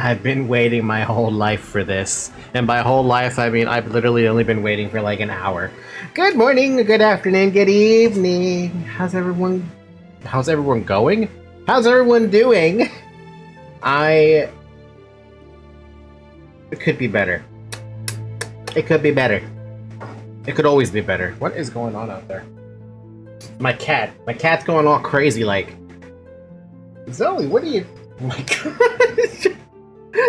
I've been waiting my whole life for this. And by whole life, I mean I've literally only been waiting for like an hour. Good morning, good afternoon, good evening. How's everyone going? How's everyone doing? It could be better. It could be better. It could always be better. What is going on out there? My cat's going all crazy like, Zoe, what are you... Oh my god.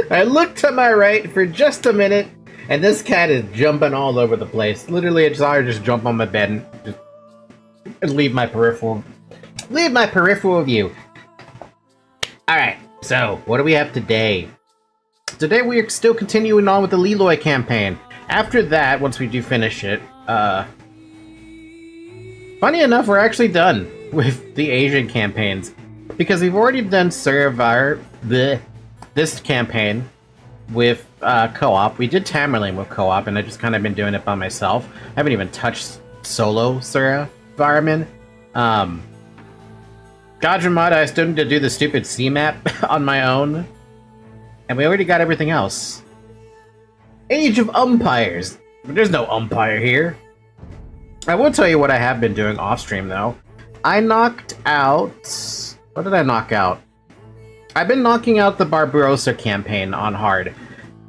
I looked to my right for just a minute, and this cat is jumping all over the place. Literally, I saw her just jump on my bed and just leave my peripheral view. Alright, so what do we have today? Today we are still continuing on with the Leloy campaign. After that, once we do finish it, funny enough, we're actually done with the Asian campaigns. Because we've already done this campaign with co-op. We did Tamerlane with co-op, and I've just kind of been doing it by myself. I haven't even touched solo Sura Fireman. Gajramada, I still need to do the stupid C-map on my own. And we already got everything else. Age of Umpires. There's no umpire here. I will tell you what I have been doing off-stream, though. I knocked out... What did I knock out? I've been knocking out the Barbarossa campaign on hard.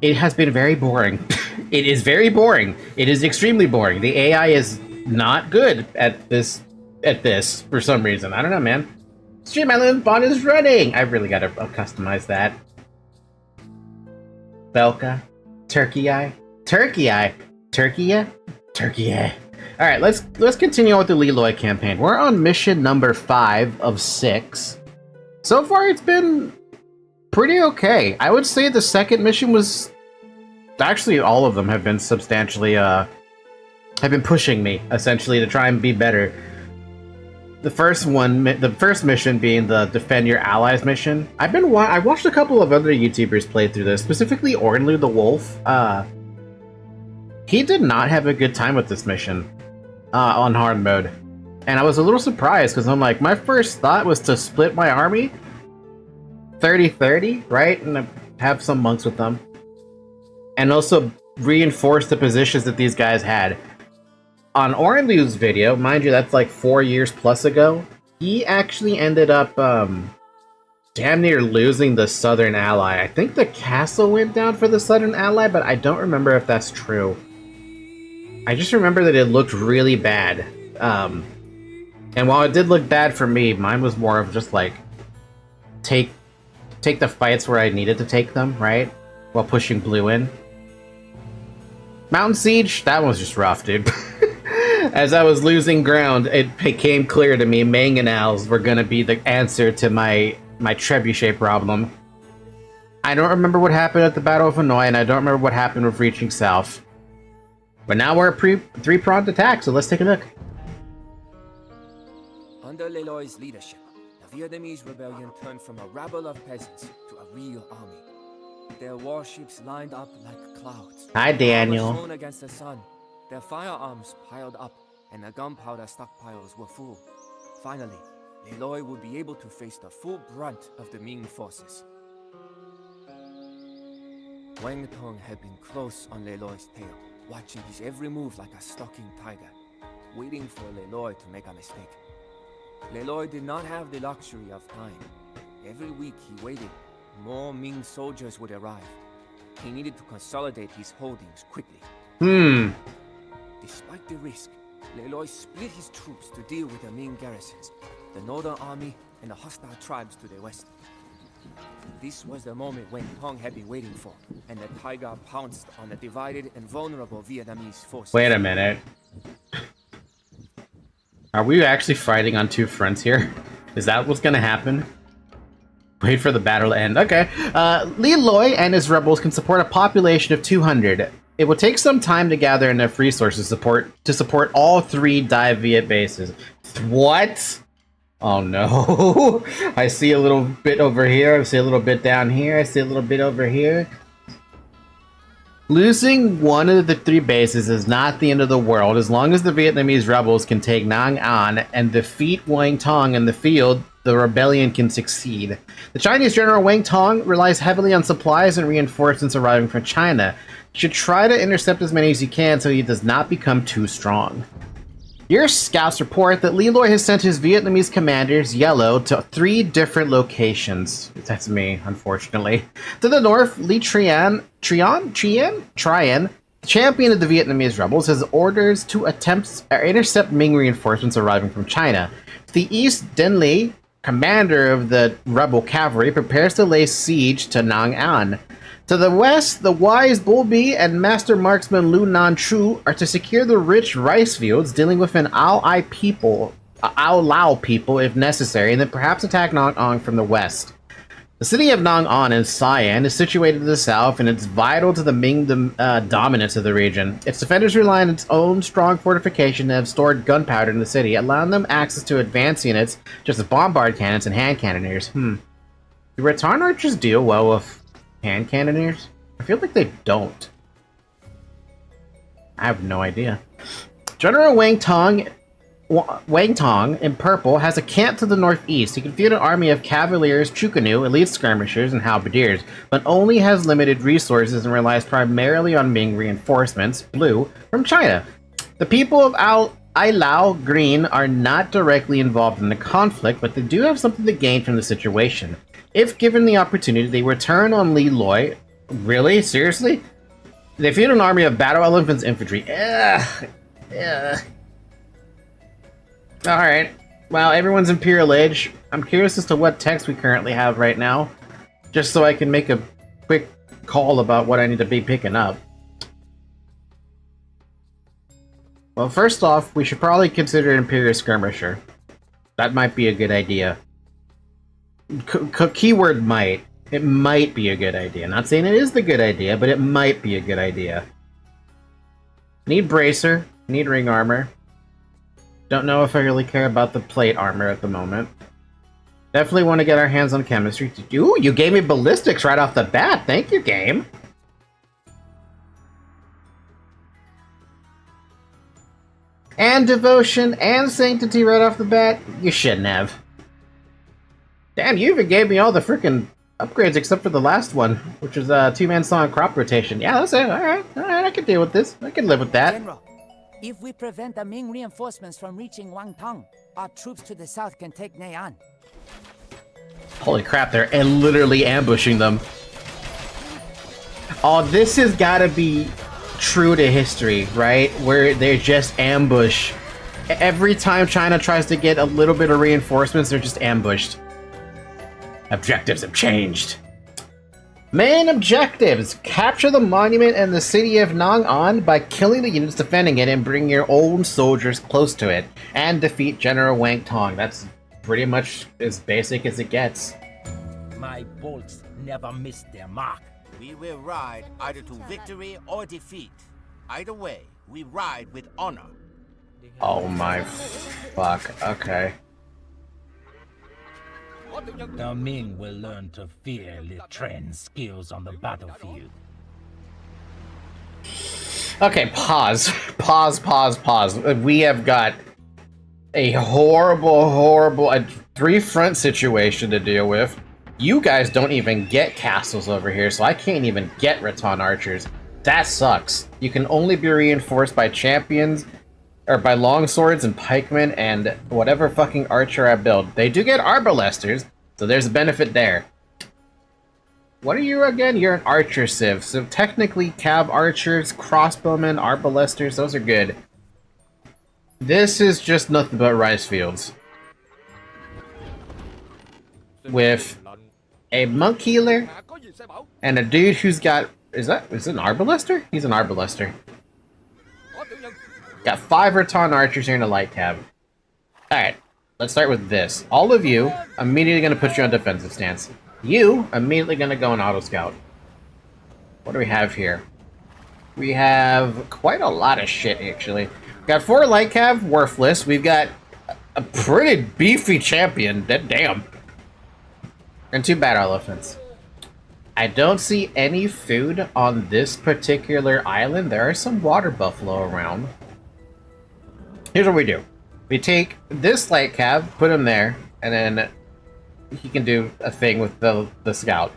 It has been very boring. It is very boring. It is extremely boring. The AI is not good at this for some reason. I don't know, man. Stream Island bot is running! I really gotta customize that. Belka. Turkey Eye. Turkey Eye. Turkey Eye. Turkey Eye. Alright, let's continue on with the Leloy campaign. We're on mission number 5 of 6. So far, it's been pretty okay. I would say the second mission was... Actually, all of them have been substantially, have been pushing me, essentially, to try and be better. The first mission being the Defend Your Allies mission. I watched a couple of other YouTubers play through this, specifically Ornlu the Wolf. He did not have a good time with this mission on hard mode. And I was a little surprised, because I'm like, my first thought was to split my army 30-30, right? And have some monks with them. And also reinforce the positions that these guys had. On Ornlu's video, mind you, that's like 4 years plus ago, he actually ended up damn near losing the Southern Ally. I think the castle went down for the Southern Ally, but I don't remember if that's true. I just remember that it looked really bad. And while it did look bad for me, mine was more of just like take the fights where I needed to take them, right? While pushing blue in. Mountain Siege, that one was just rough, dude. As I was losing ground, it became clear to me mangonels were gonna be the answer to my trebuchet problem. I don't remember what happened at the Battle of Hanoi, and I don't remember what happened with reaching south. But now we're at three-pronged attack, so let's take a look. Under Leloy's leadership, the Vietnamese rebellion turned from a rabble of peasants to a real army. Their warships lined up like clouds. Hi, Daniel. Thrown against the sun, their firearms piled up, and the gunpowder stockpiles were full. Finally, Leloy would be able to face the full brunt of the Ming forces. Wang Tong had been close on Leloy's tail, watching his every move like a stalking tiger, waiting for Leloy to make a mistake. Leloy did not have the luxury of time. Every week he waited, more Ming soldiers would arrive. He needed to consolidate his holdings quickly. Despite the risk, Leloy split his troops to deal with the Ming garrisons, the Northern Army, and the hostile tribes to the west. This was the moment Wang Tong had been waiting for, and the tiger pounced on the divided and vulnerable Vietnamese forces. Wait a minute. Are we actually fighting on two fronts here? Is that what's gonna happen? Wait for the battle to end. Okay. Leloy and his rebels can support a population of 200. It will take some time to gather enough resources to support all 3 Dai Viet bases. What? Oh no. I see a little bit over here. I see a little bit down here. I see a little bit over here. Losing one of the 3 bases is not the end of the world. As long as the Vietnamese rebels can take Nang An and defeat Wang Tong in the field, the rebellion can succeed. The Chinese General Wang Tong relies heavily on supplies and reinforcements arriving from China. You should try to intercept as many as you can so he does not become too strong. Your scouts report that Leroy has sent his Vietnamese commanders, Yellow, to 3 different locations. That's me, unfortunately. To the north, Li Trian, champion of the Vietnamese rebels, has orders to intercept Ming reinforcements arriving from China. To the east, Den Li, commander of the rebel cavalry, prepares to lay siege to Nang An. To the west, the wise Bulbi and master marksman Lu Nan Chu are to secure the rich rice fields, dealing with an Ao Lao people if necessary, and then perhaps attack Nang An from the west. The city of Nang An in Siam is situated to the south, and it's vital to the Ming dominance of the region. Its defenders rely on its own strong fortification and have stored gunpowder in the city, allowing them access to advanced units, just as bombard cannons and hand cannoneers. Do Rattan archers deal well with hand cannoneers? I feel like they don't. I have no idea. General Wang Tong in purple has a camp to the northeast. He can field an army of cavaliers, Chukanu, elite skirmishers, and halberdiers, but only has limited resources and relies primarily on Ming reinforcements, blue, from China. The people of Ai Lao, green, are not directly involved in the conflict, but they do have something to gain from the situation. If given the opportunity, they return on Li Loi. Really? Seriously? They field an army of battle elephants infantry. Alright. Well, everyone's Imperial Age. I'm curious as to what text we currently have right now, just so I can make a quick call about what I need to be picking up. Well, first off, we should probably consider Imperial Skirmisher. That might be a good idea. Keyword might. It might be a good idea. Not saying it is the good idea, but it might be a good idea. Need bracer. Need ring armor. Don't know if I really care about the plate armor at the moment. Definitely want to get our hands on chemistry. Ooh, you gave me ballistics right off the bat. Thank you, game. And devotion and sanctity right off the bat. You shouldn't have. Damn, you even gave me all the freaking upgrades except for the last one, which is a 2-man song crop rotation. Yeah, that's it. Alright, I can deal with this. I can live with that. General, if we prevent the Ming reinforcements from reaching Wangtong, our troops to the south can take Nei'an. Holy crap, they're literally ambushing them. Oh, this has gotta be true to history, right? Where they just ambush. Every time China tries to get a little bit of reinforcements, they're just ambushed. Objectives have changed. Main objectives. Capture the monument and the city of Nang An by killing the units defending it and bring your own soldiers close to it. And defeat General Wang Tong. That's pretty much as basic as it gets. My bolts never miss their mark. We will ride either to victory or defeat. Either way, we ride with honor. Oh my fuck. Okay. The Ming will learn to fear Li Tren's skills on the battlefield. Okay, pause. Pause. We have got a horrible 3-front situation to deal with. You guys don't even get castles over here, so I can't even get Rattan archers. That sucks. You can only be reinforced by champions, or by longswords and pikemen and whatever fucking archer I build. They do get arbalesters, so there's a benefit there. What are you again? You're an archer civ, so technically cav archers, crossbowmen, arbalesters, those are good. This is just nothing but rice fields. With a monk healer and a dude who's got... Is it an arbalester? He's an arbalester. Got 5 Rattan archers here in a light cav. Alright, let's start with this. All of you, immediately going to put you on defensive stance. You, immediately going to go on auto scout. What do we have here? We have quite a lot of shit, actually. Got 4 light cav, worthless. We've got a pretty beefy champion, damn. And 2 battle elephants. I don't see any food on this particular island. There are some water buffalo around. Here's what we do. We take this light cav, put him there, and then he can do a thing with the scout.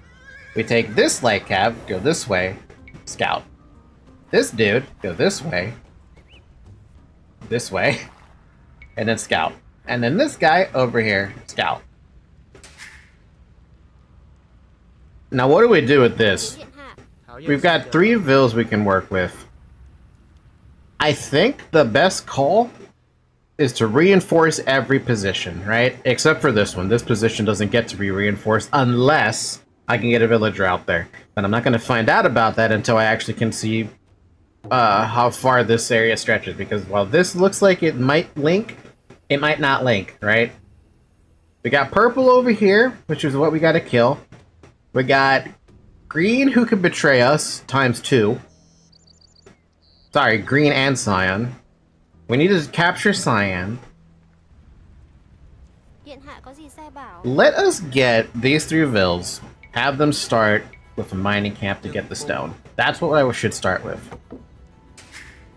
We take this light cab, go this way, scout. This dude, go this way, and then scout. And then this guy over here, scout. Now what do we do with this? We've got 3 vills we can work with. I think the best call is to reinforce every position, right? Except for this one. This position doesn't get to be reinforced unless I can get a villager out there. But I'm not going to find out about that until I actually can see how far this area stretches. Because while this looks like it might link, it might not link, right? We got purple over here, which is what we got to kill. We got green, who can betray us, ×2. Sorry, green and cyan. We need to capture cyan. Let us get these 3 vills, have them start with a mining camp to get the stone. That's what I should start with.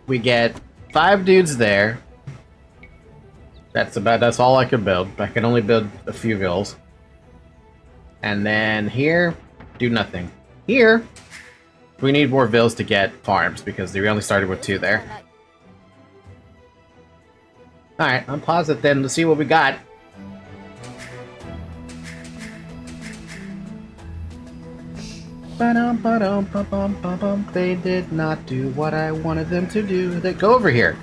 We get 5 dudes there. That's all I could build. I can only build a few vills. And then here, do nothing. Here, we need more vills to get farms because we only started with 2 there. Alright, unpause it then to see what we got. They did not do what I wanted them to do. They go over here.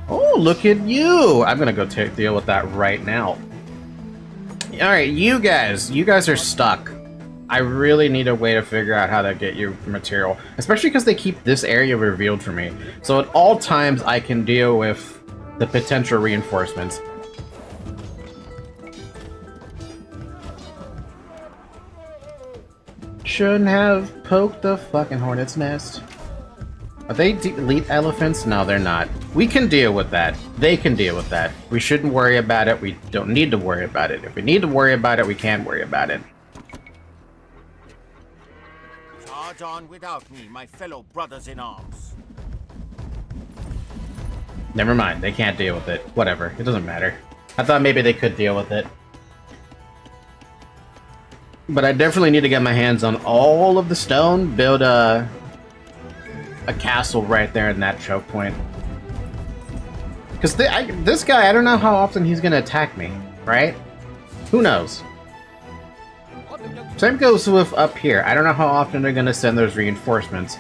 Oh, look at you! I'm gonna go deal with that right now. Alright, you guys are stuck. I really need a way to figure out how to get you material. Especially because they keep this area revealed for me. So at all times I can deal with the potential reinforcements. Shouldn't have poked the fucking hornet's nest. Are they elite elephants? No, they're not. We can deal with that. They can deal with that. We shouldn't worry about it. We don't need to worry about it. If we need to worry about it, we can worry about it. Charge on without me, my fellow brothers in arms. Never mind. They can't deal with it. Whatever. It doesn't matter. I thought maybe they could deal with it. But I definitely need to get my hands on all of the stone, build a castle right there in that choke point. Because this guy, I don't know how often he's going to attack me, right? Who knows? Same goes with up here. I don't know how often they're going to send those reinforcements.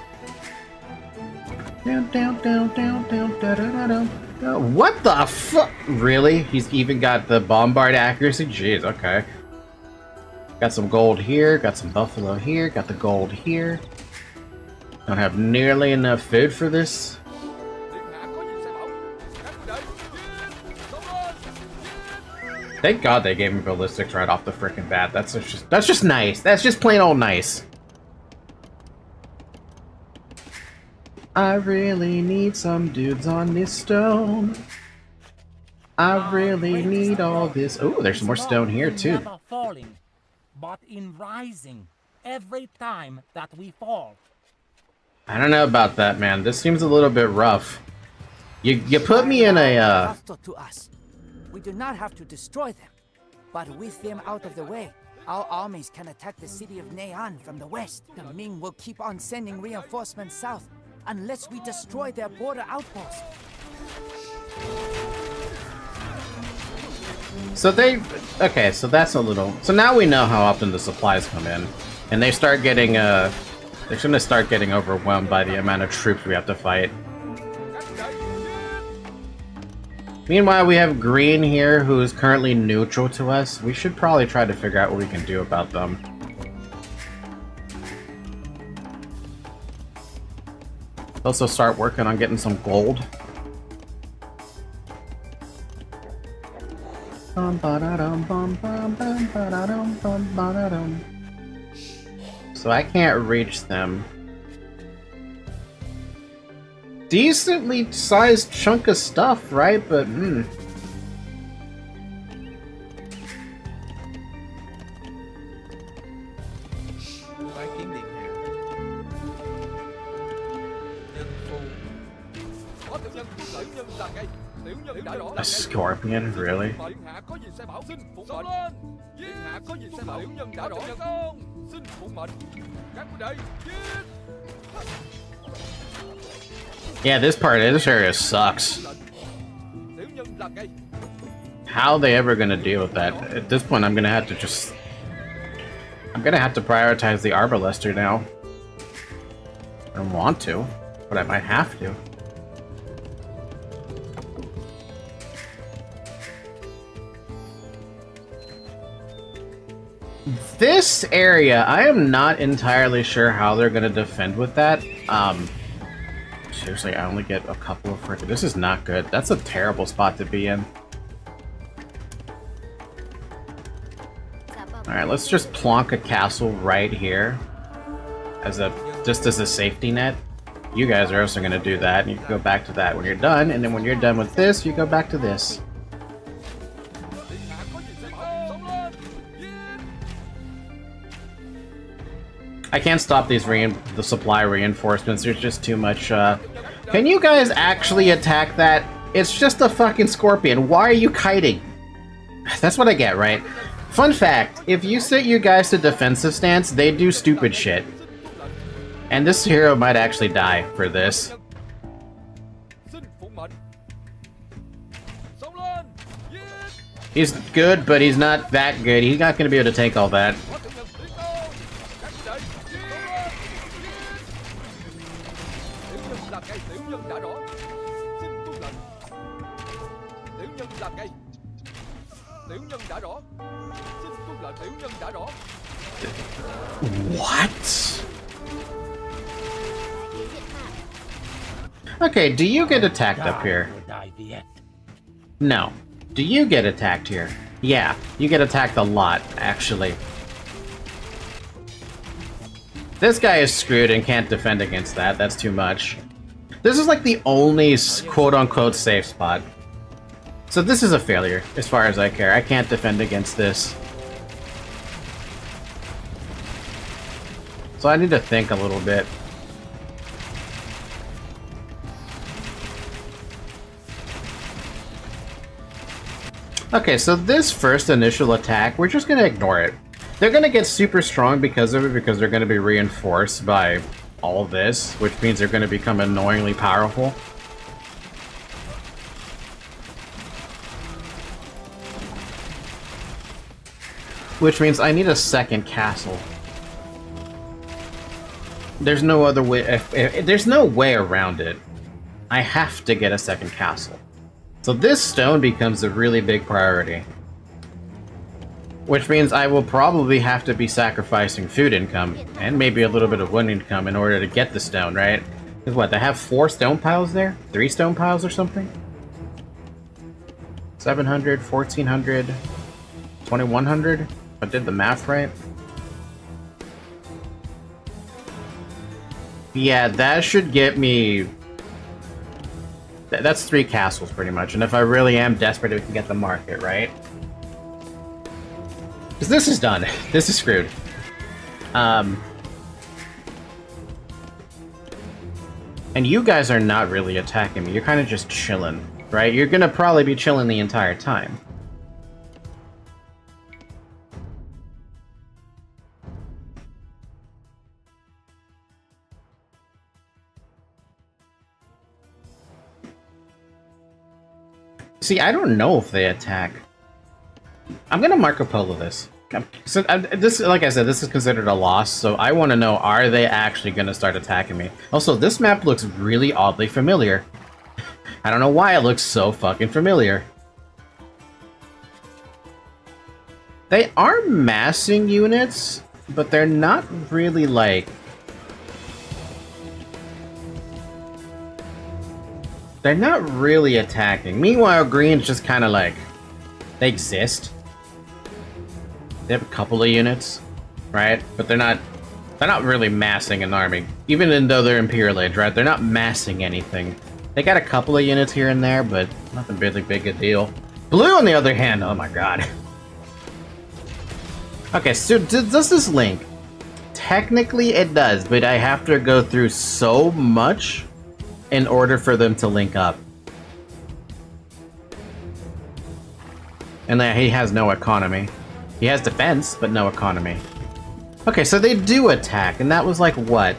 Down, down, down, down, down, da, da, da, da. What the fuck? Really? He's even got the bombard accuracy? Jeez, okay. Got some gold here, got some buffalo here, got the gold here. Don't have nearly enough food for this. Thank God they gave me ballistics right off the frickin' bat. That's just nice. That's just plain old nice. I really need some dudes on this stone. I really need all this. Oh, there's some more stone here too. Never falling, but in rising every time that we fall. I don't know about that, man. This seems a little bit rough. You put me in a Hostile to us. We do not have to destroy them, but with them out of the way, our armies can attack the city of Nean from the west. The Ming will keep on sending reinforcements south unless we destroy their border outpost. So okay, so that's a little. So now we know how often the supplies come in, and they start getting they're gonna start getting overwhelmed by the amount of troops we have to fight. Meanwhile, we have green here, who is currently neutral to us. We should probably try to figure out what we can do about them. Also start working on getting some gold. So I can't reach them. Decently sized chunk of stuff, right? But A scorpion, really? Yeah, this area sucks. How are they ever gonna deal with that? At this point, I'm gonna have to prioritize the Arbalester now. I don't want to, but I might have to. This area, I am not entirely sure how they're gonna defend with that. Seriously, I only get a couple of freaking. This is not good. That's a terrible spot to be in. Alright, let's just plonk a castle right here. Just as a safety net. You guys are also gonna do that, and you can go back to that when you're done, and then when you're done with this, you go back to this. I can't stop these the supply reinforcements. There's just too much. Can you guys actually attack that? It's just a fucking scorpion. Why are you kiting? That's what I get, right? Fun fact: if you set you guys to defensive stance, they do stupid shit. And this hero might actually die for this. He's good, but he's not that good. He's not going to be able to take all that. What? Okay, do you get attacked up here? No. Do you get attacked here? Yeah, you get attacked a lot, actually. This guy is screwed and can't defend against that. That's too much. This is like the only quote-unquote safe spot. So this is a failure, as far as I care. I can't defend against this. So I need to think a little bit. Okay, so this first initial attack, we're just gonna ignore it. They're gonna get super strong because of it, because they're gonna be reinforced by all this, which means they're gonna become annoyingly powerful. Which means I need a second castle. There's no other way. There's no way around it. I have to get a second castle. So this stone becomes a really big priority. Which means I will probably have to be sacrificing food income, and maybe a little bit of wood income in order to get the stone, right? Because what, they have 4 stone piles there? 3 stone piles or something? 700, 1400, 2100? If I did the math right. Yeah, that should get me... That's 3 castles, pretty much. And if I really am desperate, we can get the market, right? Because this is done. This is screwed. And you guys are not really attacking me. You're kind of just chilling, right? You're gonna probably be chilling the entire time. See, I don't know if they attack. I'm gonna Marco Polo this. So this, like I said, this is considered a loss, so I want to know, are they actually gonna start attacking me? Also, this map looks really oddly familiar. I don't know why it looks so fucking familiar. They are massing units, but they're not really like... They're not really attacking. Meanwhile, green's just kind of like... They exist. They have a couple of units, right? But they're not really massing an army. Even though they're Imperial Age, right? They're not massing anything. They got a couple of units here and there, but nothing really big a deal. Blue, on the other hand, oh my god. Okay, so does this link? Technically it does, but I have to go through so much in order for them to link up. And then he has no economy. He has defense, but no economy. Okay, so they do attack, and that was like, what?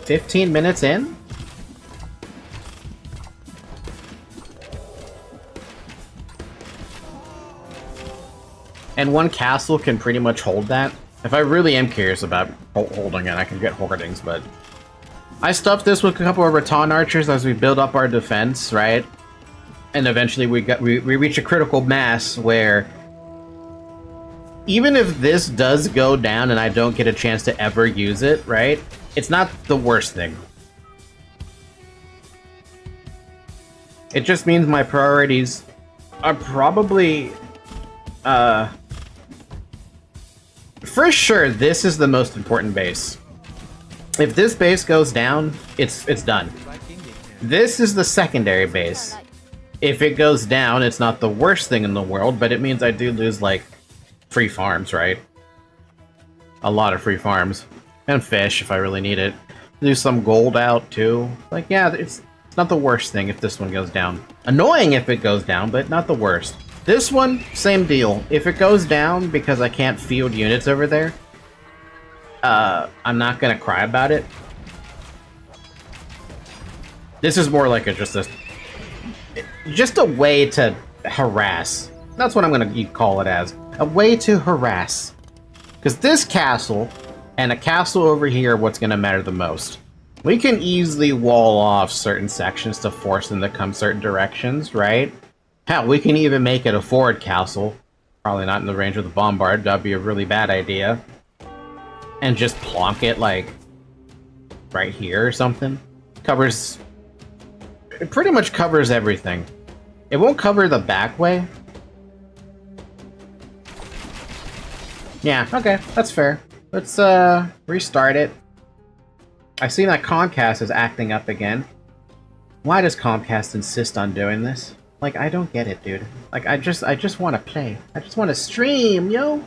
15 minutes in? And one castle can pretty much hold that. If I really am curious about holding it, I can get hoardings, but... I stuffed this with a couple of Rattan archers as we build up our defense, right? And eventually we reach a critical mass where... Even if this does go down and I don't get a chance to ever use it, right? It's not the worst thing. It just means my priorities are probably... For sure, this is the most important base. If this base goes down, it's done. This is the secondary base. If it goes down, it's not the worst thing in the world, but it means I do lose, like, free farms, right? A lot of free farms. And fish, if I really need it. Lose some gold out, too. Like, yeah, it's not the worst thing if this one goes down. Annoying if it goes down, but not the worst. This one, same deal. If it goes down because I can't field units over there, I'm not gonna cry about it. This is more like just a way to harass. That's what I'm gonna call it as. A way to harass. Because this castle and a castle over here are what's gonna matter the most. We can easily wall off certain sections to force them to come certain directions, right? Hell, we can even make it a forward castle. Probably not in the range of the bombard, that'd be a really bad idea. And just plonk it, like, right here or something. It pretty much covers everything. It won't cover the back way. Yeah, okay, that's fair. Let's, restart it. I see that Comcast is acting up again. Why does Comcast insist on doing this? Like, I don't get it, dude. Like, I just want to play. I just want to stream, yo!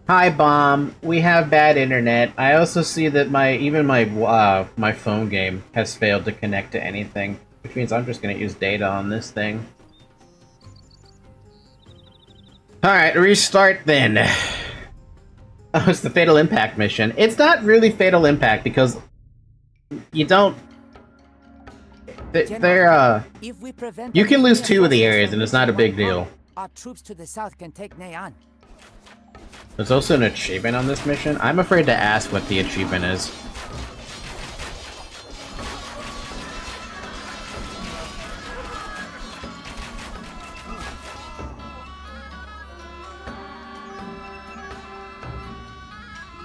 Hi, Bomb. We have bad internet. I also see that my phone game has failed to connect to anything, which means I'm just gonna use data on this thing. Alright, restart then. Oh, it's the Fatal Impact mission. It's not really Fatal Impact because you don't... You can lose 2 of the areas and it's not a big deal. Our troops to the south can take Neyan. There's also an achievement on this mission. I'm afraid to ask what the achievement is.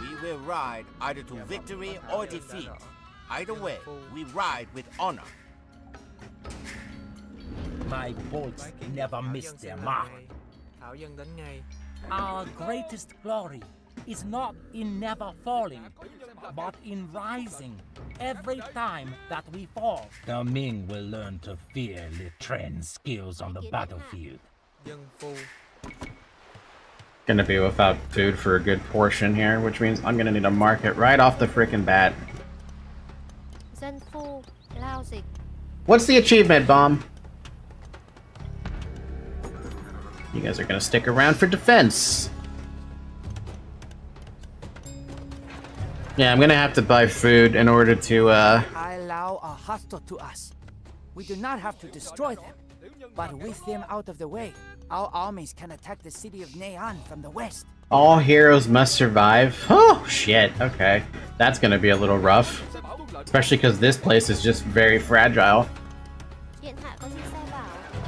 We will ride either to victory or defeat. Either way, we ride with honor. My bolts never miss their mark. Our greatest glory is not in never falling, but in rising every time that we fall. The Ming will learn to fear Litren's skills on the battlefield. Gonna be without food for a good portion here, which means I'm gonna need to mark it right off the frickin' bat. What's the achievement, Bomb? You guys are gonna stick around for defense. Yeah, I'm gonna have to buy food in order to, Allow are hostile to us. We do not have to destroy them, but with them out of the way, our armies can attack the city of Neyan from the west. All heroes must survive. Oh, shit. Okay. That's gonna be a little rough. Especially because this place is just very fragile.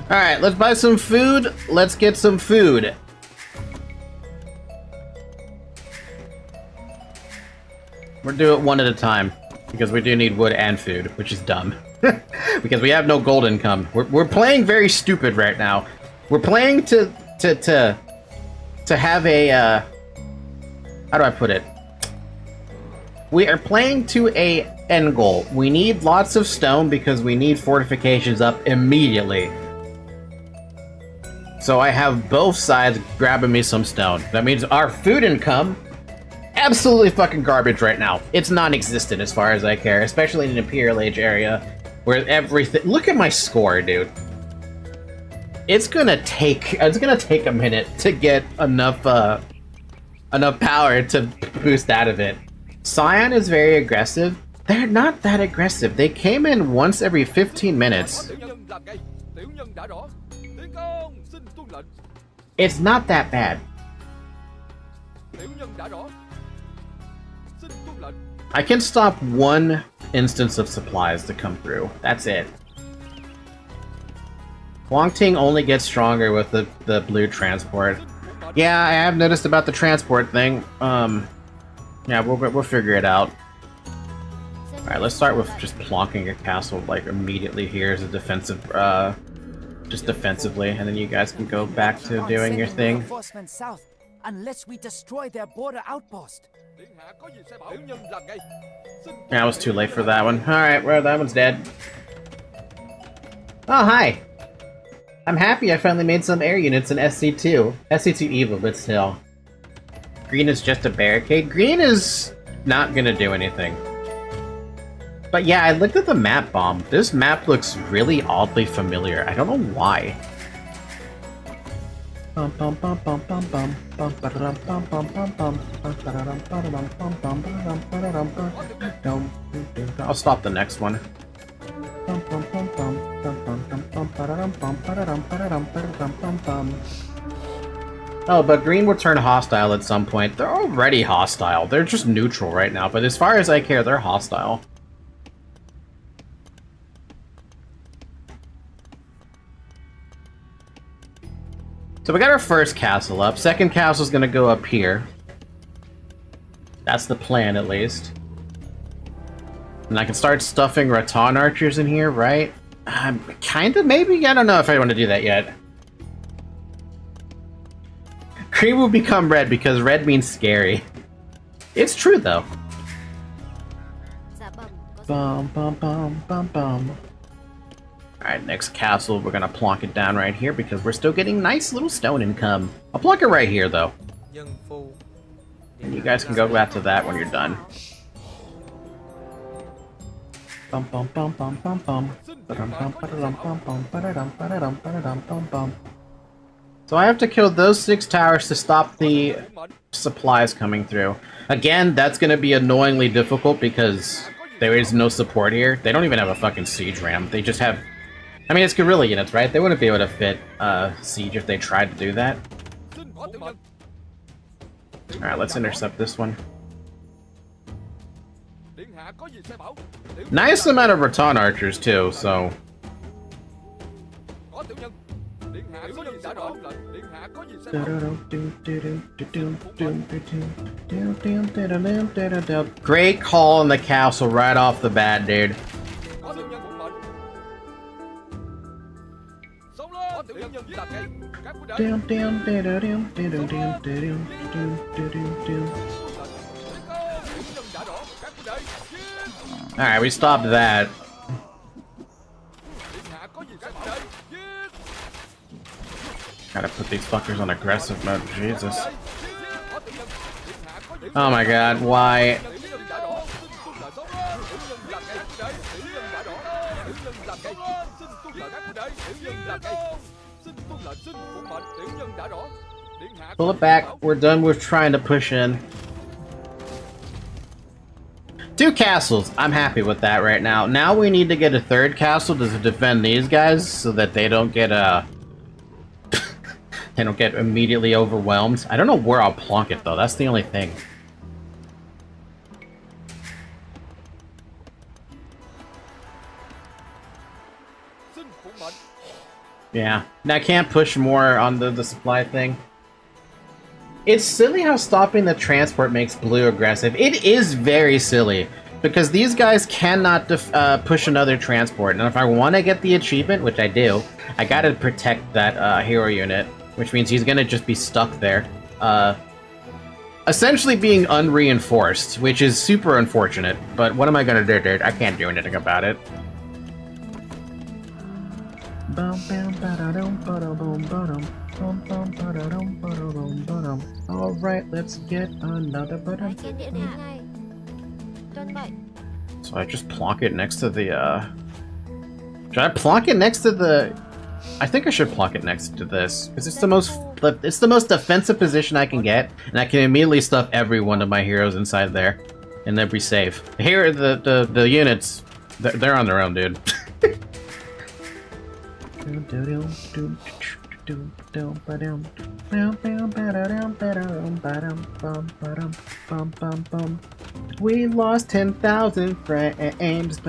Alright, let's buy some food. Let's get some food. We'll do it one at a time. Because we do need wood and food, which is dumb. Because we have no gold income. We're playing very stupid right now. We're playing to have a, how do I put it? We are playing to a end goal. We need lots of stone because we need fortifications up immediately. So I have both sides grabbing me some stone. That means our food income, absolutely fucking garbage right now. It's non-existent as far as I care, especially in an Imperial Age area where everything... Look at my score, dude. it's gonna take a minute to get enough power to boost out of it. Scion is very aggressive. They're not that aggressive. They came in once every 15 minutes. It's not that bad. I can stop one instance of supplies to come through. That's it. Wongting only gets stronger with the blue transport. Yeah, I have noticed about the transport thing. Yeah, we'll figure it out. Alright, let's start with just plonking a castle, like, immediately here as a defensive, just defensively, and then you guys can go back to doing your thing. Reinforcements south, unless we destroy their border outpost. Yeah, I was too late for that one. Alright, well, that one's dead. Oh, hi! I'm happy I finally made some air units in SC2. SC2 evil, but still. Green is just a barricade. Green is not gonna do anything. But yeah, I looked at the map bomb. This map looks really oddly familiar. I don't know why. I'll stop the next one. Oh, but green will turn hostile at some point. They're already hostile. They're just neutral right now, but as far as I care, they're hostile. So we got our first castle up. Second castle's gonna go up here. That's the plan, at least. And I can start stuffing Rattan archers in here, right? Kinda, maybe? I don't know if I want to do that yet. Green will become red because red means scary. It's true, though. Bum, bum, bum, bum, bum. Alright, next castle, we're gonna plonk it down right here because we're still getting nice little stone income. I'll plonk it right here, though. And you guys can go back to that when you're done. Bum bum bum bum bum bum. So I have to kill those 6 towers to stop the supplies coming through. Again, that's gonna be annoyingly difficult because there is no support here. They don't even have a fucking siege ram. They just have... I mean, it's guerrilla units, right? They wouldn't be able to fit siege if they tried to do that. Alright, let's intercept this one. Nice amount of Rattan archers, too, so... Great call on the castle right off the bat, dude. Alright, we stopped that. Gotta put these fuckers on aggressive mode, Jesus. Oh my god, why? Pull it back, we're done with trying to push in. 2 castles, I'm happy with that right now. Now we need to get a 3rd castle to defend these guys so that they don't get they don't get immediately overwhelmed. I don't know where I'll plonk it though, that's the only thing. Yeah, now I can't push more on the supply thing. It's silly how stopping the transport makes blue aggressive. It is very silly, because these guys cannot push another transport, and if I want to get the achievement, which I do, I gotta protect that hero unit, which means he's gonna just be stuck there. Essentially being unreinforced, which is super unfortunate, but what am I gonna do, dude? I can't do anything about it. Alright, let's get another button. So I just plonk it next to the, Should I plonk it next to the I think I should pluck it next to this because it's the most defensive position I can get, and I can immediately stuff every one of my heroes inside there, and they'll be safe. Here, the units, they're on their own, dude. We lost 10,000 frames.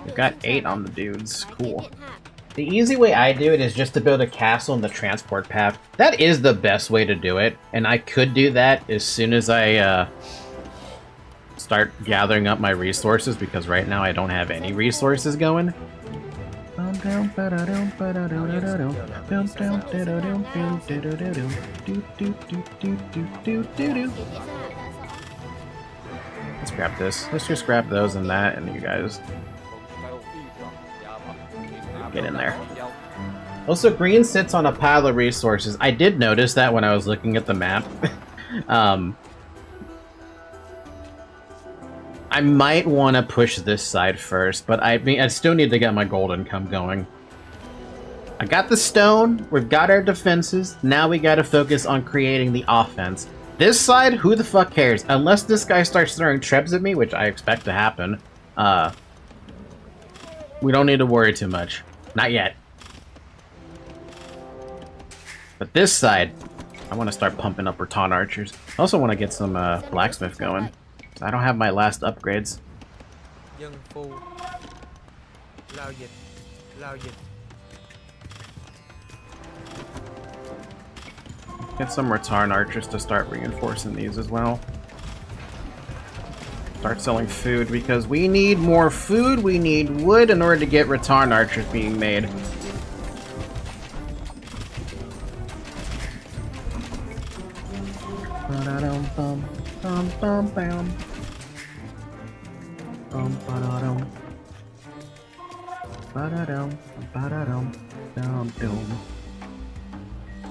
I've got 8 on the dudes. Cool. The easy way I do it is just to build a castle in the transport path. That is the best way to do it, and I could do that as soon as I start gathering up my resources, because right now I don't have any resources going. Let's grab this. Let's just grab those and that, and you guys get in there. Also, green sits on a pile of resources. I did notice that when I was looking at the map. I might want to push this side first, but I mean, I still need to get my gold income going. I got the stone, we've got our defenses, now we gotta focus on creating the offense. This side, who the fuck cares? Unless this guy starts throwing trebs at me, which I expect to happen, we don't need to worry too much. Not yet. But this side, I want to start pumping up Raton archers. I also want to get some blacksmith going. I don't have my last upgrades. Get some Raton archers to start reinforcing these as well. Start selling food because we need more food, we need wood in order to get Raton archers being made.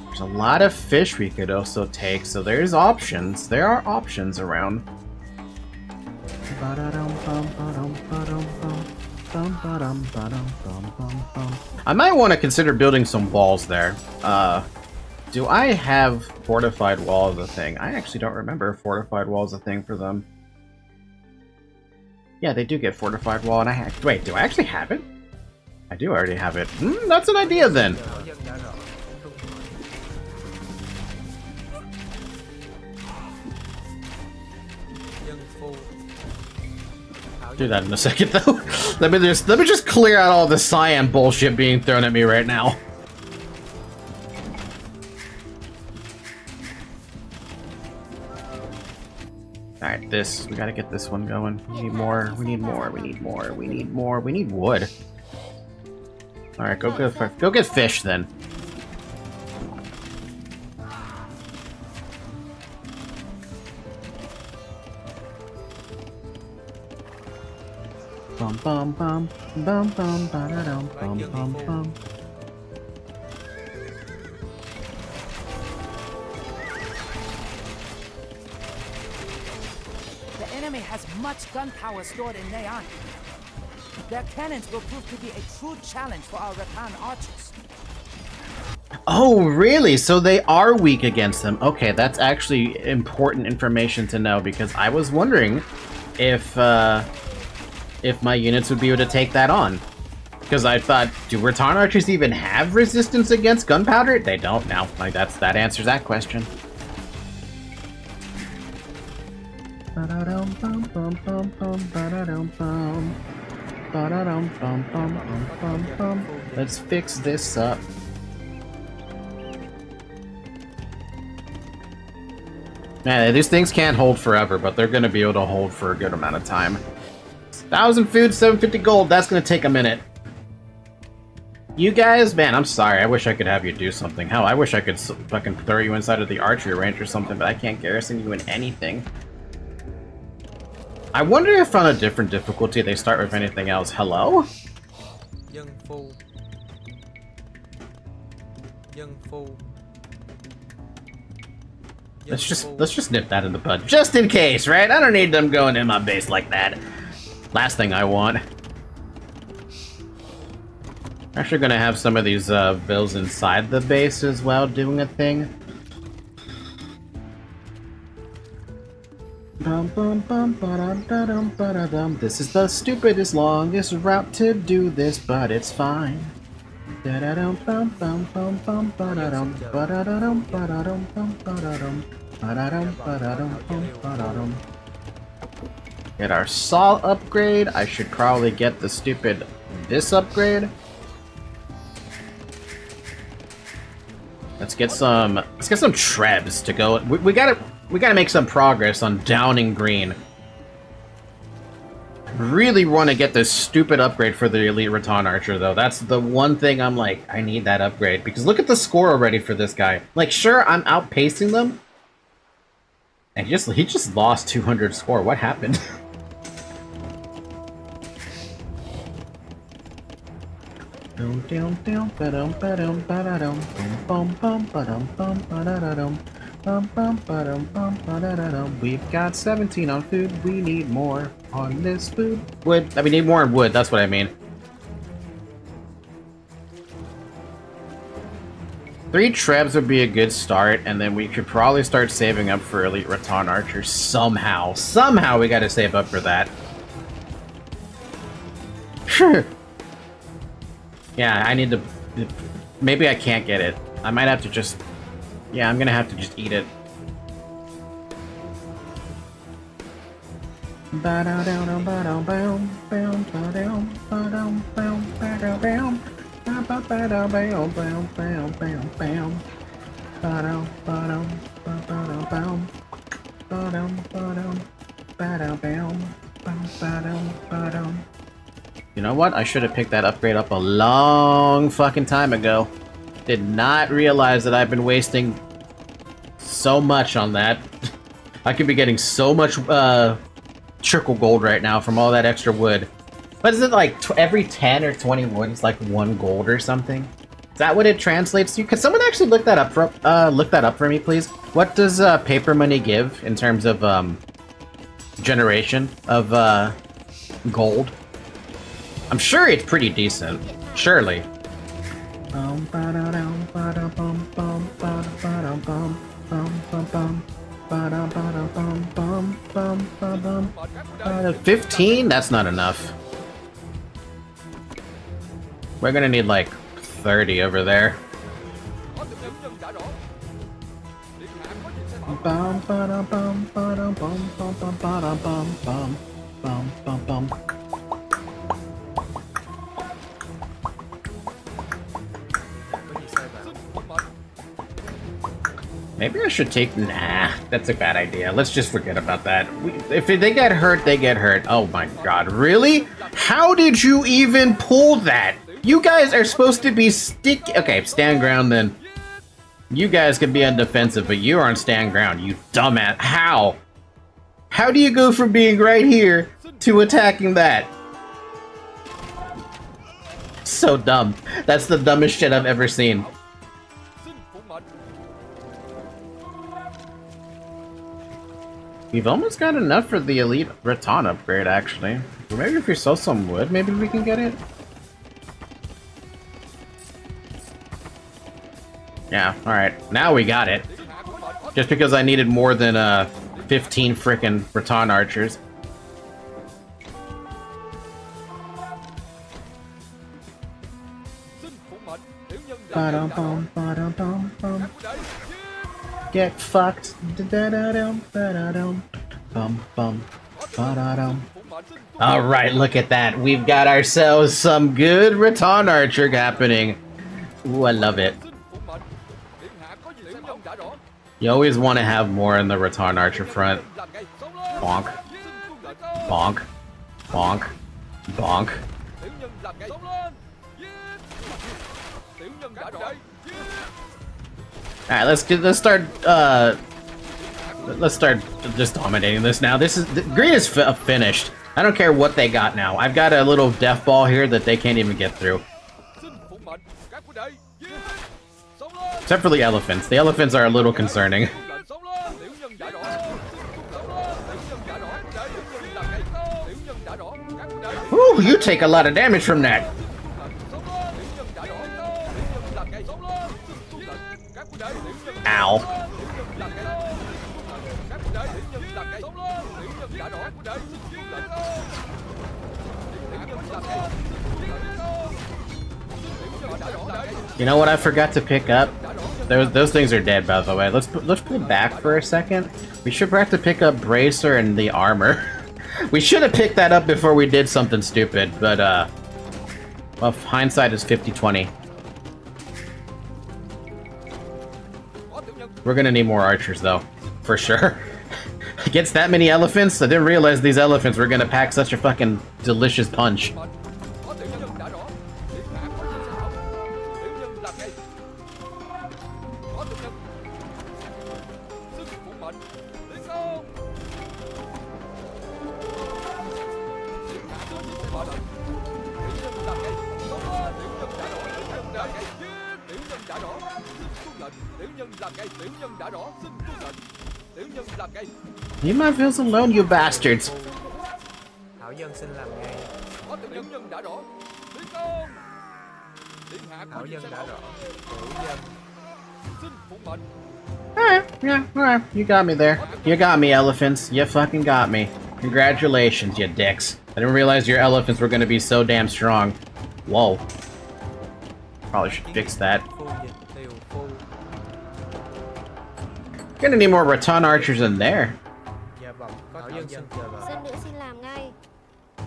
There's a lot of fish we could also take, so there's options. There are options around. I might want to consider building some walls there. Do I have fortified wall as a thing? I actually don't remember if fortified wall is a thing for them. Yeah, they do get fortified wall, and wait, do I actually have it? I do already have it. That's an idea then. Do that in a second, though. let me just clear out all the cyan bullshit being thrown at me right now. Alright, we gotta get this one going. We need more, we need more, we need more, we need more, we need wood. Alright, go get fish then. Bum bum bum bum bum ba da dum bum bum bum. The enemy has much gunpowder stored in Neon. Their cannons will prove to be a true challenge for our Rattan archers. Oh, really? So they are weak against them. Okay, that's actually important information to know, because I was wondering if my units would be able to take that on. Because I thought, do Rattan archers even have resistance against gunpowder? They don't now. Like, that answers that question. Let's fix this up. Man, these things can't hold forever, but they're going to be able to hold for a good amount of time. 1,000 food, 750 gold. That's going to take a minute. You guys, man, I'm sorry. I wish I could have you do something. Hell, I wish I could fucking throw you inside of the archery range or something, but I can't garrison you in anything. I wonder if on a different difficulty they start with anything else. Hello? Let's just nip that in the bud, just in case, right? I don't need them going in my base like that. Last thing I want. Actually, gonna have some of these bills inside the base as well, doing a thing. This is the stupidest, longest route to do this, but it's fine. Get our saw upgrade. I should probably get the stupid this upgrade. Let's get some trebs to go. We gotta make some progress on downing green. Really want to get this stupid upgrade for the elite Rattan Archer, though. That's the one thing I'm like, I need that upgrade. Because look at the score already for this guy. Like, sure, I'm outpacing them. And he just lost 200 score. What happened? We've got 17 on food. We need more on this food. Wood. We need more on wood. That's what I mean. 3 trebs would be a good start, and then we could probably start saving up for elite Rattan Archer somehow. Somehow we gotta save up for that. Yeah, I need to... Maybe I can't get it. I might have to just... Yeah, I'm gonna have to just eat it. You know what? I should have picked that upgrade up a long fucking time ago. Did not realize that I've been wasting so much on that. I could be getting so much trickle gold right now from all that extra wood. What is it, like every 10 or 20 wood is like 1 gold or something? Is that what it translates to? Could someone actually look that up for me, please? What does paper money give in terms of generation of gold? I'm sure it's pretty decent. Surely. $15? That's not enough. We're gonna need like 30 over there. Maybe I should take... Nah, that's a bad idea. Let's just forget about that. If they get hurt, they get hurt. Oh my god, really? How did you even pull that? You guys are supposed to be Okay, stand ground then. You guys can be on defensive, but you are on stand ground, you dumbass. How? How do you go from being right here to attacking that? So dumb. That's the dumbest shit I've ever seen. We've almost got enough for the elite Rattan upgrade, actually. Maybe if we sell some wood, maybe we can get it? Yeah, alright. Now we got it. Just because I needed more than 15 frickin' Rattan archers. Get fucked. Alright, look at that. We've got ourselves some good Rattan archer happening. Ooh, I love it. You always want to have more in the Rattan archer front. Bonk. Bonk. Bonk. Bonk. Alright, let's start just dominating this now. Green is finished. I don't care what they got now. I've got a little death ball here that they can't even get through. Except for the elephants. The elephants are a little concerning. Woo! You take a lot of damage from that. Ow. You know what I forgot to pick up? Those things are dead, by the way. Let's pull back for a second. We should have to pick up Bracer and the armor. We should have picked that up before we did something stupid, but well, hindsight is 50-20. We're gonna need more archers, though, for sure. Against that many elephants, I didn't realize these elephants were gonna pack such a fucking delicious punch. Leave my views alone, you bastards! Thảo dân xin làm ngay. Thảo dân đã rõ. Alright, yeah, alright. You got me there. You got me, elephants. You fucking got me. Congratulations, you dicks. I didn't realize your elephants were gonna be so damn strong. Whoa. Probably should fix that. Gonna need more Rattan archers in there. Dạ bẩm, có Thảo dân xin chờ đợi. Dân nữ xin làm ngay.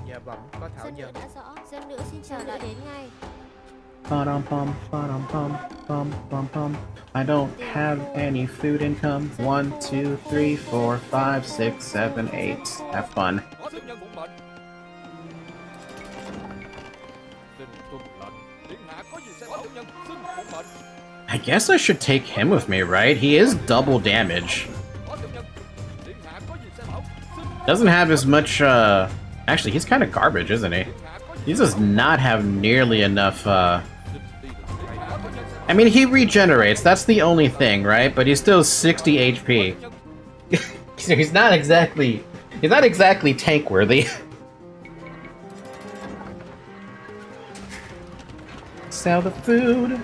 Dạ bẩm, có Thảo Dân nữ dân. đã rõ. Dân nữ xin chờ đợi đến ngay. I don't have any food income. 1, 2, 3, 4, 5, 6, 7, 8. Have fun. I guess I should take him with me, right? He is double damage. Doesn't have as much, Actually, he's kind of garbage, isn't he? He does not have nearly enough, I mean, he regenerates, that's the only thing, right? But he's still 60 HP. So he's not exactly tank-worthy. Sell the food.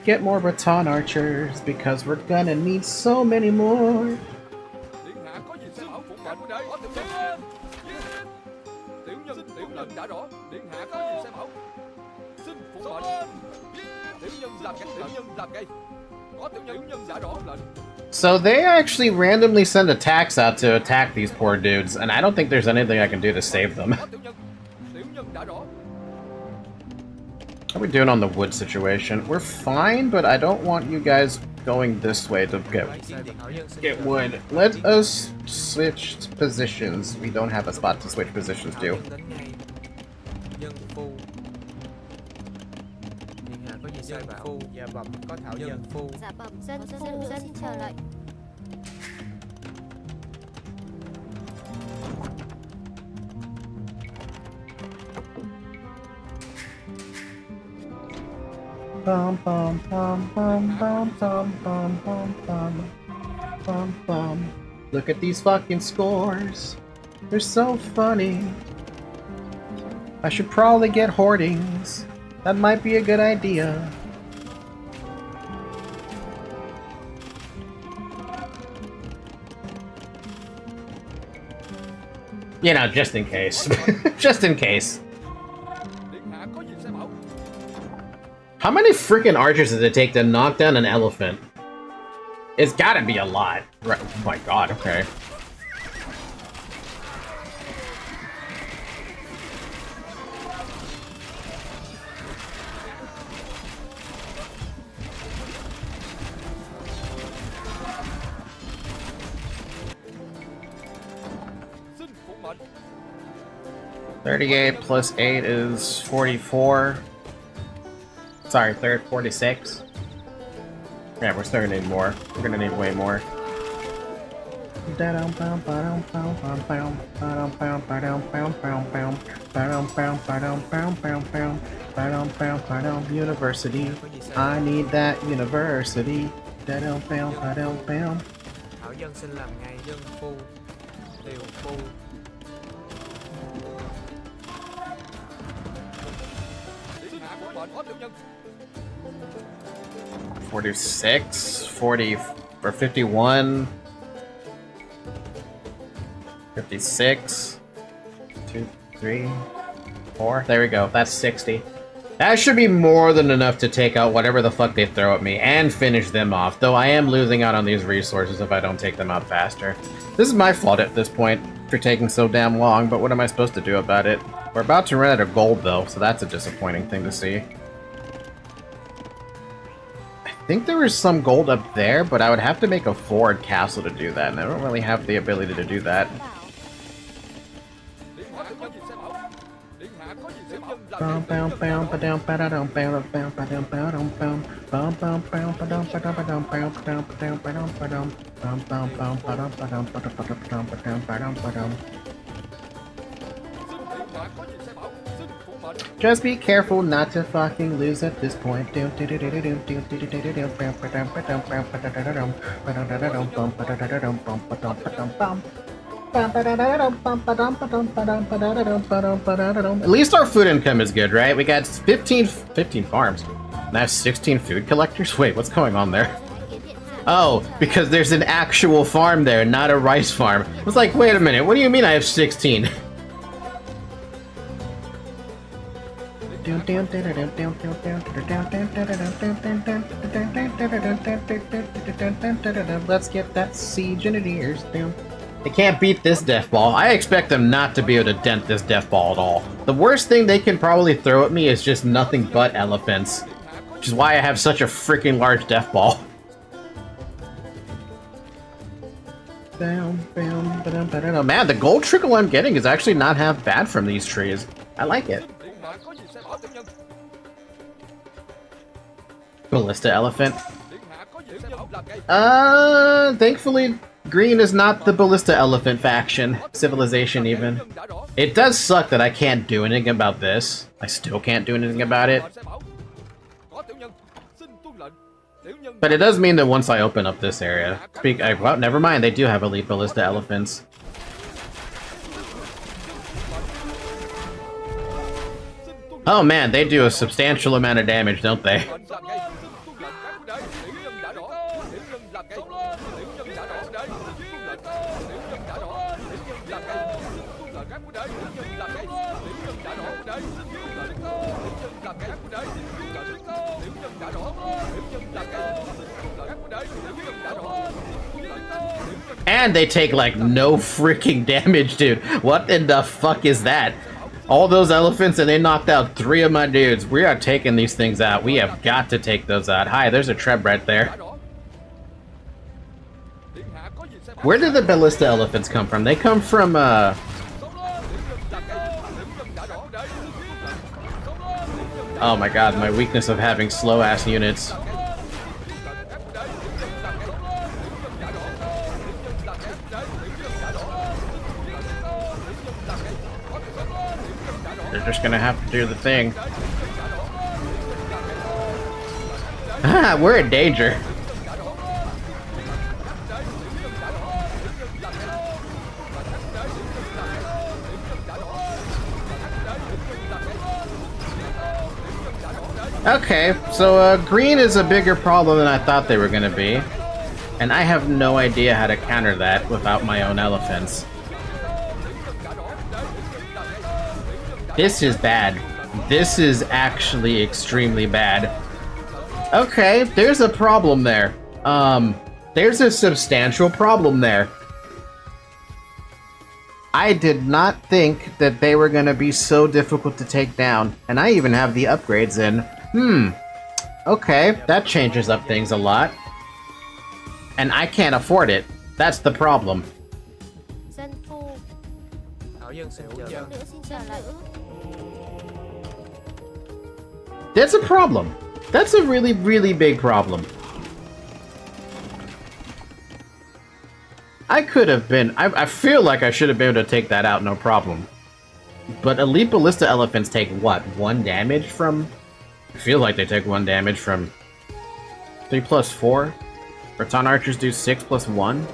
Get more Rattan archers, because we're gonna need so many more. So they actually randomly send attacks out to attack these poor dudes, and I don't think there's anything I can do to save them. How are we doing on the wood situation? We're fine, but I don't want you guys going this way to get wood. Let us switch positions. We don't have a spot to switch positions to. Dân phu. Điện hạ có gì sai bảo? Dạ bẩm, có Thảo dân phu. Dạ bẩm, dân xin chờ đợi. Bum bum bum bum bum bum bum bum bum bum bum. Look at these fucking scores. They're so funny. I should probably get hoardings. That might be a good idea. You know, just in case. Just in case. How many freaking archers does it take to knock down an elephant? It's gotta be a lot. Right. Oh my god, okay. $38 plus 8 is 44. Sorry, 46. Yeah, we're still gonna need more. We're gonna need way more. University. I need that university. Thảo dân xin làm ngay. Dân phu. Tiều phu. 46, 40, or 51, 56, 2, 3, 4. There we go. That's 60. That should be more than enough to take out whatever the fuck they throw at me and finish them off, though I am losing out on these resources if I don't take them out faster. This is my fault at this point for taking so damn long, but what am I supposed to do about it? We're about to run out of gold, though, so that's a disappointing thing to see. I think there was some gold up there, but I would have to make a forward castle to do that, and I don't really have the ability to do that. Just be careful not to fucking lose at this point. At least our food income is good, right? We got 15 farms. And I have 16 food collectors? Wait, what's going on there? Oh, because there's an actual farm there, not a rice farm. I was like, wait a minute, what do you mean I have 16? Let's get that siege engineers down. They can't beat this death ball. I expect them not to be able to dent this death ball at all. The worst thing they can probably throw at me is just nothing but elephants. Which is why I have such a freaking large death ball. Man, the gold trickle I'm getting is actually not half bad from these trees. I like it. Ballista elephant. Thankfully, green is not the ballista elephant faction. Civilization, even. It does suck that I can't do anything about this. I still can't do anything about it. But it does mean that once I open up this area... well, never mind, they do have elite ballista elephants. Oh man, they do a substantial amount of damage, don't they? And they take like no freaking damage, dude. What in the fuck is that? All those elephants and they knocked out 3 of my dudes. We are taking these things out. We have got to take those out. Hi, there's a Treb right there. Where did the ballista elephants come from? They come from, oh my god, my weakness of having slow-ass units. They're just gonna have to do the thing. Ah, we're in danger. Okay, so green is a bigger problem than I thought they were gonna be. And I have no idea how to counter that without my own elephants. This is bad. This is actually extremely bad. Okay, there's a problem there. There's a substantial problem there. I did not think that they were gonna be so difficult to take down, and I even have the upgrades in. Okay, that changes up things a lot. And I can't afford it. That's the problem. Dân phu. Dân nữ xin chào nữ. That's a problem. That's a really, really big problem. I could have been... I feel like I should have been able to take that out, no problem. But elite ballista elephants take, what, 1 damage from... I feel like they take 1 damage from 3 plus 4. Raton archers do 6 plus 1.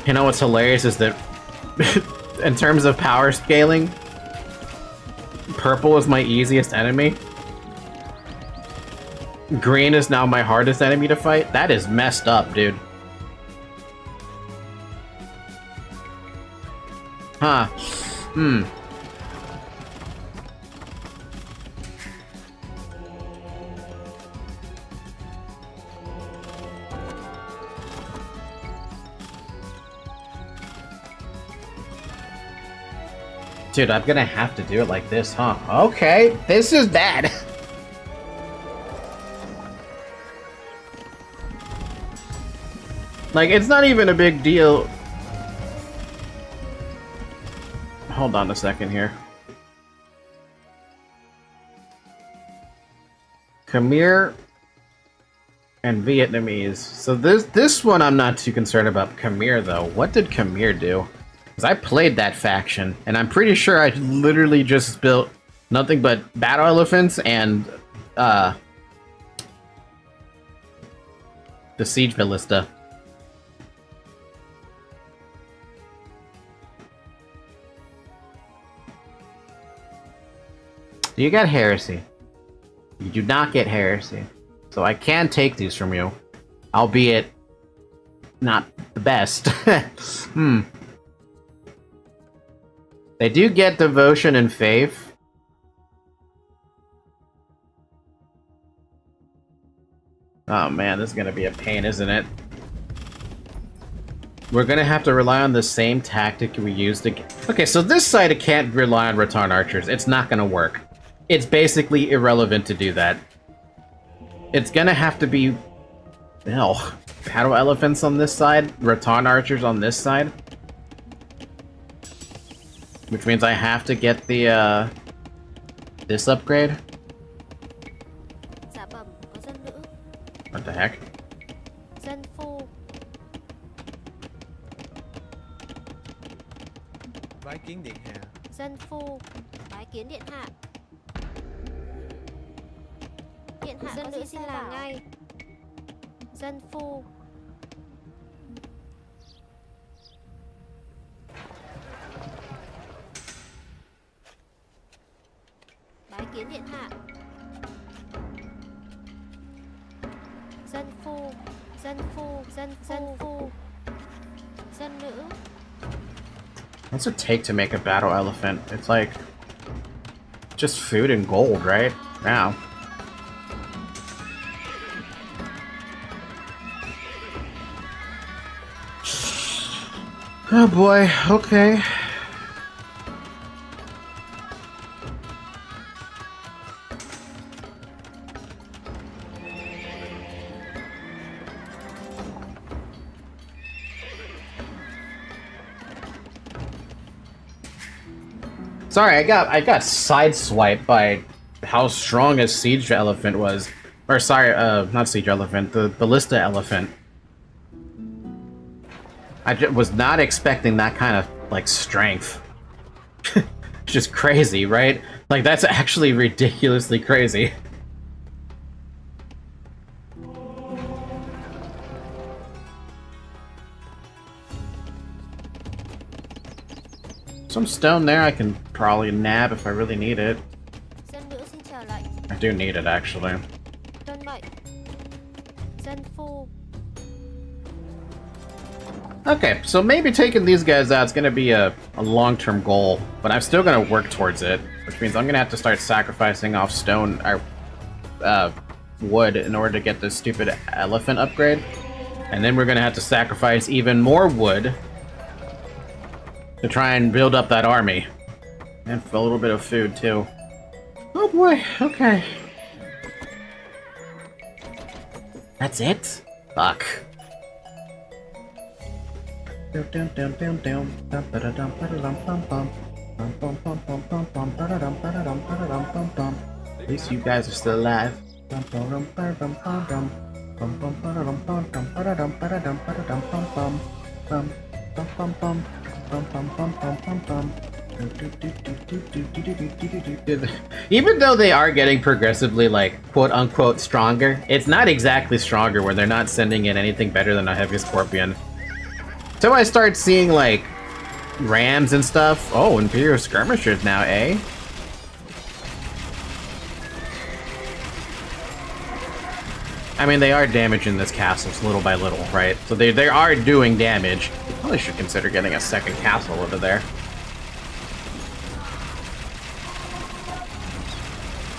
You know what's hilarious is that in terms of power scaling, purple is my easiest enemy. Green is now my hardest enemy to fight. That is messed up, dude. Huh. Hmm. Dude, I'm gonna have to do it like this, huh? Okay, this is bad. Like, it's not even a big deal. Hold on a second here. Khmer and Vietnamese. So this one I'm not too concerned about Khmer, though. What did Khmer do? Because I played that faction, and I'm pretty sure I literally just built nothing but battle elephants and the siege ballista. You got heresy. You do not get heresy. So I can take these from you, albeit not the best. They do get devotion and faith. Oh man, this is gonna be a pain, isn't it? We're gonna have to rely on the same tactic we used to get... Okay, so this side it can't rely on Rattan archers. It's not gonna work. It's basically irrelevant to do that. It's gonna have to be... Hell, battle elephants on this side, Rattan archers on this side. Which means I have to get the, this upgrade. Dạ bẩm, có dân nữ. What the heck? Dân phu. Bái kiến điện hạ. Dân phu. Bái kiến điện hạ. Điện hạ dân nữ xin làm ngay. Dân phu. Bái kiến điện hạ. Dân phu. Dân phu. Dân phu. Dân nữ. What's it take to make a battle elephant? It's like... just food and gold, right? Now. Oh boy, okay. Sorry, I got sideswiped by how strong a siege elephant was. Or sorry, not siege elephant, the ballista elephant. I was not expecting that kind of, like, strength. It's just crazy, right? Like, that's actually ridiculously crazy. Some stone there I can probably nab if I really need it. Dân nữ xin chào lệnh. I do need it, actually. Tuân mệnh. Dân phu. Okay, so maybe taking these guys out is going to be a long-term goal, but I'm still going to work towards it, which means I'm going to have to start sacrificing off stone or wood in order to get this stupid elephant upgrade. And then we're going to have to sacrifice even more wood to try and build up that army. And a little bit of food, too. Oh boy, okay. That's it? Fuck. At least you guys are still alive. Even though they are getting progressively, like, quote-unquote stronger, it's not exactly stronger where they're not sending in anything better than a heavy scorpion. So I start seeing, like, rams and stuff. Oh, Imperial skirmishers now, eh? I mean, they are damaging this castle little by little, right? So they are doing damage. Probably should consider getting a second castle over there.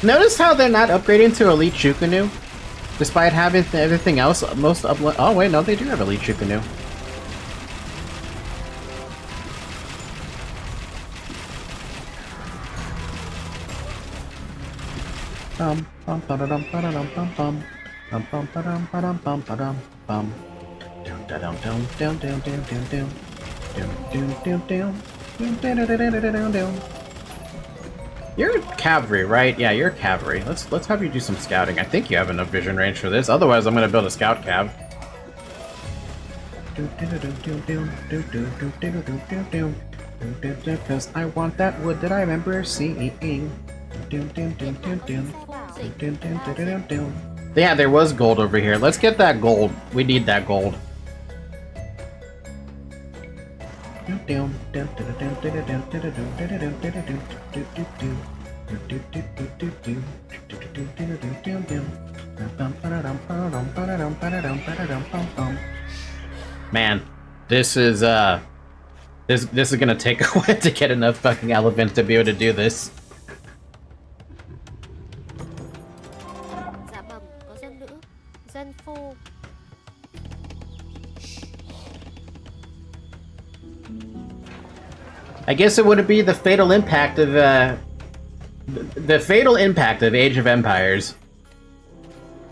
Notice how they're not upgrading to Elite Shukanu? Despite having everything else, oh wait, no, they do have Elite Shukanu. Bum bum ba-da-dum ba-da-dum bum bum. Bum bum ba-dum ba-dum bum ba-dum bum. Down down down down down down down down. Down down down down. Down down down. You're cavalry, right? Yeah, you're cavalry. Let's have you do some scouting. I think you have enough vision range for this. Otherwise, I'm gonna build a scout cav. Because I want that wood that I remember seeing. Yeah, there was gold over here. Let's get that gold. We need that gold. Man, this is this is gonna take a while to get enough fucking elephants to be able to do this. Dạ bẩm, có dân nữ, dân phu. I guess it would be the fatal impact of the fatal impact of Age of Empires.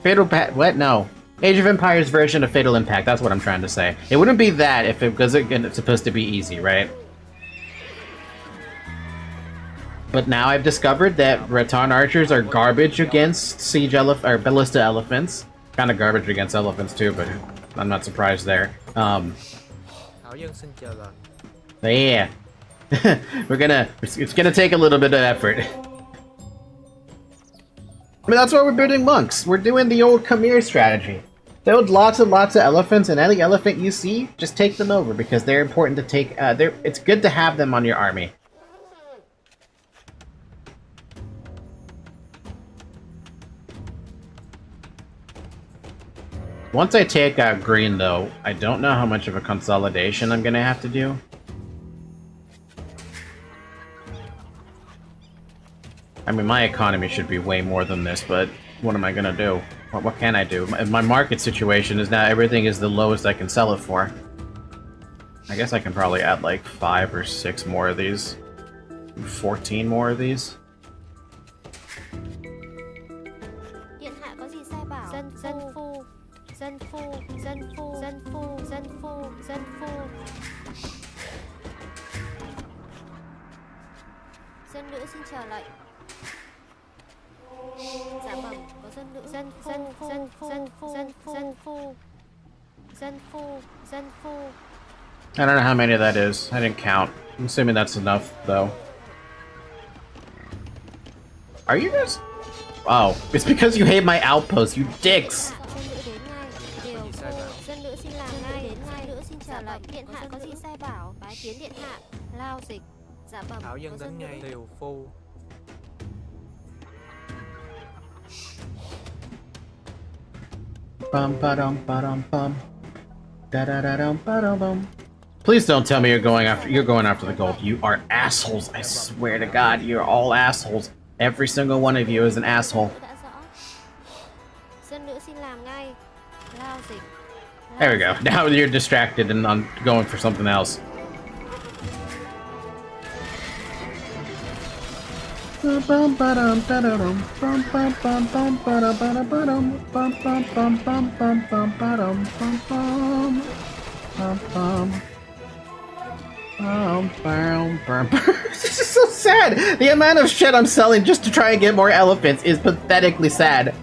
What? No. Age of Empires version of Fatal Impact. That's what I'm trying to say. It wouldn't be that if it because it's supposed to be easy, right? But now I've discovered that Rattan archers are garbage against or ballista elephants. Kind of garbage against elephants too, but I'm not surprised there. Thảo Dân xin chào lần. Yeah. It's gonna take a little bit of effort. I mean, that's why we're building monks. We're doing the old Khmer strategy. Build lots and lots of elephants, and any elephant you see, just take them over, because they're important to take, it's good to have them on your army. Once I take out green, though, I don't know how much of a consolidation I'm gonna have to do. I mean, my economy should be way more than this, but what am I gonna do? What can I do? My market situation is now everything is the lowest I can sell it for. I guess I can probably add like 5 or 6 more of these. 14 more of these. Điện hạ có gì sai bảo? Dân phu, dân phu, dân phu, dân phu, dân phu, dân phu. Dân nữ xin chờ lệnh. Dạ bẩm, có dân nữ. Dân phu, dân phu, dân phu, dân phu, dân phu, dân phu, dân phu. I don't know how many that is. I didn't count. I'm assuming that's enough, though. Are you guys? Oh, it's because you hate my outpost, you dicks! Dân nữ xin làm ngay. Dân nữ xin chờ lệnh. Điện hạ có gì sai bảo? Bái kiến điện hạ. Lao dịch. Dạ bẩm, Thảo Dân có dân đến ngay. nữ. Tiều phu. Bum ba dum bum. Da da da dum ba dum bum. Please don't tell me you're going after the gold. You are assholes. I swear to God, you're all assholes. Every single one of you is an asshole. Dân nữ xin làm ngay. Lao dịch. There we go. Now you're distracted and I'm going for something else. This is so sad! The amount of shit I'm selling just to try and get more elephants is pathetically sad.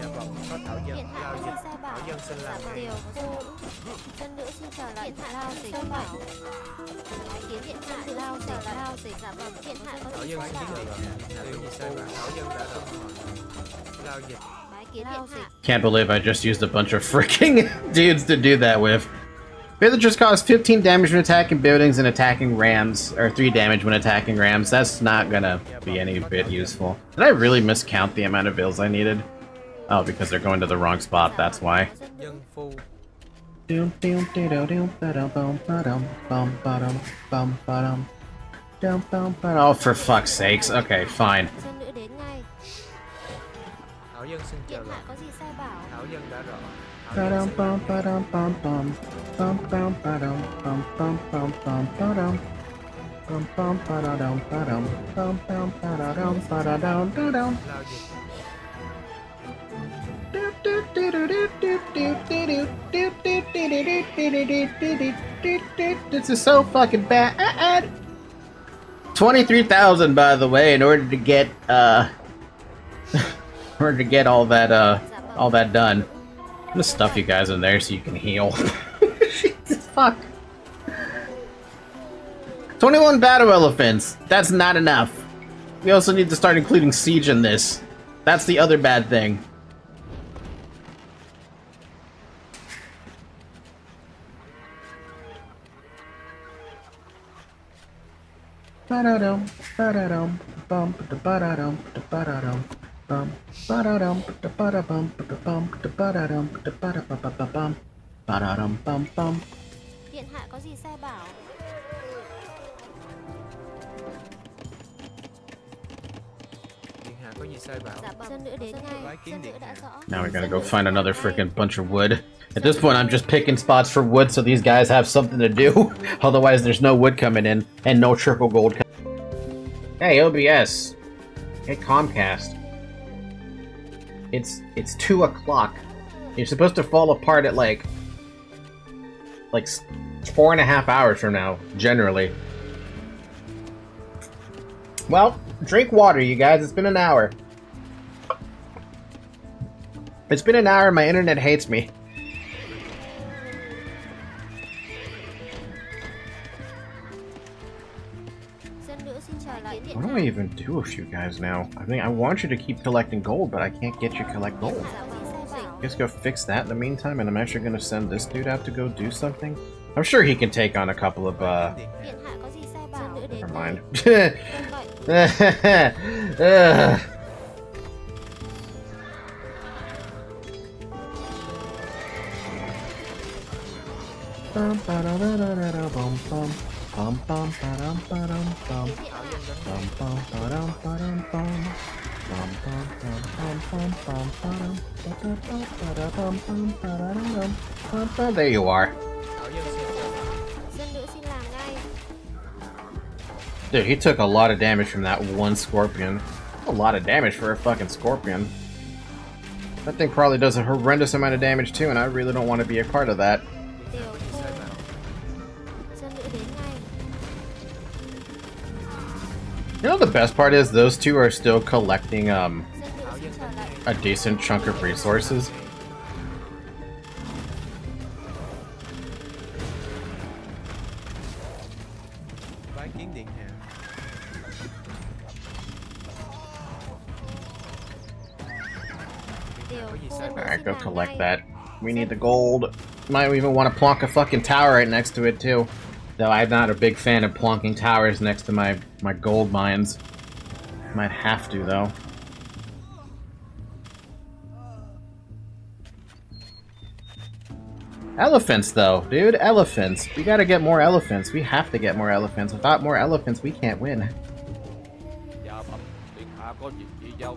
Dạ bẩm, có Thảo Dân. Lao dịch. bảo. Dân xin làm ngay. Tiểu phu. Dân nữ xin trở lại. Điện hạ lao dịch sai bảo. Bái kiến điện hạ lao dịch dạ vâng. Điện hạ có Thảo gì dân sai xin bảo. kiến điện hạ. Điều gì sai bảo? Thảo dân đã đòi hỏi. Lao dịch. Bái kiến điện hạ. Can't believe I just used a bunch of freaking dudes to do that with. Villagers cause 15 damage when attacking buildings and attacking rams, or 3 damage when attacking rams. That's not gonna be any bit useful. Did I really miscount the amount of bills I needed? Oh, because they're going to the wrong spot, that's why. Dân phu. Oh, for fuck's sakes. Okay, fine. Dân nữ đến ngay. Thảo dân xin chờ Điện lại. hạ có gì sai bảo. Thảo dân đã rõ. Thảo dân xin làm. Lao dịch. This is so fucking bad. 23,000, by the way, in order to get all that done. I'm gonna stuff you guys in there so you can heal. Jesus fuck. 21 battle elephants. That's not enough. We also need to start including siege in this. That's the other bad thing. Ba-da-dum, ba-da-dum, bum, ba-da-dum, ba-da-dum, bum, ba-da-dum, ba-da-bum, ba-da-bum, ba-da-dum, ba-da-ba-ba-ba-bum, ba-da-dum, bum, bum. Điện hạ có gì sai bảo. Điện hạ có gì sai bảo? Dạ vâng. Dân nữ đến ngay. Bái kiến Dân nữ điện đã hạ. rõ. Now we gotta go find another freaking bunch of wood. At this point, I'm just picking spots for wood so these guys have something to do. Otherwise, there's no wood coming in and no triple gold. Hey, OBS. Hey, Comcast. It's 2 o'clock. You're supposed to fall apart at like 4.5 hours from now, generally. Well, drink water, you guys. It's been an hour. It's been an hour and my internet hates me. Dân nữ xin trở lại. Điện What do hạ. I even do with you guys now? I mean, I want you to keep collecting gold, but I can't get you to collect gold. Dạ có gì sai bảo. Just go fix that in the meantime, and I'm actually gonna send this dude out to go do something. I'm sure he can take on a couple of, Điện hạ. Điện hạ có gì sai bảo. Dân nữ đến never ngay. mind. Vâng vậy. Ugh. Bum, ba-da-da-da-da-da-bum, bum. Bum, bum, ba-dum, ba-dum, bum. Thảo dân đánh. Bum, bum, ba-dum, ba-dum, bum. Bum, bum, bum, bum, bum, ba-dum, ba-da-bum, ba-da-bum, bum, ba-da-dum, bum, bum. There you are. Thảo dân xin chờ lại. Dân nữ xin làm ngay. Dude, he took a lot of damage from that one scorpion. A lot of damage for a fucking scorpion. That thing probably does a horrendous amount of damage too, and I really don't want to be a part of that. Tiểu phu. Sai bảo. Dân nữ đến ngay. You know the best part is those two are still collecting Dân nữ Thảo xin dân trở đánh lại. ngay. a decent chunk of resources. Bái kiến điện hạ. Tiểu Có gì phu. sai bảo? Alright, go collect that. We need the gold. Might even want to plonk a fucking tower right next to it too. Though I'm not a big fan of plonking towers next to my gold mines. Might have to though. Elephants though, dude, elephants. We gotta get more elephants. We have to get more elephants. Without more elephants, we can't win. Dạ bẩm, điện hạ có việc gì giao?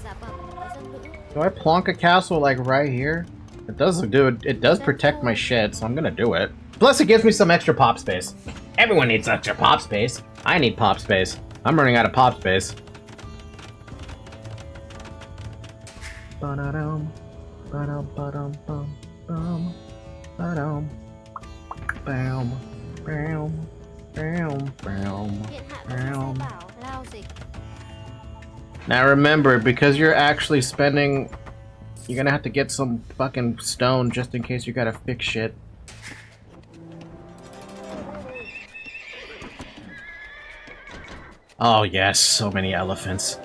Dạ vâng. Có dân nữ. Do I plonk a castle like right here? It does do it. It does protect my shed, so I'm gonna do it. Plus, it gives me some extra pop space. Everyone needs extra pop space. I need pop space. I'm running out of pop space. Ba-da-dum, ba-dum, ba-dum, bum, bum, ba-dum, bam, bam, bam, bam, Điện hạ có gì sai bam. bảo. Lao dịch. Now remember, because you're actually spending... You're gonna have to get some fucking stone just in case you gotta fix shit. Oh yes, so many elephants.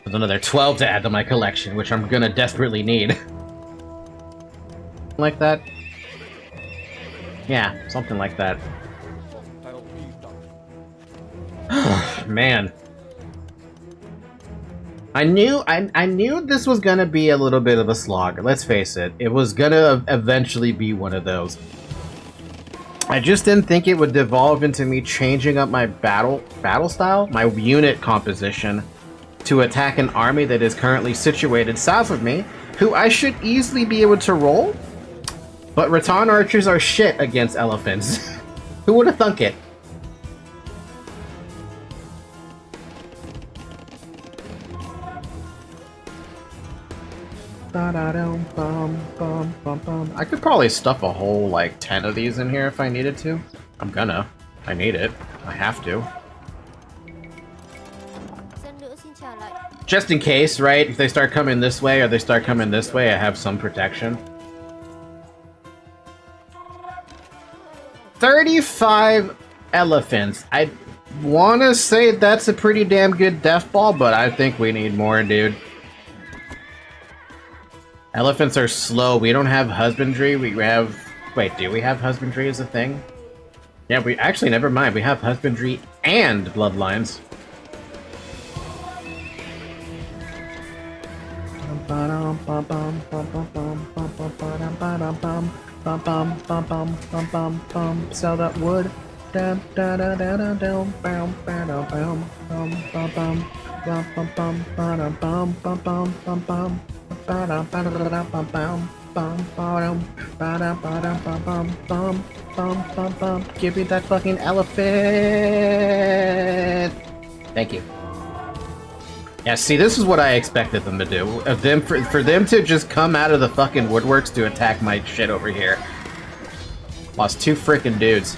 There's another 12 to add to my collection, which I'm gonna desperately need. Like that? Yeah, something like that. Man. I knew this was gonna be a little bit of a slog. Let's face it. It was gonna eventually be one of those. I just didn't think it would devolve into me changing up my battle style, my unit composition, to attack an army that is currently situated south of me, who I should easily be able to roll. But Rattan archers are shit against elephants. Who would have thunk it? I could probably stuff a whole, like, 10 of these in here if I needed to. I'm gonna. I need it. I have to. Just in case, right? If they start coming this way or they start coming this way, I have some protection. 35 elephants. I want to say that's a pretty damn good death ball, but I think we need more, dude. Elephants are slow. We don't have husbandry. We have... Wait, do we have husbandry as a thing? Yeah, we... Actually, never mind. We have husbandry and bloodlines. Sell that wood. Give me that fucking elephant! Thank you. Yeah, see, this is what I expected them to do. For them to just come out of the fucking woodworks to attack my shit over here. Lost 2 frickin' dudes.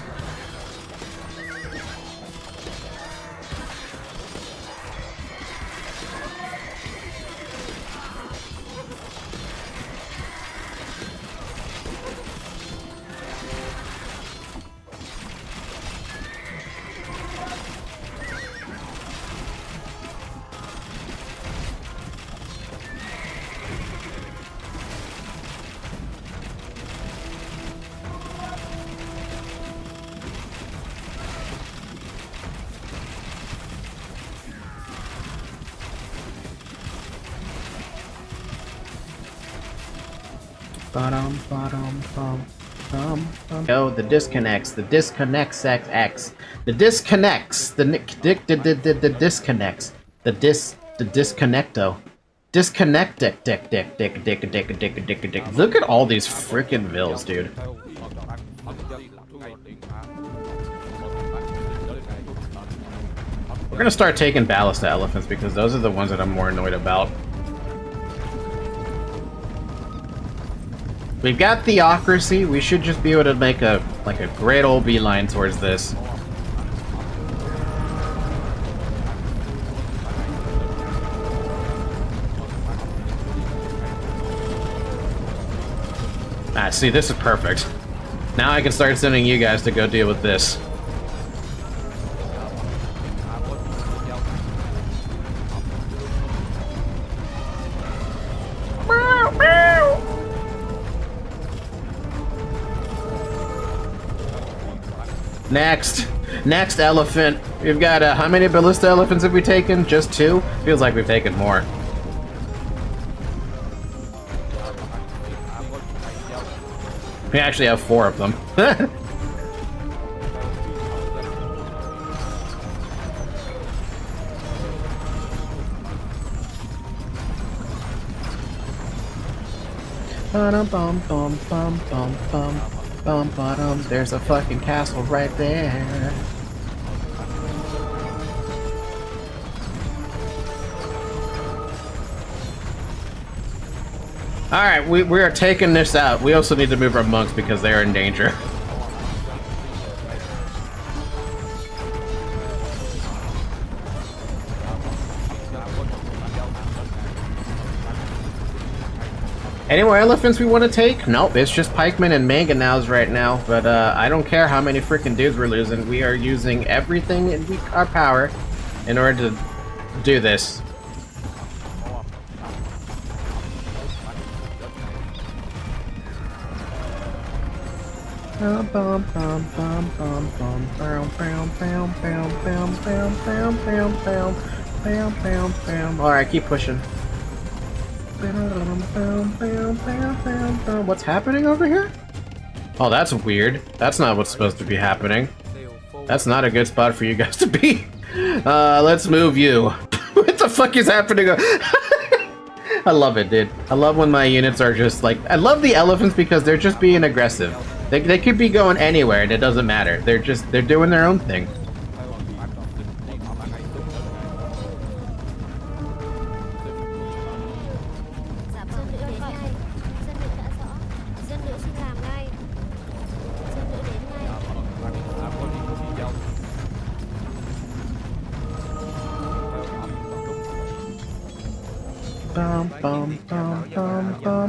Oh, the disconnects, the disconnects X, the disconnects, the disconnects, the disconnecto, disconnect dick. Look at all these freaking vills, dude. We're gonna start taking ballista elephants because those are the ones that I'm more annoyed about. We've got theocracy. We should just be able to make a great old beeline towards this. Ah, see, this is perfect. Now I can start sending you guys to go deal with this. Next elephant. We've got, how many ballista elephants have we taken? Just 2? Feels like we've taken more. We actually have 4 of them. There's a fucking castle right there. Alright, we are taking this out. We also need to move our monks because they are in danger. Any more elephants we want to take? Nope, it's just pikemen and manganows right now. But I don't care how many freaking dudes we're losing. We are using everything in our power in order to do this. Alright, keep pushing. What's happening over here? Oh, that's weird. That's not what's supposed to be happening. That's not a good spot for you guys to be. Let's move you. What the fuck is happening? I love it, dude. I love when my units are just like... I love the elephants because they're just being aggressive. They could be going anywhere and it doesn't matter. They're doing their own thing.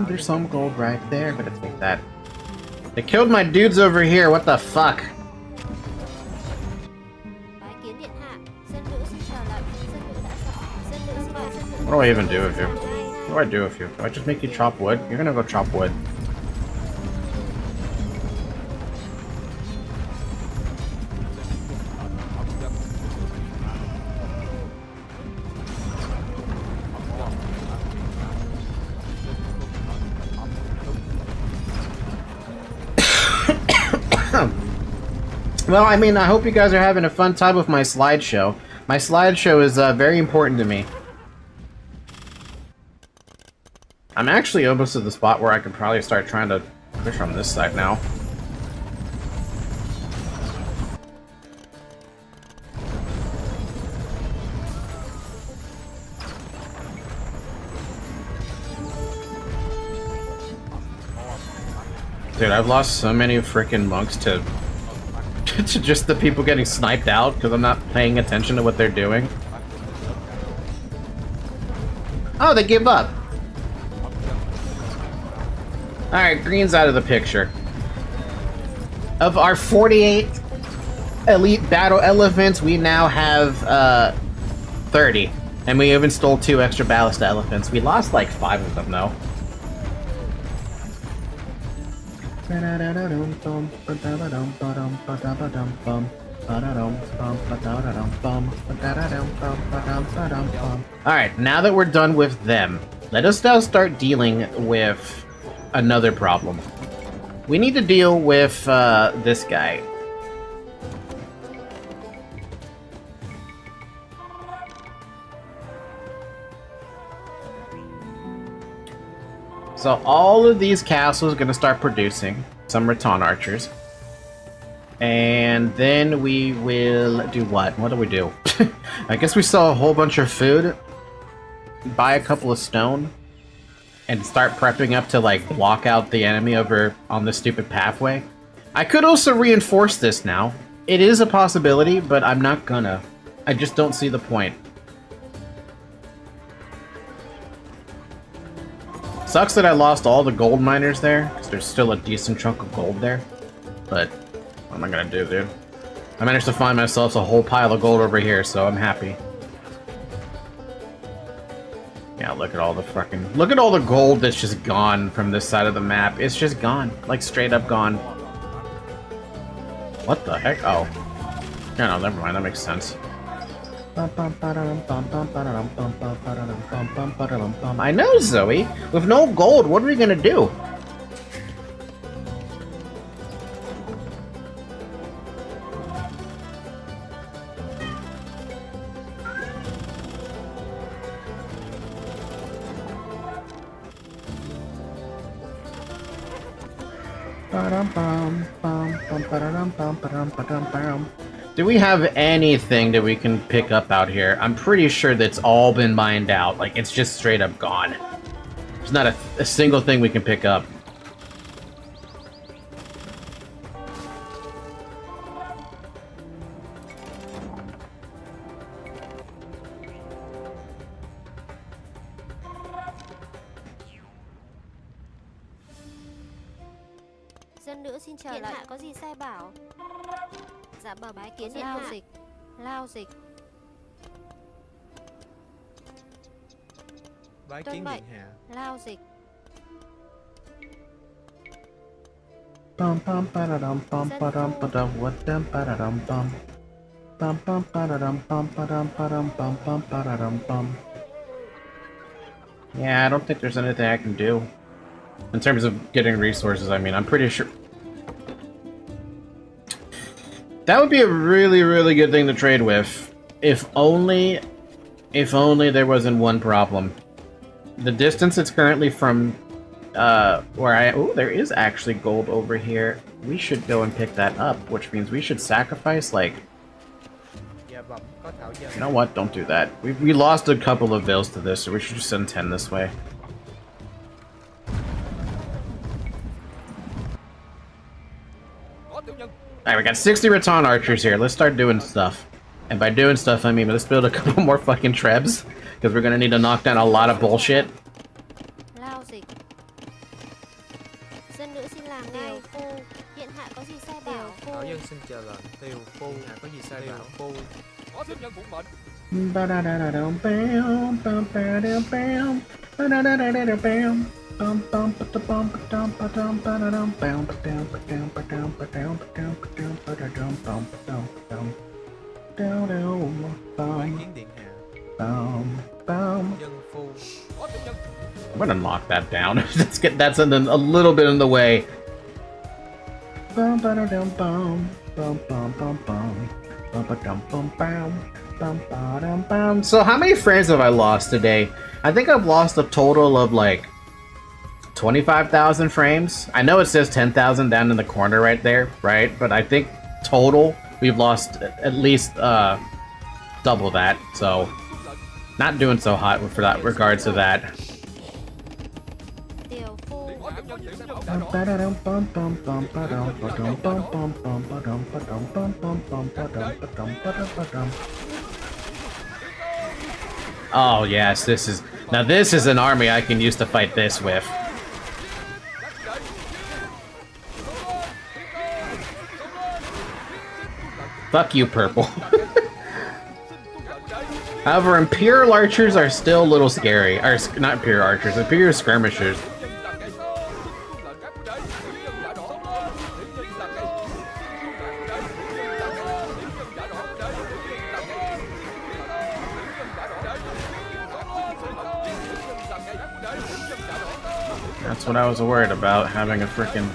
There's some gold right there, but it's like that. They killed my dudes over here, what the fuck? What do I even do with you? What do I do with you? Do I just make you chop wood? You're gonna go chop wood. Well, I mean, I hope you guys are having a fun time with my slideshow. My slideshow is very important to me. I'm actually almost to the spot where I could probably start trying to push on this side now. Dude, I've lost so many freaking monks to just the people getting sniped out because I'm not paying attention to what they're doing. Oh, they give up. Alright, green's out of the picture. Of our 48 elite battle elephants, we now have 30. And we even stole 2 extra ballista elephants. We lost like 5 of them though. Alright, now that we're done with them, let us now start dealing with another problem. We need to deal with this guy. So all of these castles are going to start producing some Rattan archers. And then we will do what? What do we do? I guess we sell a whole bunch of food, buy a couple of stone, and start prepping up to like block out the enemy over on this stupid pathway. I could also reinforce this now. It is a possibility, but I'm not gonna. I just don't see the point. Sucks that I lost all the gold miners there, because there's still a decent chunk of gold there. But what am I gonna do, dude? I managed to find myself a whole pile of gold over here, so I'm happy. Yeah, look at all the fucking... Look at all the gold that's just gone from this side of the map. It's just gone. Like, straight up gone. What the heck? Oh. Yeah, no, never mind. That makes sense. I know, Zoe. With no gold, what are we gonna do? Do we have anything that we can pick up out here? I'm pretty sure that's all been mined out. Like, it's just straight up gone. There's not a single thing we can pick up. Dân nữ xin trở lại. Hạ có gì sai bảo? Dạ bẩm bái kiến điện hạ. Lao dịch. Bái Tuân kiến mệnh. điện hạ. Lao dịch. Bum bum ba-da-dum bum ba-dum ba-dum what dum ba-da-dum bum. Bum bum ba-da-dum bum ba-dum ba-dum bum bum ba-da-dum bum. Yeah, I don't think there's anything I can do. In terms of getting resources, I mean, I'm pretty sure... That would be a really, really good thing to trade with. If only there wasn't one problem. The distance it's currently from where I... Oh, there is actually gold over here. We should go and pick that up, which means we should sacrifice, like... Dạ bẩm, có thảo dân. You know what? Don't do that. We lost a couple of bills to this, so we should just send 10 this way. Alright, we got 60 Raton archers here. Let's start doing stuff. And by doing stuff, I mean let's build a couple more fucking trebs. Because we're gonna need to knock down a lot of bullshit. Lao dịch. Dân nữ xin làm ngay. Phu. Điện hạ có gì sai bảo? Thảo dân xin chờ lệnh. Tiều phu. Điện hạ có gì sai bảo? Phu. Có tiếp nhận phụng mệnh. Ba-da-da-da-dum, bam, bam, ba-da-dum, bam. Ba-da-da-da-da-da, bam. Bum bum ba-da-bum, ba-dum, ba-dum, ba-da-dum, bam, ba-dum, ba-dum, ba-dum, ba-dum, ba-dum, ba-dum, ba-da-dum, bum, ba-dum, ba-dum. Down, down, Bái bum, kiến điện hạ. bum, bum. Dân phu. Có tiếp nhận. I'm gonna knock that down. That's a little bit in the way. Bum, ba-da-dum, bum, bum, bum, bum, bum. Bum, ba-dum, bum, bum. Bum, ba-dum, bum. So how many frames have I lost today? I think I've lost a total of like 25,000 frames. I know it says 10,000 down in the corner right there, right? But I think total we've lost at least double that. So not doing so hot for that regards to that. Tiều phu. Ba-da-dum, bum, bum, bum, ba-dum, ba-dum, bum, bum, bum, ba-dum, ba-dum, bum, bum, bum, ba-dum, ba-dum, ba-dum, ba-dum. Oh yes, this is an army I can use to fight this with. Fuck you, purple. However, Imperial archers are still a little scary. Or, not Imperial archers, Imperial skirmishers. That's what I was worried about, having a frickin'...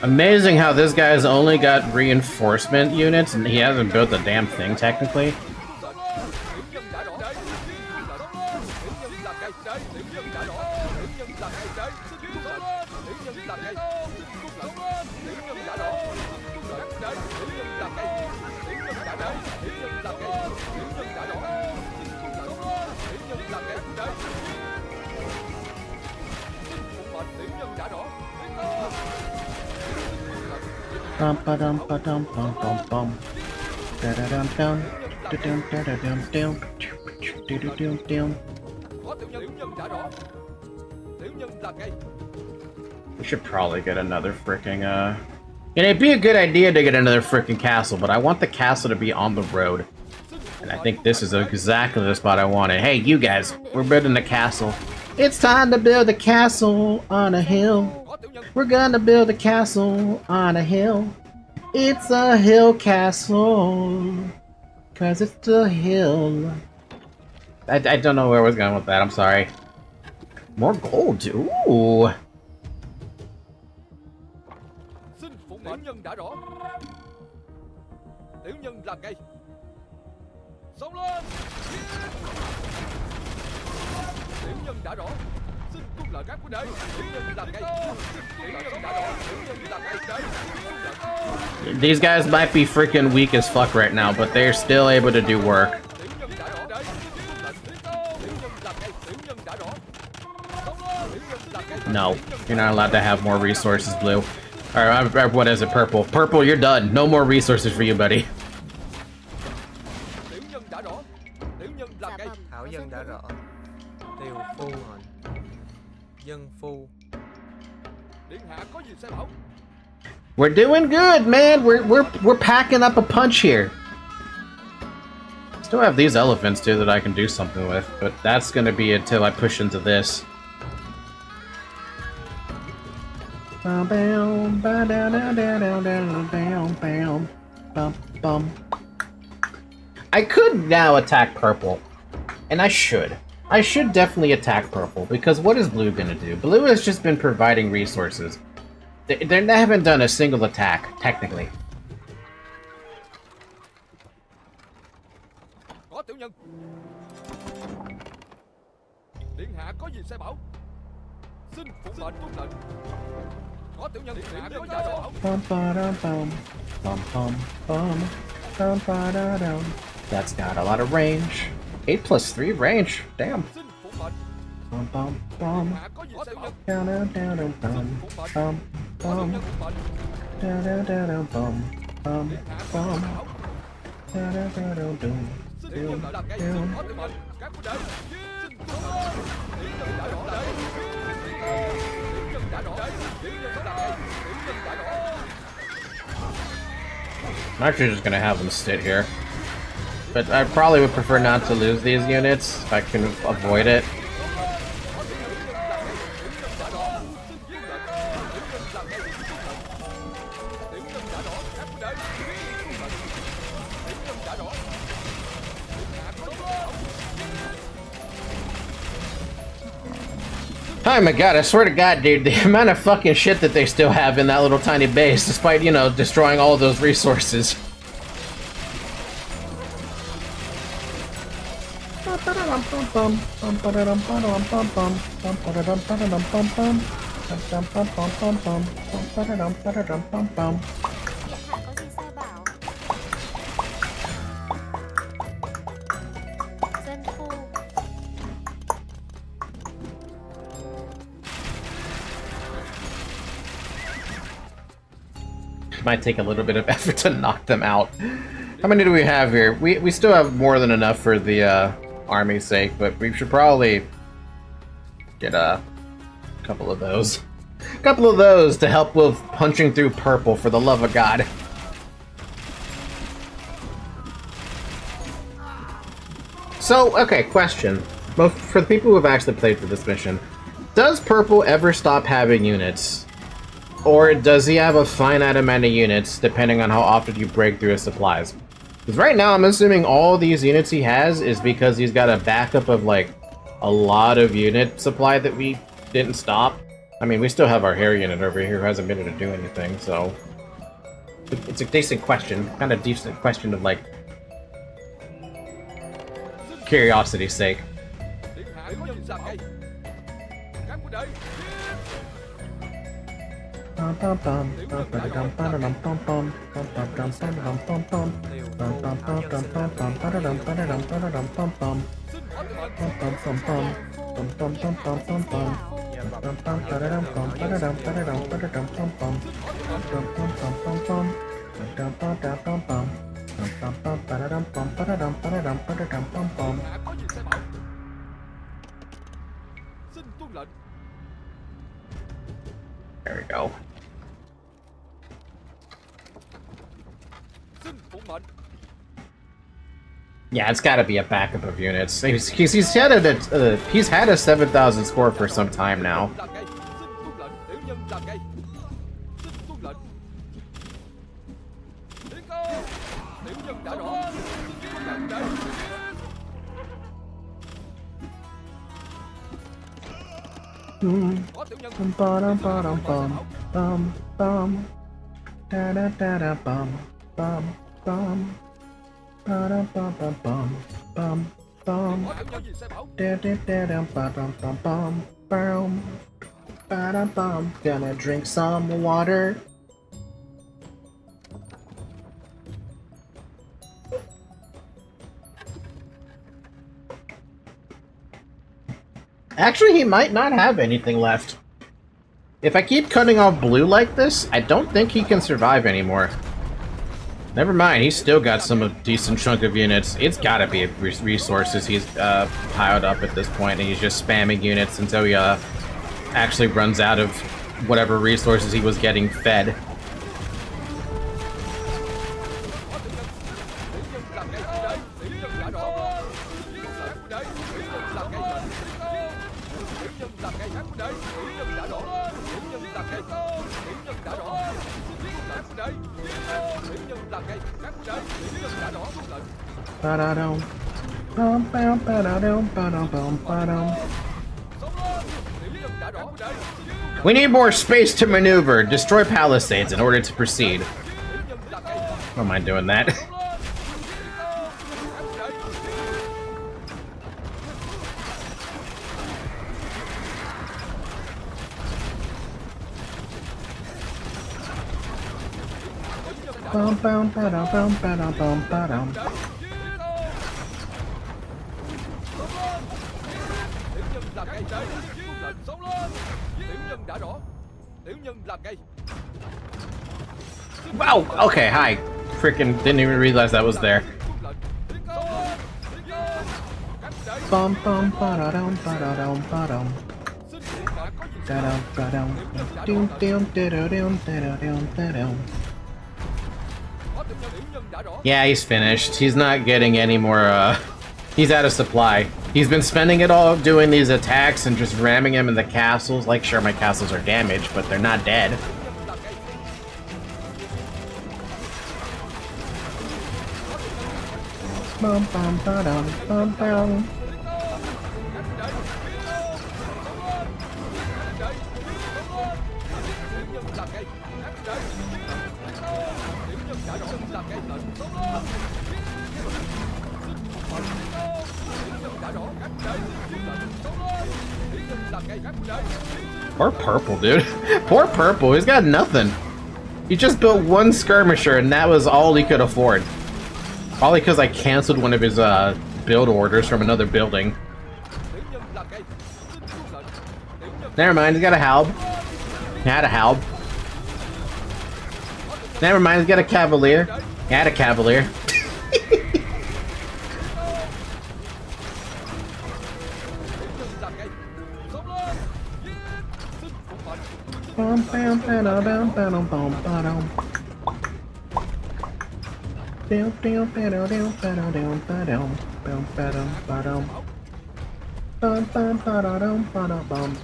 Amazing how this guy's only got reinforcement units and he hasn't built a damn thing technically. Bum ba dum ba dum bum bum bum. Da da dum dum. Da dum da da dum dum. Do do dum dum. We should probably get another fricking And it'd be a good idea to get another fricking castle, but I want the castle to be on the road. And I think this is exactly the spot I wanted. Hey, you guys, we're building a castle. It's time to build a castle on a hill. We're gonna build a castle on a hill. It's a hill castle. Cause it's a hill. I don't know where I was going with that, I'm sorry. More gold, ooh. Xin phụng mệnh nhân đã rõ. Tiểu nhân làm ngay. Xông lên. Tiểu nhân đã rõ. These guys might be freaking weak as fuck right now, but they're still able to do work. No, you're not allowed to have more resources, Blue. Or what is it, Purple? Purple, you're done. No more resources for you, buddy. Dạ bẩm, Thảo có dân dân đã vũ. rõ. Tiều phu rồi. Dân phu. We're doing good, man. We're packing up a punch here. Still have these elephants too that I can do something with, but that's gonna be until I push into this. I could now attack Purple, and I should. I should definitely attack Purple, because what is Blue gonna do? Blue has just been providing resources. They haven't done a single attack, technically. Có tiểu nhân. Điện hạ có gì sai bảo? Xin phụng mệnh tuân lệnh. Có tiểu nhân, điện hạ có gì sai bảo? That's got a lot of range. 8+3 range. Damn. Xin phụng mệnh. Bum bum bum. Điện hạ có gì sai bảo? Down down down down bum bum Có tiểu bum. nhân phụng mệnh. Down down down down bum bum Điện hạ có gì bum. sai bảo? Down down down down down. Xin tiểu nhân làm ngay. Xin có tiểu mệnh. Các huynh đệ. Xin phụng mệnh. Tiểu nhân đã rõ đây. Tiểu nhân đã rõ. Tiểu nhân đã làm ngay. Tiểu nhân đã rõ. I'm actually just gonna have them sit here. But I probably would prefer not to lose these units if I can avoid it. Oh my god, I swear to god, dude, the amount of fucking shit that they still have in that little tiny base, despite, you know, destroying all of those resources. Dân phu. Might take a little bit of effort to knock them out. How many do we have here? We still have more than enough for the army's sake, but we should probably get a couple of those. A couple of those to help with punching through Purple, for the love of God. So, okay, question. Most, for the people who have actually played through this mission, does Purple ever stop having units? Or does he have a finite amount of units, depending on how often you break through his supplies? Because right now, I'm assuming all these units he has is because he's got a backup of, like, a lot of unit supply that we didn't stop. I mean, we still have our hair unit over here who hasn't been able to do anything, so... It's a decent question. Kind of decent question of, like... curiosity's sake. Điện hạ có gì sai bảo? Các huynh đệ. Xin tuân lệnh. There we go. Xin phụng mệnh. Yeah, it's got to be a backup of units. He's had a 7,000 score for some time now. Làm ngay. Xin tuân lệnh. Tiểu nhân làm ngay. Xin tuân lệnh. Tiến công. Tiểu nhân đã rõ. Xin tuân lệnh đây. Có tiểu nhân. Có tiểu nhân gì sai bảo? Boom. Ba-da-bum. Gonna drink some water. Actually, he might not have anything left. If I keep cutting off blue like this, I don't think he can survive anymore. Never mind, he's still got some decent chunk of units. It's gotta be resources he's piled up at this point, and he's just spamming units until he actually runs out of whatever resources he was getting fed. We need more space to maneuver. Destroy palisades in order to proceed. Don't mind doing that. Wow, okay, hi. Freaking didn't even realize that was there. Bum bum ba-da-dum ba-da-dum ba-dum. Da-dum ba-dum. Doom doom da-da-dum da-da-dum da-dum. Yeah, he's finished. He's not getting any more, he's out of supply. He's been spending it all doing these attacks and just ramming him in the castles. Like, sure, my castles are damaged, but they're not dead. Bum bum ba-dum bum bum. Poor Purple, dude. Poor Purple, he's got nothing. He just built one skirmisher and that was all he could afford. Probably because I canceled one of his build orders from another building. Never mind, he's got a halb. He had a halb. Never mind, he's got a cavalier. He had a cavalier.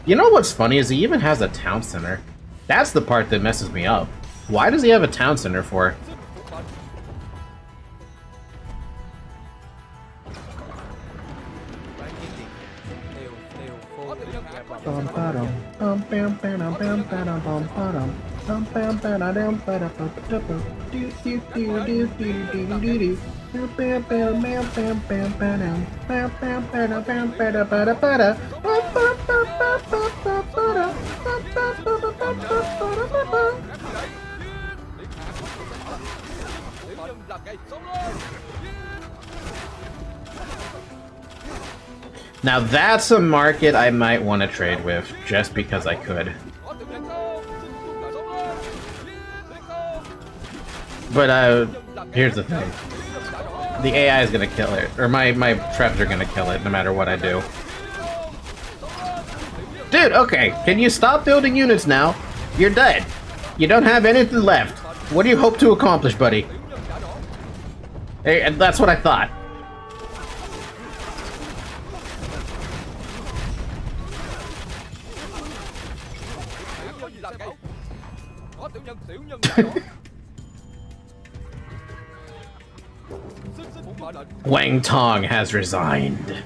You know what's funny is he even has a town center. That's the part that messes me up. Why does he have a town center for? Now that's a market I might want to trade with, just because I could. But, here's the thing. The AI is gonna kill it, or my traps are gonna kill it, no matter what I do. Dude, okay, can you stop building units now? You're dead. You don't have anything left. What do you hope to accomplish, buddy? Hey, that's what I thought. Wang Tong has resigned.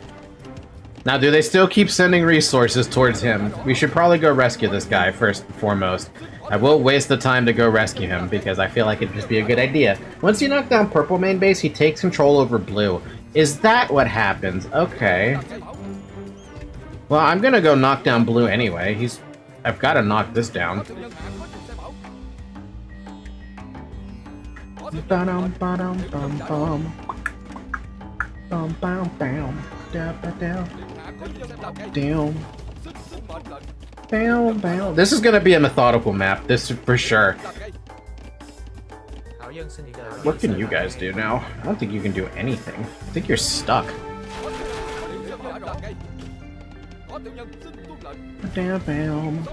Now, do they still keep sending resources towards him? We should probably go rescue this guy first and foremost. I won't waste the time to go rescue him because I feel like it'd just be a good idea. Once you knock down Purple main base, he takes control over Blue. Is that what happens? Okay. Well, I'm gonna go knock down blue anyway. I've got to knock this down. Ba-dum, ba-dum, bum, bum. Bum, bum, bum. Da, ba, da. Damn. Bam, bam. This is gonna be a methodical map. This for sure. What can you guys do now? I don't think you can do anything. I think you're stuck. Bam, bam.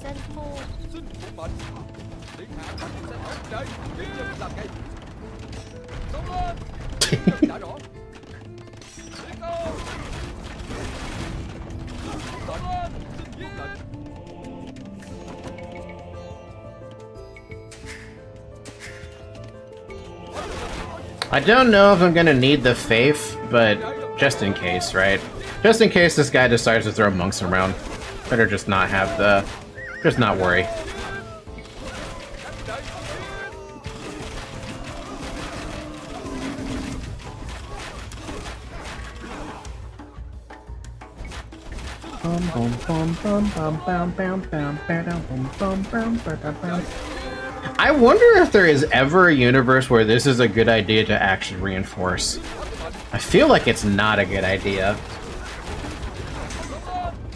Dân phu. Xin phục mệnh. Điện hạ có gì sẽ bảo đây. Kiến nhân làm ngay. Xông lên. Nhân đã rõ. Tiến công. Xông lên. Xin giết lệnh. I don't know if I'm gonna need the faith, but just in case, right? Just in case this guy decides to throw monks around. Better just not have the... just not worry. I wonder if there is ever a universe where this is a good idea to actually reinforce. I feel like it's not a good idea.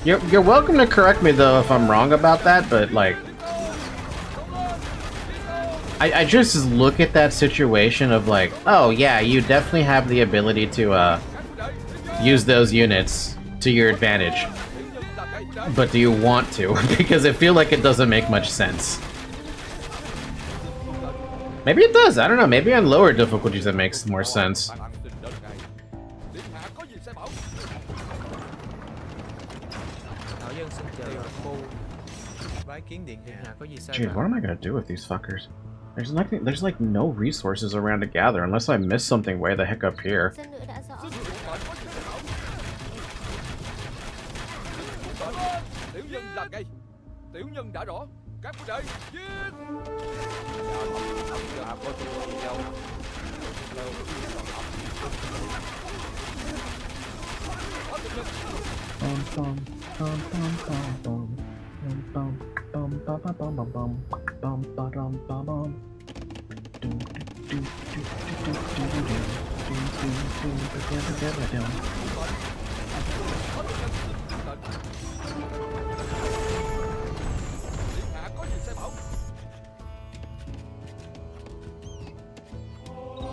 You're welcome to correct me though if I'm wrong about that, but like... I just look at that situation of like, oh yeah, you definitely have the ability to use those units to your advantage. But do you want to? Because I feel like it doesn't make much sense. Maybe it does, I don't know, maybe on lower difficulties it makes more sense. Dude, what am I gonna do with these fuckers? There's like no resources around to gather unless I miss something way the heck up here. Dân nữ đã rõ. Tiểu nhân làm ngay. Tiểu nhân đã rõ. Các quân đệ giết.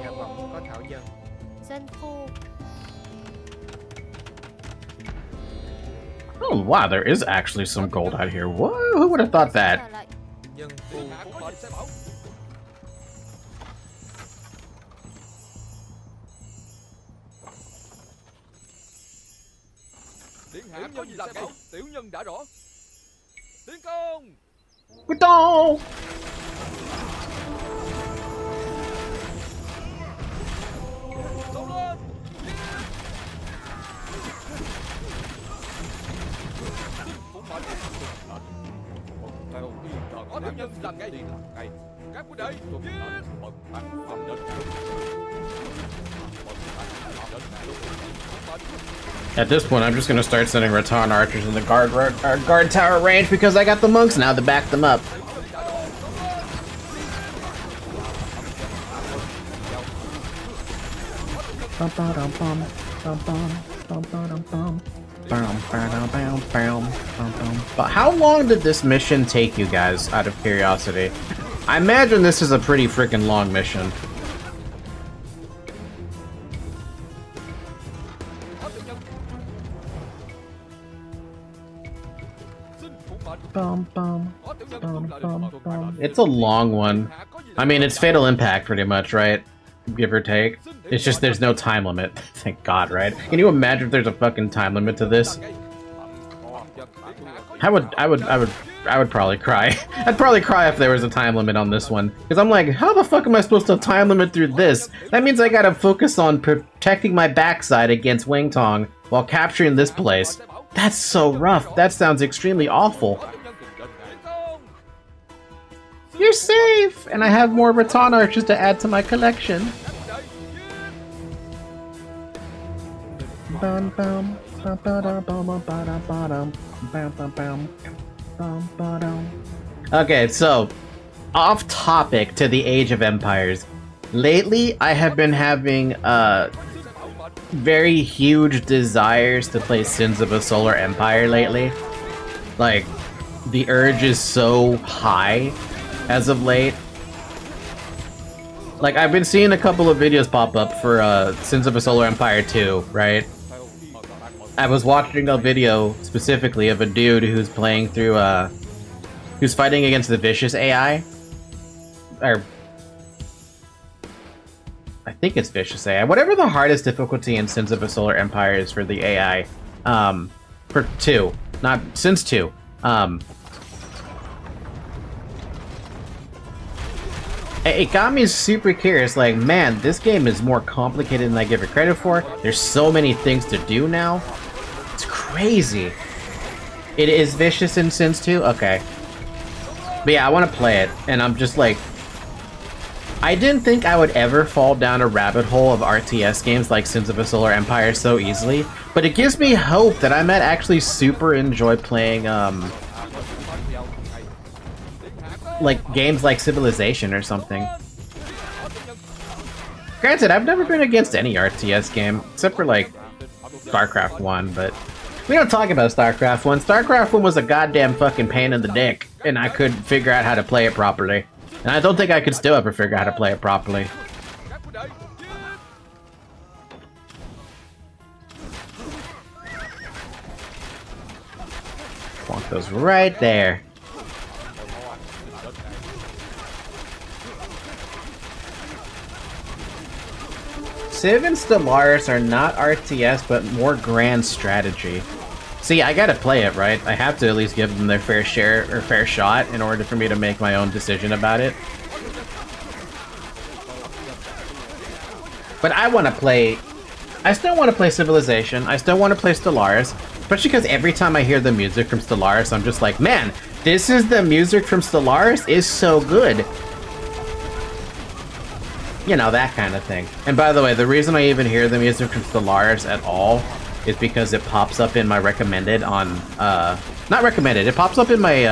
Nhà vọng có thảo dân. Dân phu. Oh wow, there is actually some gold out here. Whoa, who would have thought that? Dân phu. Điện hạ có gì làm ngay. Tiểu nhân đã rõ. Tiến công. Quyết đâu? Xông lên. Phục mệnh. Có tiểu nhân làm ngay. Các quân đệ giết. At this point, I'm just gonna start sending Rattan archers in the guard tower range because I got the monks now to back them up. But how long did this mission take you guys, out of curiosity? I imagine this is a pretty freaking long mission. It's a long one. I mean, it's Fatal Impact pretty much, right? Give or take. It's just there's no time limit. Thank God, right? Can you imagine if there's a fucking time limit to this? I would I would probably cry. I'd probably cry if there was a time limit on this one. Because I'm like, how the fuck am I supposed to time limit through this? That means I gotta focus on protecting my backside against Wing Tong while capturing this place. That's so rough. That sounds extremely awful. You're safe! And I have more Rattan archers to add to my collection. Okay, so off topic to the Age of Empires. Lately, I have been having very huge desires to play Sins of a Solar Empire lately. Like, the urge is so high as of late. Like, I've been seeing a couple of videos pop up for Sins of a Solar Empire 2, right? I was watching a video specifically of a dude who's playing through who's fighting against the Vicious AI. Or I think it's Vicious AI. Whatever the hardest difficulty in Sins of a Solar Empire is for the AI. For 2. Not Sins 2. It got me super curious, like, man, this game is more complicated than I give it credit for. There's so many things to do now. It's crazy. It is Vicious in Sins 2? Okay. But yeah, I want to play it, and I'm just like... I didn't think I would ever fall down a rabbit hole of RTS games like Sins of a Solar Empire so easily, but it gives me hope that I might actually super enjoy playing, like, games like Civilization or something. Granted, I've never been against any RTS game, except for, like, StarCraft 1, but... We don't talk about StarCraft 1. StarCraft 1 was a goddamn fucking pain in the dick, and I couldn't figure out how to play it properly. And I don't think I could still ever figure out how to play it properly. Want those right there. Civ and Stellaris are not RTS, but more grand strategy. See, I gotta play it, right? I have to at least give them their fair share, or fair shot, in order for me to make my own decision about it. But I want to play... I still want to play Civilization, I still want to play Stellaris, especially because every time I hear the music from Stellaris, I'm just like, man, this is the music from Stellaris is so good. You know, that kind of thing. And by the way, the reason I even hear the music from Stellaris at all is because it pops up in my recommended on, not recommended, it pops up in my,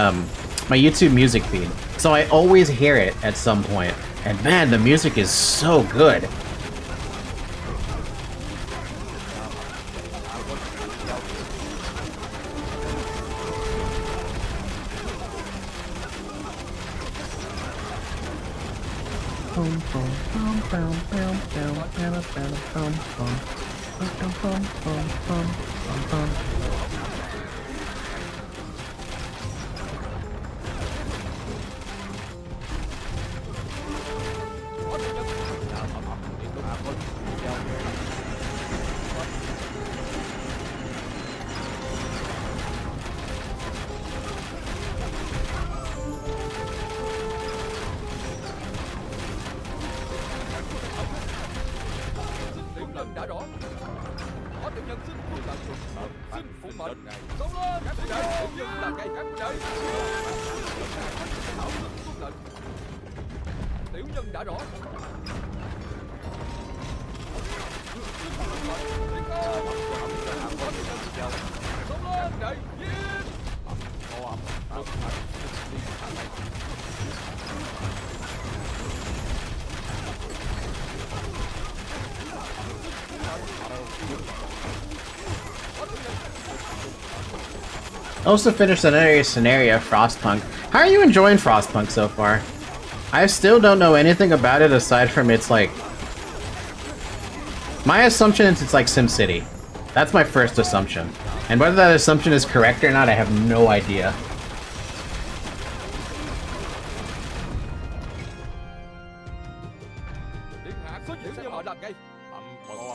my YouTube music feed. So I always hear it at some point. And man, the music is so good. Also finished another scenario, Frostpunk. How are you enjoying Frostpunk so far? I still don't know anything about it aside from it's like... My assumption is it's like SimCity. That's my first assumption. And whether that assumption is correct or not, I have no idea.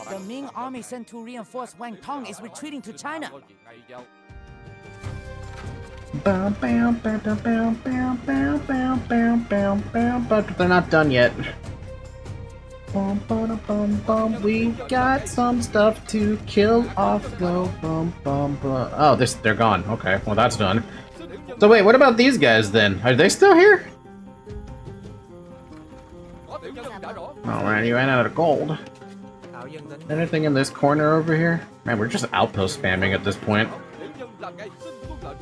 The Ming army sent to reinforce Wang Tong is retreating to China. Bam, bam, bam, bam, bam, bam, bam, bam, bam, bam, bam, but they're not done yet. Bum, bum, bum, bum. We got some stuff to kill off though. Bum, bum, bum. Oh, they're gone. Okay, well that's done. So wait, what about these guys then? Are they still here? Oh man, you ran out of gold. Thảo dân đến. Anything in this corner over here? Man, we're just outpost spamming at this point. Tiểu nhân làm ngay, xin tuân lệnh.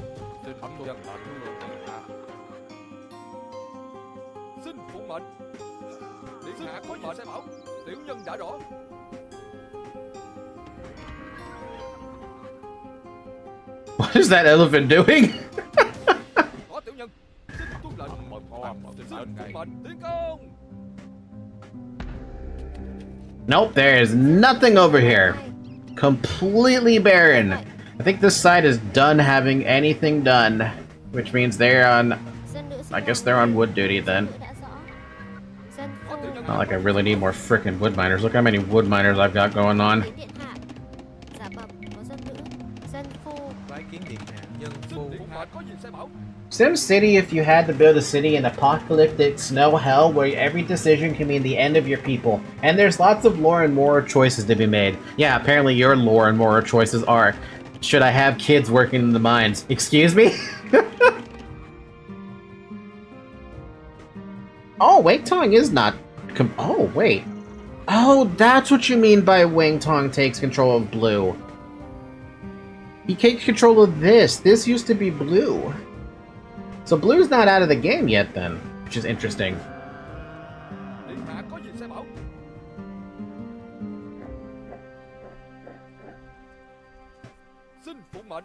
Xin tuân lệnh. Xin phụ mệnh. Điện hạ có mệnh bảo. Tiểu nhân đã rõ. What is that elephant doing? Có tiểu nhân. Xin tuân lệnh. Xin phụ mệnh. Tiến công. Nope, there is nothing over here. Completely barren. I think this side is done having anything done, which means they're on... I guess they're on wood duty then. Not like I really need more frickin' wood miners. Look how many wood miners I've got going on. Bái kiến điện hạ. Dân phu. Điện hạ có gì sai bảo. Sim City, if you had to build a city in apocalyptic snow hell where every decision can mean the end of your people. And there's lots of lore and moral choices to be made. Yeah, apparently your lore and moral choices are, should I have kids working in the mines? Excuse me? Oh, Wang Tong is not... oh, wait. Oh, that's what you mean by Wang Tong takes control of blue. He takes control of this. This used to be blue. So blue's not out of the game yet then, which is interesting. Điện hạ có gì sai bảo. Xin phụ mệnh.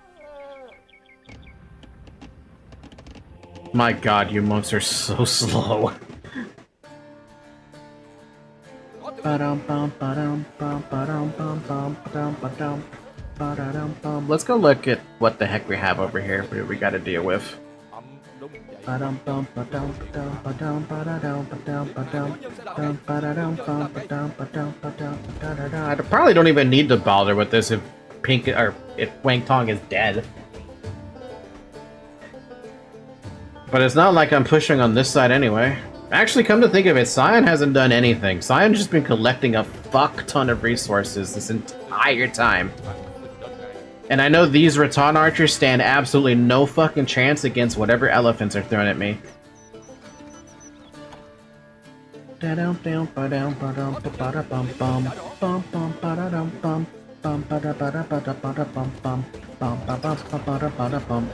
My god, you monks are so slow. Let's go look at what the heck we have over here. What we gotta deal with. I probably don't even need to bother with this if if Wang Tong is dead. But it's not like I'm pushing on this side anyway. Actually, come to think of it, Sion hasn't done anything. Sion's just been collecting a fuck ton of resources this entire time. And I know these Rattan archers stand absolutely no fucking chance against whatever elephants are thrown at me.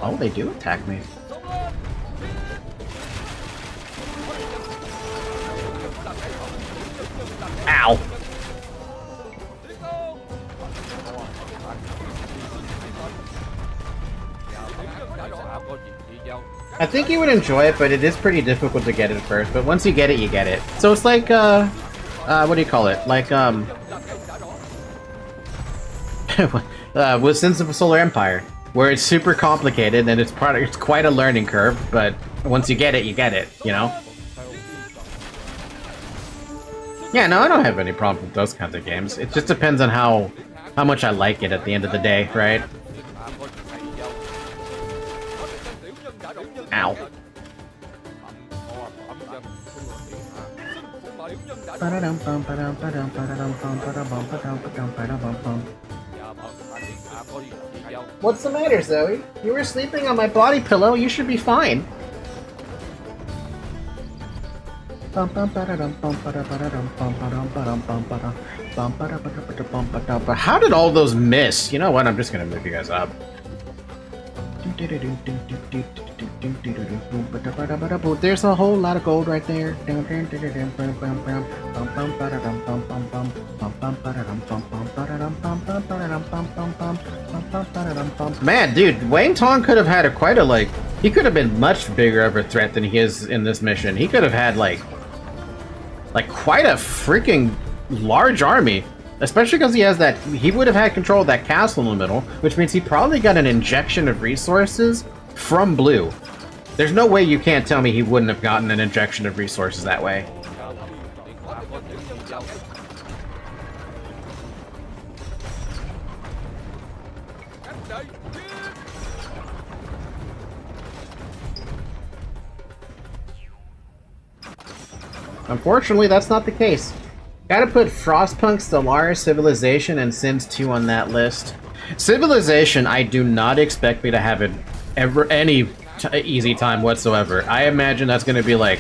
Oh, they do attack me. Ow! I think you would enjoy it, but it is pretty difficult to get it at first. But once you get it, you get it. So it's like, what do you call it? Like, with Sins of a Solar Empire, where it's super complicated and it's quite a learning curve. But once you get it, you know. Yeah, no, I don't have any problem with those kinds of games. It just depends on how much I like it at the end of the day, right? Ow. What's the matter, Zoe? You were sleeping on my body pillow. You should be fine. How did all those miss? You know what? I'm just gonna move you guys up. There's a whole lot of gold right there. Man, dude, Wang Tong could have had quite a, like, he could have been much bigger of a threat than he is in this mission. He could have had, like quite a freaking large army. Especially because he has that, he would have had control of that castle in the middle, which means he probably got an injection of resources from blue. There's no way you can't tell me he wouldn't have gotten an injection of resources that way. Unfortunately, that's not the case. Gotta put Frostpunk, Stellaris, Civilization, and Sims 2 on that list. Civilization, I do not expect me to have it any easy time whatsoever. I imagine that's gonna be like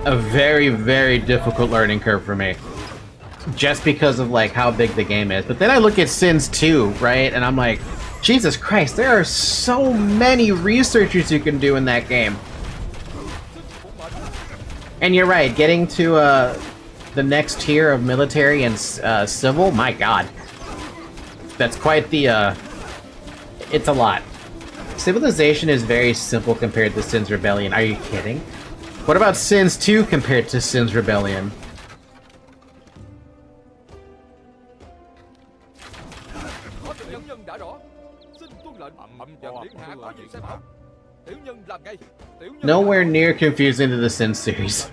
a very, very difficult learning curve for me. Just because of like how big the game is. But then I look at Sims 2, right? And I'm like, Jesus Christ, there are so many researchers you can do in that game. And you're right, getting to the next tier of military and civil, my god. That's quite the, it's a lot. Civilization is very simple compared to Sin's Rebellion. Are you kidding? What about Sims 2 compared to Sin's Rebellion? Nowhere near confusing to the Sims series.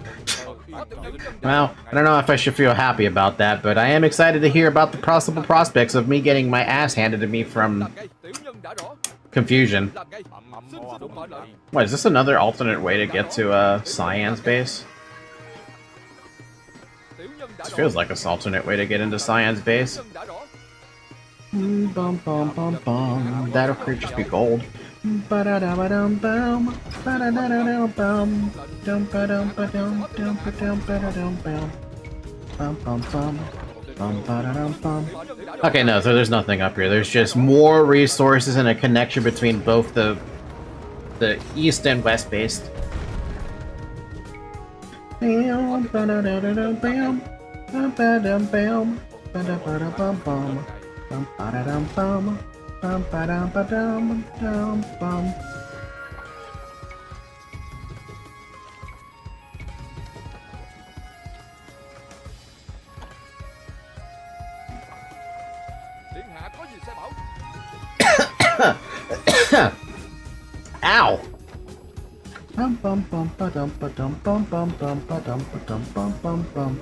Well, I don't know if I should feel happy about that, but I am excited to hear about the possible prospects of me getting my ass handed to me from confusion. What, is this another alternate way to get to Cyan's base? This feels like an alternate way to get into Cyan's base. Bum bum bum bum. That'll could just be gold. Ba-da-da-ba-dum bum. Ba-da-da-da-dum bum. Dum ba-dum ba-dum dum ba-dum ba-da-dum bum. Bum bum bum. Bum ba-da-dum bum. Okay, no, so there's nothing up here. There's just more resources and a connection between both the east and west base. Bam ba-da-da-da-dum bam. Ba-da-dum bam. Ba-da-ba-da-bum bum. Bum ba-da-dum bum. Bum ba-dum ba-dum dum bum. Ow! Bum bum bum ba-dum ba-dum bum bum bum ba-dum ba-dum bum bum bum.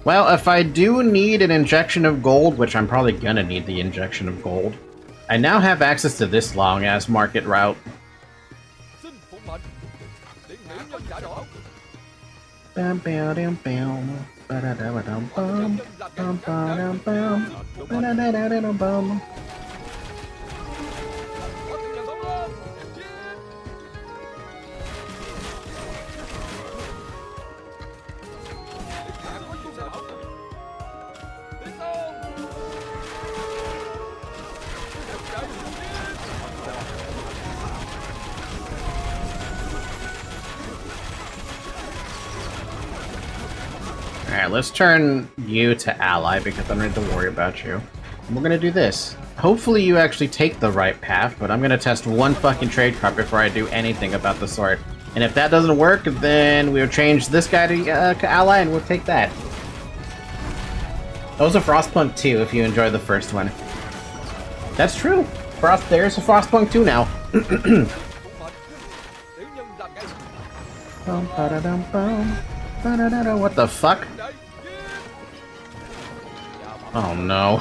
Well, if I do need an injection of gold, which I'm probably gonna need the injection of gold, I now have access to this long-ass market route. Bam bam dam bam. Ba-da-da-ba-dum bum. Bum ba-dum bum. Ba-da-da-da-da-dum bum. Alright, let's turn you to ally because I don't need to worry about you. And we're gonna do this. Hopefully you actually take the right path, but I'm gonna test one fucking trade card before I do anything about the sort. And if that doesn't work, then we'll change this guy to ally and we'll take that. That was a Frostpunk 2 if you enjoyed the first one. That's true. There's a Frostpunk 2 now. Bum, ba-da-dum, bum. Ba-da-da-da. What the fuck? Oh no.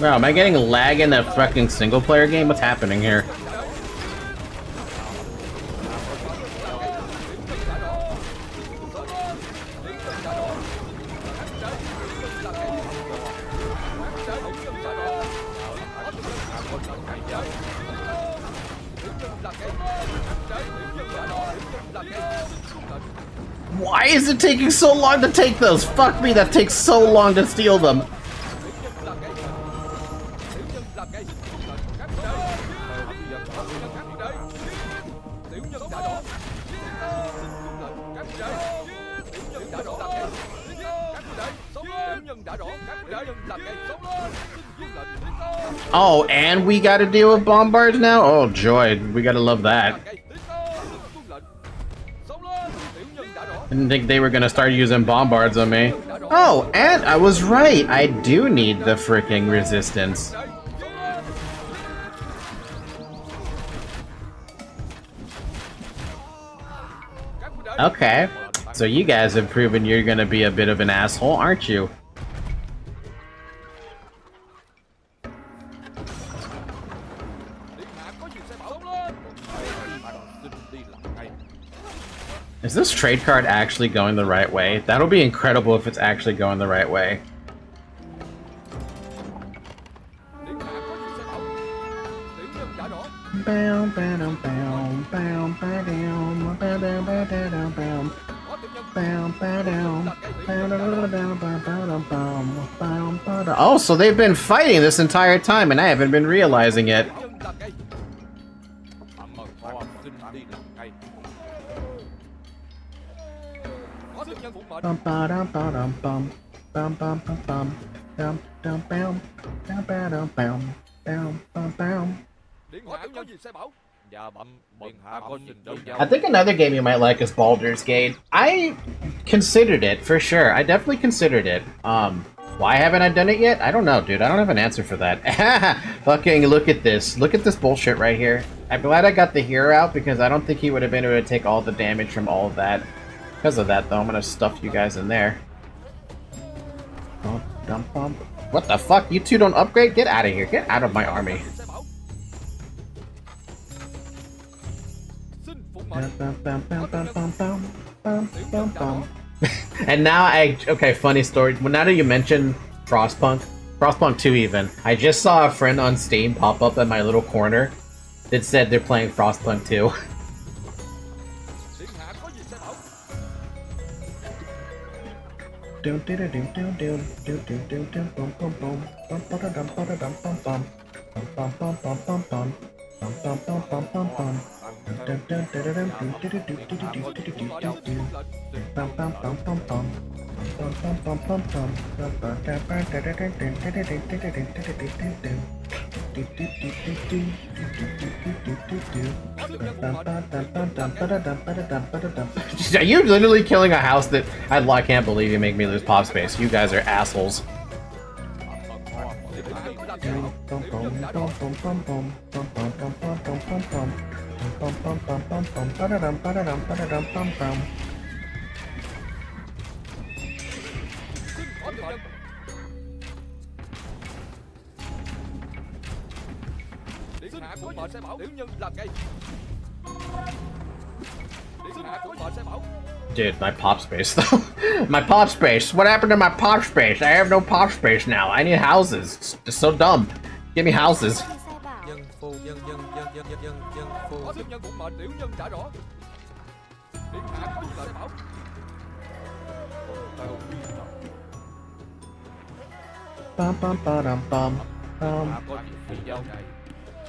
Wow, am I getting lag in that fucking single player game? What's happening here? Why is it taking so long to take those? Fuck me, that takes so long to steal them. Oh, and we gotta deal with bombards now? Oh joy, we gotta love that. Didn't think they were gonna start using bombards on me. Oh, and I was right. I do need the freaking resistance. Okay. So you guys have proven you're gonna be a bit of an asshole, aren't you? Is this trade card actually going the right way? That'll be incredible if it's actually going the right way. Oh, so they've been fighting this entire time and I haven't been realizing it. I think another game you might like is Baldur's Gate. I considered it, for sure. I definitely considered it. Why haven't I done it yet? I don't know, dude. I don't have an answer for that. Fucking look at this. Look at this bullshit right here. I'm glad I got the hero out because I don't think he would have been able to take all the damage from all of that. Because of that, though, I'm gonna stuff you guys in there. What the fuck? You two don't upgrade? Get out of here. Get out of my army. And now okay, funny story. Well, now that you mention Frostpunk 2 even, I just saw a friend on Steam pop up in my little corner that said they're playing Frostpunk 2. Are you literally killing a house that I can't believe you make me lose pop space. You guys are assholes. Dude, my pop space though. My pop space. What happened to my pop space? I have no pop space now. I need houses. It's just so dumb. Give me houses.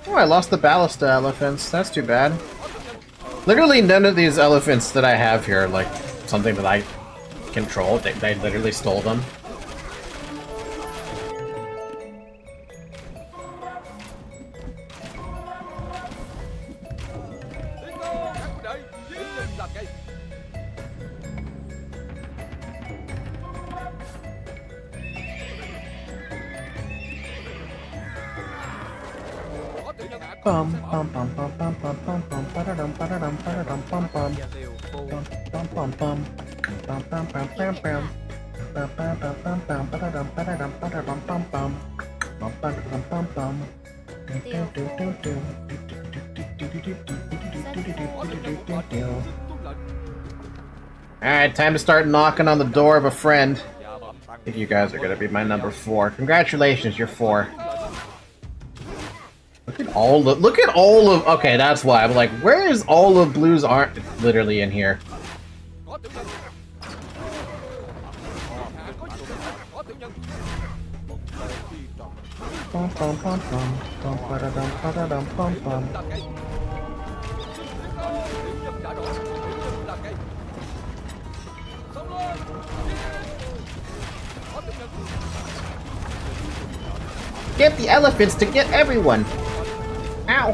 Oh, I lost the ballista elephants. That's too bad. Literally none of these elephants that I have here are like something that I control. They literally stole them. Alright, time to start knocking on the door of a friend. I think you guys are gonna be my number 4. Congratulations, you're 4. Look at all of okay, that's why I'm like, where is all of Blue's aren't literally in here? Get the elephants to get everyone! Ow!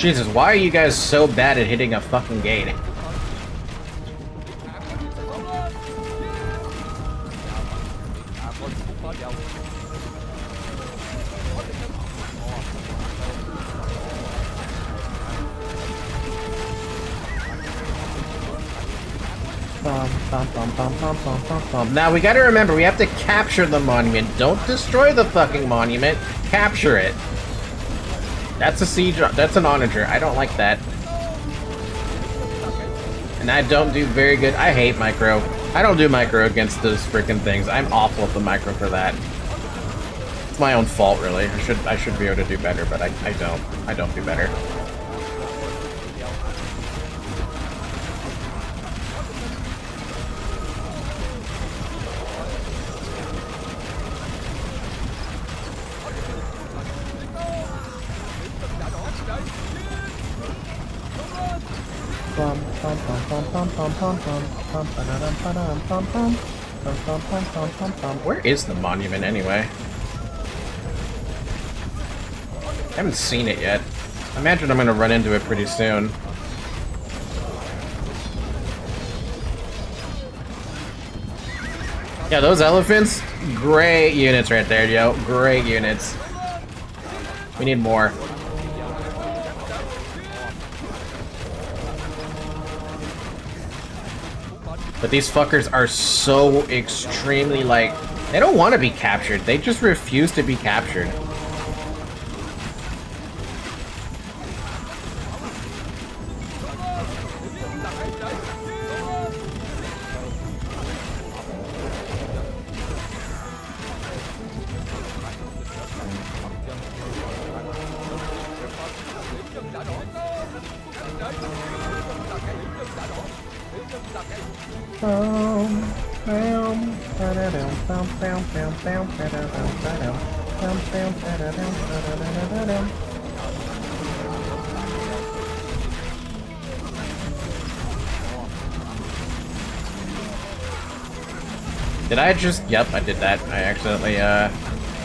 Jesus, why are you guys so bad at hitting a fucking gate? Now we gotta remember, we have to capture the monument. Don't destroy the fucking monument. Capture it. That's a siege. That's an onager. I don't like that. And I don't do very good. I hate micro. I don't do micro against those freaking things. I'm awful at the micro for that. It's my own fault, really. I should be able to do better, but I don't. I don't do better. Where is the monument anyway? I haven't seen it yet. I imagine I'm gonna run into it pretty soon. Yeah, those elephants, great units right there, yo. Great units. We need more. But these fuckers are so extremely, like, they don't want to be captured. They just refuse to be captured. Did I just... Yep, I did that. I accidentally,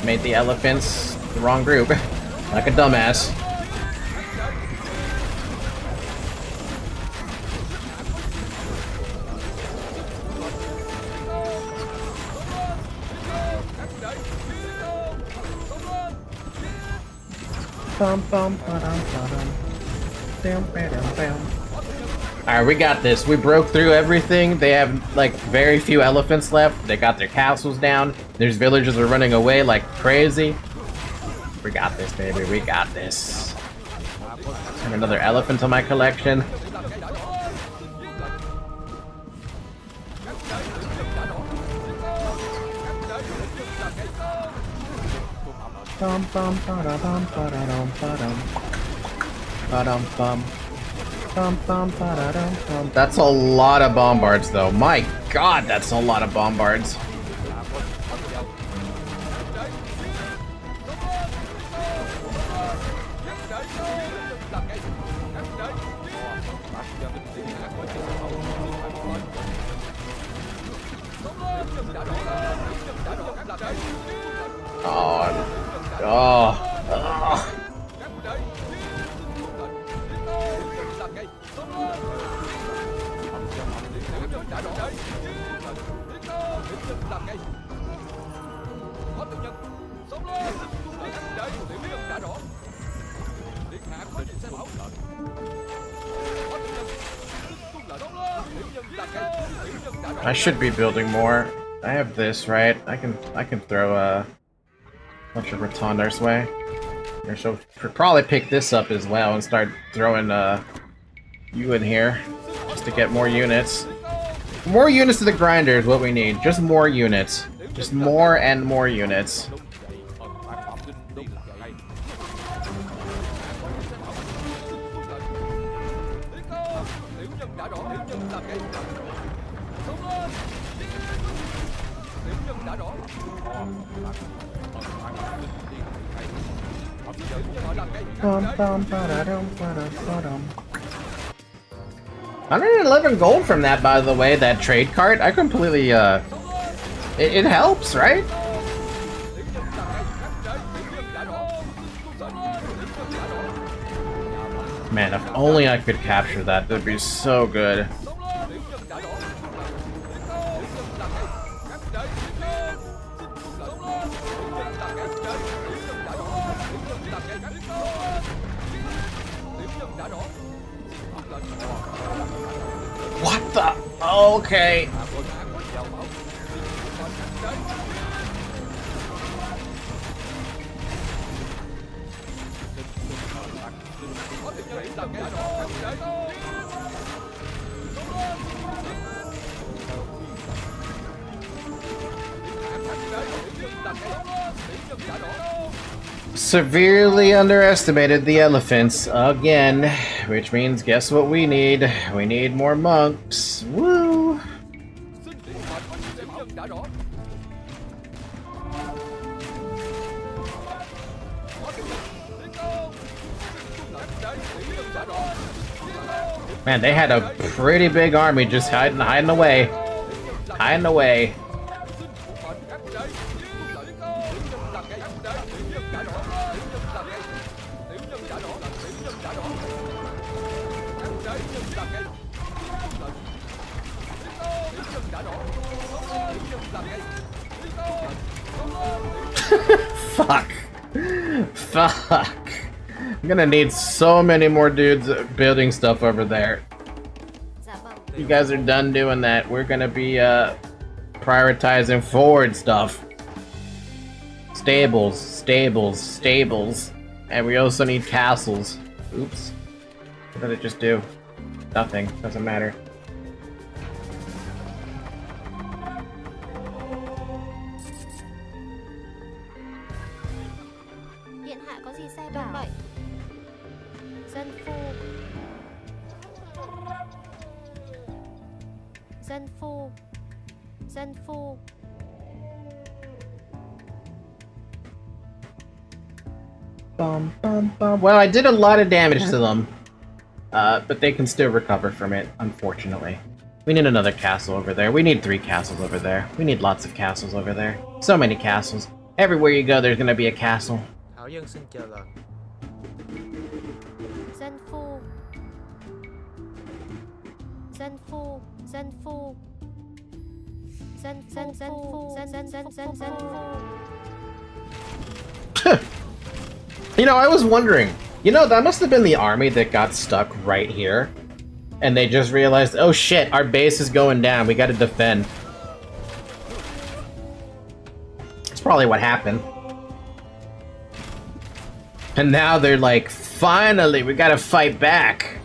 made the elephants the wrong group. Like a dumbass. Alright, we got this. We broke through everything. They have, like, very few elephants left. They got their castles down. There's villagers are running away like crazy. We got this, baby. We got this. And another elephant on my collection. That's a lot of bombards, though. My God, that's a lot of bombards. I should be building more. I have this, right? I can throw a bunch of Rotondars way. I should probably pick this up as well and start throwing you in here just to get more units. More units to the grinder is what we need. Just more units. Just more and more units. $111 gold from that, by the way, that trade cart. I completely, it helps, right? Man, if only I could capture that, that'd be so good. What the? Okay. Severely underestimated the elephants again, which means guess what we need? We need more monks. Woo! Man, they had a pretty big army just hiding away. Hiding away. Fuck. Fuck. I'm gonna need so many more dudes building stuff over there. You guys are done doing that. We're gonna be prioritizing forward stuff. Stables, stables, stables. And we also need castles. Oops. What did it just do? Nothing. Doesn't matter. Điện hạ có gì sai bảo? Vậy. Dân phu. Dân phu. Dân phu. Bum, bum, bum. Well, I did a lot of damage to them. But they can still recover from it, unfortunately. We need another castle over there. We need 3 castles over there. We need lots of castles over there. So many castles. Everywhere you go, there's gonna be a castle. Thảo dân xin chờ lệnh. Dân phu. Dân phu. Dân phu. Dân phu. Dân phu. You know, I was wondering, you know, that must have been the army that got stuck right here. And they just realized, oh shit, our base is going down, we gotta defend. That's probably what happened. And now they're like, finally, we gotta fight back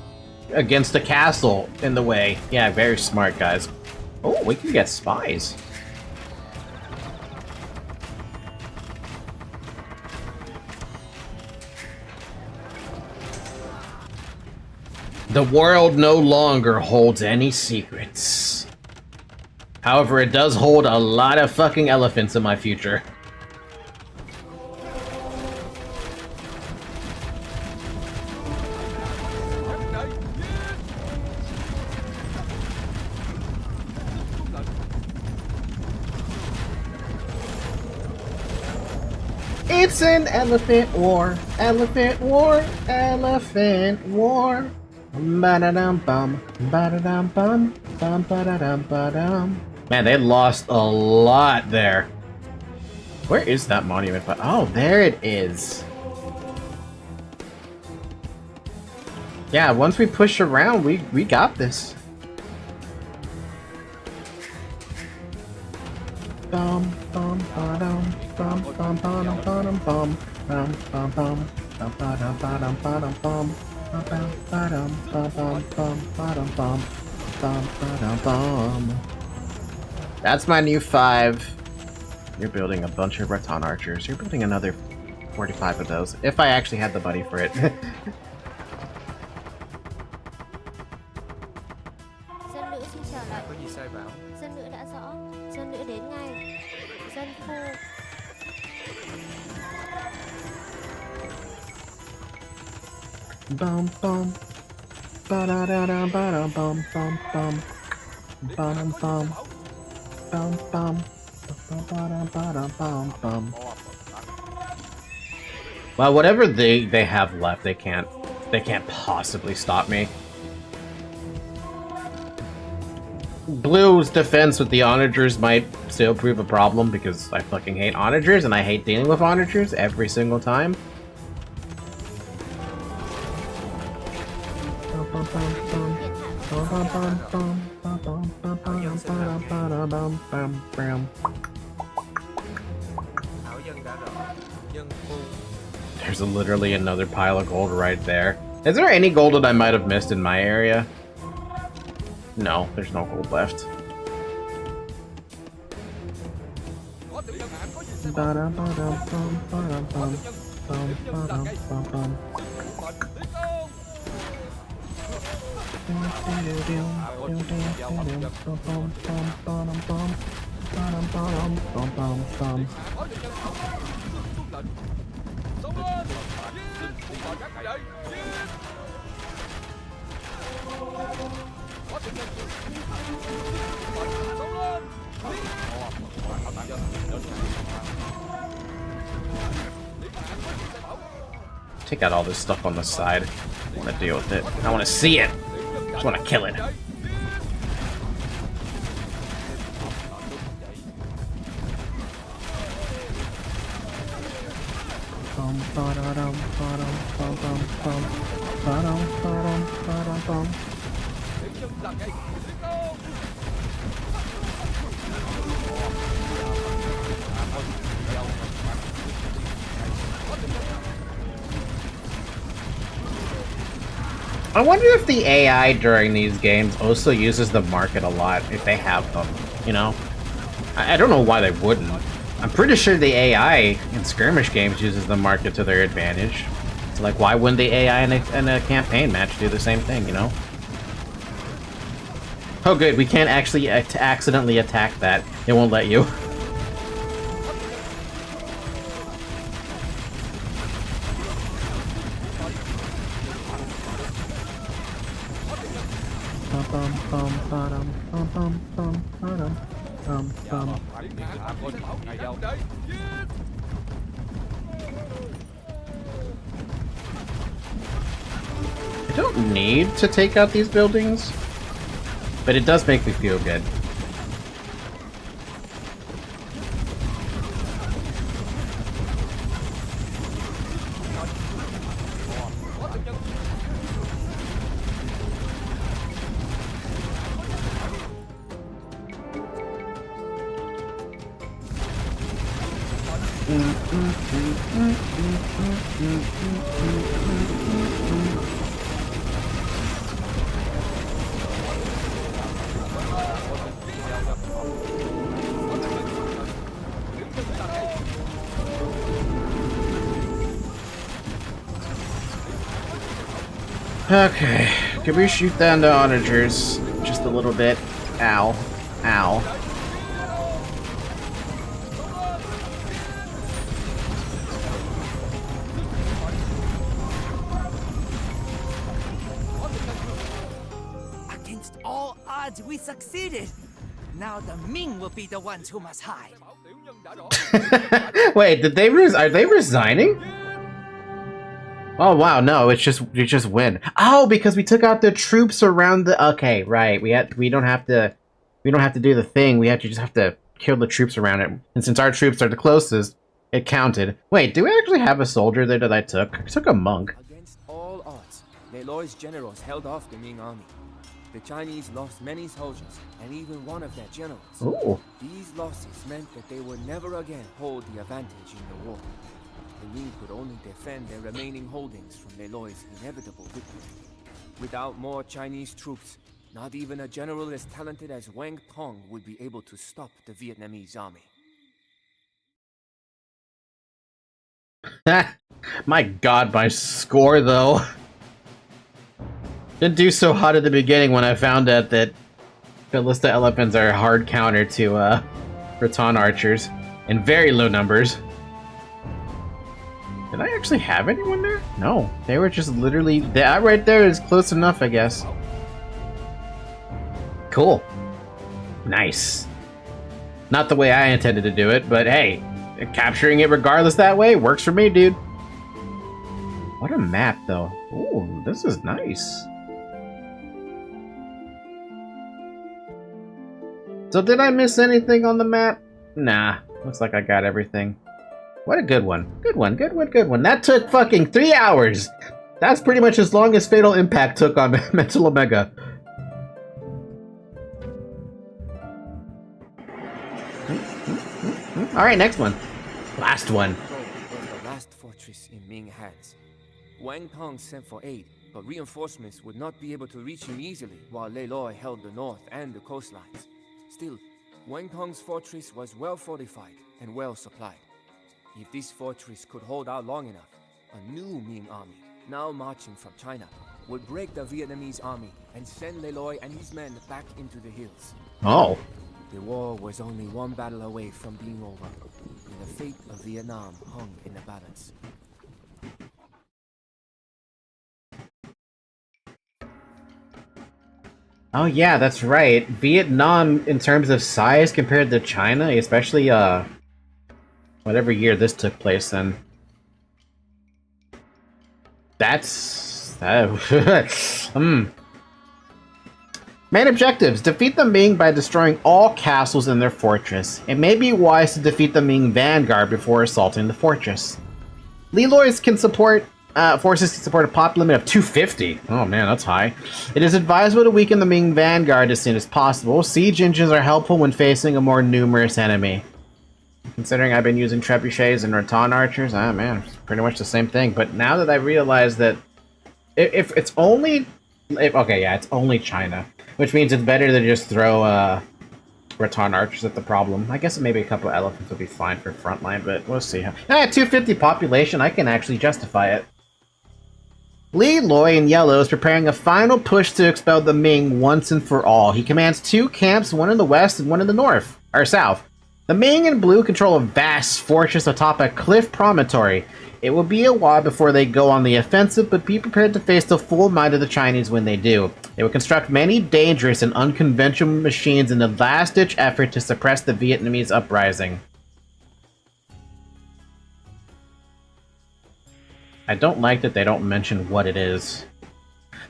against the castle in the way. Yeah, very smart, guys. Oh, we can get spies. The world no longer holds any secrets. However, it does hold a lot of fucking elephants in my future. It's an elephant war, elephant war, elephant war. Ba-da-dum-bum, ba-da-dum-bum, bum, ba-da-dum-ba-dum. Man, they lost a lot there. Where is that monument? Oh, there it is. Yeah, once we push around, we got this. Bum bum ba-dum, bum bum ba-dum ba-dum bum, bum bum bum, bum ba-dum ba-dum ba-dum bum. That's my new 5. You're building a bunch of Breton archers. You're building another 45 of those. If I actually had the money for it. Dân nữ xin chào lại. Có gì sai bảo? Dân nữ đã rõ. Dân nữ đến ngay. Dân phu. Bum bum. Ba da da da ba da bum bum bum. Bum bum. Bum bum. Ba da ba da bum bum. Well, whatever they have left, they can't They can't possibly stop me. Blue's defense with the onagers might still prove a problem because I fucking hate onagers and I hate dealing with onagers every single time. There's literally another pile of gold right there. Is there any gold that I might have missed in my area? No, there's no gold left. Take out all this stuff on the side. I want to deal with it. I want to see it. I just want to kill it. I wonder if the AI during these games also uses the market a lot, if they have them, you know? I don't know why they wouldn't. I'm pretty sure the AI in skirmish games uses the market to their advantage. So, like, why wouldn't the AI in a campaign match do the same thing, you know? Oh good, we can't actually accidentally attack that. It won't let you. I don't need to take out these buildings, but it does make me feel good. Okay, can we shoot down the onagers just a little bit? Ow. Ow. Against all odds, we succeeded. Now the Ming will be the ones who must hide. Wait, did they are they resigning? Oh wow, no, it's just you just win. Oh, because we took out the troops around the okay, right. We don't have to do the thing. We just have to kill the troops around it. And since our troops are the closest, it counted. Wait, do we actually have a soldier there that I took? I took a monk. Against all odds, Leloi's generals held off the Ming army. The Chinese lost many soldiers, and even one of their generals. Ooh. These losses meant that they would never again hold the advantage in the war. The Ming could only defend their remaining holdings from Leloi's inevitable victory. Without more Chinese troops, not even a general as talented as Wang Tong would be able to stop the Vietnamese army. My god, my score though. Didn't do so hot at the beginning when I found out that Ballista elephants are a hard counter to Raton archers in very low numbers. Did I actually have anyone there? No, they were just literally that right there is close enough, I guess. Cool. Nice. Not the way I intended to do it, but hey, capturing it regardless that way works for me, dude. What a map, though. Ooh, this is nice. So did I miss anything on the map? Nah, looks like I got everything. What a good one. Good one, good one, good one. That took fucking 3 hours! That's pretty much as long as Fatal Impact took on Mental Omega. Alright, next one. Last one. Was the last fortress in Ming hands. Wang Tong sent for aid, but reinforcements would not be able to reach him easily while Lei Loi held the north and the coastlines. Still, Wang Tong's fortress was well fortified and well supplied. If this fortress could hold out long enough, a new Ming army, now marching from China, would break the Vietnamese army and send Lei Loi and his men back into the hills. Oh. The war was only one battle away from being over, and the fate of Vietnam hung in the balance. Oh yeah, that's right. Vietnam, in terms of size compared to China, especially whatever year this took place then. That's... Main objectives. Defeat the Ming by destroying all castles in their fortress. It may be wise to defeat the Ming vanguard before assaulting the fortress. Leloi's forces can support a pop limit of 250. Oh man, that's high. It is advisable to weaken the Ming vanguard as soon as possible. Siege engines are helpful when facing a more numerous enemy. Considering I've been using trebuchets and rattan archers, man, it's pretty much the same thing. But now that I realize that if it's only... okay, yeah, it's only China. Which means it's better to just throw rattan archers at the problem. I guess maybe a couple of elephants would be fine for frontline, but we'll see. 250 population, I can actually justify it. Lei Loi in yellow is preparing a final push to expel the Ming once and for all. He commands 2 camps, one in the west and one in the north, or south. The Ming in blue control a vast fortress atop a cliff promontory. It will be a while before they go on the offensive, but be prepared to face the full might of the Chinese when they do. They will construct many dangerous and unconventional machines in the last-ditch effort to suppress the Vietnamese uprising. I don't like that they don't mention what it is.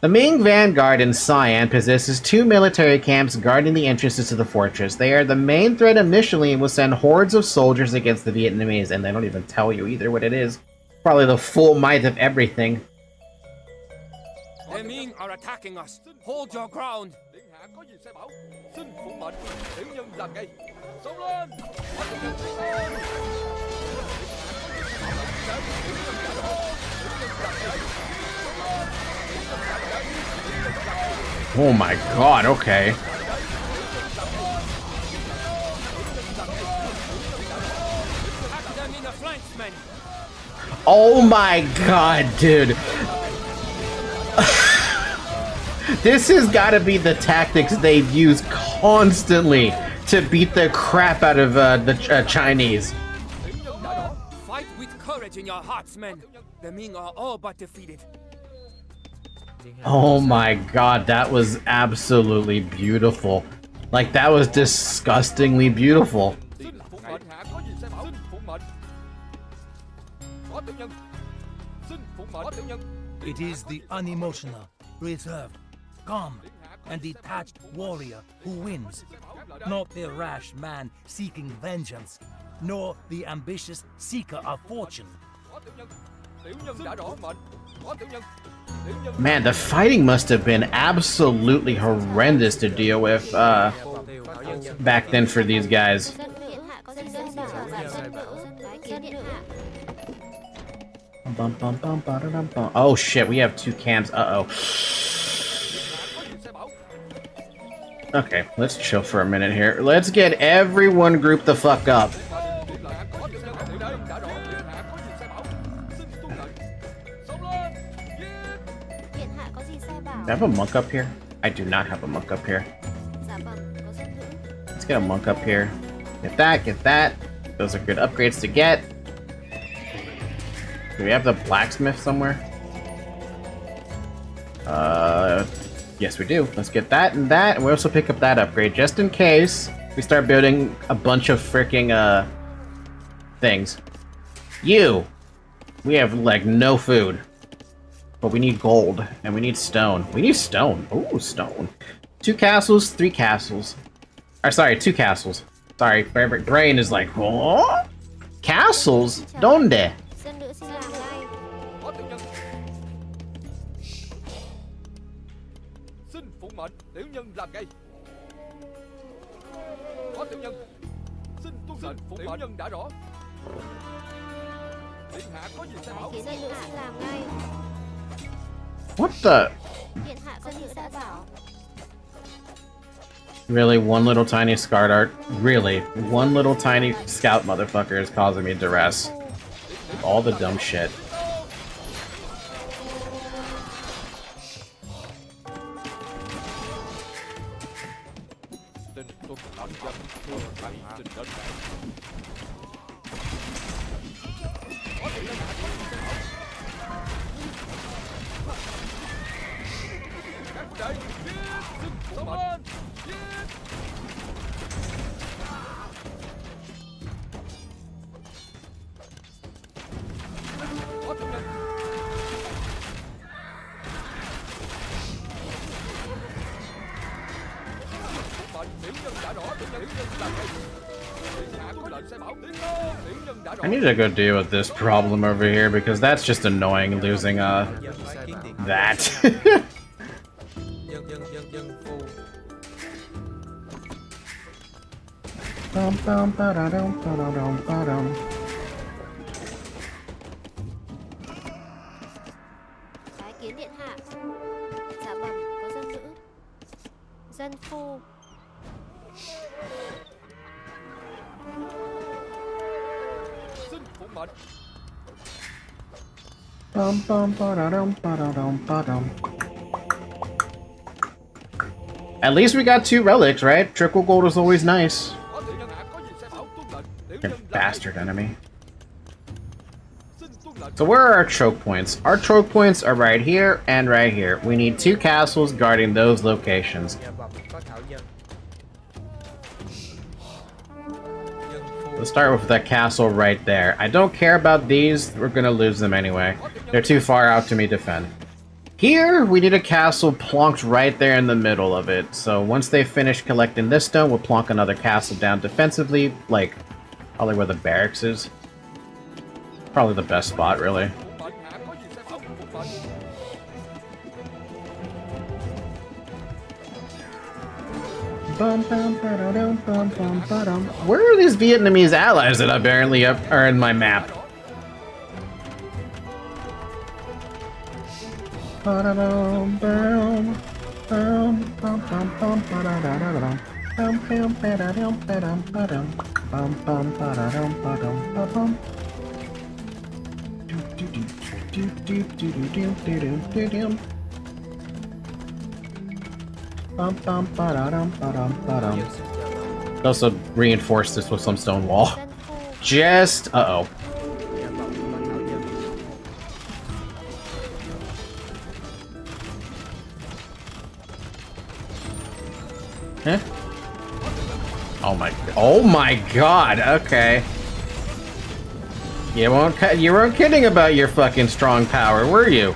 The Ming vanguard in Siam possesses 2 military camps guarding the entrances to the fortress. They are the main threat initially and will send hordes of soldiers against the Vietnamese, and they don't even tell you either what it is. Probably the full might of everything. The Ming are attacking us. Hold your ground. Điện hạ có gì sai bảo. Xin phụng mệnh. Tiểu nhân làm ngay. Xông lên. Bắt tiểu nhân tiến lên. Oh my god, okay. Oh my god, dude. This has got to be the tactics they've used constantly to beat the crap out of the Chinese. Fight with courage in your hearts, men. The Ming are all but defeated. Oh my god, that was absolutely beautiful. Like, that was disgustingly beautiful. Xin phụng mệnh. Điện hạ có gì sai bảo. Xin phụng mệnh. Có tiểu nhân. Xin phụng mệnh. Có tiểu nhân. It is the unemotional, reserved, calm, and detached warrior who wins, not the rash man seeking vengeance, nor the ambitious seeker of fortune. Có tiểu nhân. Tiểu nhân đã rõ mệnh. Có tiểu nhân. Man, the fighting must have been absolutely horrendous to deal with back then for these guys. Oh shit, we have 2 camps. Uh-oh. Okay, let's chill for a minute here. Let's get everyone grouped the fuck up. Do I have a monk up here? I do not have a monk up here. Let's get a monk up here. Get that, get that. Those are good upgrades to get. Do we have the blacksmith somewhere? Yes we do. Let's get that, and we also pick up that upgrade, just in case we start building a bunch of freaking, things. We have, like, no food. But we need gold, and we need stone. We need stone. Ooh, stone. 2 castles, 3 castles. Or sorry, 2 castles. Sorry, my brain is like, what? Castles? Donde? Dân nữ xin làm ngay. Có tiểu nhân. Xin phụng mệnh, tiểu nhân làm ngay. Có tiểu nhân. Xin tuân lệnh, tiểu nhân đã rõ. Điện hạ có gì sai bảo. Kiến dân nữ xin làm ngay. What the? Điện hạ dân nữ đã bảo. Really, one little tiny scar dart? Really, one little tiny scout motherfucker is causing me duress. All the dumb shit. Xin tuân lệnh dân thương thầy xin đến đây. Có tiểu nhân hạ có gì sai bảo. Các huynh đệ, xin phụng mệnh. Có tiểu nhân. Phụng mệnh, tiểu nhân đã rõ, tiểu nhân làm ngay. Điện hạ có lệnh sai bảo. Tiểu nhân đã rõ. I need to go deal with this problem over here because that's just annoying losing that. Dân phu. Bum, bum, ba-da-dum, ba-da-dum, ba-dum. Bái kiến điện hạ. Dạ bẩm, có dân nữ. Dân phu. Xin phụng mệnh. Bum, bum, ba-da-dum, ba-da-dum, ba-dum. At least we got 2 relics, right? Triple gold is always nice. Có tiểu nhân hạ có gì sai bảo. Tuân lệnh, tiểu You nhân làm ngay. bastard enemy. Xin tuân lệnh. So where are our choke points? Our choke points are right here and right here. We need 2 castles guarding those locations. Dạ bẩm, có thảo dân. Dân phu. Let's start with that castle right there. I don't care about these. We're gonna lose them anyway. They're too far out to me defend. Here, we need a castle plonked right there in the middle of it. So once they finish collecting this stone, we'll plonk another castle down defensively, like probably where the barracks is. Probably the best spot, really. Phụng mệnh, hạ có gì sai bảo. Phụng mệnh. Bum, bum, ba-da-dum, bum, bum, ba-dum. Where are these Vietnamese allies that apparently are in my map? Ba-da-dum, bum, bum, bum, bum, bum, ba-da-da-da-dum. Bum, bum, ba-da-dum, ba-dum, ba-dum. Bum, bum, ba-da-dum, ba-dum, ba-bum. Do-do-do-do-do-do-do-do-do-do-do. Bum, bum, ba-da-dum, ba-dum, ba-dum. Dân xin chào bẩm. Also reinforce this with some stone wall. Dân phu. Just uh-oh. Dạ bẩm, có thảo dân. Huh? Oh my god, okay. You weren't kidding about your fucking strong power, were you?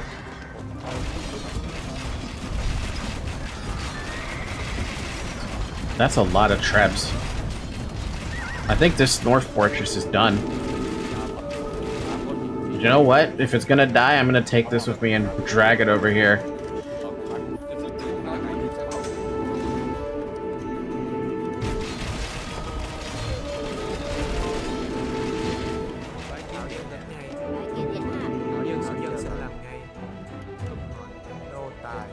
That's a lot of traps. I think this North Fortress is done. You know what? If it's gonna die, I'm gonna take this with me and drag it over here. Bái kiến điện hạ. Bái kiến điện hạ. Thảo dân xin làm ngay. Nô tài.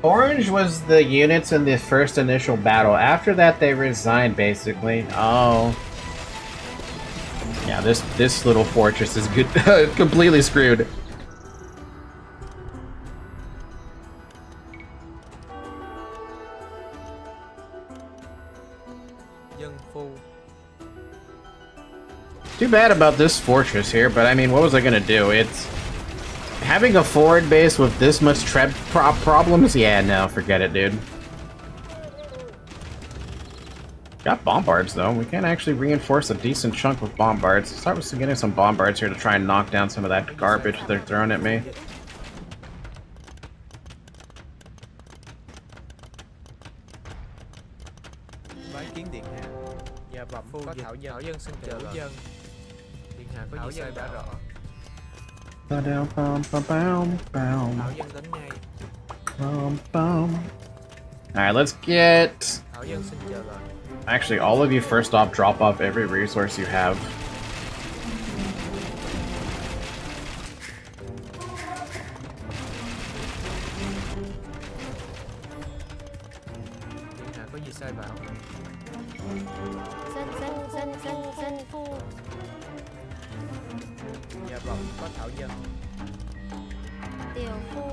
Orange was the units in the first initial battle. After that, they resigned, basically. Oh. Yeah, this little fortress is good, completely screwed. Dân phu. Too bad about this fortress here, but I mean, what was I gonna do? It's... Having a forward base with this much trap problems? Yeah, no, forget it, dude. Got bombards though. We can actually reinforce a decent chunk with bombards. Start with getting some bombards here to try and knock down some of that garbage they're throwing at me. Bái kiến điện hạ. Dạ bẩm có thảo dân xin chờ dân. Điện hạ có gì sai đã rõ. Thảo dân đến ngay. Alright, let's get... Thảo dân xin chờ lời. Actually, all of you first off drop off every resource you have. Điện hạ có gì sai bảo. Dân phu. Dạ bẩm có thảo dân. Tiểu phu.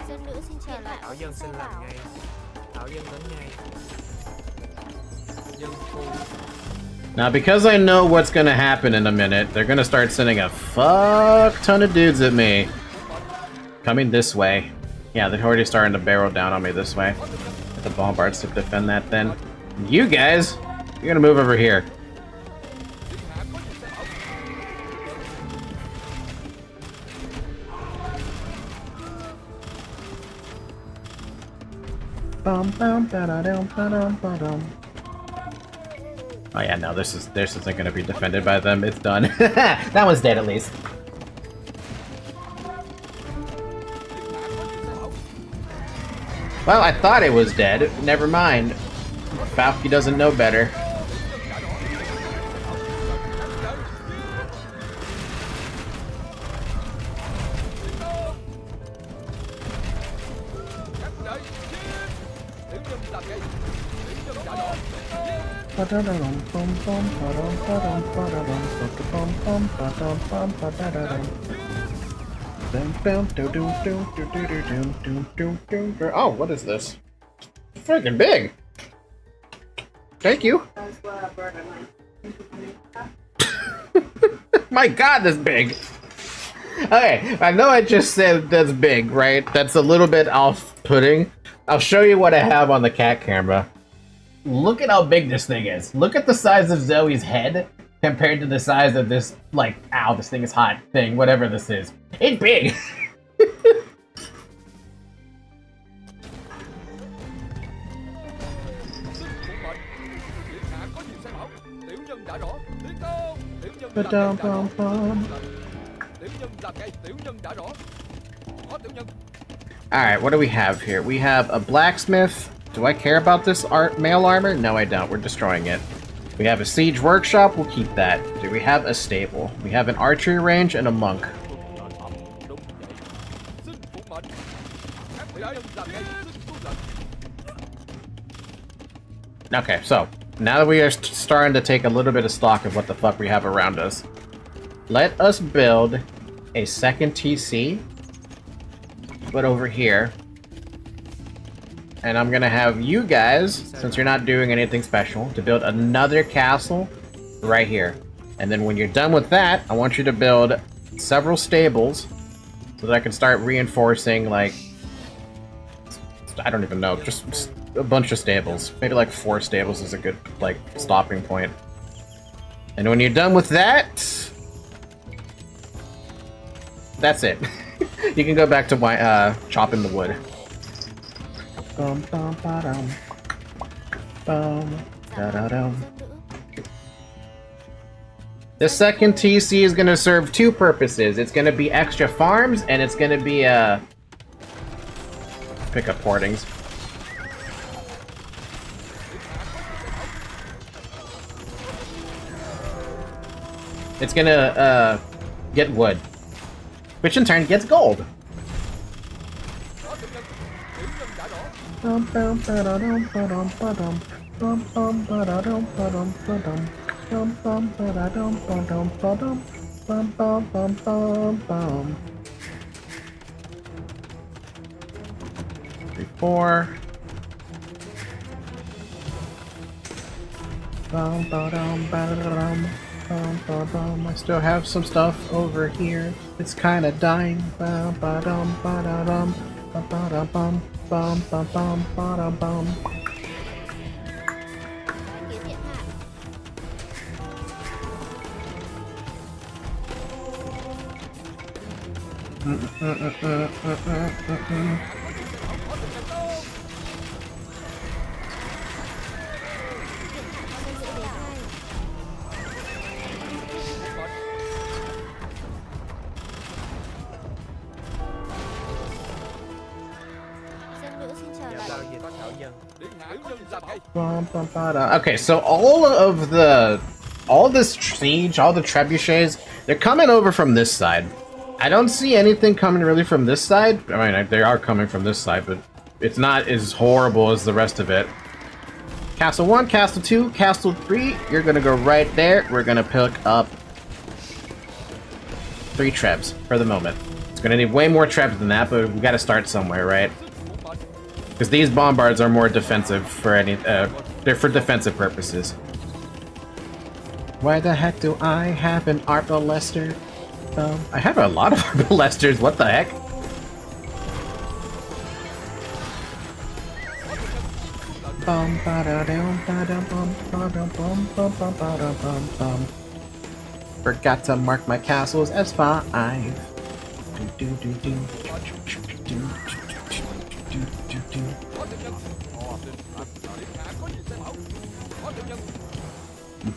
Dân nữ xin trở lại. Thảo dân xin làm ngay. Thảo dân đến ngay. Dân phu. Now, because I know what's gonna happen in a minute, they're gonna start sending a fuck ton of dudes at me. Coming this way. Yeah, they're already starting to barrel down on me this way. Get the bombards to defend that then. You guys, you're gonna move over here. Oh yeah, no, this isn't gonna be defended by them. It's done. That one's dead at least. Well, I thought it was dead. Never mind. Falky doesn't know better. Oh, what is this? Freaking big! Thank you! My god, that's big! Okay, I know I just said that's big, right? That's a little bit off-putting. I'll show you what I have on the cat camera. Look at how big this thing is. Look at the size of Zoe's head compared to the size of this, like, ow, this thing is hot thing, whatever this is. It's big! Alright, what do we have here? We have a blacksmith. Do I care about this mail armor? No, I don't. We're destroying it. We have a siege workshop. We'll keep that. Do we have a stable? We have an archery range and a monk. Okay, so now that we are starting to take a little bit of stock of what the fuck we have around us, let us build a second TC, but over here. And I'm gonna have you guys, since you're not doing anything special, to build another castle right here. And then when you're done with that, I want you to build several stables so that I can start reinforcing, like, I don't even know, just a bunch of stables. Maybe like 4 stables is a good, like, stopping point. And when you're done with that, that's it. You can go back to chopping the wood. The second TC is going to serve 2 purposes. It's going to be extra farms, and it's going to be pick up portings. It's going to get wood, which in turn gets gold. Three, 4. Bum, bum, bum. I still have some stuff over here. It's kind of dying. Bum, ba-dum, ba-da-dum. Ba-da-dum, bum, bum, bum, bum, ba-dum, bum. Kiến điện hạ. Dân giữ đến 2. Dân nữ xin chào Nhà đại. giao dịch thảo dân. Điện hạ có gì làm ngay. Bum, bum, ba-da. Okay, so all this siege, all the trebuchets, they're coming over from this side. I don't see anything coming really from this side. I mean, they are coming from this side, but it's not as horrible as the rest of it. Castle 1, Castle 2, Castle 3, you're gonna go right there. We're gonna pick up 3 trebs for the moment. It's gonna need way more trebs than that, but we gotta start somewhere, right? Because these bombards are more defensive for they're for defensive purposes. Why the heck do I have an Arbalester? I have a lot of Arbalesters, what the heck? Bum ba da dum ba da bum ba da bum bum bum ba da bum bum. Forgot to mark my castles as 5. Do do do do. Do do do do.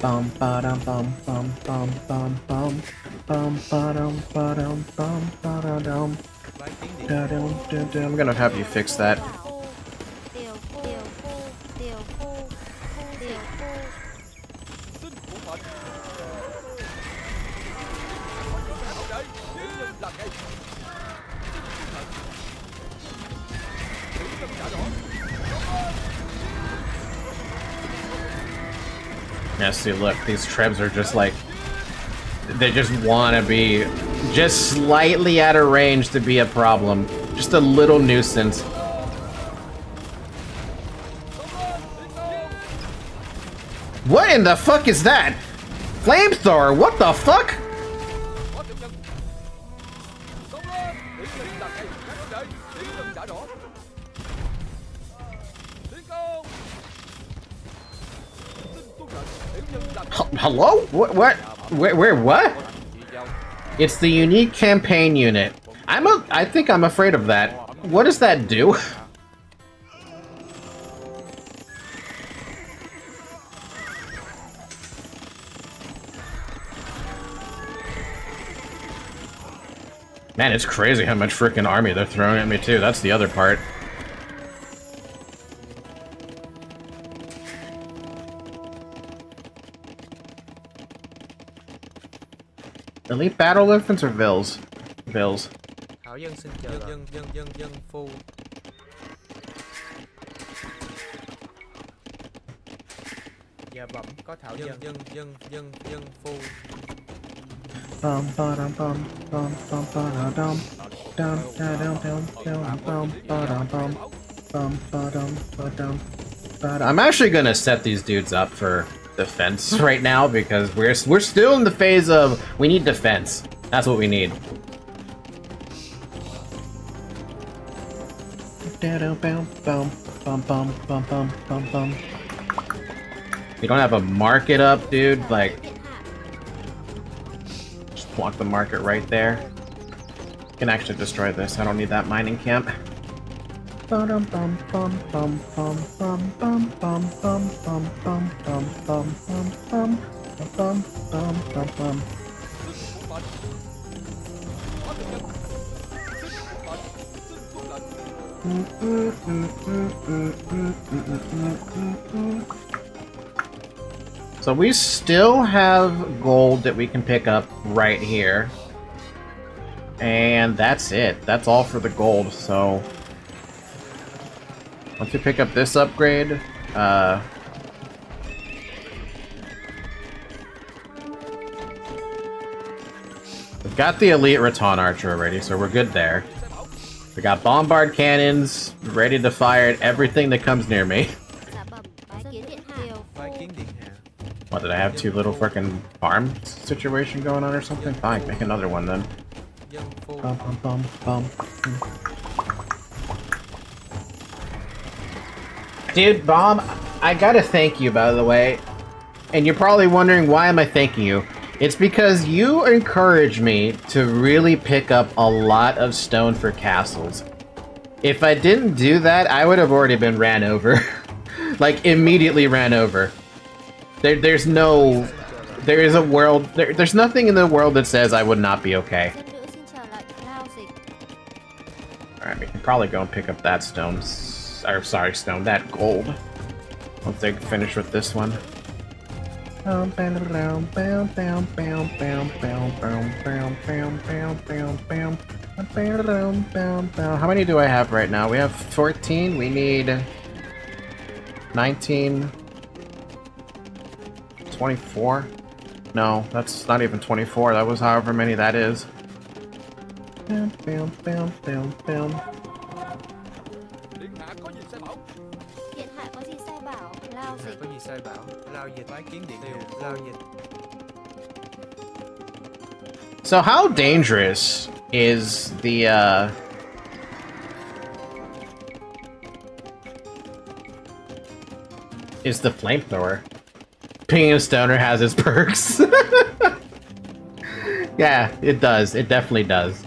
Bum ba dum bum bum bum bum bum bum ba dum ba dum bum ba da dum. Da dum da dum. I'm gonna have you fix that. Điều phu, điều phu, điều phu, điều phu. Xin phụ mệnh. Ở đây. Làm ngay. Dân trả rõ. Yeah, see, look, these trebs are just like, they just want to be just slightly out of range to be a problem. Just a little nuisance. What in the fuck is that? Flamethrower, what the fuck? Có tiểu nhân. Xông lên. Tiến dân làm ngay. Các huynh đệ. Tiến dân trả rõ. Tiến công. Xin tuân lệnh. Tiểu nhân làm ngay. Hello? What? Where, what? It's the unique campaign unit. I think I'm afraid of that. What does that do? Man, it's crazy how much freaking army they're throwing at me too. That's the other part. Elite battle elephants or Vils? Vils. Thảo dân xin chào dân phu. Dạ bẩm có thảo dân phu. Bum ba dum bum bum bum ba da dum dum da dum dum dum bum ba dum bum bum ba dum ba dum ba dum. I'm actually gonna set these dudes up for defense right now because we're still in the phase of we need defense. That's what we need. You don't have a market up, dude. Like, just block the market right there. You can actually destroy this. I don't need that mining camp. So we still have gold that we can pick up right here. And that's it. That's all for the gold, so... Once we pick up this upgrade, we've got the elite Raton Archer already, so we're good there. We got bombard cannons ready to fire at everything that comes near me. Dạ bẩm, bái kiến điện hạ. Điều Bái phu, kiến điện hạ. What, did I have too little freaking farm situation going on or something? Fine, make another one then. Dân phu. Bum, bum, bum, bum. Dude, Bomb, I gotta thank you, by the way. And you're probably wondering, why am I thanking you? It's because you encouraged me to really pick up a lot of stone for castles. If I didn't do that, I would have already been ran over. Like, immediately ran over. There's a world, there's nothing in the world that says I would not be okay. Dân nữ xin chào lại Lao Dịch. Alright, we can probably go and pick up that stone. Or, sorry, stone, that gold. Once they finish with this one. How many do I have right now? We have 14. We need 19. 24? No, that's not even 24. That was however many that is. Điện hạ có gì sai bảo? Điện hạ có gì sai bảo? Lao Dịch. Có gì sai bảo? Lao Dịch. Bái kiến điện hạ. Lao Dịch. So how dangerous is the flamethrower? Being a stoner has its perks. Yeah, it does. It definitely does.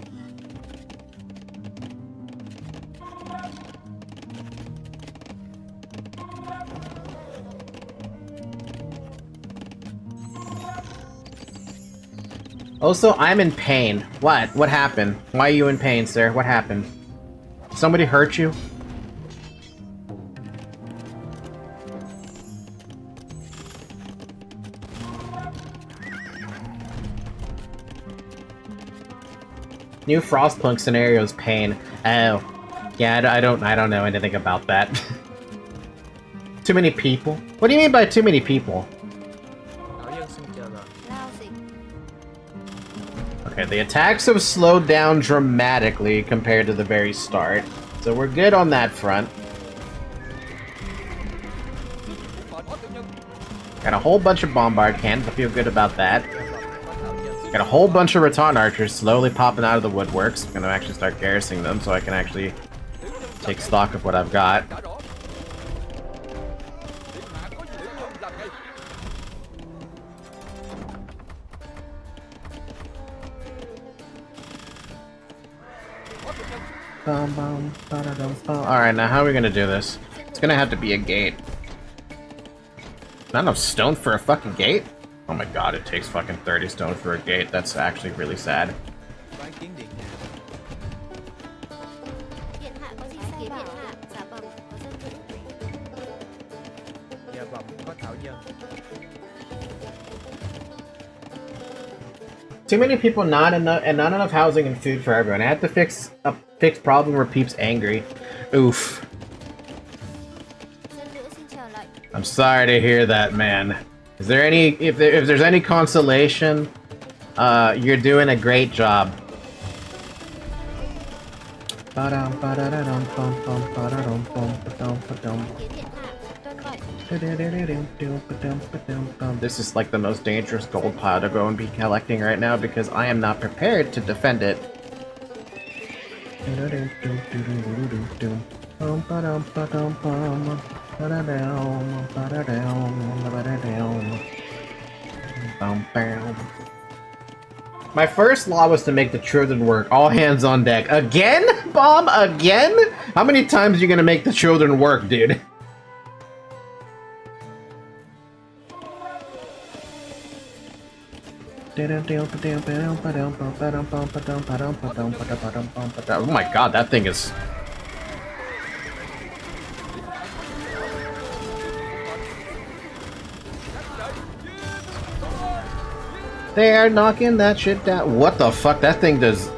Also, I'm in pain. What? What happened? Why are you in pain, sir? What happened? Somebody hurt you? New Frostpunk scenario's pain. Oh. Yeah, I don't know anything about that. Too many people? What do you mean by too many people? Thảo dân xin chờ đợi. Lao Dịch. Okay, the attacks have slowed down dramatically compared to the very start. So we're good on that front. Got a whole bunch of bombard cannons, I feel good about that. Got a whole bunch of Rattan archers slowly popping out of the woodworks. I'm gonna actually start garrisoning them so I can actually take stock of what I've got. Đã rõ. Điện hạ có gì để tôi làm ngay. Alright, now how are we gonna do this? It's gonna have to be a gate. Not enough stone for a fucking gate? Oh my god, it takes fucking 30 stone for a gate. That's actually really sad. Bái kiến điện hạ. Điện hạ có gì sai bảo? Điện hạ giả bẩm có dân nữ. Dạ bẩm có thảo dân. Too many people, not enough housing and food for everyone. I have to fix a fixed problem where Peep's angry. Oof. Dân nữ xin chào lại. I'm sorry to hear that, man. Is there any, if there's any consolation, you're doing a great job. This is like the most dangerous gold pile to go and be collecting right now because I am not prepared to defend it. My first law was to make the children work. All hands on deck. Again? Bomb? Again? How many times are you gonna make the children work, dude? Oh my god, that thing is... They are knocking that shit down. What the fuck? That thing does...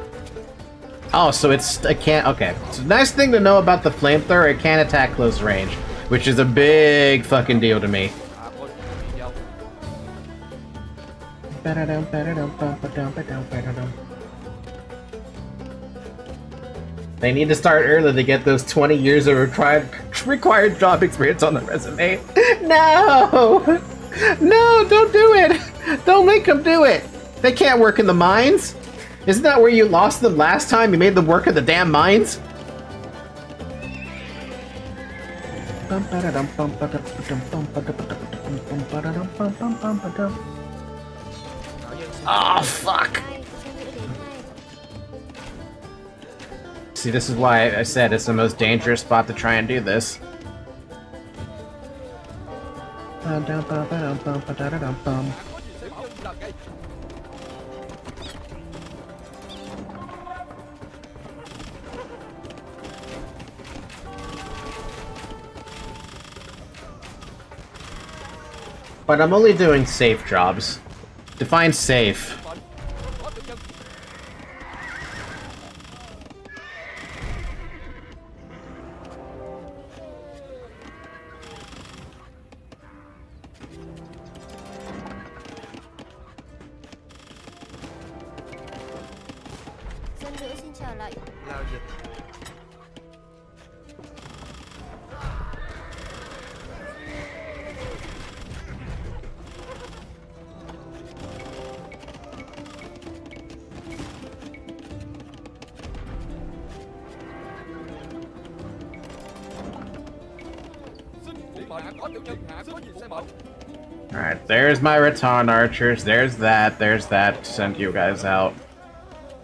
Oh, so it's... I can't... Okay. So nice thing to know about the flamethrower, it can't attack close range. Which is a big fucking deal to me. They need to start early to get those 20 years of required job experience on the resume. No! No, don't do it! Don't make them do it! They can't work in the mines! Isn't that where you lost them last time? You made them work in the damn mines? Oh, fuck! See, this is why I said it's the most dangerous spot to try and do this. But I'm only doing safe jobs. Define safe. Dân nữ xin chào lại. Lao dịch. Alright, there's my Rattan archers, there's that, send you guys out.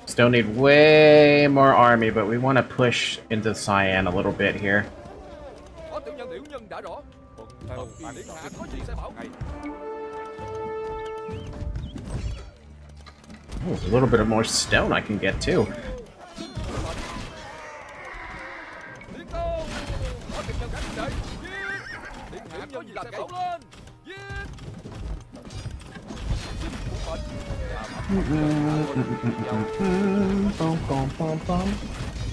Still need way more army, but we want to push into Cyan a little bit here. Oh, there's a little bit of more stone I can get too.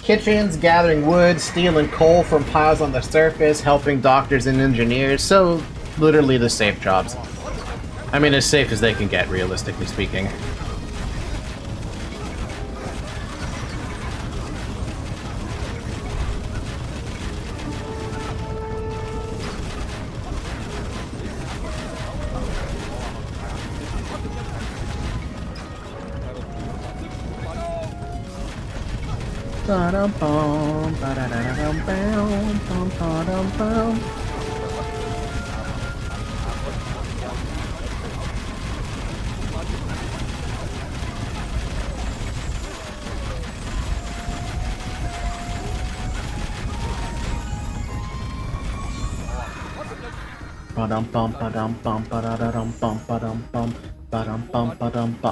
Kitchens, gathering wood, stealing coal from piles on the surface, helping doctors and engineers, so literally the safe jobs. I mean, as safe as they can get, realistically speaking.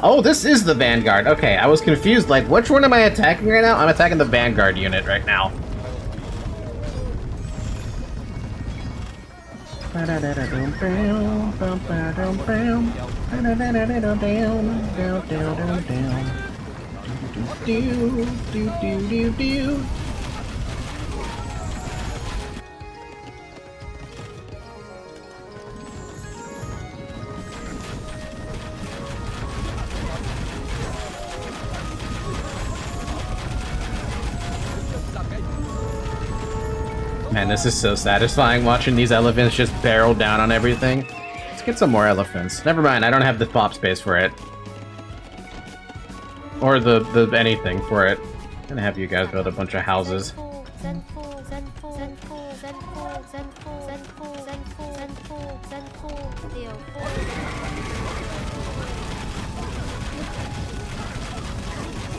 Oh, this is the Vanguard. Okay, I was confused. Like, which one am I attacking right now? I'm attacking the Vanguard unit right now. Man, this is so satisfying watching these elephants just barrel down on everything. Let's get some more elephants. Never mind, I don't have the pop space for it. Or the anything for it. I'm gonna have you guys build a bunch of houses.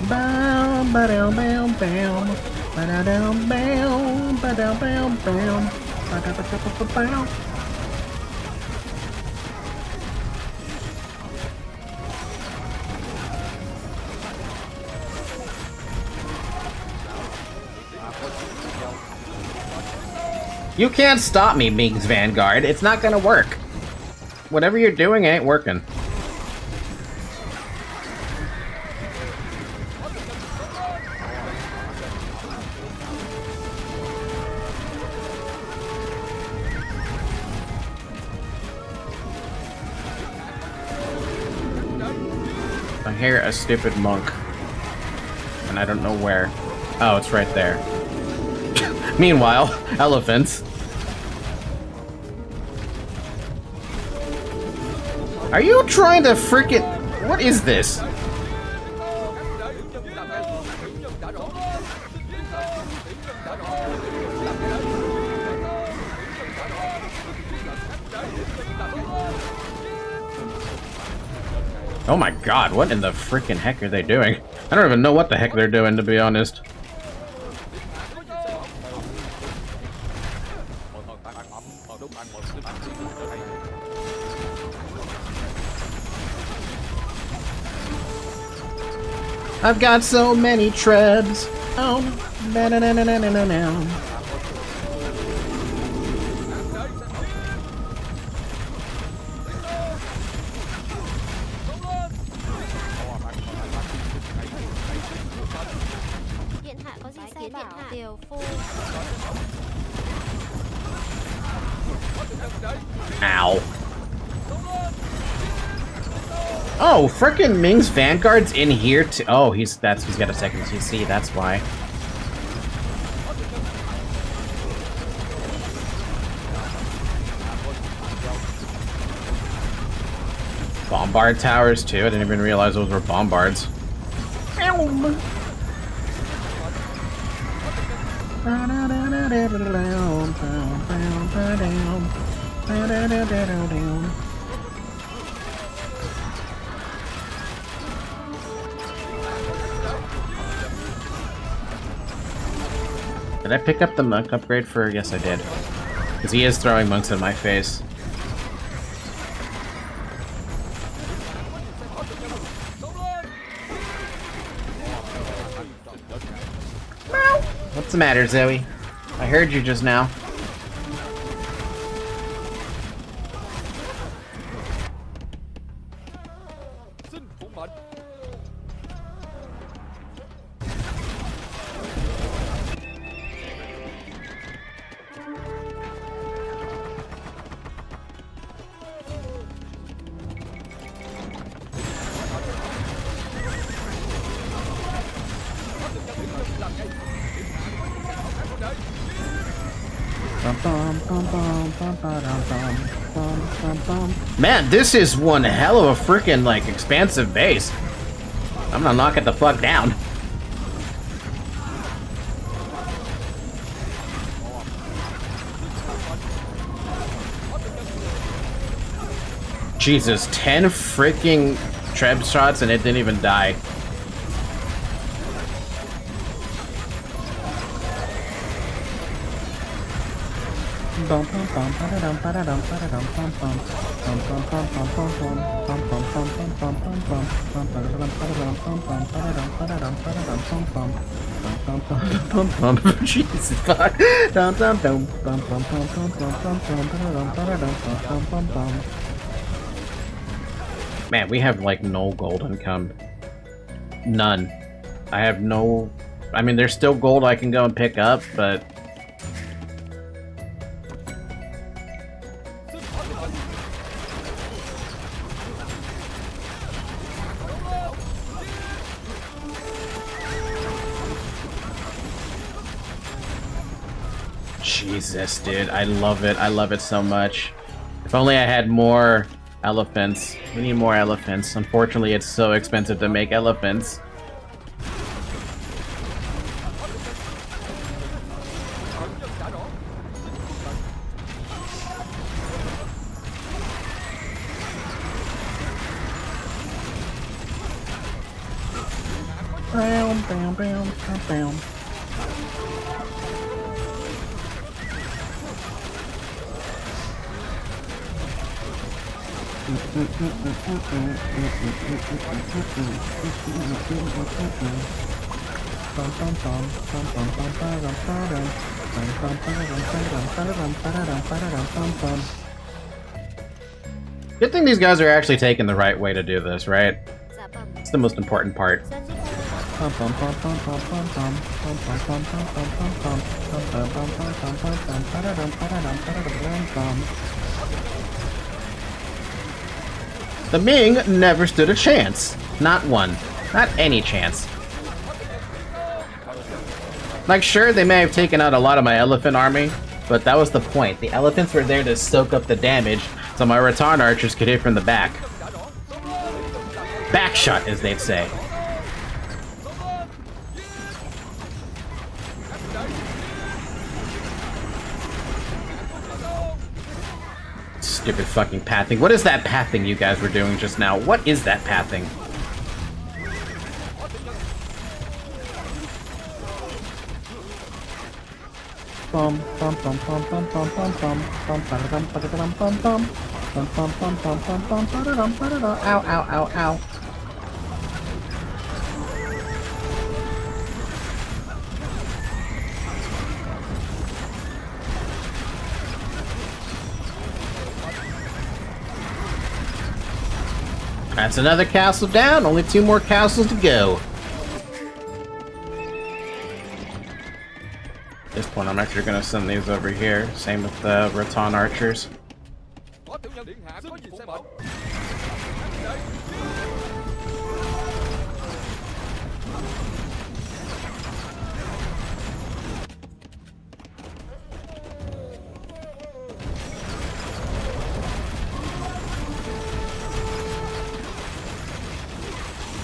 Bow, ba-dow, bow, bow. Ba-da-dow, bow, ba-dow, bow, bow. Ba-da-ba-da-ba-ba-bow. You can't stop me, Ming's Vanguard. It's not gonna work. Whatever you're doing ain't working. I hear a stupid monk. And I don't know where. Oh, it's right there. Meanwhile, elephants. Are you trying to frickin'... What is this? Oh my god, what in the freaking heck are they doing? I don't even know what the heck they're doing, to be honest. I've got so many trebs. Oh, na-na-na-na-na-na-na. Điện hạ có gì sai bảo? Điều phu. Ow. Oh, frickin' Ming's Vanguard's in here too. Oh, he's got a second CC, that's why. Bombard towers too. I didn't even realize those were bombards. Did I pick up the monk upgrade for? Yes, I did. Because he is throwing monks in my face. What's the matter, Zoe? I heard you just now. Man, this is one hell of a freaking, like, expansive base. I'm gonna knock it the fuck down. Jesus, 10 freaking treb shots and it didn't even die. Jesus, fuck. Man, we have like no gold income. None. I have no... I mean, there's still gold I can go and pick up, but... Jesus, dude, I love it. I love it so much. If only I had more elephants. We need more elephants. Unfortunately, it's so expensive to make elephants. Bam, bam, bam, bam, bam. Good thing these guys are actually taking the right way to do this, right? It's the most important part. The Ming never stood a chance. Not one. Not any chance. Like, sure, they may have taken out a lot of my elephant army, but that was the point. The elephants were there to soak up the damage so my Rattan archers could hit from the back. Backshot, as they'd say. Stupid fucking pathing. What is that pathing you guys were doing just now? What is that pathing? Bum bum bum bum bum bum bum bum bum ba-da-dum ba-da-dum bum bum bum bum bum bum bum bum ba-da-dum ba-da-dum. Ow ow ow ow. That's another castle down, only 2 more castles to go. At this point, I'm actually gonna send these over here. Same with the Rattan archers. Có tiểu nhân điện hạ có gì sai bảo.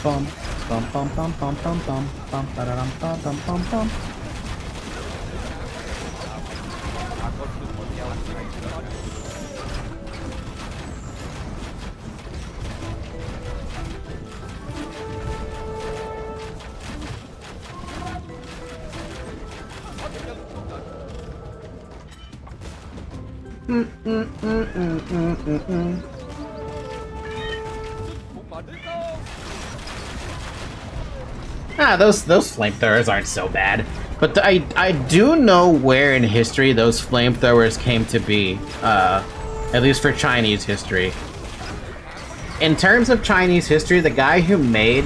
Bum bum bum bum bum bum bum bum ba-da-dum bum bum bum bum. Ah, those flamethrowers aren't so bad. But I do know where in history those flamethrowers came to be. At least for Chinese history. In terms of Chinese history, the guy who made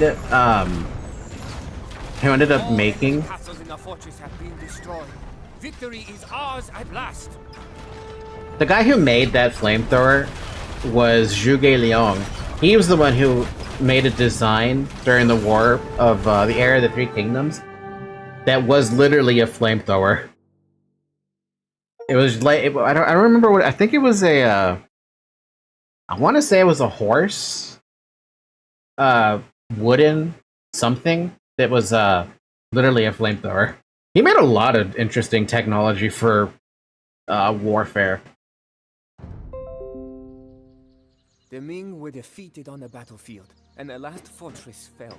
who ended up making Castles in our fortress have been destroyed. Victory is ours at last. the guy who made that flamethrower was Zhuge Liang. He was the one who made a design during the war of the Era of the Three Kingdoms that was literally a flamethrower. It was like I don't remember what I think it was a I want to say it was a horse, wooden something that was literally a flamethrower. He made a lot of interesting technology for warfare. The Ming were defeated on the battlefield, and the last fortress fell.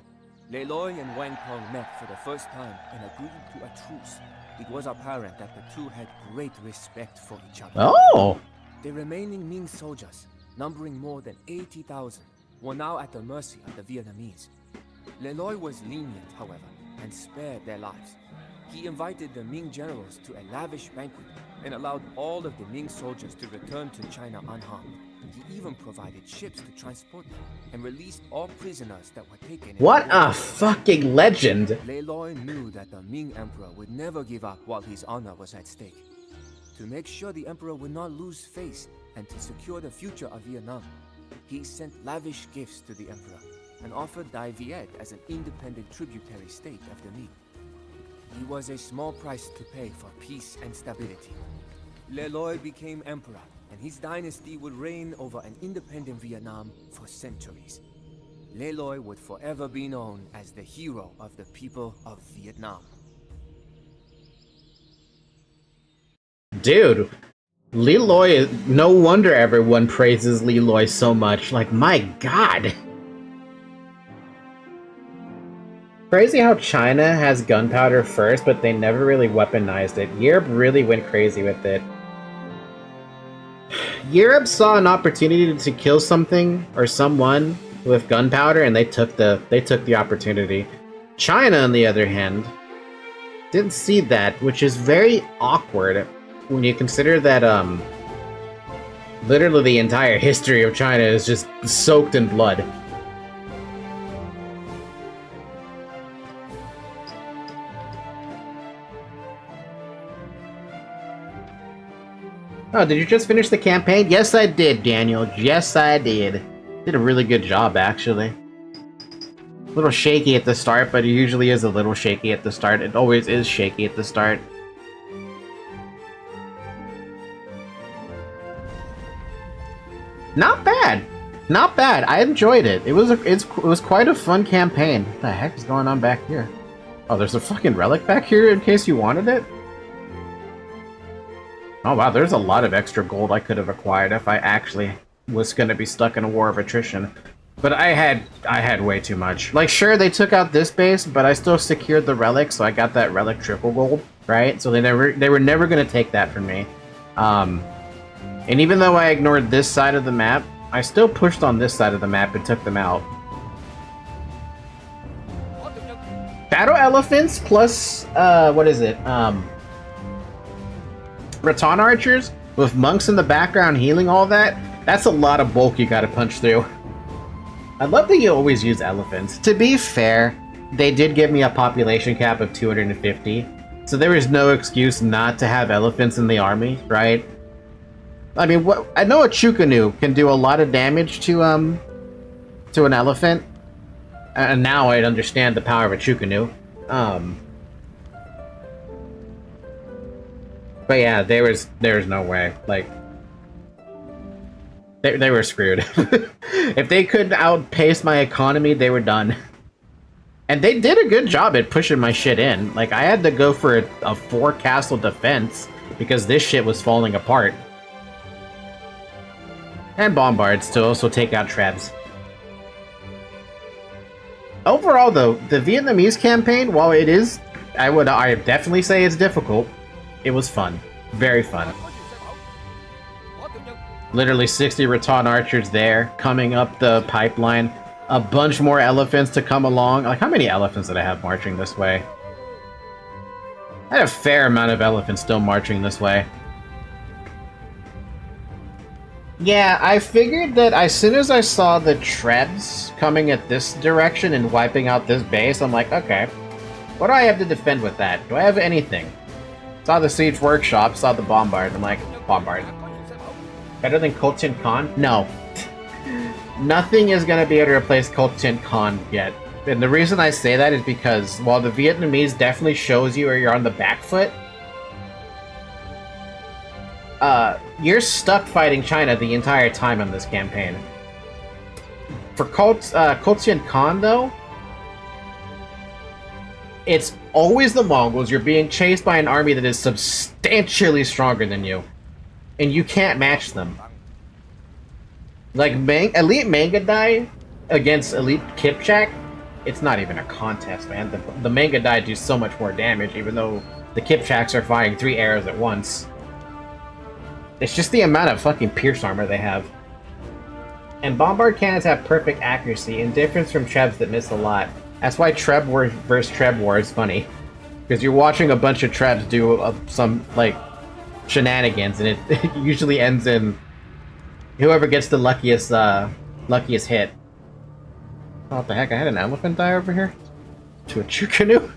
Lei Loi and Wang Peng met for the first time and agreed to a truce. It was apparent that the two had great respect for each other. Oh! The remaining Ming soldiers, numbering more than 80,000, were now at the mercy of the Vietnamese. Lei Loi was lenient, however, and spared their lives. He invited the Ming generals to a lavish banquet and allowed all of the Ming soldiers to return to China unharmed. He even provided ships to transport them and released all prisoners that were taken. What a fucking legend! Lei Loi knew that the Ming emperor would never give up while his honor was at stake. To make sure the emperor would not lose face and to secure the future of Vietnam, he sent lavish gifts to the emperor and offered Dai Viet as an independent tributary state of the Ming. He was a small price to pay for peace and stability. Lei Loi became emperor, and his dynasty would reign over an independent Vietnam for centuries. Lei Loi would forever be known as the hero of the people of Vietnam. Dude, Li Loi, no wonder everyone praises Li Loi so much. Like, my god! Crazy how China has gunpowder first, but they never really weaponized it. Europe really went crazy with it. Europe saw an opportunity to kill something or someone with gunpowder, and they took the opportunity. China, on the other hand, didn't see that, which is very awkward when you consider that literally the entire history of China is just soaked in blood. Oh, did you just finish the campaign? Yes, I did, Daniel. Yes, I did. Did a really good job, actually. A little shaky at the start, but it usually is a little shaky at the start. It always is shaky at the start. Not bad. Not bad. I enjoyed it. It was quite a fun campaign. What the heck is going on back here? Oh, there's a fucking relic back here in case you wanted it? Oh wow, there's a lot of extra gold I could have acquired if I actually was gonna be stuck in a war of attrition. But I had way too much. Like, sure, they took out this base, but I still secured the relic, so I got that relic triple gold, right? So they were never gonna take that from me. And even though I ignored this side of the map, I still pushed on this side of the map and took them out. Battle elephants plus what is it? Rattan archers with monks in the background healing all that. That's a lot of bulk you gotta punch through. I love that you always use elephants. To be fair, they did give me a population cap of 250, so there is no excuse not to have elephants in the army, right? I mean, I know a Chukanu can do a lot of damage to an elephant, and now I understand the power of a Chukanu. But yeah, there was no way. Like, they were screwed. If they couldn't outpace my economy, they were done. And they did a good job at pushing my shit in. Like, I had to go for a 4-castle defense because this shit was falling apart. And bombards to also take out Trebs. Overall, though, the Vietnamese campaign, while it is, I definitely say it's difficult, it was fun. Very fun. Literally 60 Rattan archers there, coming up the pipeline. A bunch more elephants to come along. Like, how many elephants did I have marching this way? I had a fair amount of elephants still marching this way. Yeah, I figured that as soon as I saw the Trebs coming at this direction and wiping out this base, I'm like, okay, what do I have to defend with that? Do I have anything? Saw the Siege Workshop, saw the Bombard, I'm like, Bombard. Better than Kolchin Khan? No. Nothing is going to be able to replace Kolchin Khan yet. And the reason I say that is because while the Vietnamese definitely shows you where you're on the back foot, you're stuck fighting China the entire time on this campaign. For Kolchin Khan, though, it's always the Mongols. You're being chased by an army that is substantially stronger than you, and you can't match them. Like, Elite Mangadai against Elite Kipchak, it's not even a contest, man. The Mangadai do so much more damage, even though the Kipchaks are firing 3 arrows at once. It's just the amount of fucking pierce armor they have. And Bombard cannons have perfect accuracy, in difference from Trebs that miss a lot. That's why Treb War versus Treb War is funny. Because you're watching a bunch of Trebs do some, like, shenanigans, and it usually ends in whoever gets the luckiest hit. Oh, what the heck, I had an elephant die over here? To a Chukanu?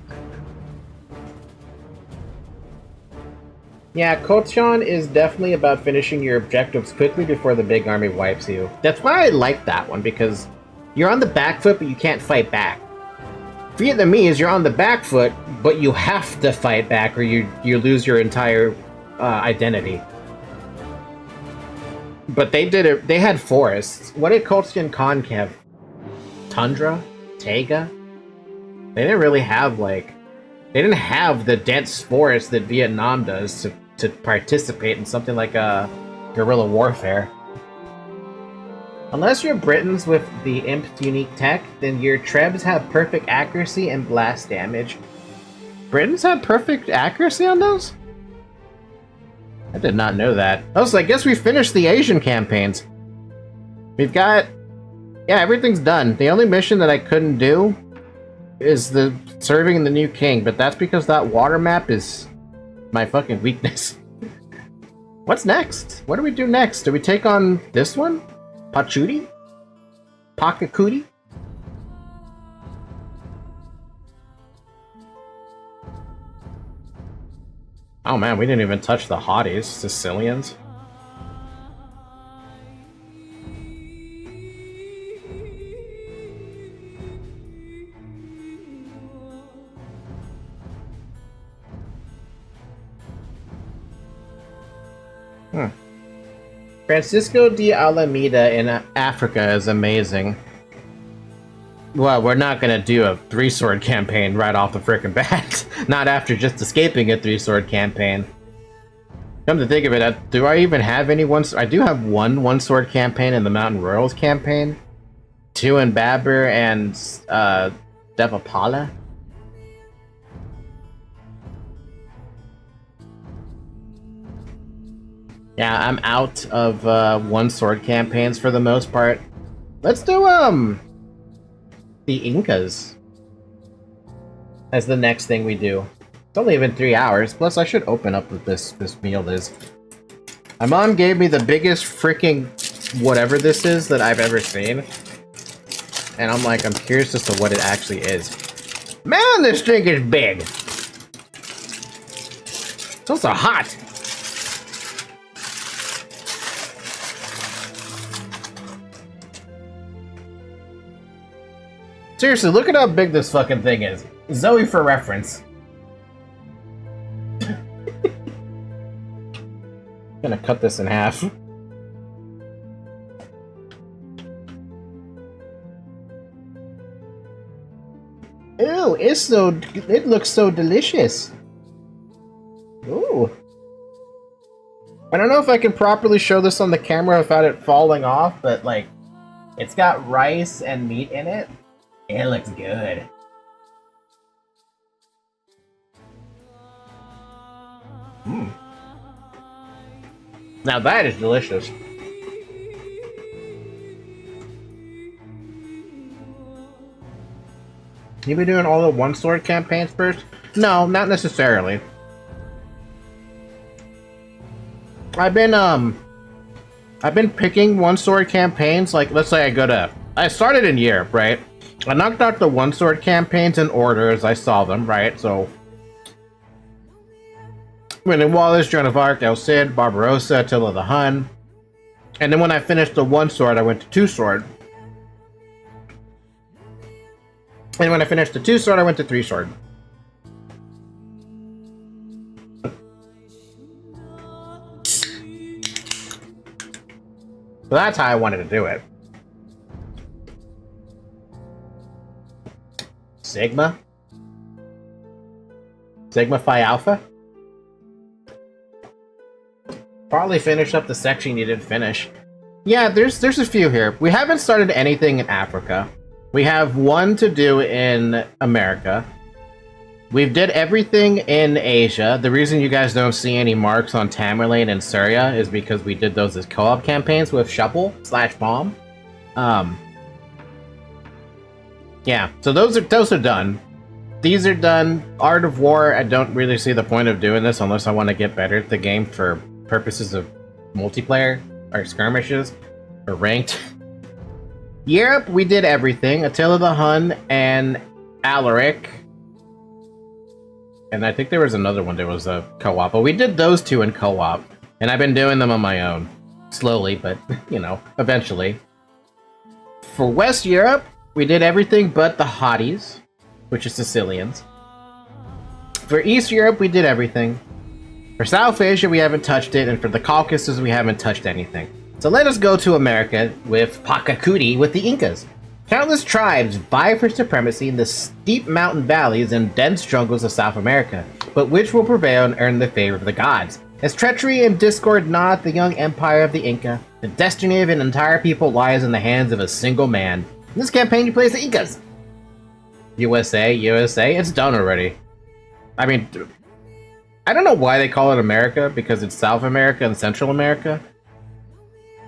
Yeah, Kochan is definitely about finishing your objectives quickly before the big army wipes you. That's why I like that one, because you're on the back foot, but you can't fight back. Vietnamese, you're on the back foot, but you have to fight back or you lose your entire identity. But they did it. They had forests. What did Kolchin Khan have? Tundra? Taiga? They didn't really have, like... They didn't have the dense forest that Vietnam does to participate in something like guerrilla warfare. Unless you're Britons with the Imp's unique tech, then your Trebs have perfect accuracy and blast damage. Britons have perfect accuracy on those? I did not know that. Also, I guess we finished the Asian campaigns. We've got... Yeah, everything's done. The only mission that I couldn't do is the serving the new king, but that's because that water map is my fucking weakness. What's next? What do we do next? Do we take on this one? Pachudi? Pakakudi? Oh man, we didn't even touch the hotties, Sicilians. Francisco de Alameda in Africa is amazing. Well, we're not gonna do a 3-sword campaign right off the frickin' bat. Not after just escaping a 3-sword campaign. Come to think of it, do I even have any I do have one sword campaign in the Mountain Royals campaign. 2 in Babur and Devapala. Yeah, I'm out of 1-sword campaigns for the most part. Let's do the Incas as the next thing we do. It's only been 3 hours. Plus, I should open up what this meal is. My mom gave me the biggest freaking whatever this is that I've ever seen, and I'm like, I'm curious as to what it actually is. Man, this drink is big. It's also hot. Seriously, look at how big this fucking thing is. Zoe for reference. Gonna cut this in half. Ew, it looks so delicious. Ooh. I don't know if I can properly show this on the camera without it falling off, but like, it's got rice and meat in it. It looks good. Mmm. Now that is delicious. You be doing all the 1-sword campaigns first? No, not necessarily. I've been picking 1-sword campaigns, like let's say I started in Europe, right? I knocked out the 1-sword campaigns in order as I saw them, right? So Winning Wallace, Joan of Arc, El Cid, Barbarossa, Attila the Hun. And then when I finished the 1-sword, I went to 2-sword. And when I finished the 2-sword, I went to 3-sword. So that's how I wanted to do it. Sigma? Sigma Phi Alpha? Probably finish up the section you didn't finish. Yeah, there's a few here. We haven't started anything in Africa. We have one to do in America. We've did everything in Asia. The reason you guys don't see any marks on Tamerlane and Syria is because we did those as co-op campaigns with Shuffle/Bomb. Yeah, so those are done. These are done. Art of War, I don't really see the point of doing this unless I want to get better at the game for purposes of multiplayer or skirmishes or ranked. Europe, we did everything. Attila the Hun and Alaric. And I think there was another one that was a co-op, but we did those 2 in co-op. And I've been doing them on my own. Slowly, but, you know, eventually. For West Europe, we did everything but the Hotties, which is Sicilians. For East Europe, we did everything. For South Asia, we haven't touched it, and for the Caucasus, we haven't touched anything. So let us go to America with Pachacuti with the Incas. Countless tribes vie for supremacy in the steep mountain valleys and dense jungles of South America, but which will prevail and earn the favor of the gods? As treachery and discord gnaw at the young empire of the Inca, the destiny of an entire people lies in the hands of a single man. In this campaign, you play as the Incas. USA, it's done already. I mean, I don't know why they call it America, because it's South America and Central America.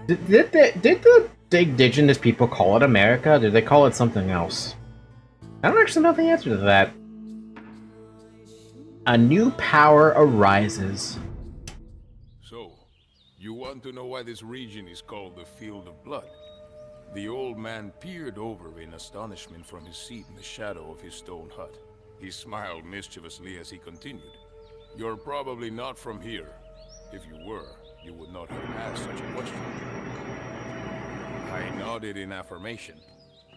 Did the indigenous people call it America? Did they call it something else? I don't actually know the answer to that. A new power arises. So, you want to know why this region is called the Field of Blood? The old man peered over in astonishment from his seat in the shadow of his stone hut. He smiled mischievously as he continued. You're probably not from here. If you were, you would not have asked such a question. I nodded in affirmation,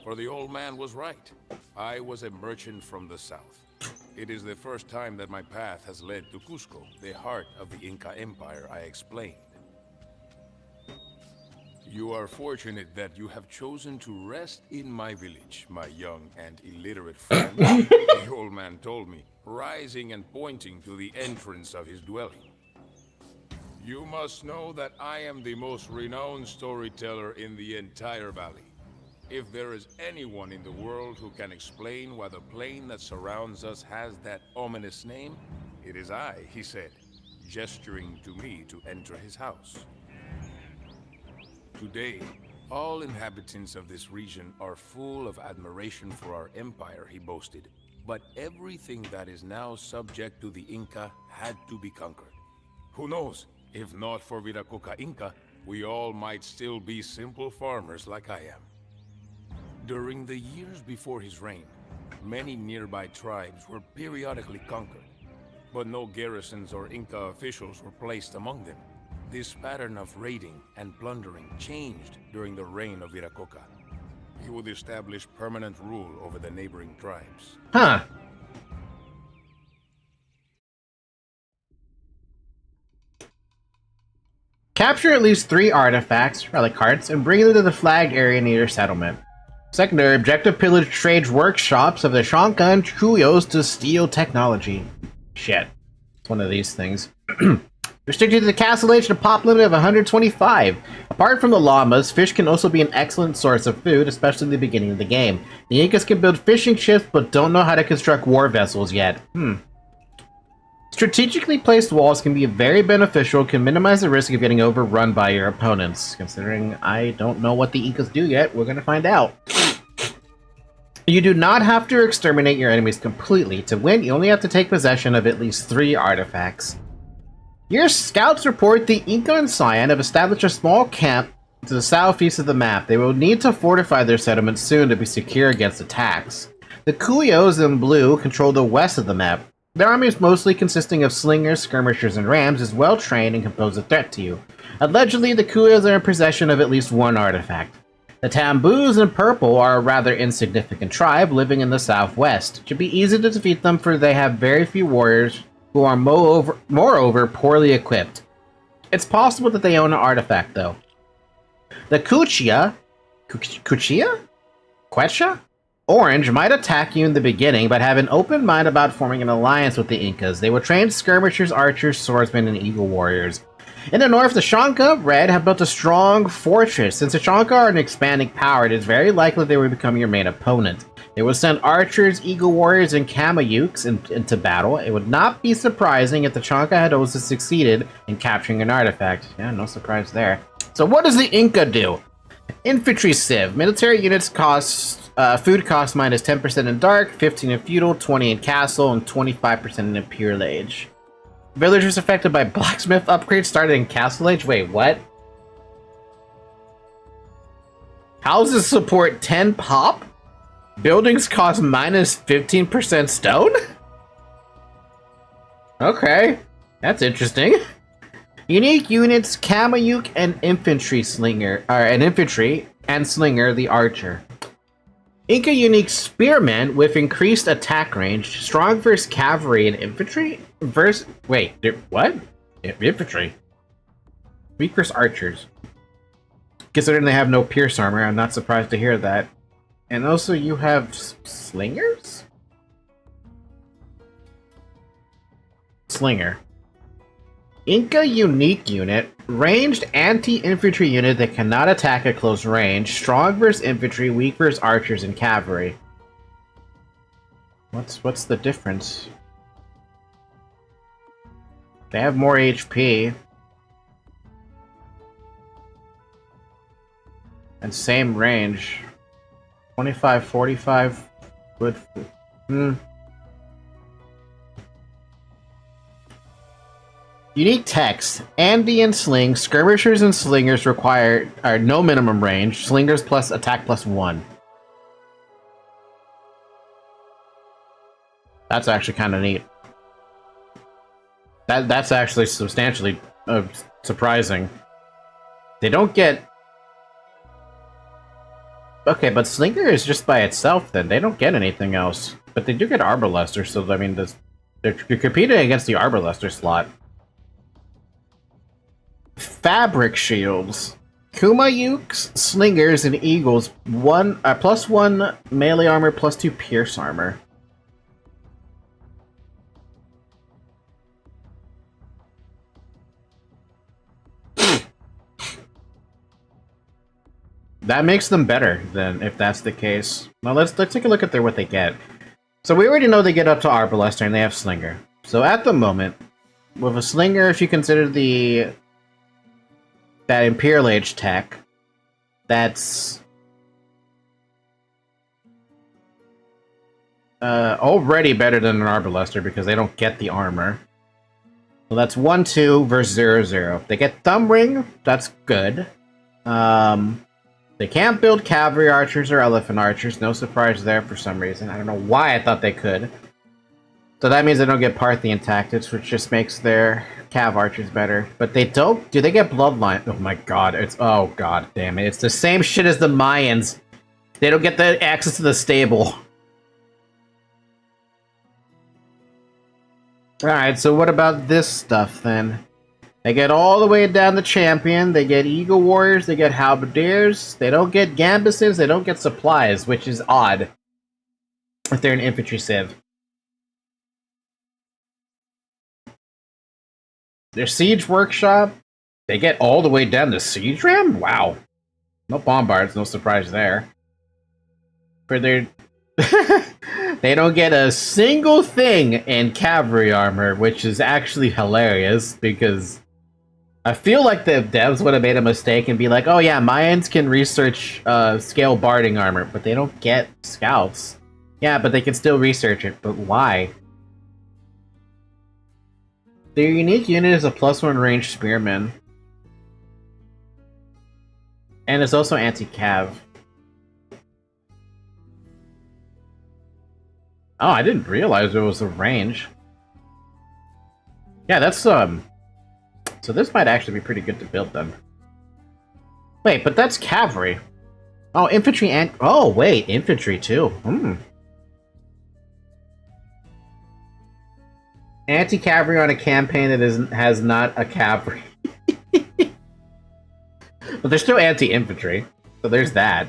for the old man was right. I was a merchant from the south. It is the first time that my path has led to Cusco, the heart of the Inca Empire, I explained. You are fortunate that you have chosen to rest in my village, my young and illiterate friend. The old man told me, rising and pointing to the entrance of his dwelling. You must know that I am the most renowned storyteller in the entire valley. If there is anyone in the world who can explain why the plain that surrounds us has that ominous name, it is I, he said, gesturing to me to enter his house. Today, all inhabitants of this region are full of admiration for our empire, he boasted. But everything that is now subject to the Inca had to be conquered. Who knows, if not for Viracocha Inca, we all might still be simple farmers like I am. During the years before his reign, many nearby tribes were periodically conquered, but no garrisons or Inca officials were placed among them. This pattern of raiding and plundering changed during the reign of Viracocha. He would establish permanent rule over the neighboring tribes. Huh. Capture at least 3 artifacts, relic carts, and bring them to the flagged area near your settlement. Secondary objective, pillage trade workshops of the Shanka and Chuyos to steal technology. Shit. It's one of these things. Restricted to the castle age to pop limit of 125. Apart from the llamas, fish can also be an excellent source of food, especially in the beginning of the game. The Incas can build fishing ships, but don't know how to construct war vessels yet. Strategically placed walls can be very beneficial, can minimize the risk of getting overrun by your opponents. Considering I don't know what the Incas do yet, we're gonna find out. You do not have to exterminate your enemies completely. To win, you only have to take possession of at least 3 artifacts. Your scouts report the Inca and Cyan have established a small camp to the southeast of the map. They will need to fortify their settlement soon to be secure against attacks. The Cuyos in blue control the west of the map. Their army is mostly consisting of slingers, skirmishers, and rams, is well trained and can pose a threat to you. Allegedly, the Cuyos are in possession of at least 1 artifact. The Tambus in purple are a rather insignificant tribe living in the southwest. It should be easy to defeat them, for they have very few warriors who are moreover poorly equipped. It's possible that they own an artifact, though. The Quechua Orange might attack you in the beginning, but have an open mind about forming an alliance with the Incas. They will train skirmishers, archers, swordsmen, and eagle warriors. In the north, the Shanka, Red, have built a strong fortress. Since the Shanka are an expanding power, it is very likely they will become your main opponent. They will send archers, eagle warriors, and Kamayuks into battle. It would not be surprising if the Shanka had also succeeded in capturing an artifact. Yeah, no surprise there. So what does the Inca do? Infantry Civ. Military units cost food cost minus 10% in Dark, 15 in Feudal, 20 in Castle, and 25% in Imperial Age. Villagers affected by blacksmith upgrades started in Castle Age? Wait, what? Houses support 10 pop? Buildings cost minus 15% stone? Okay, that's interesting. Unique units, Kamayuk and Infantry Slinger, and Infantry and Slinger the Archer. Inca unique Spearmen with increased attack range, strong versus Cavalry and Infantry? Wait, what? Infantry? Weak versus Archers. Considering they have no pierce armor, I'm not surprised to hear that. And also you have Slingers? Slinger. Inca unique unit, ranged anti-infantry unit that cannot attack at close range, strong versus infantry, weak versus archers and cavalry. What's the difference? They have more HP. And same range. 25, 45, good. Unique text. Andean Sling, skirmishers and slingers require no minimum range. Slingers plus attack plus 1. That's actually kind of neat. That's actually substantially surprising. They don't get... Okay, but Slinger is just by itself then. They don't get anything else. But they do get Arbalester, so I mean, you're competing against the Arbalester slot. Fabric shields. Kumayuk's slingers and eagles +1 melee armor, +2 pierce armor. That makes them better then, if that's the case. Now let's take a look at what they get. So we already know they get up to Arbalester and they have Slinger. So at the moment, with a Slinger, if you consider that Imperial Age tech, that's already better than an Arbalester because they don't get the armor. So that's 1-2 versus 0-0. They get Thumb Ring, that's good. They can't build cavalry archers or elephant archers. No surprise there for some reason. I don't know why I thought they could. So that means they don't get Parthian tactics, which just makes their cav archers better. But they don't... Do they get bloodline? Oh my god. Oh god damn it. It's the same shit as the Mayans. They don't get the access to the stable. Alright, so what about this stuff then? They get all the way down to champion, they get Eagle Warriors, they get Halberdiers, they don't get Gambusons, they don't get supplies, which is odd if they're an infantry civ. Their Siege Workshop, they get all the way down to Siege Ram? Wow. No Bombards, no surprise there. For their... They don't get a single thing in cavalry armor, which is actually hilarious, because I feel like the devs would have made a mistake and be like, oh yeah, Mayans can research scale barding armor, but they don't get scouts. Yeah, but they can still research it, but why? Their unique unit is a +1 ranged spearman. And it's also anti-cav. Oh, I didn't realize there was a range. Yeah, that's, So this might actually be pretty good to build then. Wait, but that's cavalry. Oh, infantry and... Oh, wait, infantry too. Anti-cavalry on a campaign that has not a cavalry. But they're still anti-infantry. So there's that.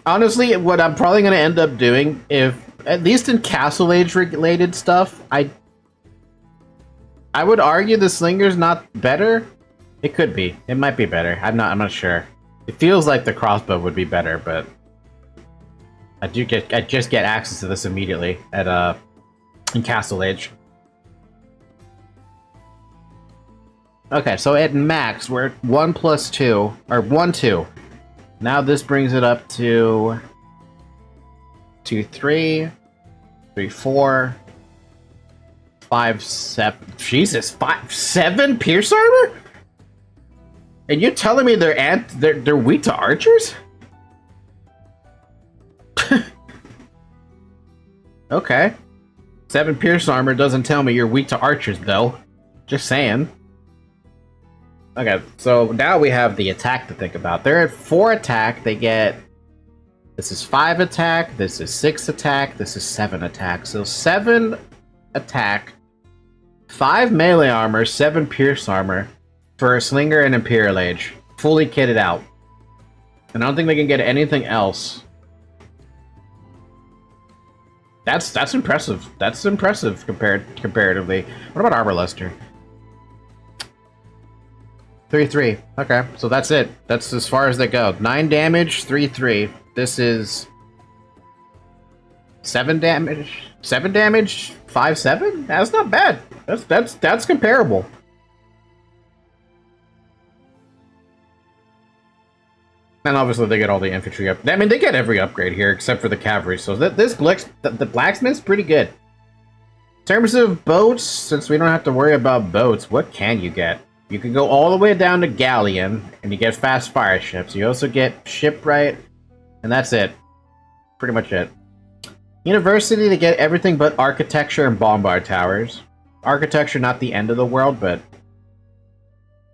Honestly, what I'm probably going to end up doing, at least in Castle Age related stuff, I would argue the Slinger's not better. It could be. It might be better. I'm not sure. It feels like the crossbow would be better, but I just get access to this immediately in Castle Age. Okay, so at max we're at 1 + 2 or 1-2. Now this brings it up to 2-3, 3-4, 5-7. Jesus, 5-7 pierce armor? And you're telling me they're weak to archers? Okay. 7 pierce armor doesn't tell me you're weak to archers, though. Just saying. Okay, so now we have the attack to think about. They're at 4 attack. They get... This is 5 attack, this is 6 attack, this is 7 attack. So 7 attack, 5 melee armor, 7 pierce armor for a Slinger and Imperial Age. Fully kitted out. And I don't think they can get anything else. That's impressive. That's impressive comparatively. What about Arbalester? 3-3. Okay, so that's it. That's as far as they go. 9 damage, 3-3. This is 7 damage. 7 damage, 5-7? That's not bad. That's comparable. And obviously they get all the infantry up. I mean, they get every upgrade here except for the cavalry. So the blacksmith's pretty good. In terms of boats, since we don't have to worry about boats, what can you get? You can go all the way down to Galleon, and you get fast fire ships. You also get shipwright, and that's it. Pretty much it. University, they get everything but architecture and bombard towers. Architecture, not the end of the world, but...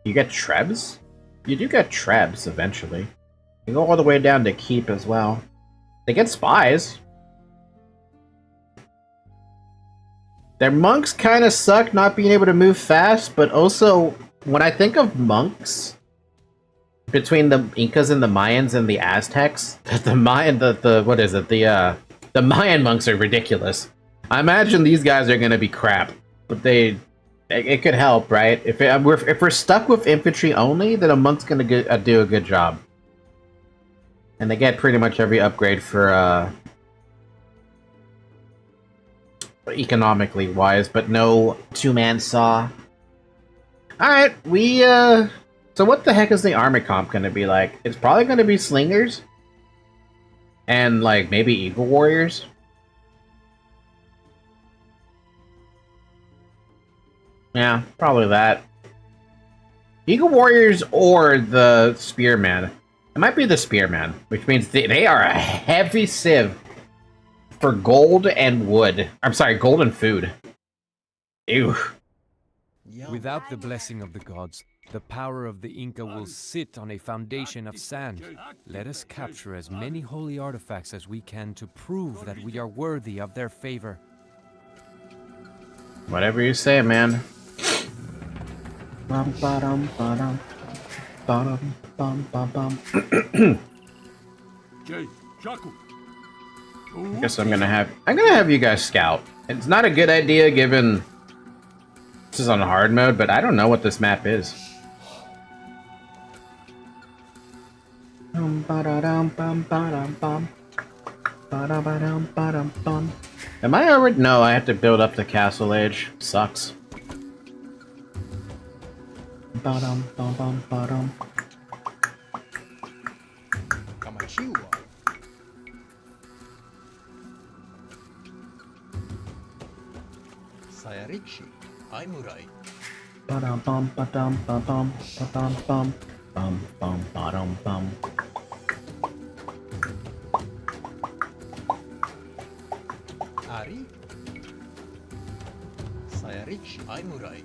You get Trebs? You do get Trebs, eventually. You go all the way down to Keep as well. They get spies. Their monks kind of suck not being able to move fast, but also... When I think of monks, between the Incas and the Mayans and the Aztecs. The Mayan, what is it? The Mayan monks are ridiculous. I imagine these guys are gonna be crap, but it could help, right? If we're stuck with infantry only, then a monk's gonna do a good job, and they get pretty much every upgrade for economically wise, but no two-man saw. All right, so what the heck is the army comp gonna be like? It's probably gonna be slingers, and like maybe eagle warriors. Yeah, probably that. Eagle warriors or the spearman. It might be the spearman, which means they are a heavy civ for gold and wood. I'm sorry, gold and food. Ew. Without the blessing of the gods, the power of the Inca will sit on a foundation of sand. Let us capture as many holy artifacts as we can to prove that we are worthy of their favor. Whatever you say, man. Bum, ba-dum, ba-dum. Bum, bum, bum, bum. I guess I'm gonna have you guys scout. It's not a good idea given this is on hard mode, but I don't know what this map is. Am I already? No, I have to build up the castle age. Sucks. Sayarichi, Aimurai. Bum bum bum bum bum bum bum bum bum bum bum. Ari. Sayarichi, Aimurai.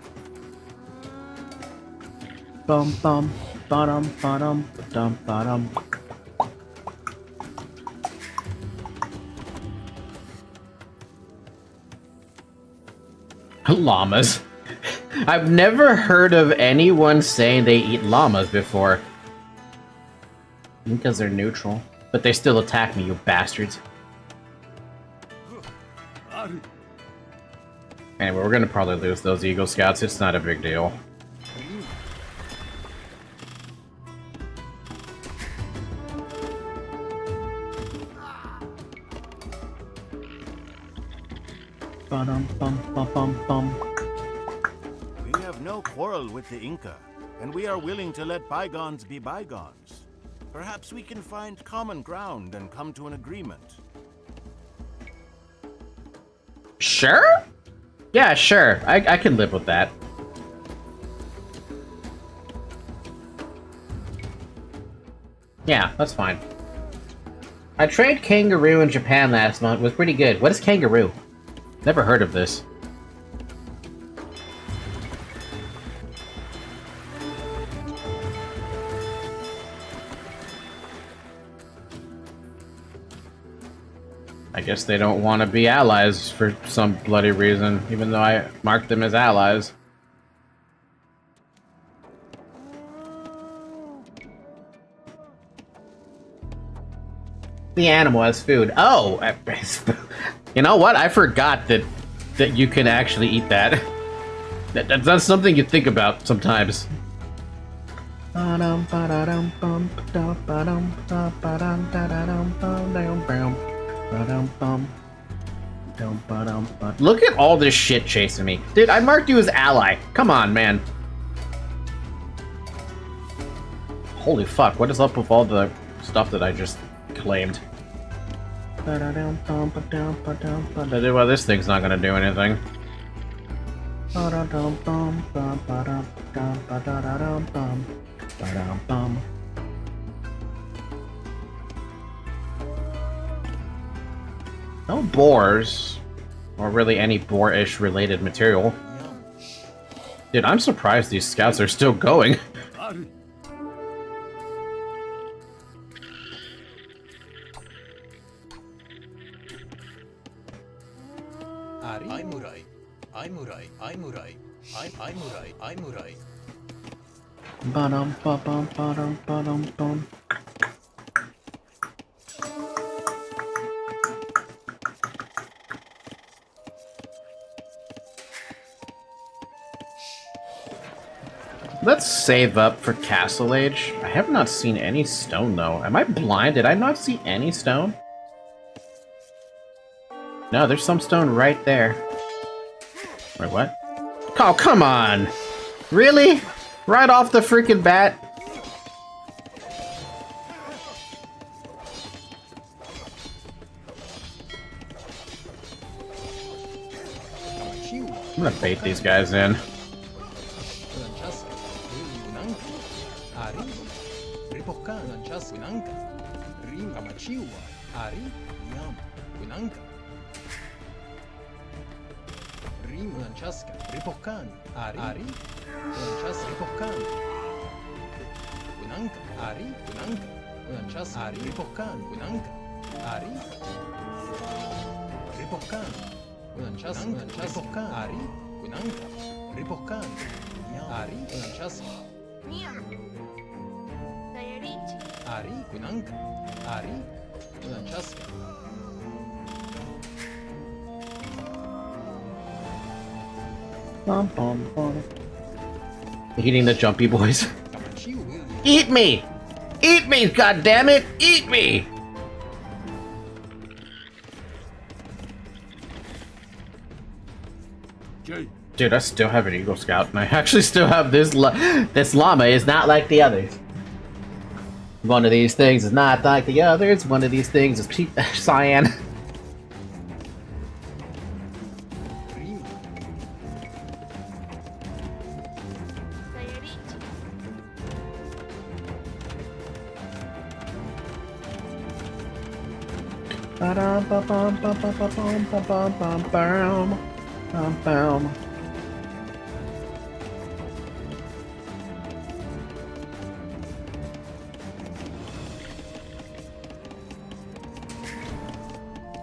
Bum bum bottom bottom bottom bottom. Llamas. I've never heard of anyone saying they eat llamas before. Because they're neutral. But they still attack me, you bastards. Anyway, we're gonna probably lose those Eagle Scouts. It's not a big deal. Bum bum bum bum bum. We have no quarrel with the Inca, and we are willing to let bygones be bygones. Perhaps we can find common ground and come to an agreement. Sure? Yeah, sure. I can live with that. Yeah, that's fine. I trained kangaroo in Japan last month. It was pretty good. What is kangaroo? Never heard of this. I guess they don't want to be allies for some bloody reason, even though I marked them as allies. The animal has food. Oh! You know what? I forgot that you can actually eat that. That's something you think about sometimes. Look at all this shit chasing me. Dude, I marked you as ally. Come on, man. Holy fuck, what is up with all the stuff that I just claimed? Well, this thing's not gonna do anything. No boars, or really any boar-ish related material. Dude, I'm surprised these scouts are still going. Aimurai, Aimurai, Aimurai, Aimurai, Aimurai. Ba-dum, ba-bum, ba-dum, ba-dum, bum. Let's save up for Castle Age. I have not seen any stone, though. Am I blind? Did I not see any stone? No, there's some stone right there. Wait, what? Oh, come on! Really? Right off the freaking bat? I'm gonna bait these guys in. Eating the jumpy boys. Eat me! Eat me, goddammit! Eat me! Dude, I still have an Eagle Scout, and I actually still have this this llama is not like the others. One of these things is not like the others. One of these things is cyan.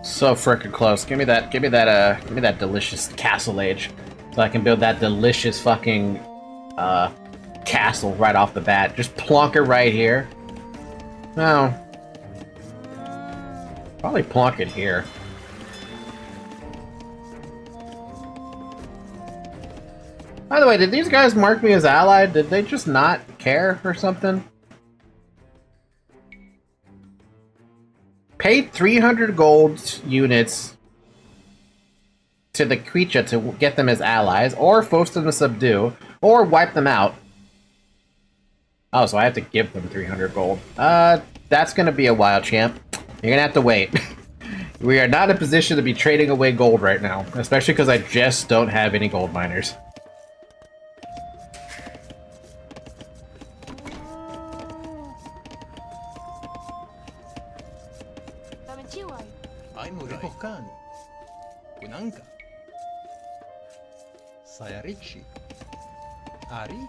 So frickin' close. Give me that delicious Castle Age. So I can build that delicious fucking castle right off the bat. Just plonk it right here. No. Probably plonk it here. By the way, did these guys mark me as allied? Did they just not care or something? Paid 300 gold units to the creature to get them as allies, or force them to subdue, or wipe them out. Oh, so I have to give them 300 gold. That's gonna be a while, champ. You're gonna have to wait. We are not in a position to be trading away gold right now, especially because I just don't have any gold miners. Sayarichi. Ari?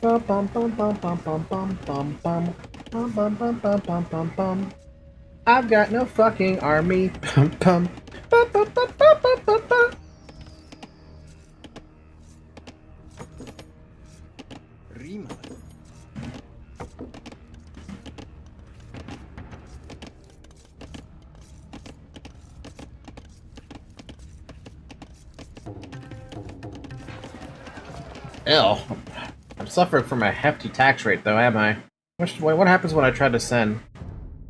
Bum bum bum bum bum bum bum bum bum bum bum bum bum bum bum bum. I've got no fucking army. Bum bum bum bum bum bum bum bum. Rima. Ew. I'm suffering from a hefty tax rate, though, am I? What happens when I try to send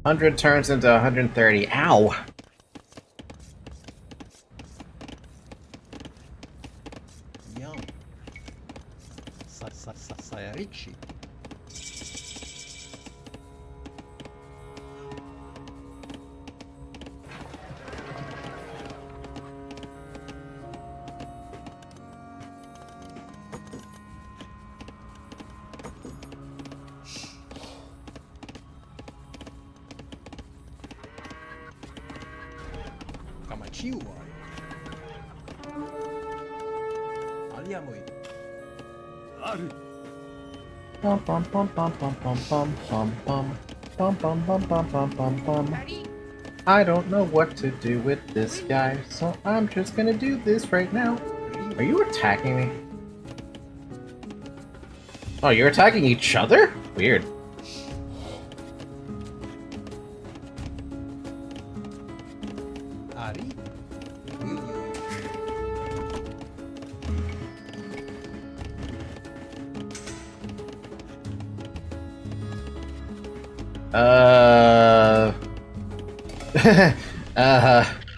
100 turns into 130? Ow! Yum. Sayarichi. Bum bum bum bum bum bum bum bum bum bum bum bum bum bum bum bum. I don't know what to do with this guy, so I'm just gonna do this right now. Are you attacking me? Oh, you're attacking each other? Weird. Ari?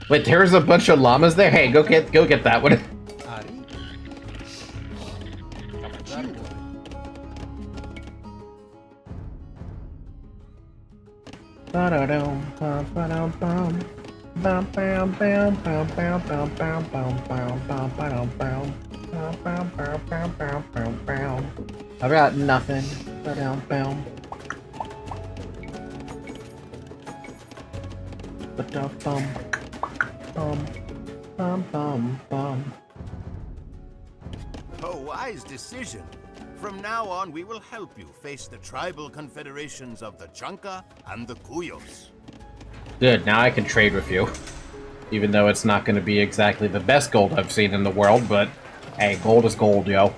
Wait, there's a bunch of llamas there? Hey, go get that one. Ari? I've got nothing. A wise decision. From now on, we will help you face the tribal confederations of the Chanka and the Kuyos. Good, now I can trade with you. Even though it's not going to be exactly the best gold I've seen in the world, but hey, gold is gold, yo.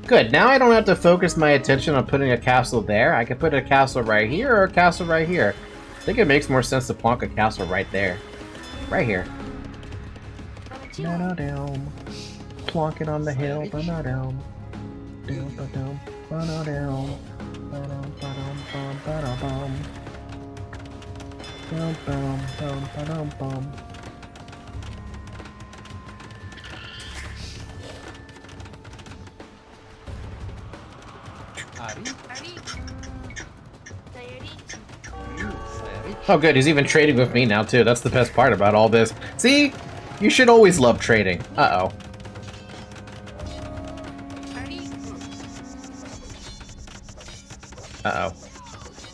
Good, now I don't have to focus my attention on putting a castle there. I can put a castle right here or a castle right here. I think it makes more sense to plonk a castle right there. Right here. Plonk it on the hill. Oh good, he's even trading with me now too. That's the best part about all this. See? You should always love trading. Uh-oh. Uh-oh.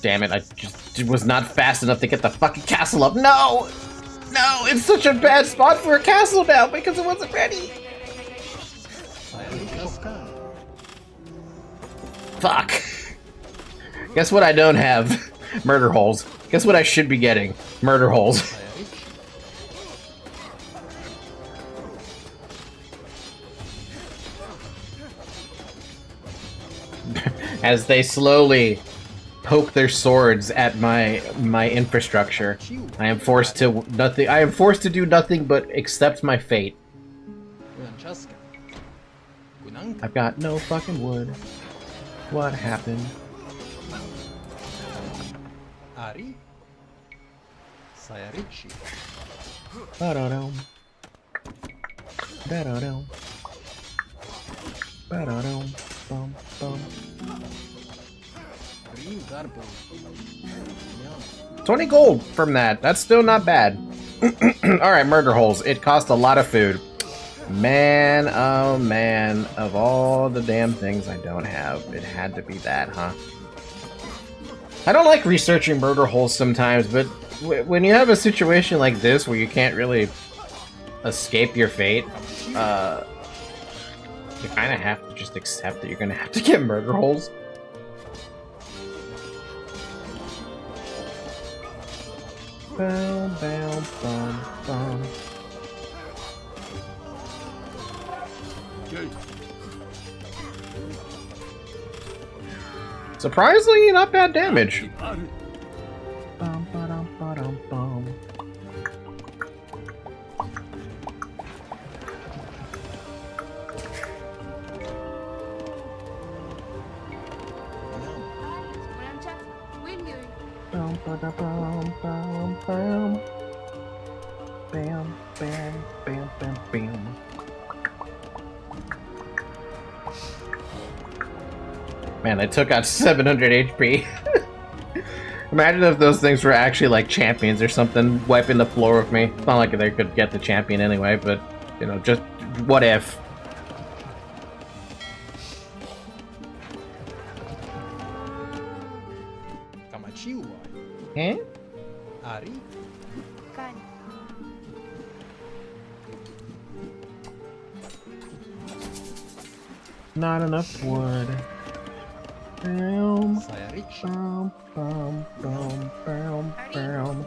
Damn it, I just was not fast enough to get the fucking castle up. No! No, it's such a bad spot for a castle now because it wasn't ready. Fuck. Guess what I don't have? Murder holes. Guess what I should be getting? Murder holes. As they slowly poke their swords at my infrastructure, I am forced to nothing. I am forced to do nothing but accept my fate. I've got no fucking wood. What happened? Ari? Sayarichi. Ba-da-dum. Da-da-dum. Ba-da-dum. Bum, bum. 20 gold from that. That's still not bad. Alright, murder holes. It cost a lot of food. Man, oh man. Of all the damn things I don't have, it had to be that, huh? I don't like researching murder holes sometimes, but when you have a situation like this where you can't really escape your fate, you kind of have to just accept that you're going to have to get murder holes. Bam, bam, bam, bam. Surprisingly, not bad damage. Bum, ba-dum, ba-dum, bum. Bum, ba-da-bum, bum, bum. Bam, bam, bam, bam, bam. Man, they took out 700 HP. Imagine if those things were actually like champions or something, wiping the floor with me. It's not like they could get the champion anyway, but, you know, just what if? Kamachiwa. Eh? Ari? Not enough wood. Boom. Saya rich. Boom. Boom. Boom. Boom. Boom.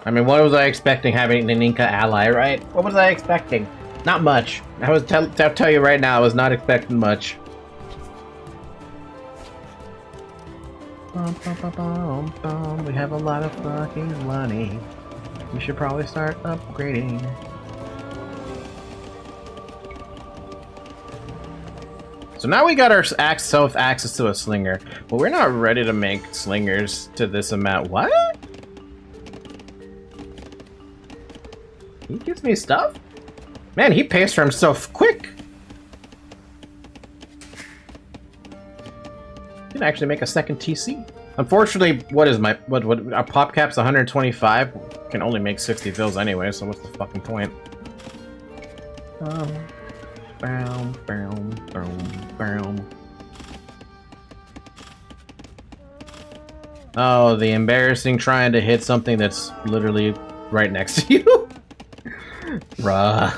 I mean, what was I expecting having an Inca ally, right? What was I expecting? Not much. I'll tell you right now, I was not expecting much. Bum, bum, bum, bum, bum. We have a lot of fucking money. We should probably start upgrading. So now we got our self-access to a slinger, but we're not ready to make slingers to this amount. What? He gives me stuff? Man, he pays for himself quick. You can actually make a second TC. Unfortunately, what our pop cap's 125. Can only make 60 fills anyway, so what's the fucking point? Boom, boom, boom, boom. Oh, the embarrassing trying to hit something that's literally right next to you. Bruh.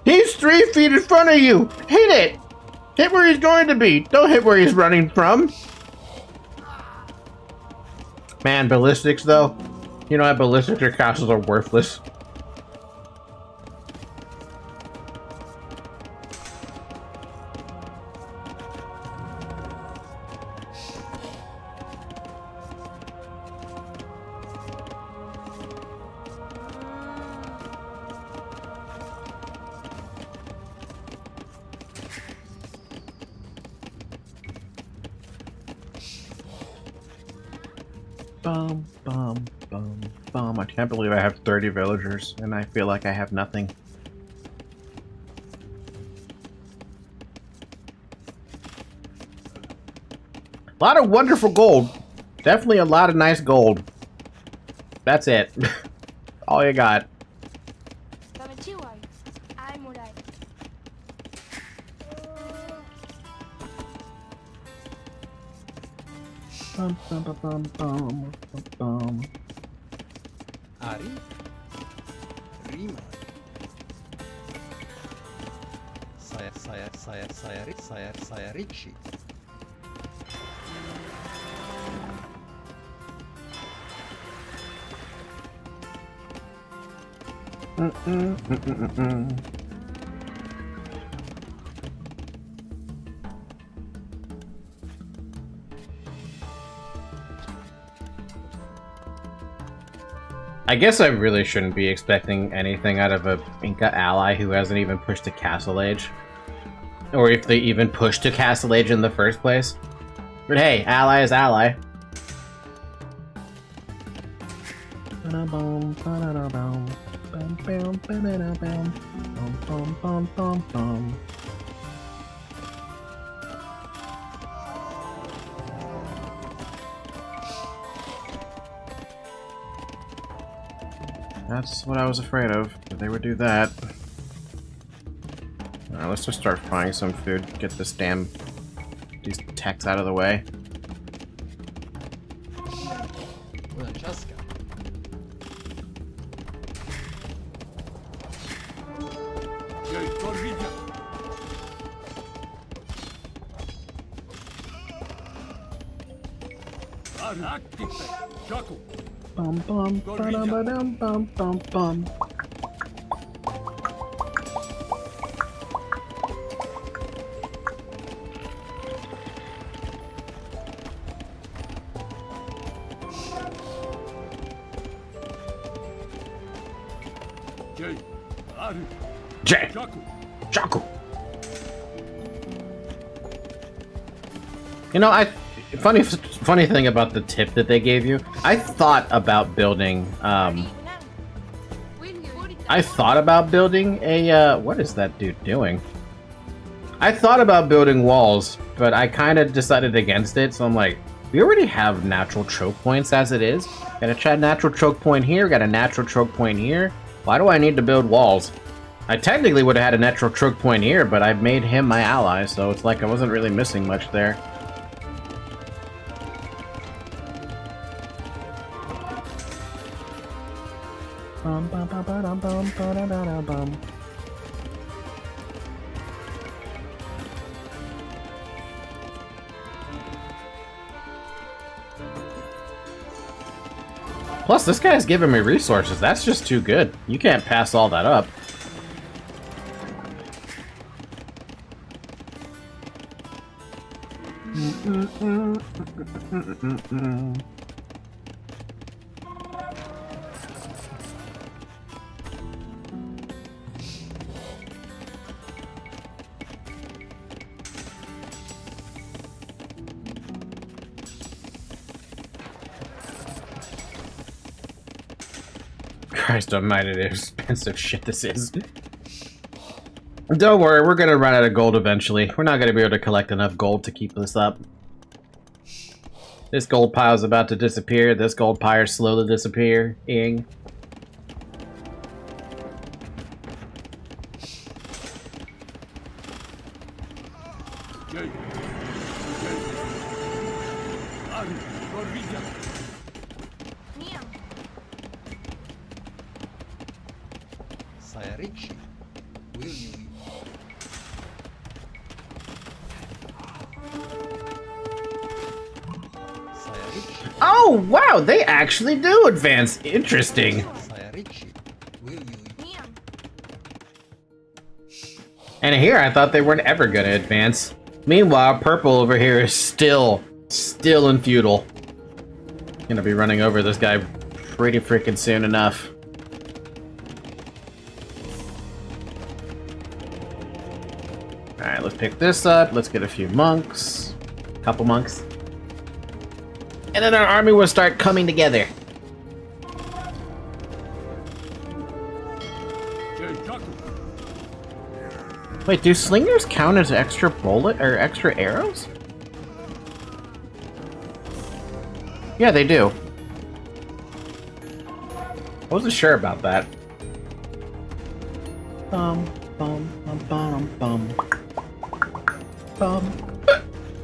He's 3 feet in front of you! Hit it! Hit where he's going to be! Don't hit where he's running from! Man, ballistics though? You know what, ballistics or castles are worthless. Bum, bum, bum, bum. I can't believe I have 30 villagers, and I feel like I have nothing. A lot of wonderful gold. Definitely a lot of nice gold. That's it. All you got. Bum, bum, bum, bum, bum, bum. Ari. Rima. Saya Richie. I guess I really shouldn't be expecting anything out of a Inca ally who hasn't even pushed to Castle Age. Or if they even pushed to Castle Age in the first place. But hey, ally is ally. That's what I was afraid of, that they would do that. Alright, let's just start frying some food, get these techs out of the way. Francesca. Bum bum ba ba dum bum bum bum. Jay! Jaku! You know, funny thing about the tip that they gave you, I thought about building, a, what is that dude doing? I thought about building walls, but I kind of decided against it, so I'm like, we already have natural choke points as it is. Got a natural choke point here, got a natural choke point here. Why do I need to build walls? I technically would have had a natural Trug point here, but I made him my ally, so it's like I wasn't really missing much there. Plus, this guy's giving me resources. That's just too good. You can't pass all that up. Christ almighty, the expensive shit this is. Don't worry, we're gonna run out of gold eventually. We're not gonna be able to collect enough gold to keep this up. This gold pile is about to disappear. This gold pile is slowly disappearing. Saya Ricci, will you? Saya Ricci. Oh wow, they actually do advance. Interesting. Saya Ricci, will you? And here I thought they weren't ever gonna advance. Meanwhile, purple over here is still in feudal. Gonna be running over this guy pretty freaking soon enough. Alright, let's pick this up. Let's get a few monks. Couple monks. And then our army will start coming together. Wait, do slingers count as extra bullet or extra arrows? Yeah, they do. I wasn't sure about that.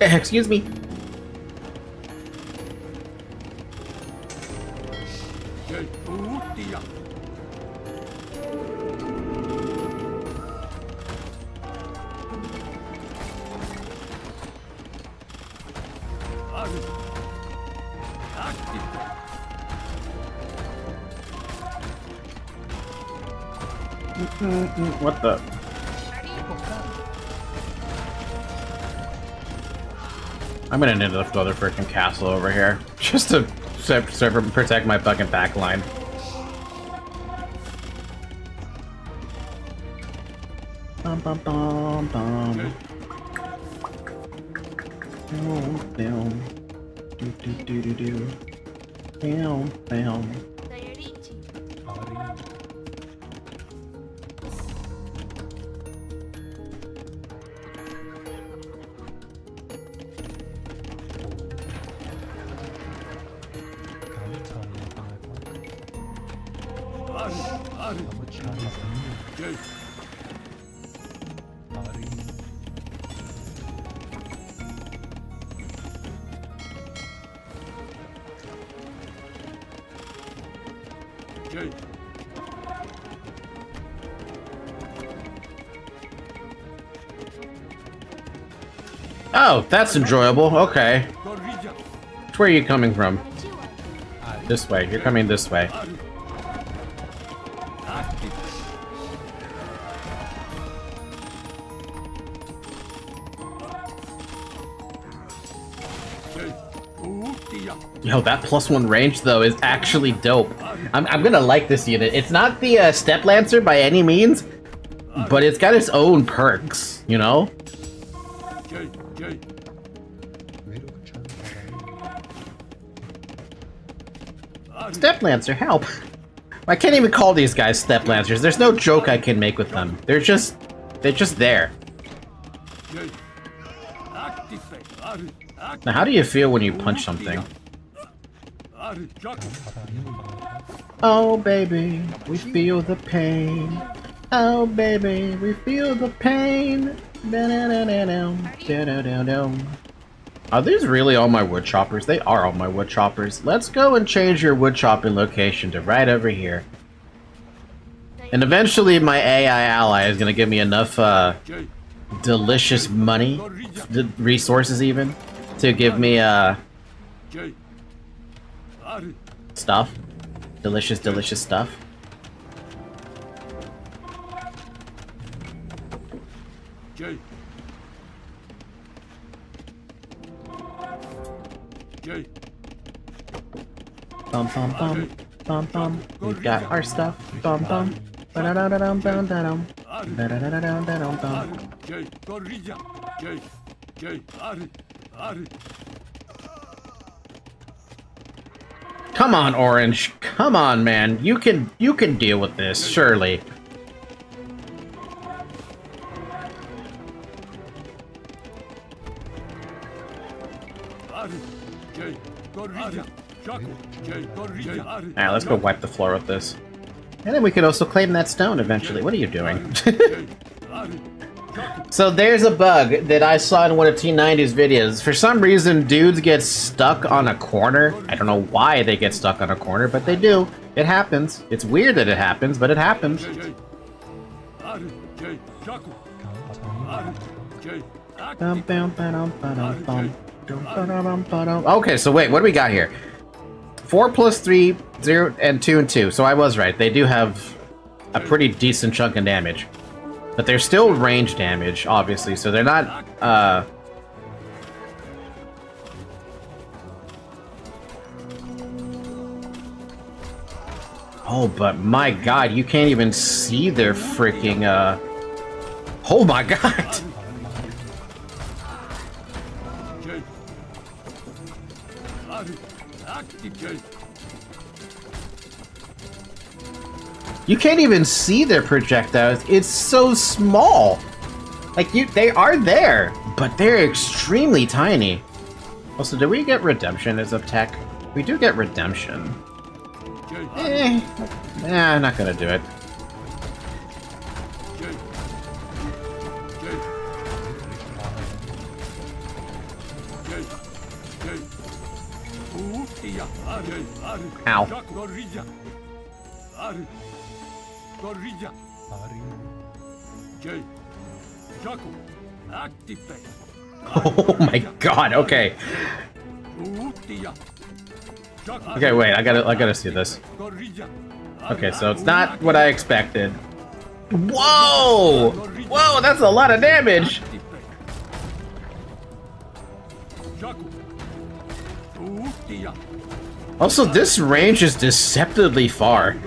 Excuse me. What the? I'm gonna need to throw the freaking castle over here just to protect my fucking back line. Bum, bum, bum, bum. Down. Do do do do do. Down, down. Oh, that's enjoyable. Okay. Where are you coming from? This way. You're coming this way. Yo, that +1 range though is actually dope. I'm gonna like this unit. It's not the Step Lancer by any means, but it's got its own perks, you know? Step Lancer, help! I can't even call these guys Step Lancers. There's no joke I can make with them. They're just there. Now, how do you feel when you punch something? Oh, baby, we feel the pain. Oh baby, we feel the pain. Are these really all my wood choppers? They are all my wood choppers. Let's go and change your wood chopping location to right over here. And eventually my AI ally is gonna give me enough delicious money, resources even, to give me stuff. Delicious, delicious stuff. Bum bum bum bum bum. We got our stuff. Bum bum. Ba-da-da-da-dum dum dum. Ba-da-da-da-dum dum dum. Come on, Orange. Come on, man. You can deal with this, surely. Alright, let's go wipe the floor with this. And then we could also claim that stone eventually. What are you doing? So there's a bug that I saw in one of T90's videos. For some reason, dudes get stuck on a corner. I don't know why they get stuck on a corner, but they do. It happens. It's weird that it happens, but it happens. Okay, so wait, what do we got here? 4 plus 3, 0, and 2 and 2. So I was right. They do have a pretty decent chunk of damage. But they're still range damage, obviously, so they're not, Oh, but my god, you can't even see their freaking, Oh my god! You can't even see their projectiles. It's so small. Like, they are there, but they're extremely tiny. Also, do we get redemption as a tech? We do get redemption. I'm not gonna do it. Ow. Oh my god, okay. Okay, wait, I gotta see this. Okay, so it's not what I expected. Whoa! Whoa, that's a lot of damage! Also, this range is deceptively far.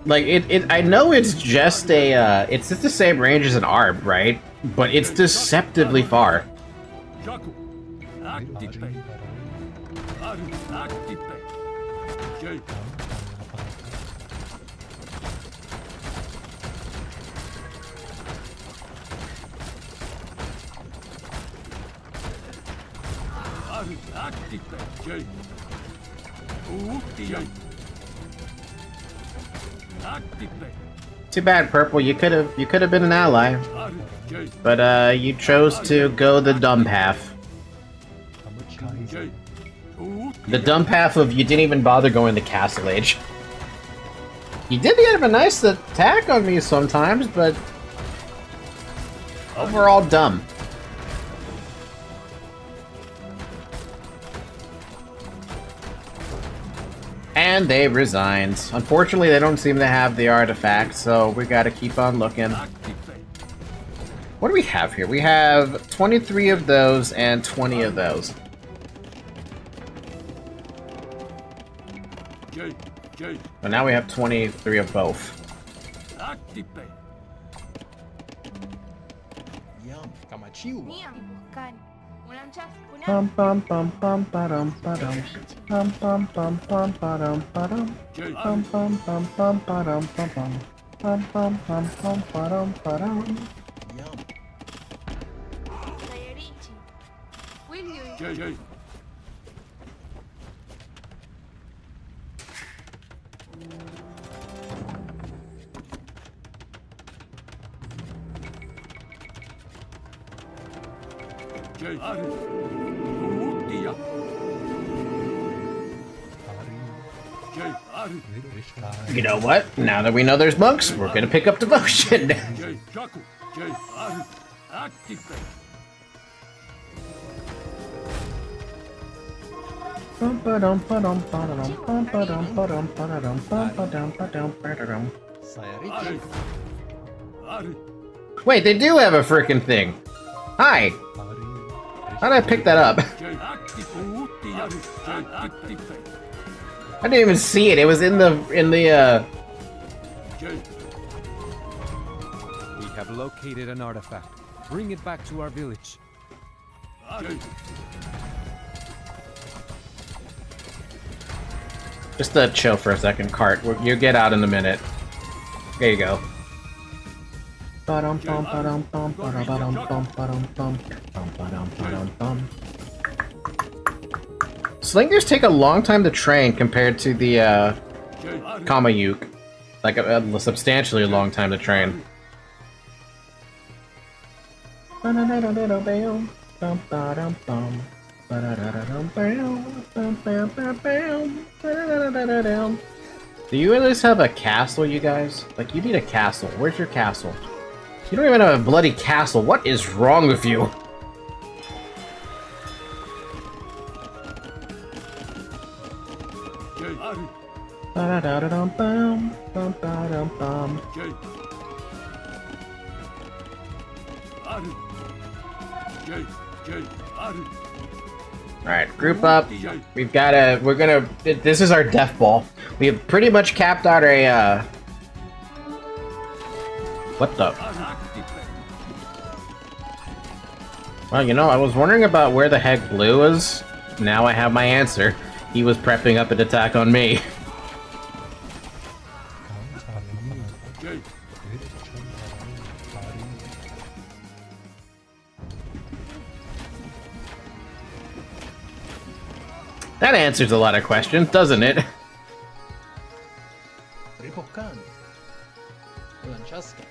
Like, I know it's just a, it's just the same range as an ARB, right? But it's deceptively far. Too bad, Purple. You could have been an ally, but you chose to go the dumb path. The dumb path of you didn't even bother going the Castle Age. You did have a nice attack on me sometimes, but overall dumb. And they resigned. Unfortunately, they don't seem to have the artifact, so we gotta keep on looking. What do we have here? We have 23 of those and 20 of those. But now we have 23 of both. Pum pum pum pum ba-dum ba-dum. Pum pum pum pum ba-dum ba-dum. Pum pum pum pum ba-dum ba-dum. Pum pum pum pum ba-dum ba-dum. You know what? Now that we know there's monks, we're gonna pick up devotion. Wait, they do have a freaking thing. Hi. How did I pick that up? I didn't even see it. It was in the We have located an artifact. Bring it back to our village. Just chill for a second, Cart. You get out in a minute. There you go. Slingers take a long time to train compared to the Kamayuk. Like a substantially long time to train. Do you at least have a castle, you guys? Like, you need a castle. Where's your castle? You don't even have a bloody castle. What is wrong with you? Alright, group up. We've gotta, this is our death ball. We have pretty much capped out a, what the? Well, you know, I was wondering about where the heck Blue is. Now I have my answer. He was prepping up an attack on me. That answers a lot of questions, doesn't it? Ripoccano. Lanciasca.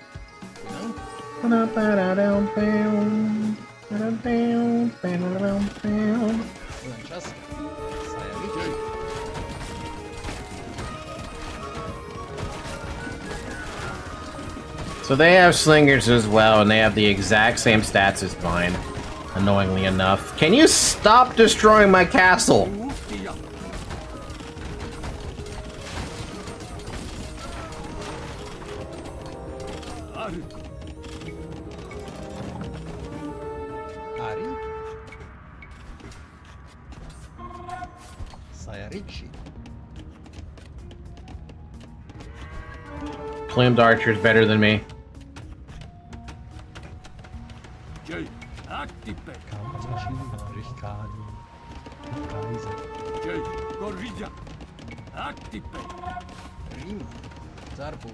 No? Lanciasca. Sayarichi. So they have slingers as well, and they have the exact same stats as mine, annoyingly enough. Can you stop destroying my castle? Ari. Sayarichi. Plumed Archer's better than me. Rima. Zarbo.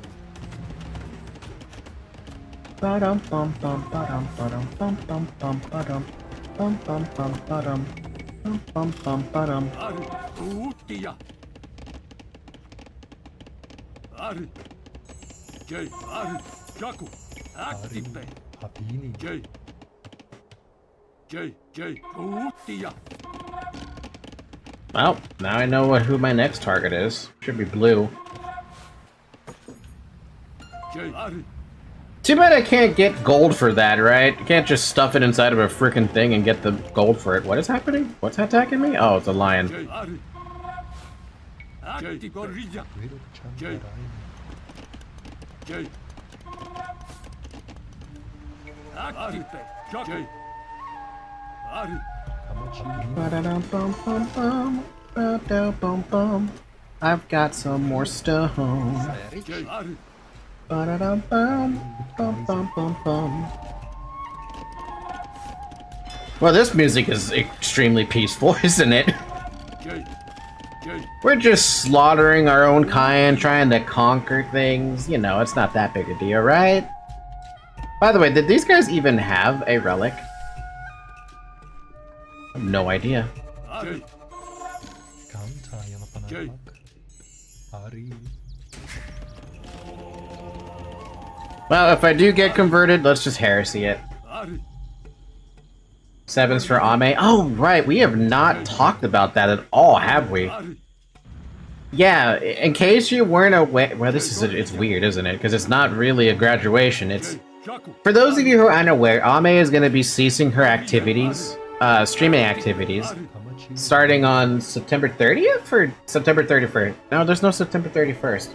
Well, now I know who my next target is. Should be Blue. Too bad I can't get gold for that, right? I can't just stuff it inside of a freaking thing and get the gold for it. What is happening? What's attacking me? Oh, it's a lion. I've got some more stone. Well, this music is extremely peaceful, isn't it? We're just slaughtering our own kind, trying to conquer things. You know, it's not that big a deal, right? By the way, did these guys even have a relic? I have no idea. Well, if I do get converted, let's just heresy it. Sevens for Ame. Oh, right. We have not talked about that at all, have we? Yeah, in case you weren't aware... Well, it's weird, isn't it? Because it's not really a graduation. It's... For those of you who are unaware, Ame is going to be ceasing her activities, streaming activities, starting on September 30th or September 31st? No, there's no September 31st.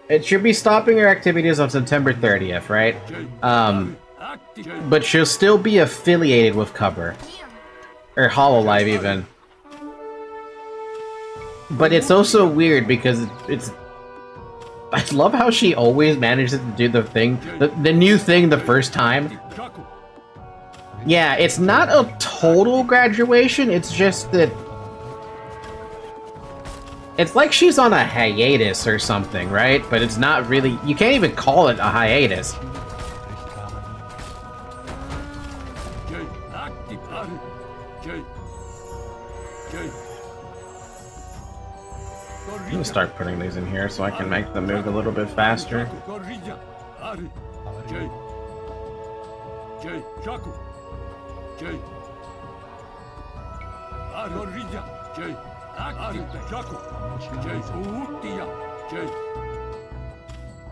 It should be stopping her activities on September 30th, right? But she'll still be affiliated with Cover. Or Hololive, even. But it's also weird because it's... I love how she always manages to do the thing, the new thing the first time. Yeah, it's not a total graduation, it's just that... It's like she's on a hiatus or something, right? But it's not really... You can't even call it a hiatus. I'm gonna start putting these in here so I can make them move a little bit faster.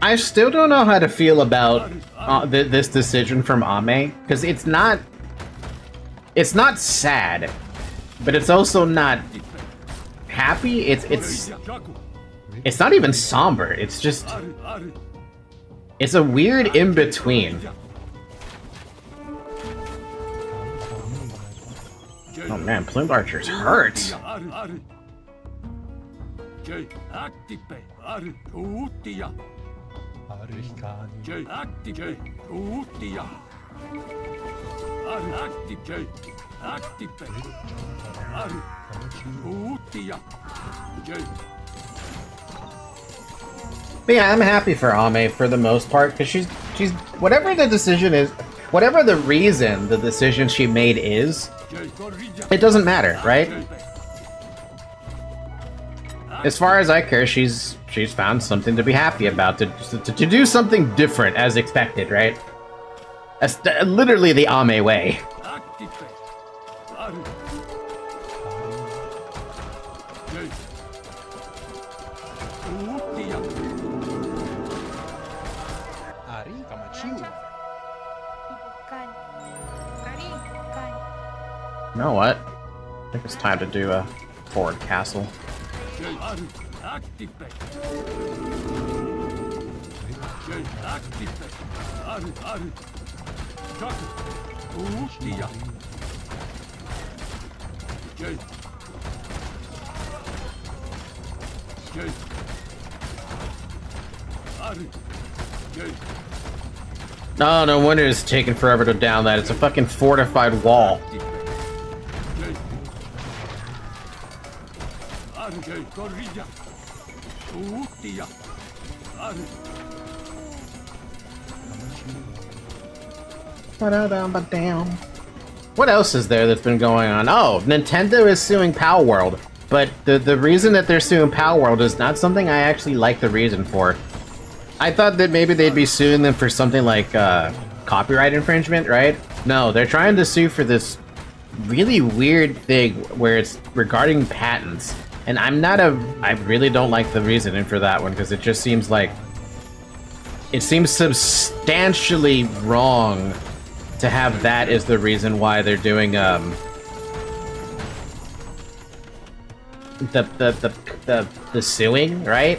I still don't know how to feel about this decision from Ame, because it's not sad, but it's also not happy. It's not even somber. It's just it's a weird in between. Oh man, plumed archers hurt. But yeah, I'm happy for Ame for the most part, because she's whatever the decision is, whatever the reason the decision she made is, it doesn't matter, right? As far as I care, she's found something to be happy about, to do something different as expected, right? That's literally the Ame way. You know what? I think it's time to do a forward castle. Oh, no wonder it's taking forever to down that. It's a fucking fortified wall. What else is there that's been going on? Oh, Nintendo is suing Pal World. But the reason that they're suing Pal World is not something I actually like the reason for. I thought that maybe they'd be suing them for something like copyright infringement, right? No, they're trying to sue for this really weird thing where it's regarding patents. And I really don't like the reasoning for that one, because it just seems like... It seems substantially wrong to have that as the reason why they're doing, the suing, right?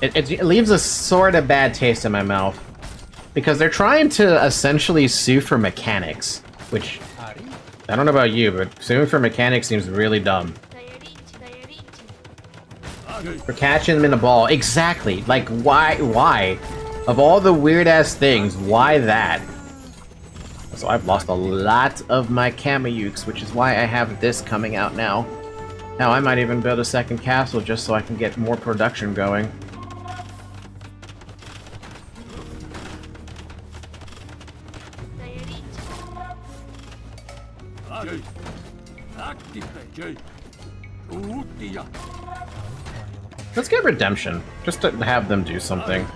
It leaves a sort of bad taste in my mouth, because they're trying to essentially sue for mechanics, which, I don't know about you, but suing for mechanics seems really dumb. For catching them in a ball, exactly, like why? Of all the weird-ass things, why that? So I've lost a lot of my Kamayukes, which is why I have this coming out now. Now I might even build a second castle just so I can get more production going. Let's get redemption, just to have them do something.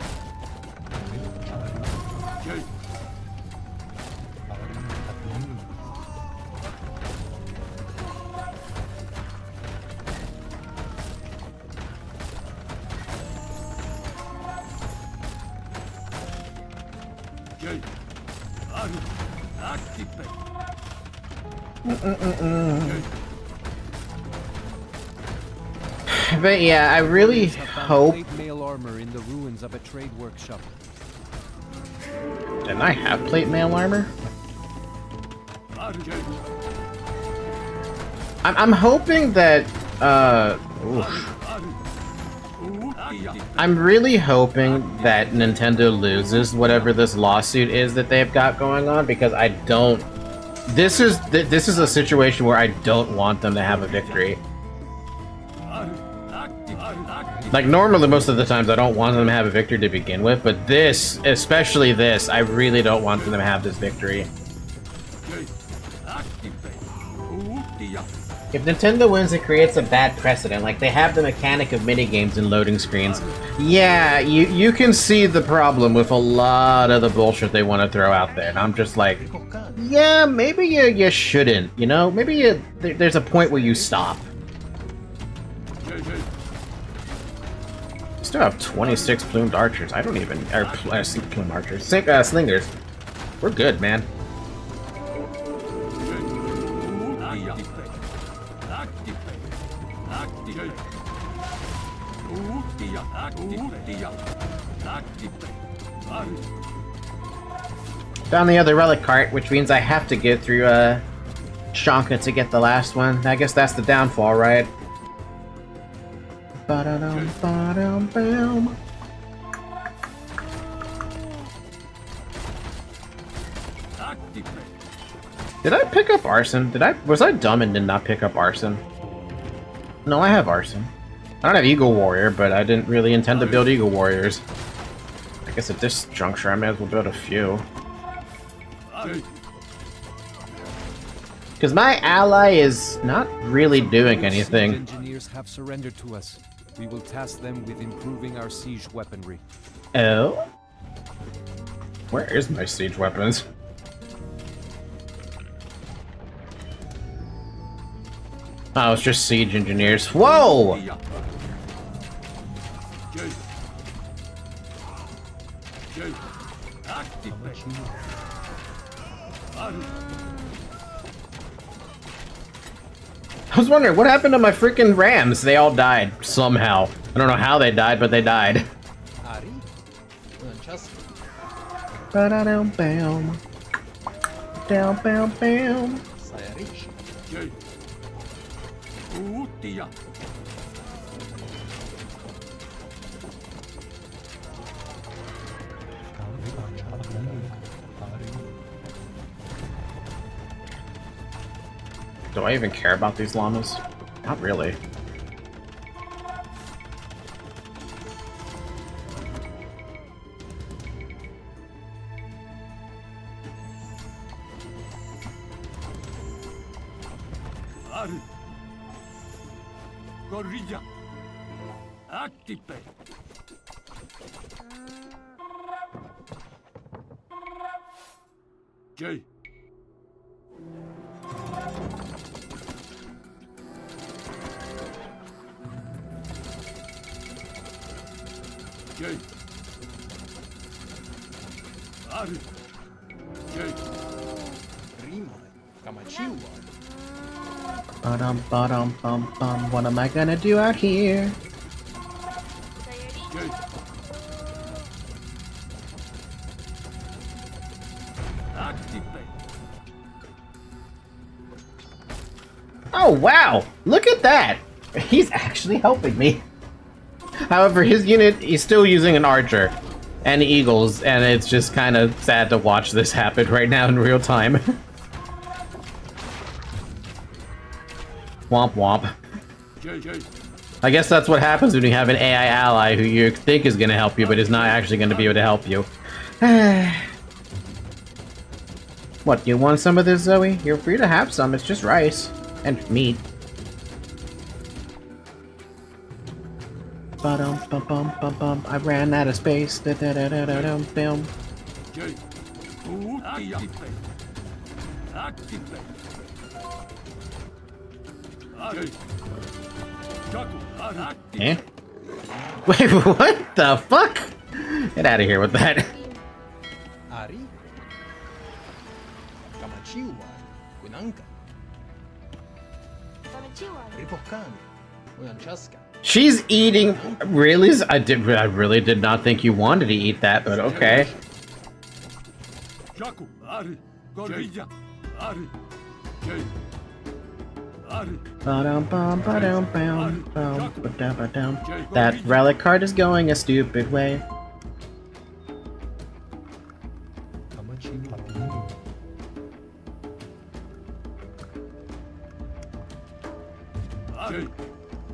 But yeah, I really hope. Plate mail armor in the ruins of a trade workshop. Didn't I have plate mail armor? I'm hoping that oof. I'm really hoping that Nintendo loses whatever this lawsuit is that they've got going on, because I don't. This is a situation where I don't want them to have a victory. Like, normally, most of the times, I don't want them to have a victory to begin with, but this, especially this, I really don't want them to have this victory. If Nintendo wins, it creates a bad precedent. Like, they have the mechanic of minigames and loading screens. Yeah, you can see the problem with a lot of the bullshit they want to throw out there, and I'm just like, yeah, maybe you shouldn't, you know? Maybe there's a point where you stop. Still have 26 plumed archers. I don't even... plumed archers. Slingers. We're good, man. Found the other relic cart, which means I have to go through Shanka to get the last one. I guess that's the downfall, right? Ba-da-dum, ba-dum, bam. Did I pick up arson? Was I dumb and did not pick up arson? No, I have arson. I don't have Eagle Warrior, but I didn't really intend to build Eagle Warriors. I guess at this juncture I may as well build a few. Because my ally is not really doing anything. Engineers have surrendered to us. We will task them with improving our siege weaponry. Oh? Where is my siege weapons? Oh, it's just siege engineers. Whoa! I was wondering, what happened to my freaking rams? They all died, somehow. I don't know how they died, but they died. Ba-da-dum, bam. Down, bam, bam. Do I even care about these llamas? Not really. Gorilla, activate. Jay. Jay. Ari. Jay. Primo. Kamachiwa. Ba-dum, ba-dum, bum, bum. What am I gonna do out here? Jay. Activate. Oh, wow! Look at that! He's actually helping me. However, his unit is still using an archer and eagles, and it's just kind of sad to watch this happen right now in real time. Womp womp. I guess that's what happens when you have an AI ally who you think is going to help you, but is not actually going to be able to help you. What, you want some of this, Zoe? You're free to have some, it's just rice. And meat. Ba-dum, bum, bum, bum. I ran out of space. Da da da da da dum dum. Eh? Wait, what the fuck? Get out of here with that. Ari? Kamachiwa. Kunanka. Ripokkani. Uyanchaska. She's eating. Really? I really did not think you wanted to eat that, but okay. That relic card is going a stupid way.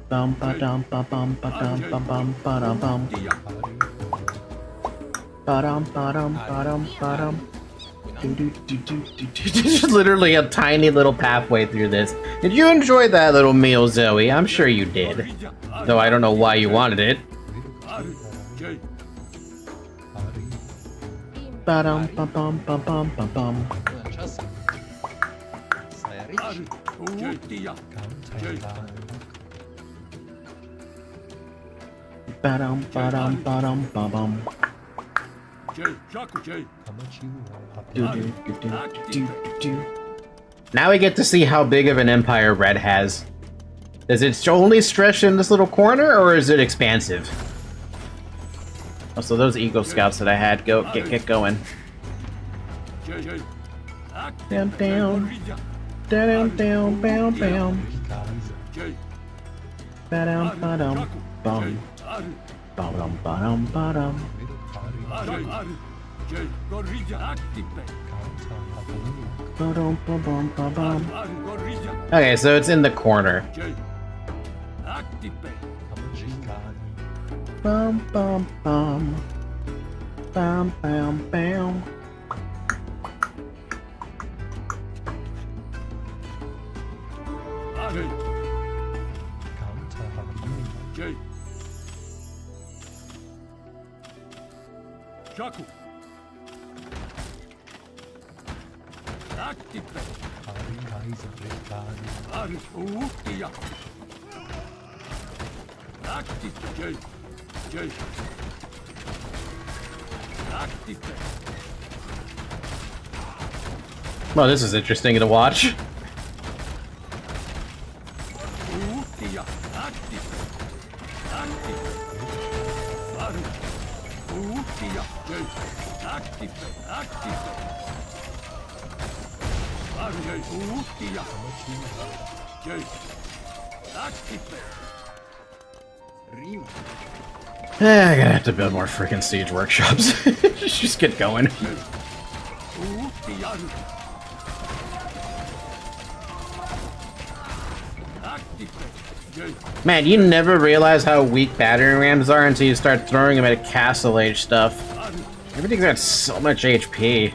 Bum ba dum ba bum ba dum ba bum ba dum bum. Ba dum ba dum ba dum ba dum. There's literally a tiny little pathway through this. Did you enjoy that little meal, Zoe? I'm sure you did. Though I don't know why you wanted it. Ba dum ba bum ba bum ba bum. Ba-dum, ba-dum, ba-dum, ba-bum. Now we get to see how big of an empire Red has. Does it only stretch in this little corner, or is it expansive? Also, those Eagle Scouts that I had, get going. Down, down. Down, down, down, down. Ba-dum, ba-dum, bum. Ba-dum, ba-dum, ba-dum. Ba-dum, ba-bum, ba-bum. Okay, so it's in the corner. Bum, bum, bum. Bam, bam, bam. Shaku. Well, this is interesting to watch. I'm gonna have to build more freaking siege workshops. Just get going. Man, you never realize how weak battering rams are until you start throwing them at Castle Age stuff. Everything's got so much HP.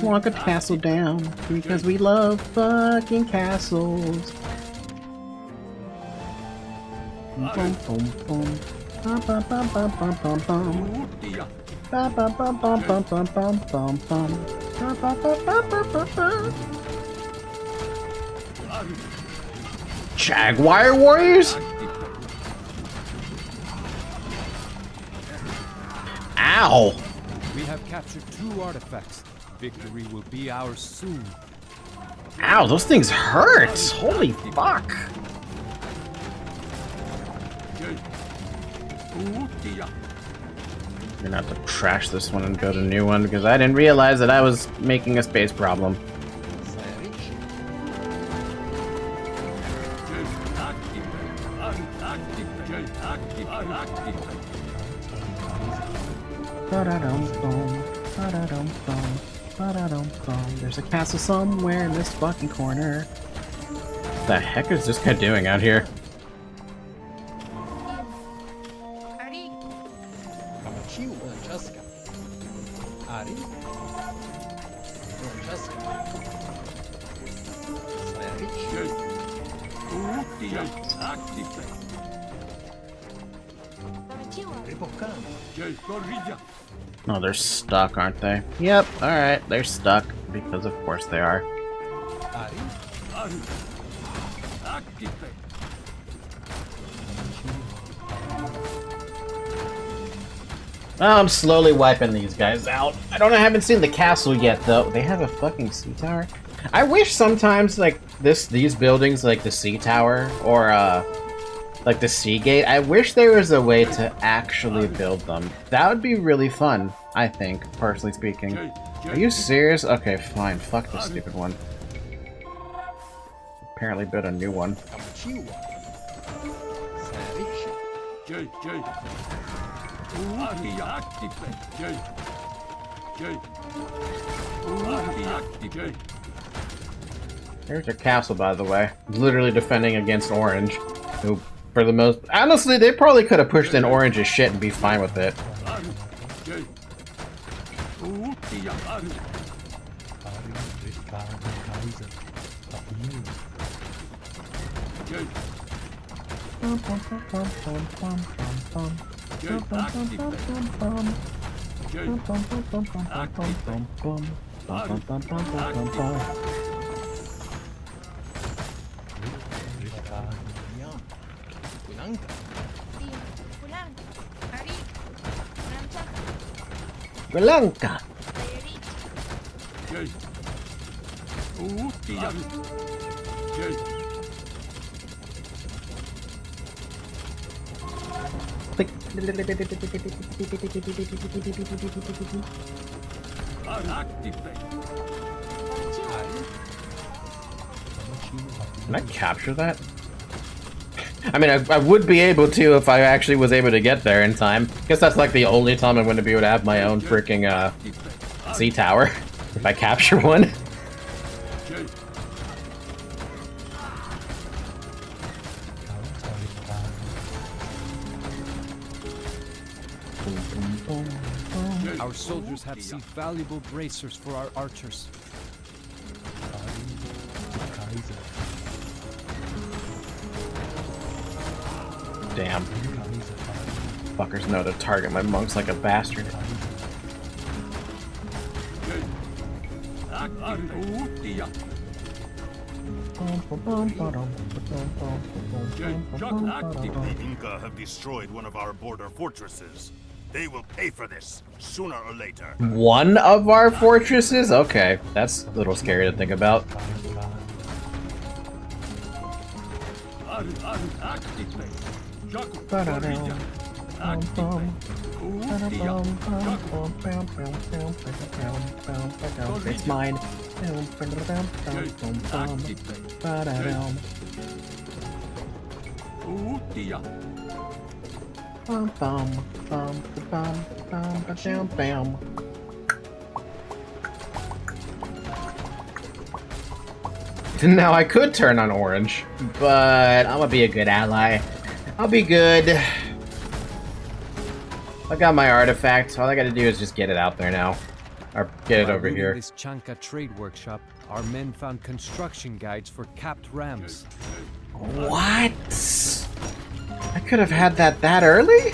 Walk a castle down because we love fucking castles. Bum, bum, bum. Bum, bum, bum, bum, bum, bum, bum. Bum, bum, bum, bum, bum, bum, bum, bum, bum. Bum, bum, bum, bum, bum, bum, bum. Jaguar warriors? Ow! We have captured 2 artifacts. Victory will be ours soon. Ow, those things hurt! Holy fuck! I'm gonna have to trash this one and build a new one because I didn't realize that I was making a space problem. There's a castle somewhere in this fucking corner. What the heck is this guy doing out here? Oh, they're stuck, aren't they? Yep, alright, they're stuck. Because of course they are. Oh, I'm slowly wiping these guys out. I haven't seen the castle yet, though. They have a fucking sea tower? I wish sometimes, like, these buildings, like the sea tower, or, like the sea gate, I wish there was a way to actually build them. That would be really fun, I think, personally speaking. Are you serious? Okay, fine. Fuck this stupid one. Apparently built a new one. There's their castle, by the way. Literally defending against Orange, who, for the most... Honestly, they probably could have pushed in Orange's shit and be fine with it. Blanca. Can I capture that? I mean, I would be able to if I actually was able to get there in time. Guess that's like the only time I'm going to be able to have my own freaking sea tower. If I capture one. Our soldiers have seen valuable bracers for our archers. Damn. Fuckers know to target my monks like a bastard. The Inca have destroyed one of our border fortresses. They will pay for this, sooner or later. One of our fortresses? Okay, that's a little scary to think about. It's mine. Now I could turn on Orange, but I'm gonna be a good ally. I'll be good. I got my artifact. All I gotta do is just get it out there now. Or get it over here. In this Chanka trade workshop, our men found construction guides for capped rams. What? I could have had that early?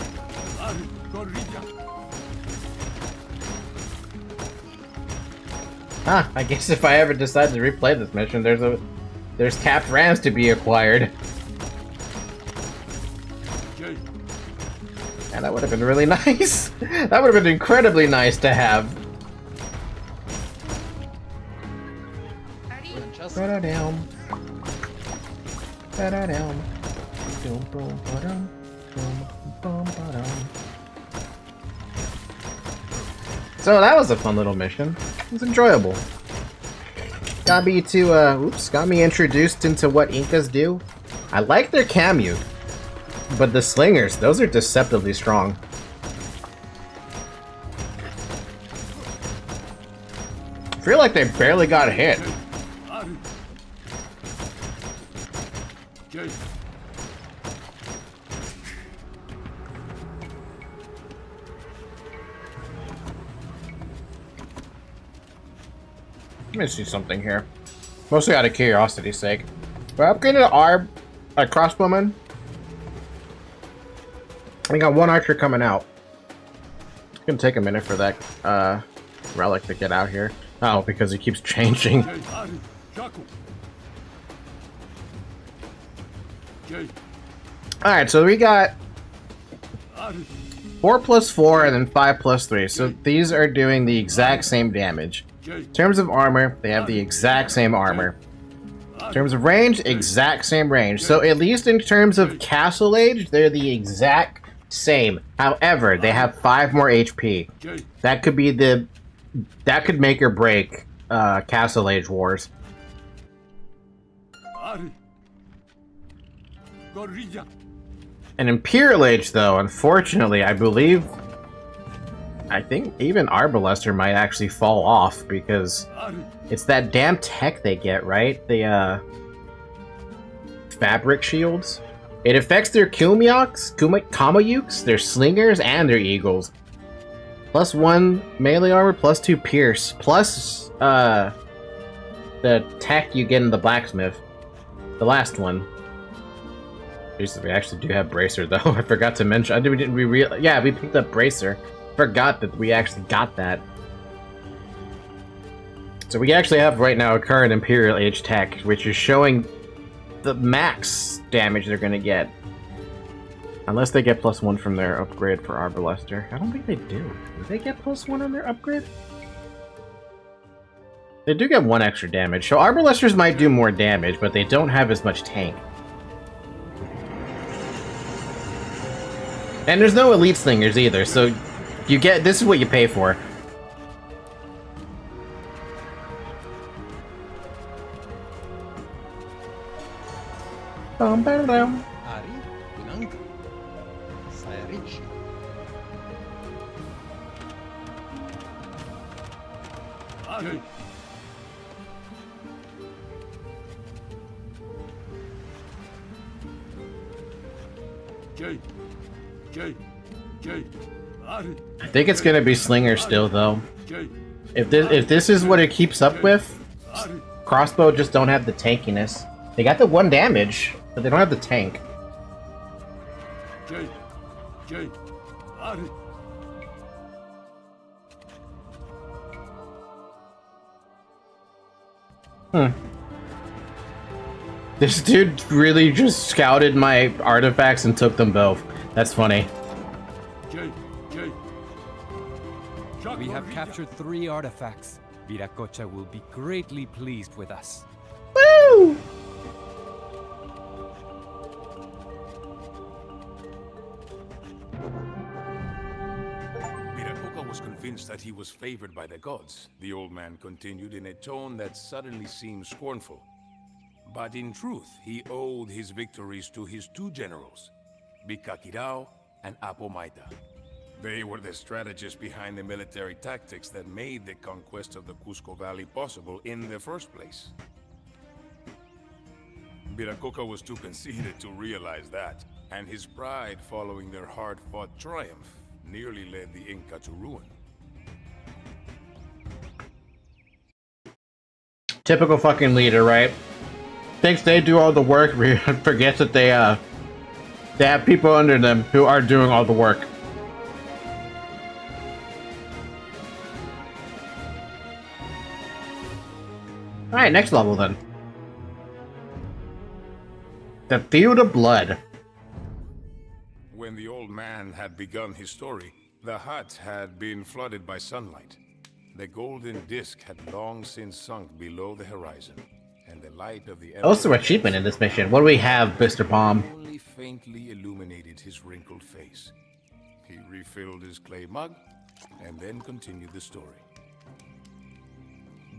Huh, I guess if I ever decide to replay this mission, there's capped rams to be acquired. Yeah, that would have been really nice. That would have been incredibly nice to have. Ba-da-dum. Ba-da-dum. Dum-bum-ba-dum. Dum-bum-ba-dum. So that was a fun little mission. It was enjoyable. Got me to, got me introduced into what Incas do. I like their Camu, but the slingers, those are deceptively strong. I feel like they barely got hit. Let me see something here. Mostly out of curiosity's sake. But upgraded our crossbowman. We got one archer coming out. It's gonna take a minute for that relic to get out here. Oh, because he keeps changing. Alright, so we got 4 plus 4 and then 5 plus 3. So these are doing the exact same damage. In terms of armor, they have the exact same armor. In terms of range, exact same range. So at least in terms of castle age, they're the exact same. However, they have 5 more HP. That could be that could make or break castle age wars. And Imperial Age, though, unfortunately, I think even Arbalester might actually fall off because it's that damn tech they get, right? The fabric shields. It affects their Kamayuks, their slingers, and their eagles. Plus 1 melee armor, plus 2 pierce, plus the tech you get in the blacksmith. The last one. Jesus, we actually do have Bracer, though. I forgot to mention. Yeah, we picked up Bracer. Forgot that we actually got that. So we actually have right now a current Imperial Age tech, which is showing the max damage they're gonna get. Unless they get plus 1 from their upgrade for Arbalester. I don't think they do. Do they get plus 1 on their upgrade? They do get 1 extra damage. So Arbalesters might do more damage, but they don't have as much tank. And there's no elite slingers either, so you get, this is what you pay for. Ari, Kunanka, Sayarichi. I think it's gonna be Slinger still, though. If this is what it keeps up with, crossbow just don't have the tankiness. They got the 1 damage, but they don't have the tank. This dude really just scouted my artifacts and took them both. That's funny. We have captured 3 artifacts. Viracocha will be greatly pleased with us. Woo! Viracocha was convinced that he was favored by the gods. The old man continued in a tone that suddenly seemed scornful. But in truth, he owed his victories to his 2 generals, Bikakirao and Apomaita. They were the strategists behind the military tactics that made the conquest of the Cusco Valley possible in the first place. Viracocha was too conceited to realize that, and his pride following their hard-fought triumph nearly led the Inca to ruin. Typical fucking leader, right? Thinks they do all the work, forgets that they have people under them who are doing all the work. Alright, next level then. The Field of Blood. When the old man had begun his story, the hut had been flooded by sunlight. The golden disc had long since sunk below the horizon, and the light of the Also achievement in this mission. What do we have, Mr. Palm? only faintly illuminated his wrinkled face. He refilled his clay mug and then continued the story.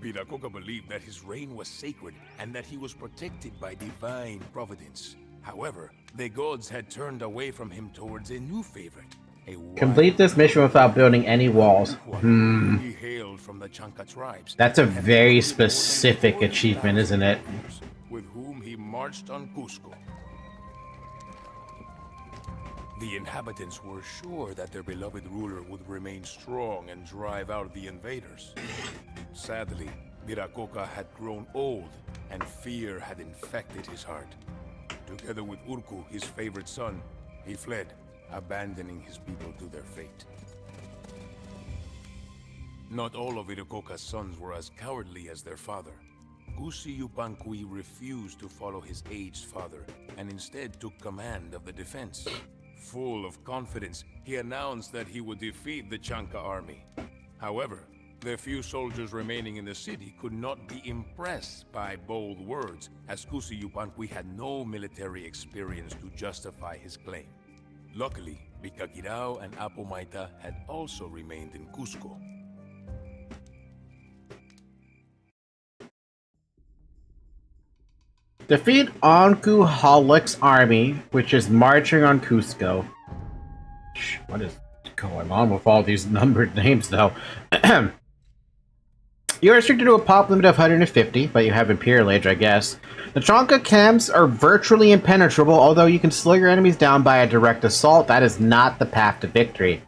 Viracocha believed that his reign was sacred and that he was protected by divine providence. However, the gods had turned away from him towards a new favorite. Complete this mission without building any walls. He hailed from the Chanca tribes. That's a very specific achievement, isn't it? With whom he marched on Cusco. The inhabitants were sure that their beloved ruler would remain strong and drive out the invaders. Sadly, Viracocha had grown old, and fear had infected his heart. Together with Urku, his favorite son, he fled, abandoning his people to their fate. Not all of Viracocha's sons were as cowardly as their father. Kusi Yupanqui refused to follow his aged father, and instead took command of the defense. Full of confidence, he announced that he would defeat the Chanca army. However, the few soldiers remaining in the city could not be impressed by bold words, as Kusi Yupanqui had no military experience to justify his claim. Luckily, Bicagirao and Apumaita had also remained in Cusco. Defeat Anku Halik's army, which is marching on Cusco. What is going on with all these numbered names, though? You are restricted to a pop limit of 150, but you have Imperial Age, I guess. The Chanca camps are virtually impenetrable, although you can slow your enemies down by a direct assault. That is not the path to victory.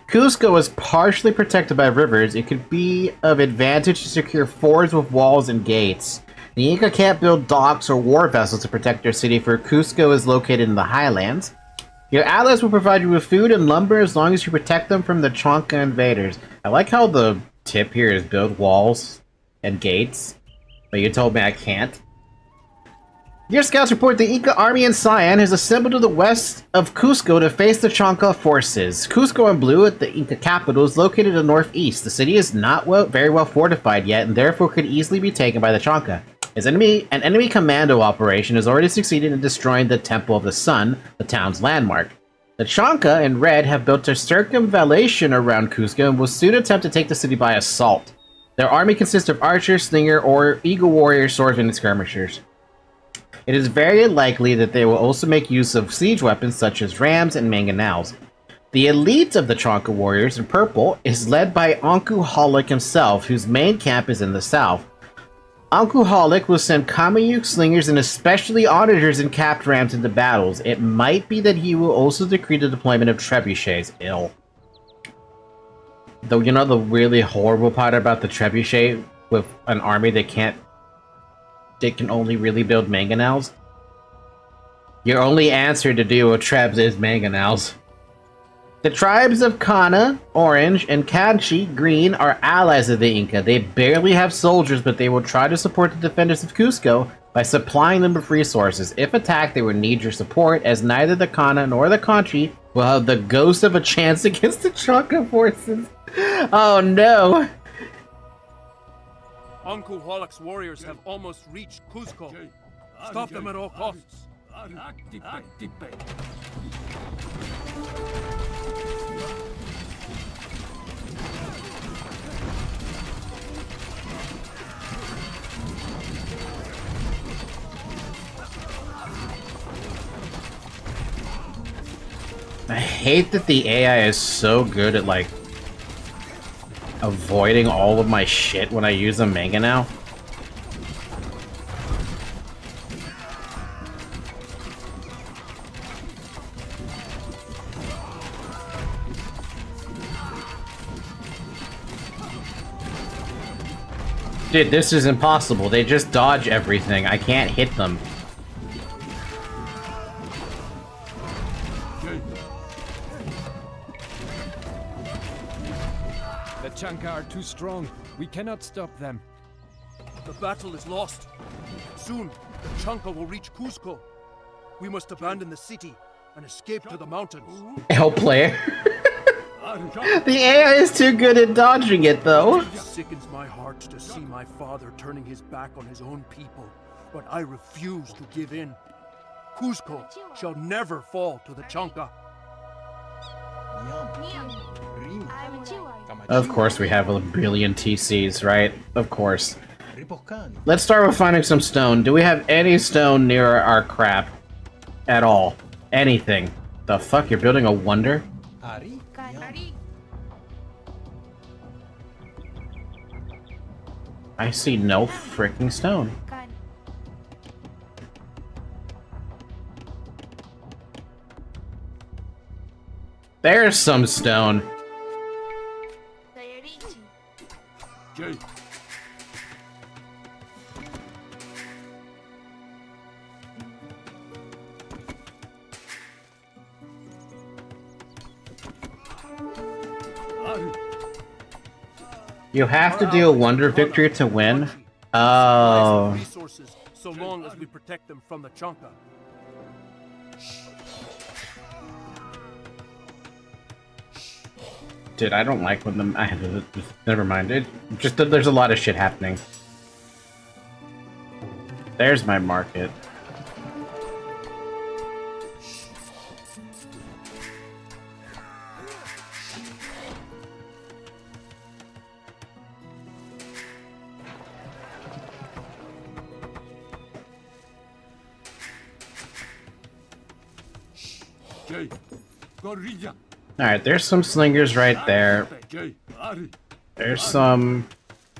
Cusco is partially protected by rivers. It could be of advantage to secure forts with walls and gates. The Inca can't build docks or war vessels to protect their city, for Cusco is located in the highlands. Your allies will provide you with food and lumber as long as you protect them from the Chanca invaders. I like how the tip here is build walls and gates, but you told me I can't. Your scouts report the Inca army in Cyan has assembled to the west of Cusco to face the Chanca forces. Cusco in blue, at the Inca capital, is located in the northeast. The city is not very well fortified yet, and therefore could easily be taken by the Chanca. An enemy commando operation has already succeeded in destroying the Temple of the Sun, the town's landmark. The Chanca in red have built a circumvallation around Cusco and will soon attempt to take the city by assault. Their army consists of archers, slinger, or eagle warriors, swordsmen, and skirmishers. It is very likely that they will also make use of siege weapons such as rams and mangonels. The elite of the Chanca warriors in purple is led by Anku Halik himself, whose main camp is in the south. Anku Halik will send Kamayuk slingers and especially auditors and capped rams into battles. It might be that he will also decree the deployment of trebuchets. Ill. Though, you know the really horrible part about the trebuchet with an army that can only really build mangonels? Your only answer to deal with trebs is mangonels. The tribes of Kana, Orange, and Kanchi, Green, are allies of the Inca. They barely have soldiers, but they will try to support the defenders of Cusco by supplying them with resources. If attacked, they will need your support, as neither the Kana nor the Kanchi will have the ghost of a chance against the Chanca forces. Oh no! Anku Halik's warriors have almost reached Cusco. Stop them at all costs. I hate that the AI is so good at, like, avoiding all of my shit when I use a mangonel. Dude, this is impossible. They just dodge everything. I can't hit them. The Chanca are too strong. We cannot stop them. The battle is lost. Soon, the Chanca will reach Cusco. We must abandon the city and escape to the mountains. L player. The AI is too good at dodging it, though. It sickens my heart to see my father turning his back on his own people, but I refuse to give in. Cusco shall never fall to the Chanca. Of course we have a billion TCs, right? Of course. Let's start with finding some stone. Do we have any stone near our crap? At all? Anything? The fuck? You're building a wonder? I see no freaking stone. There's some stone. Jay. You have to do a wonder victory to win? Oh. Resources, so long as we protect them from the Chonka. Dude, I don't like when them. Never mind. It just there's a lot of shit happening. There's my market. Alright, there's some slingers right there. There's some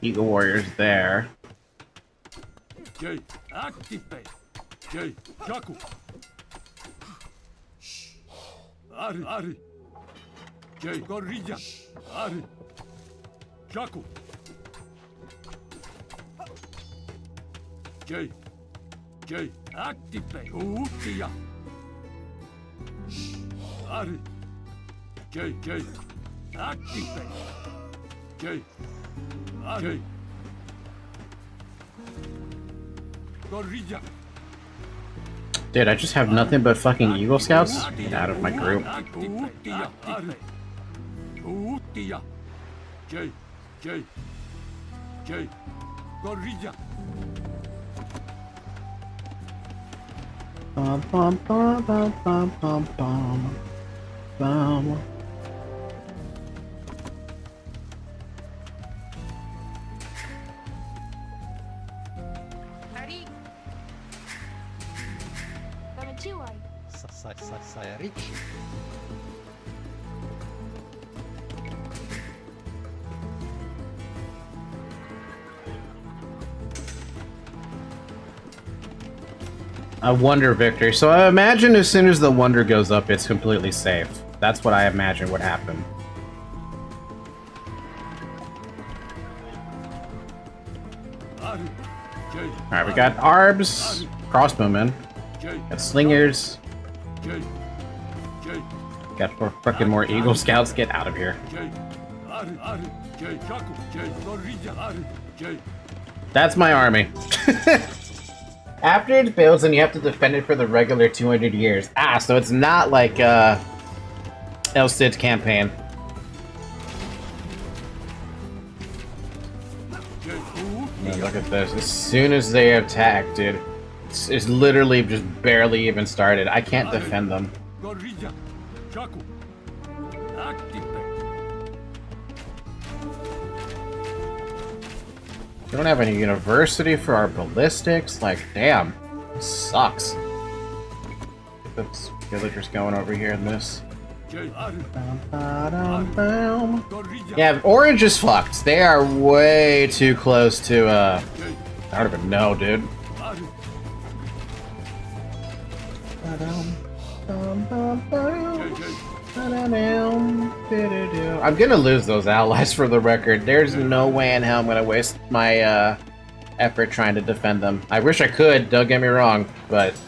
Eagle Warriors there. Dude, I just have nothing but fucking Eagle Scouts? Get out of my group. Bum, bum, bum, bum, bum, bum, bum. Bum. A wonder victory. So I imagine as soon as the wonder goes up, it's completely safe. That's what I imagine would happen. Alright, we got Arbs, crossbowmen, got slingers, got fucking more Eagle Scouts. Get out of here. That's my army. After it builds, and you have to defend it for the regular 200 years. Ah, so it's not like El Cid's campaign. Yeah, look at this. As soon as they attack, dude, it's literally just barely even started. I can't defend them. We don't have any university for our ballistics. Like, damn, this sucks. This villagers going over here in this. Yeah, orange is fucked. They are way too close to, I don't even know, dude. I'm gonna lose those allies for the record. There's no way in hell I'm gonna waste my effort trying to defend them. I wish I could, don't get me wrong, but...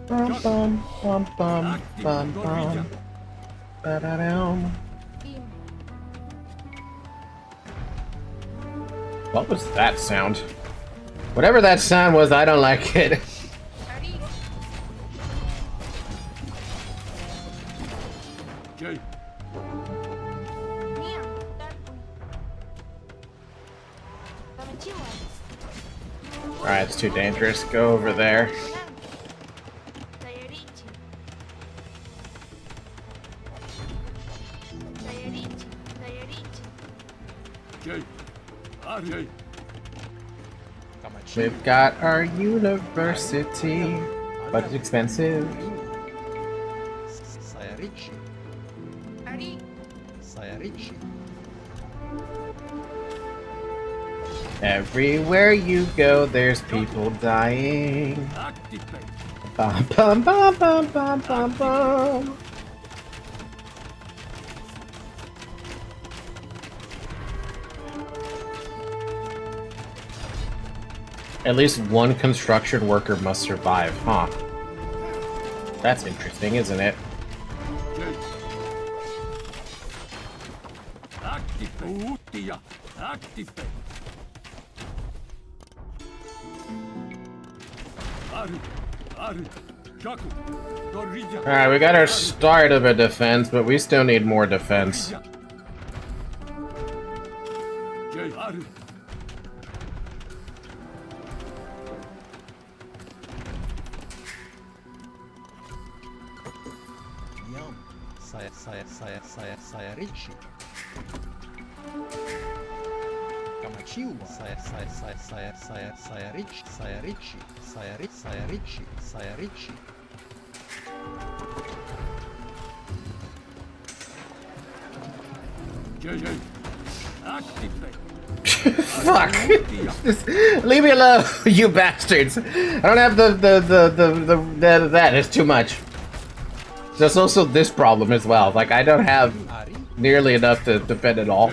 Bum, bum, bum, bum, bum, bum. Ba-da-dum. What was that sound? Whatever that sound was, I don't like it. Alright, it's too dangerous. Go over there. We've got our university, but it's expensive. Sayarichi. Sayarichi. Everywhere you go, there's people dying. Bum bum bum bum bum bum bum. At least one construction worker must survive, huh? That's interesting, isn't it? Alright, we got our start of a defense, but we still need more defense. Sayarichi. Kamachiwa. Sayarichi. Sayarichi. Sayarichi. Sayarichi. Fuck! Just leave me alone, you bastards! I don't have that. It's too much. There's also this problem as well. Like, I don't have nearly enough to defend it all.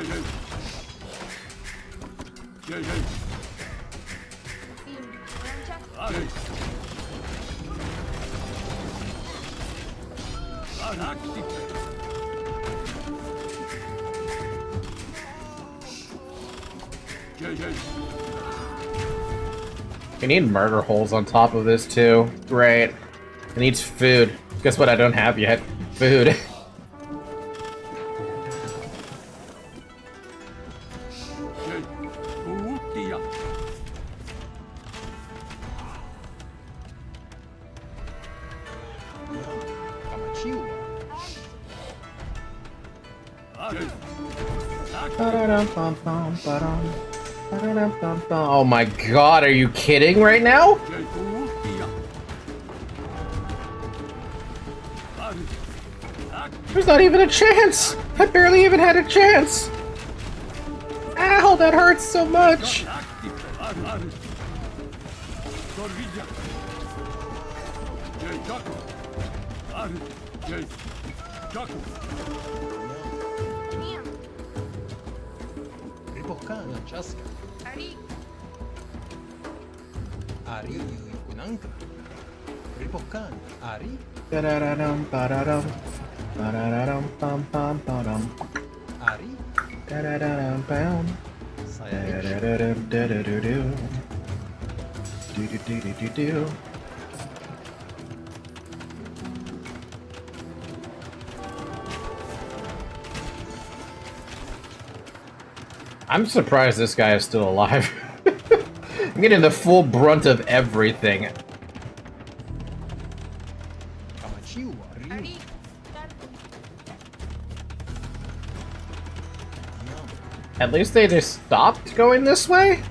We need murder holes on top of this too. Great. It needs food. Guess what I don't have yet? Food. Oh my god, are you kidding right now? There's not even a chance! I barely even had a chance! Ow, that hurts so much! Ari Unanka. Ripokan. Ari. Da-da-da-dum, ba-da-dum. Ba-da-da-dum, bum, bum, ba-dum. Ari. Da-da-da-dum, bam. Da-da-da-dum, da-da-do-do. Do-do-do-do-do-do. I'm surprised this guy is still alive. I'm getting the full brunt of everything. At least they just stopped going this way?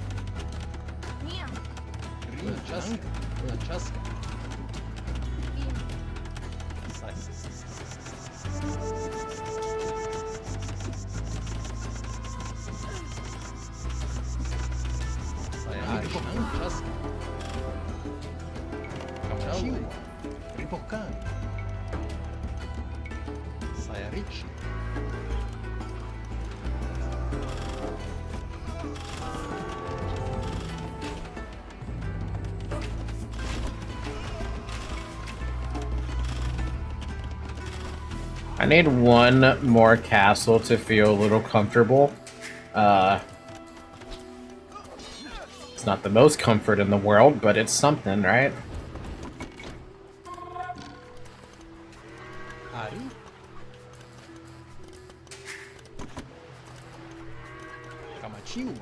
I need one more castle to feel a little comfortable. It's not the most comfort in the world, but it's something, right? Kamachiwa.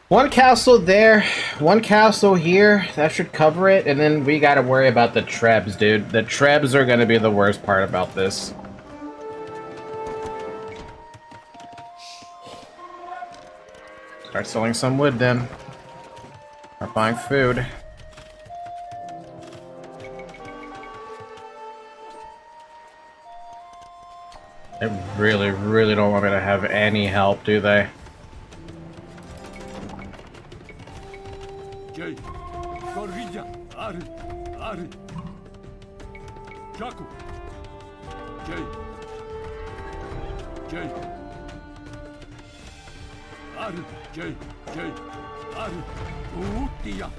One castle there, one castle here. That should cover it, and then we gotta worry about the trebs, dude. The trebs are gonna be the worst part about this. Start selling some wood then. Or buying food. They really, really don't want me to have any help, do they? Jay, Gorilla, Ari, Ari, Jaku, Jay, Jay, Ari, Jay, Jay, Ari, Utia.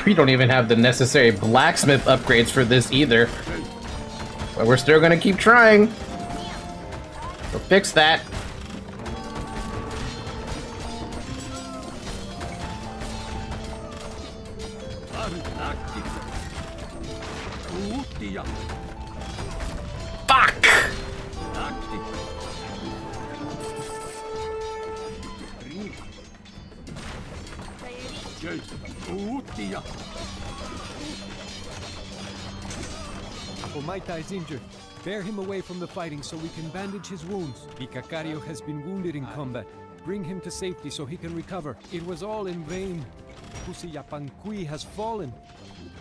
We don't even have the necessary blacksmith upgrades for this either. But we're still gonna keep trying. We'll fix that. Fuck! Omaita is injured. Bear him away from the fighting so we can bandage his wounds. Ikacario has been wounded in combat. Bring him to safety so he can recover. It was all in vain. Kusiyapankui has fallen.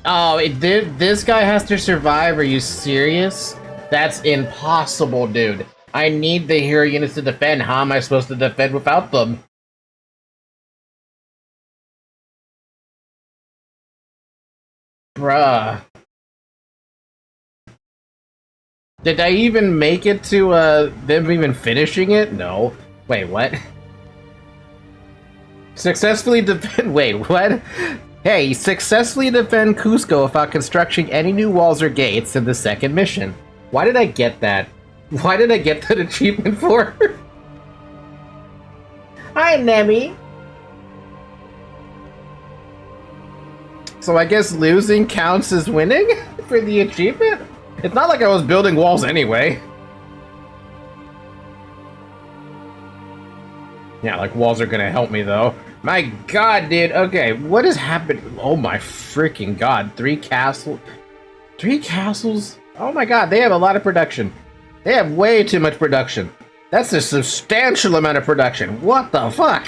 Oh, this guy has to survive? Are you serious? That's impossible, dude. I need the hero units to defend. How am I supposed to defend without them? Bruh. Did I even make it to, them even finishing it? No. Wait, what? Successfully defend- wait, what? Hey, successfully defend Cusco without constructing any new walls or gates in the second mission. Why did I get that? Why did I get that achievement for? Hi, Nemi! So I guess losing counts as winning for the achievement? It's not like I was building walls anyway. Yeah, like walls are gonna help me though. My god, dude. Okay, what has happened? Oh my freaking god. 3 castles? 3 castles? Oh my god, they have a lot of production. They have way too much production. That's a substantial amount of production. What the fuck?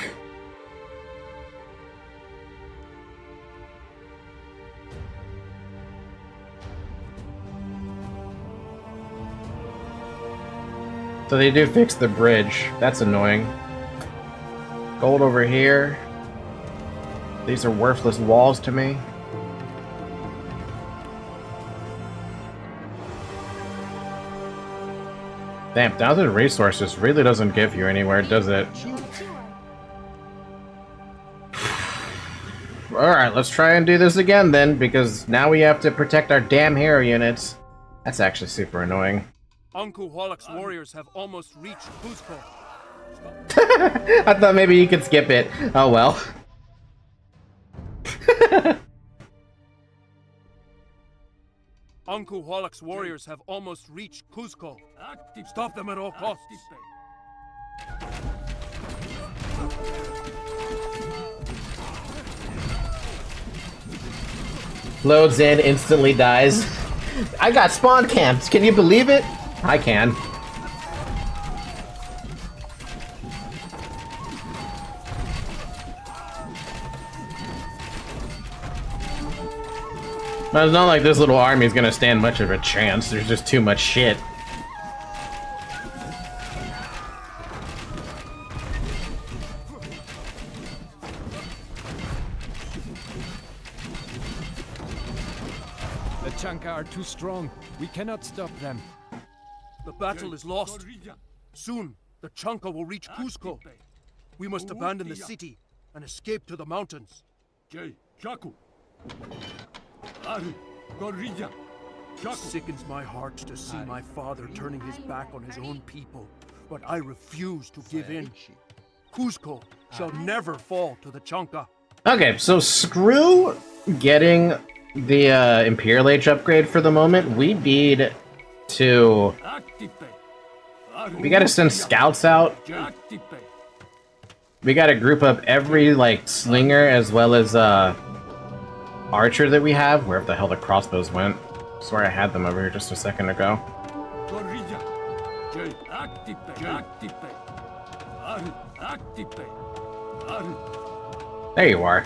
So they do fix the bridge. That's annoying. Gold over here. These are worthless walls to me. Damn, 1,000 resources really doesn't give you anywhere, does it? Alright, let's try and do this again then, because now we have to protect our damn hero units. That's actually super annoying. Uncle Wallach's warriors have almost reached Cusco. I thought maybe you could skip it. Oh well. Uncle Wallach's warriors have almost reached Cusco. Stop them at all costs. Loads in, instantly dies. I got spawn camps, can you believe it? I can. But it's not like this little army is gonna stand much of a chance, there's just too much shit. The Chanka are too strong. We cannot stop them. The battle is lost. Soon, the Chanka will reach Cusco. We must abandon the city and escape to the mountains. Jay, Chaku, Sickens my heart to see my father turning his back on his own people, but I refuse to give in. Cusco shall never fall to the Chanca. Okay, so screw getting the Imperial Age upgrade for the moment. We need to... We gotta send scouts out. We gotta group up every, like, slinger as well as, archer that we have. Wherever the hell the crossbows went. I swear I had them over here just a second ago. There you are.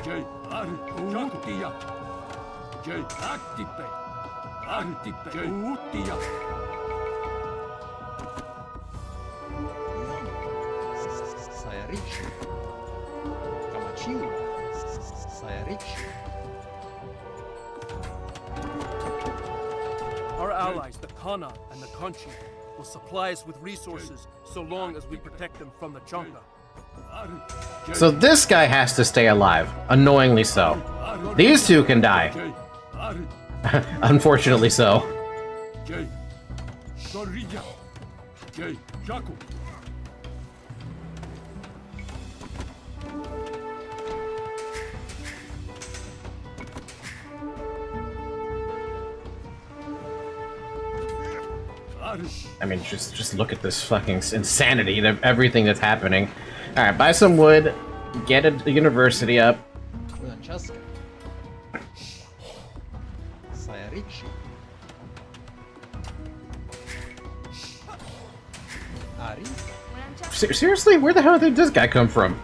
Our allies, the Kana and the Conchi, will supply us with resources so long as we protect them from the Chanca. So this guy has to stay alive. Annoyingly so. These two can die. Unfortunately so. I mean, just look at this fucking insanity of everything that's happening. Alright, buy some wood, get a university up. Seriously? Where the hell did this guy come from?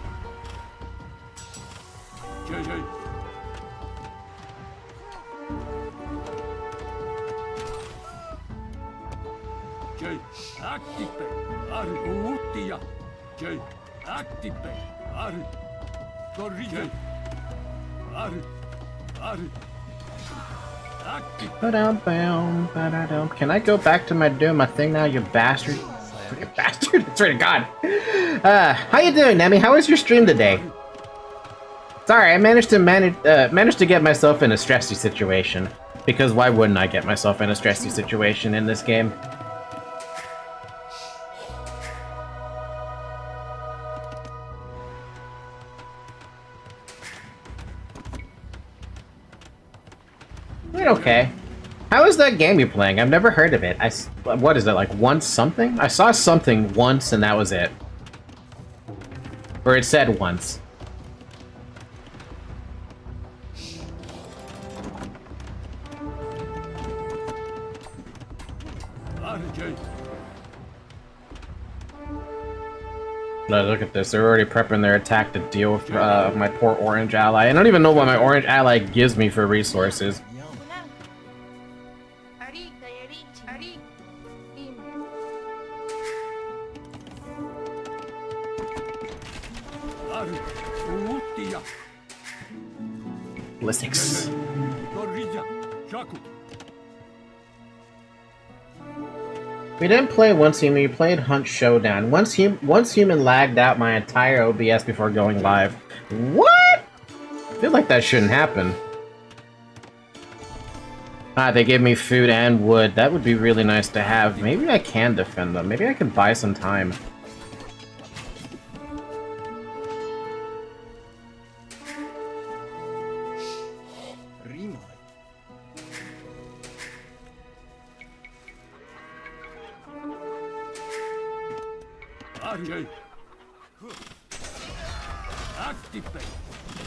Can I go back to doing my thing now, you bastard? Freaking bastard! I swear to God. How you doing, Nemi? How was your stream today? Sorry, I managed to get myself in a stressy situation. Because why wouldn't I get myself in a stressy situation in this game? Okay. How is that game you're playing? I've never heard of it. What is it, like once something? I saw something once and that was it. Or it said once. No, look at this. They're already prepping their attack to deal with my poor orange ally. I don't even know what my orange ally gives me for resources. Ballistics. We didn't play Once Human, we played Hunt Showdown. Once Human lagged out my entire OBS before going live. What? I feel like that shouldn't happen. Ah, they gave me food and wood. That would be really nice to have. Maybe I can defend them. Maybe I can buy some time.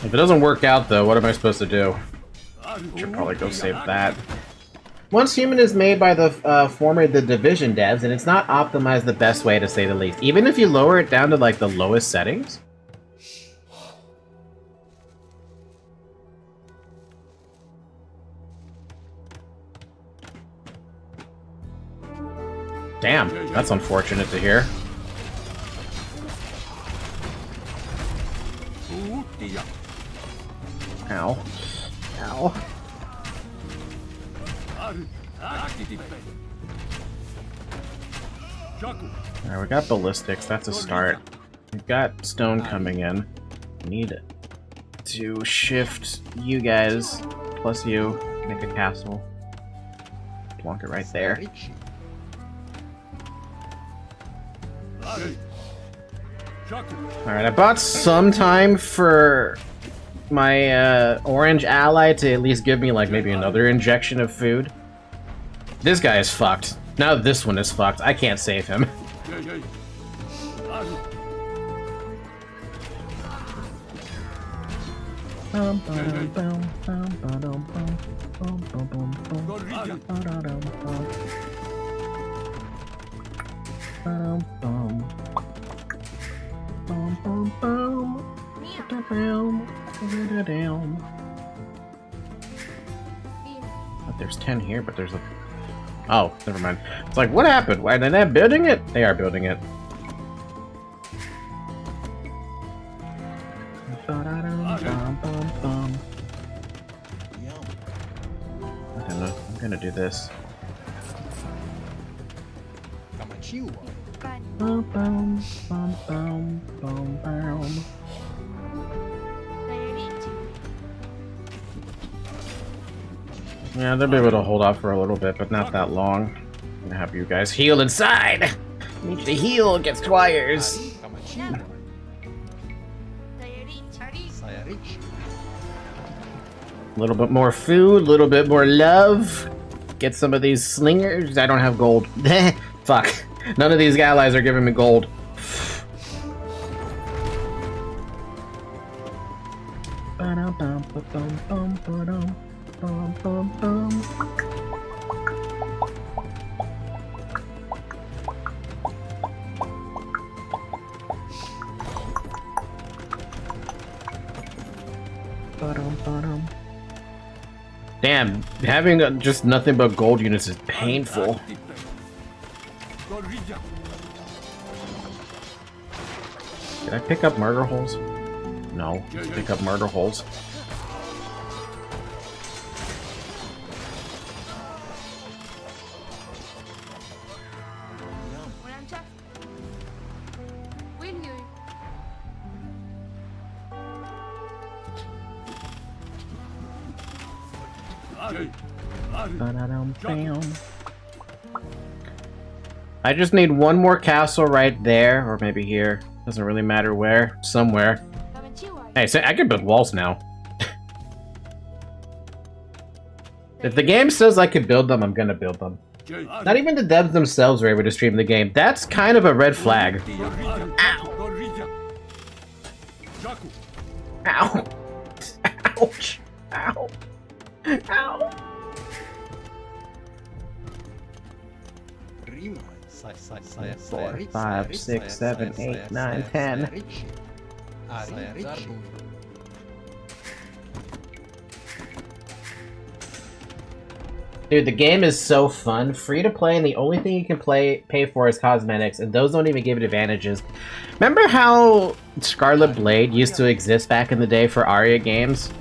If it doesn't work out, though, what am I supposed to do? Should probably go save that. Once Human is made by the former The Division devs, and it's not optimized the best way, to say the least. Even if you lower it down to, like, the lowest settings? Damn, that's unfortunate to hear. Ow. Ow. Alright, we got ballistics, that's a start. We've got stone coming in. Need to shift you guys plus you, make a castle. Plonk it right there. Alright, I bought some time for my orange ally to at least give me like maybe another injection of food. This guy is fucked. Now this one is fucked. I can't save him. There's 10 here, but there's a... Oh, never mind. It's like, what happened? Why, they're not building it? They are building it. I'm gonna do this. Yeah, they'll be able to hold off for a little bit, but not that long. I'm gonna have you guys heal inside! Need to heal against squires! A little bit more food, a little bit more love. Get some of these slingers. I don't have gold. Fuck. None of these allies are giving me gold. Damn, having just nothing but gold units is painful. Did I pick up murder holes? No, let's pick up murder holes. I just need one more castle right there, or maybe here. Doesn't really matter where. Somewhere. Hey, so I can build walls now. If the game says I could build them, I'm gonna build them. Not even the devs themselves are able to stream the game. That's kind of a red flag. Ow! Ow! Ouch! Ow! Ow! 4, 5, 6, 7, 8, 9, 10. Dude, the game is so fun. Free to play, and the only thing you can pay for is cosmetics, and those don't even give it advantages. Remember how Scarlet Blade used to exist back in the day for Aria games?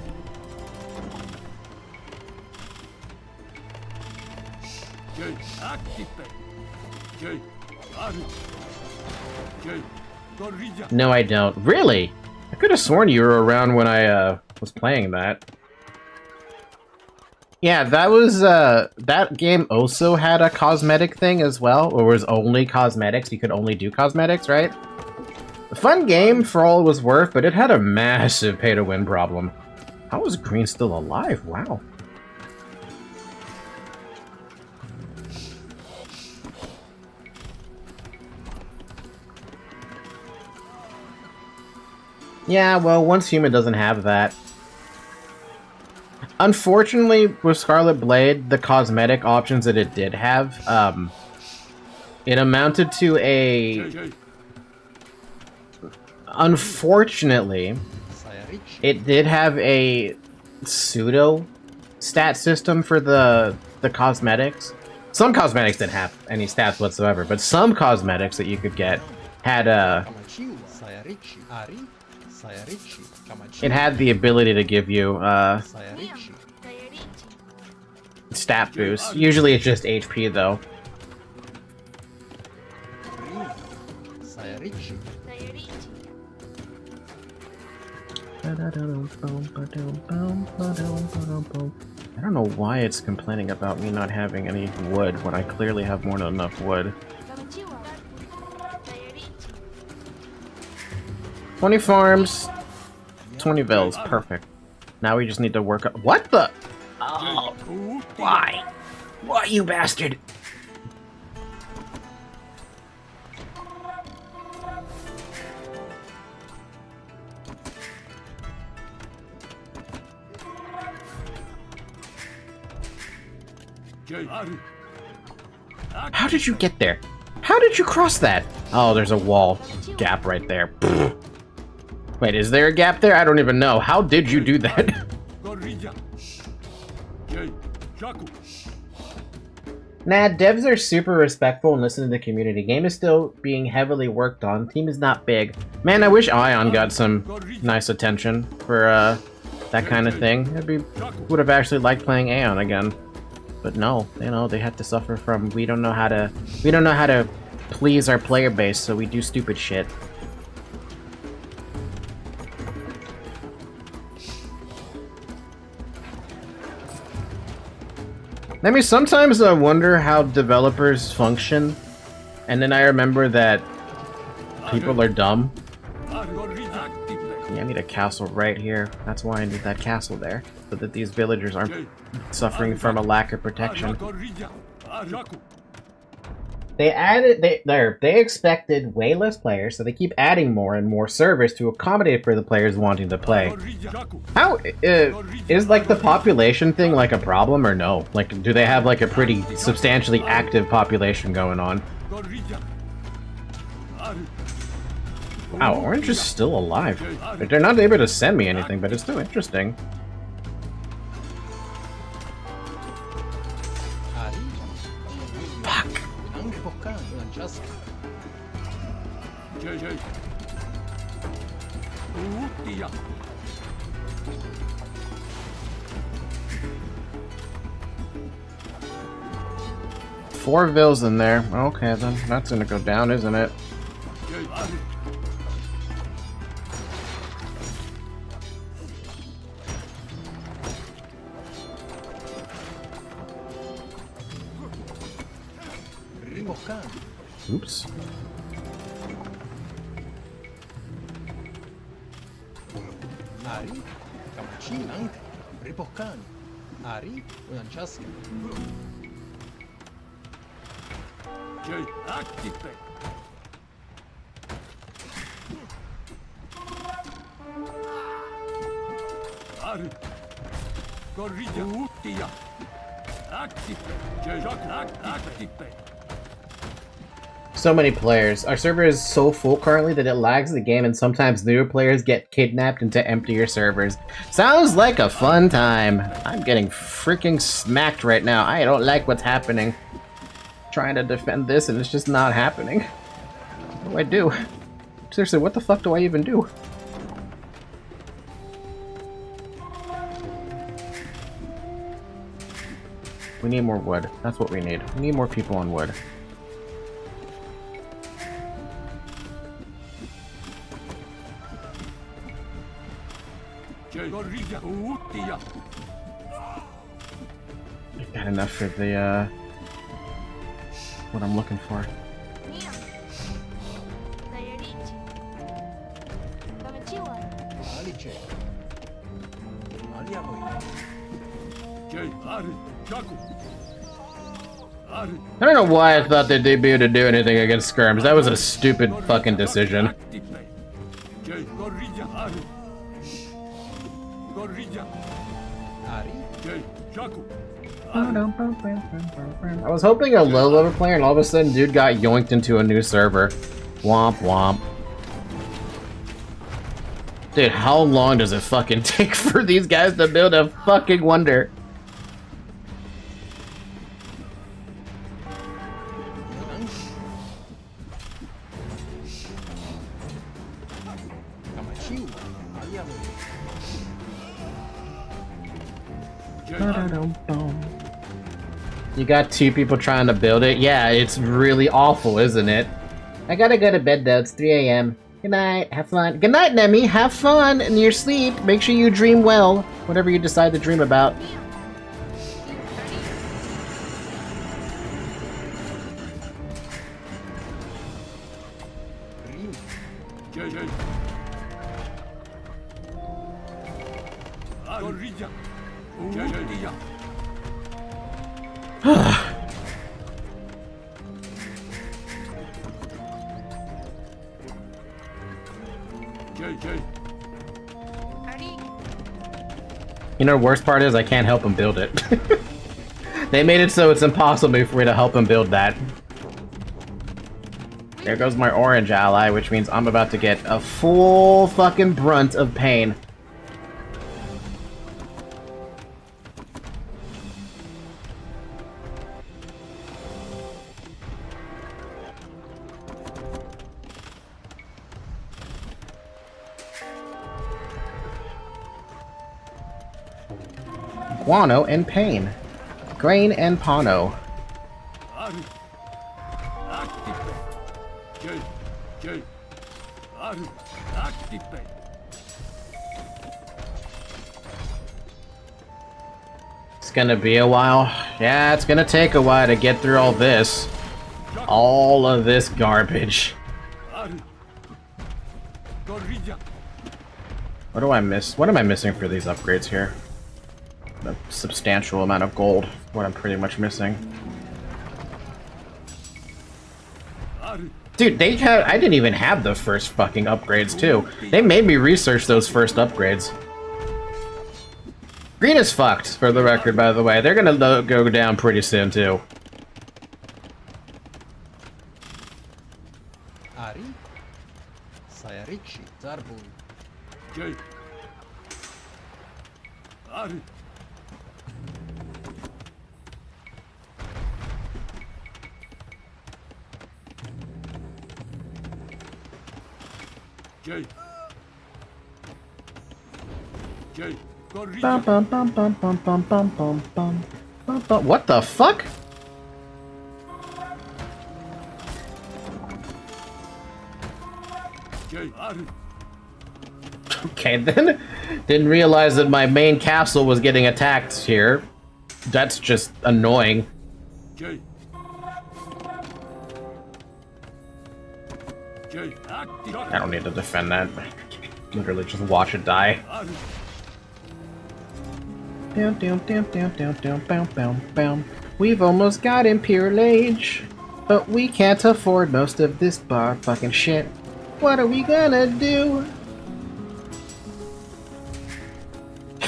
No, I don't. Really? I could have sworn you were around when I was playing that. Yeah, that was that game also had a cosmetic thing as well, or was only cosmetics. You could only do cosmetics, right? A fun game for all it was worth, but it had a massive pay-to-win problem. How is Green still alive? Wow. Yeah, well, once human doesn't have that. Unfortunately, with Scarlet Blade, the cosmetic options that it did have, it amounted to a... Unfortunately, it did have a pseudo stat system for the cosmetics. Some cosmetics didn't have any stats whatsoever, but some cosmetics that you could get had it had the ability to give you stat boost. Usually it's just HP though. I don't know why it's complaining about me not having any wood when I clearly have more than enough wood. 20 farms, 20 villas, perfect. Now we just need to work up. What the? Oh, why? Why, you bastard? How did you get there? How did you cross that? Oh, there's a wall gap right there. Wait, is there a gap there? I don't even know. How did you do that? Nah, devs are super respectful and listen to the community. Game is still being heavily worked on. Team is not big. Man, I wish Ion got some nice attention for that kind of thing. Would have actually liked playing Aeon again. But no, you know, they had to suffer from we don't know how to please our player base, so we do stupid shit. I mean, sometimes I wonder how developers function, and then I remember that people are dumb. Yeah, I need a castle right here. That's why I need that castle there, so that these villagers aren't suffering from a lack of protection. They expected way less players, so they keep adding more and more servers to accommodate for the players wanting to play. How is like the population thing like a problem or no? Like, do they have like a pretty substantially active population going on? Wow, Orange is still alive. They're not able to send me anything, but it's still interesting. Fuck. Four vills in there. Okay, then that's gonna go down, isn't it? Oops. Ari, Kamachin, Ripokan, Ari, Unanchaska. Ari, Gorilla, Active. So many players. Our server is so full currently that it lags the game and sometimes newer players get kidnapped into emptier servers. Sounds like a fun time. I'm getting freaking smacked right now. I don't like what's happening. Trying to defend this and it's just not happening. What do I do? Seriously, what the fuck do I even do? We need more wood. That's what we need. We need more people on wood. I've got enough for the, what I'm looking for. I don't know why I thought they'd be able to do anything against skirms. That was a stupid fucking decision. I was hoping a low-level player, and all of a sudden, dude got yoinked into a new server. Womp womp. Dude, how long does it fucking take for these guys to build a fucking wonder? You got two people trying to build it? Yeah, it's really awful, isn't it? I gotta go to bed though, it's 3 AM. Good night. Have fun. Good night, Nemi. Have fun in your sleep. Make sure you dream well. Whatever you decide to dream about. You know, the worst part is I can't help him build it. They made it so it's impossible for me to help him build that. There goes my orange ally, which means I'm about to get a full fucking brunt of pain. Guano and pain. Grain and Pano. It's gonna be a while. Yeah, it's gonna take a while to get through all this. All of this garbage. What do I miss? What am I missing for these upgrades here? A substantial amount of gold. What I'm pretty much missing. Dude, they have. I didn't even have the first fucking upgrades, too. They made me research those first upgrades. Green is fucked, for the record, by the way. They're gonna go down pretty soon, too. Ari? Sayarichi, Zarbun. Ari. Bum, bum, bum, bum, bum, bum, bum, bum, bum, bum, bum. What the fuck? Okay, then. Didn't realize that my main castle was getting attacked here. That's just annoying. I don't need to defend that. Literally just watch it die. We've almost got Imperial Age, but we can't afford most of this bar fucking shit. What are we gonna do?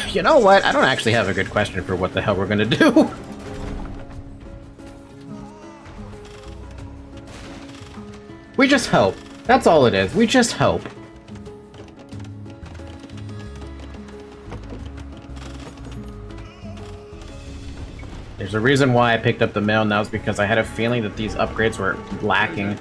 You know what? I don't actually have a good question for what the hell we're gonna do. We just hope. That's all it is. We just hope. There's a reason why I picked up the mail now, is because I had a feeling that these upgrades were lacking.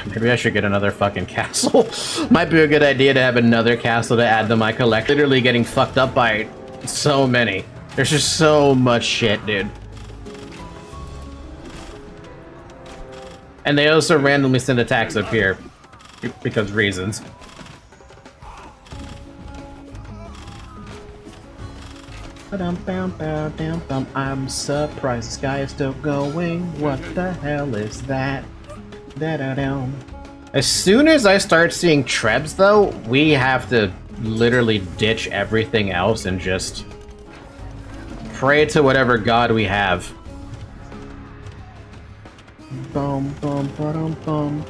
Maybe I should get another fucking castle. Might be a good idea to have another castle to add to my collection. Literally getting fucked up by so many. There's just so much shit, dude. And they also randomly send attacks up here. Because reasons. I'm surprised the sky is still going. What the hell is that? As soon as I start seeing Trebs, though, we have to literally ditch everything else and just pray to whatever god we have. Bum bum ba-dum bum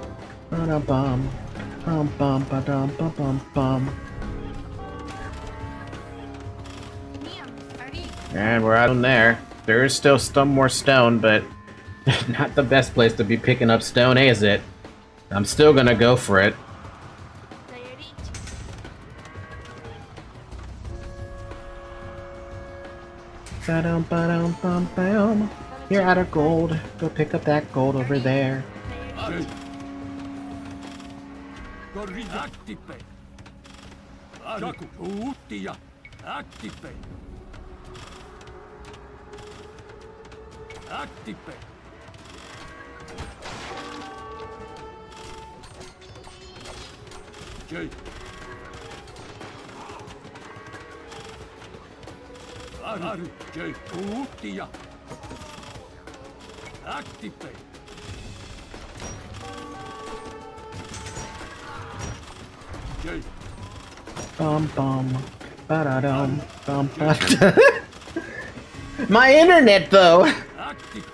ba-dum bum bum bum ba-dum bum bum bum. And we're out on there. There is still some more stone, but not the best place to be picking up stone, is it? I'm still gonna go for it. Ba-dum-ba-dum-bum-bum. You're out of gold. Go pick up that gold over there. Activate. Shaku. Utia. Activate. Activate. Jay. Aru. Jay. Utia. Activate. Jay. Bum bum. Ba-da-dum. Bum ba. My internet though. Activate.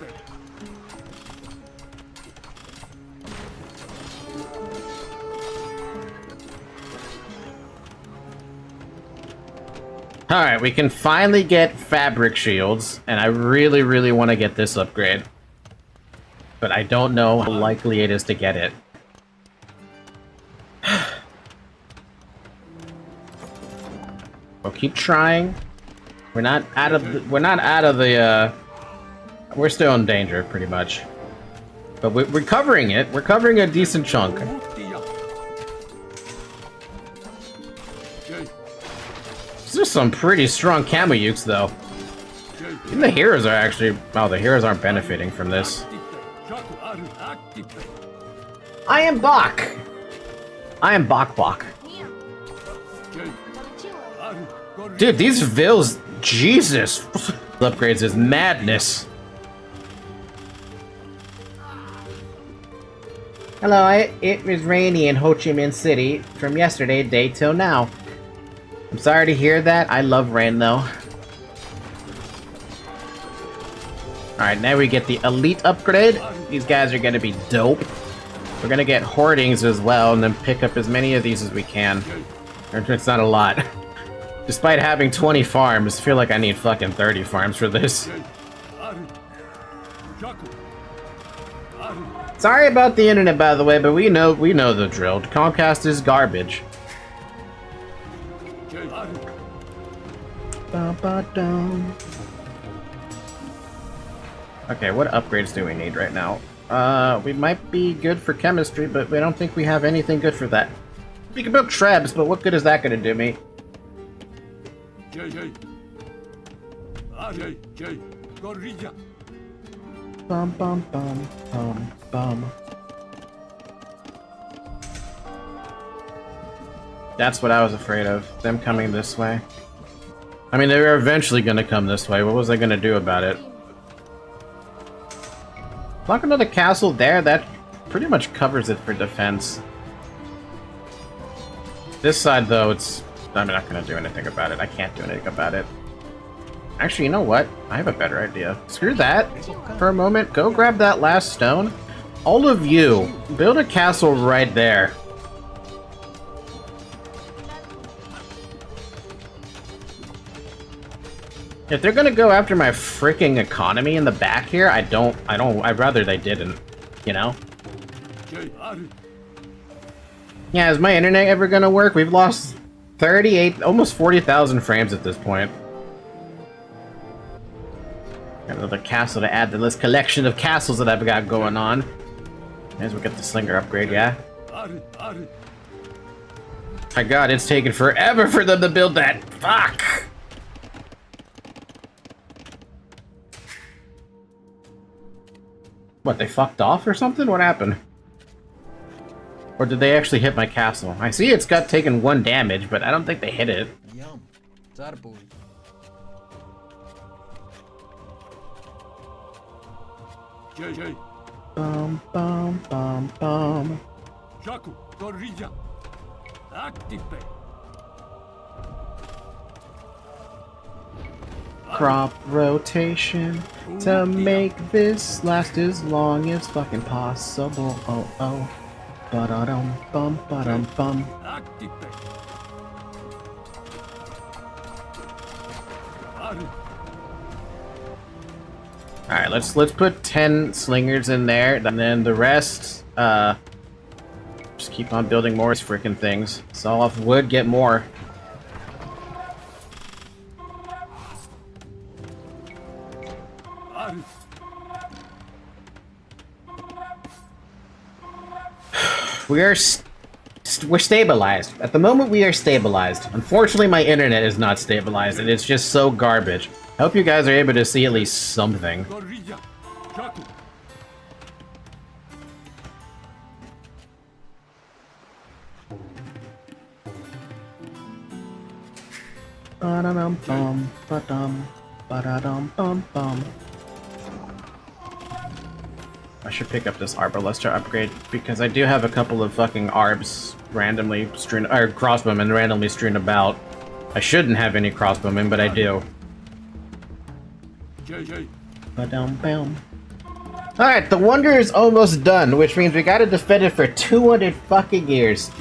Alright, we can finally get fabric shields, and I really, really want to get this upgrade. But I don't know how likely it is to get it. We'll keep trying. We're not out of the, we're still in danger, pretty much. But we're covering it. We're covering a decent chunk. These are some pretty strong Kamuyuks, though. Even the heroes are actually... Oh, the heroes aren't benefiting from this. I am Bach! I am Bach. Dude, these vills... Jesus! Upgrades is madness. Hello, it was rainy in Ho Chi Minh City from yesterday day till now. I'm sorry to hear that. I love rain, though. Alright, now we get the elite upgrade. These guys are gonna be dope. We're gonna get hoardings as well, and then pick up as many of these as we can. It's not a lot. Despite having 20 farms, I feel like I need fucking 30 farms for this. Sorry about the internet, by the way, but we know the drill. Comcast is garbage. Okay, what upgrades do we need right now? We might be good for chemistry, but we don't think we have anything good for that. We can build Trebs, but what good is that gonna do me? Bum bum bum bum bum. That's what I was afraid of, them coming this way. I mean, they were eventually gonna come this way. What was I gonna do about it? Block another castle there, that pretty much covers it for defense. This side, though, I'm not gonna do anything about it. I can't do anything about it. Actually, you know what? I have a better idea. Screw that for a moment. Go grab that last stone. All of you, build a castle right there. If they're gonna go after my freaking economy in the back here, I'd rather they didn't, you know? Yeah, is my internet ever gonna work? We've lost 38, almost 40,000 frames at this point. Got another castle to add to this collection of castles that I've got going on. As we get the slinger upgrade, yeah? My god, it's taken forever for them to build that. Fuck! What, they fucked off or something? What happened? Or did they actually hit my castle? I see it's got taken 1 damage, but I don't think they hit it. Yum. Zarbul. Bum bum bum bum. Shaku, Gorilla. Activate. Crop rotation to make this last as long as fucking possible. Oh oh. Ba-da-dum bum ba-dum bum. Activate. Alright, let's put 10 slingers in there, and then the rest, just keep on building more freaking things. Saw off wood, get more. We're stabilized. At the moment, we are stabilized. Unfortunately, my internet is not stabilized, and it's just so garbage. I hope you guys are able to see at least something. Ba-da-dum-bum, ba-dum, ba-da-dum-bum-bum. I should pick up this Arbalester upgrade, because I do have a couple of fucking Arbs randomly strewn, or crossbowmen randomly strewn about. I shouldn't have any crossbowmen, but I do. Alright, the wonder is almost done, which means we gotta defend it for 200 fucking years.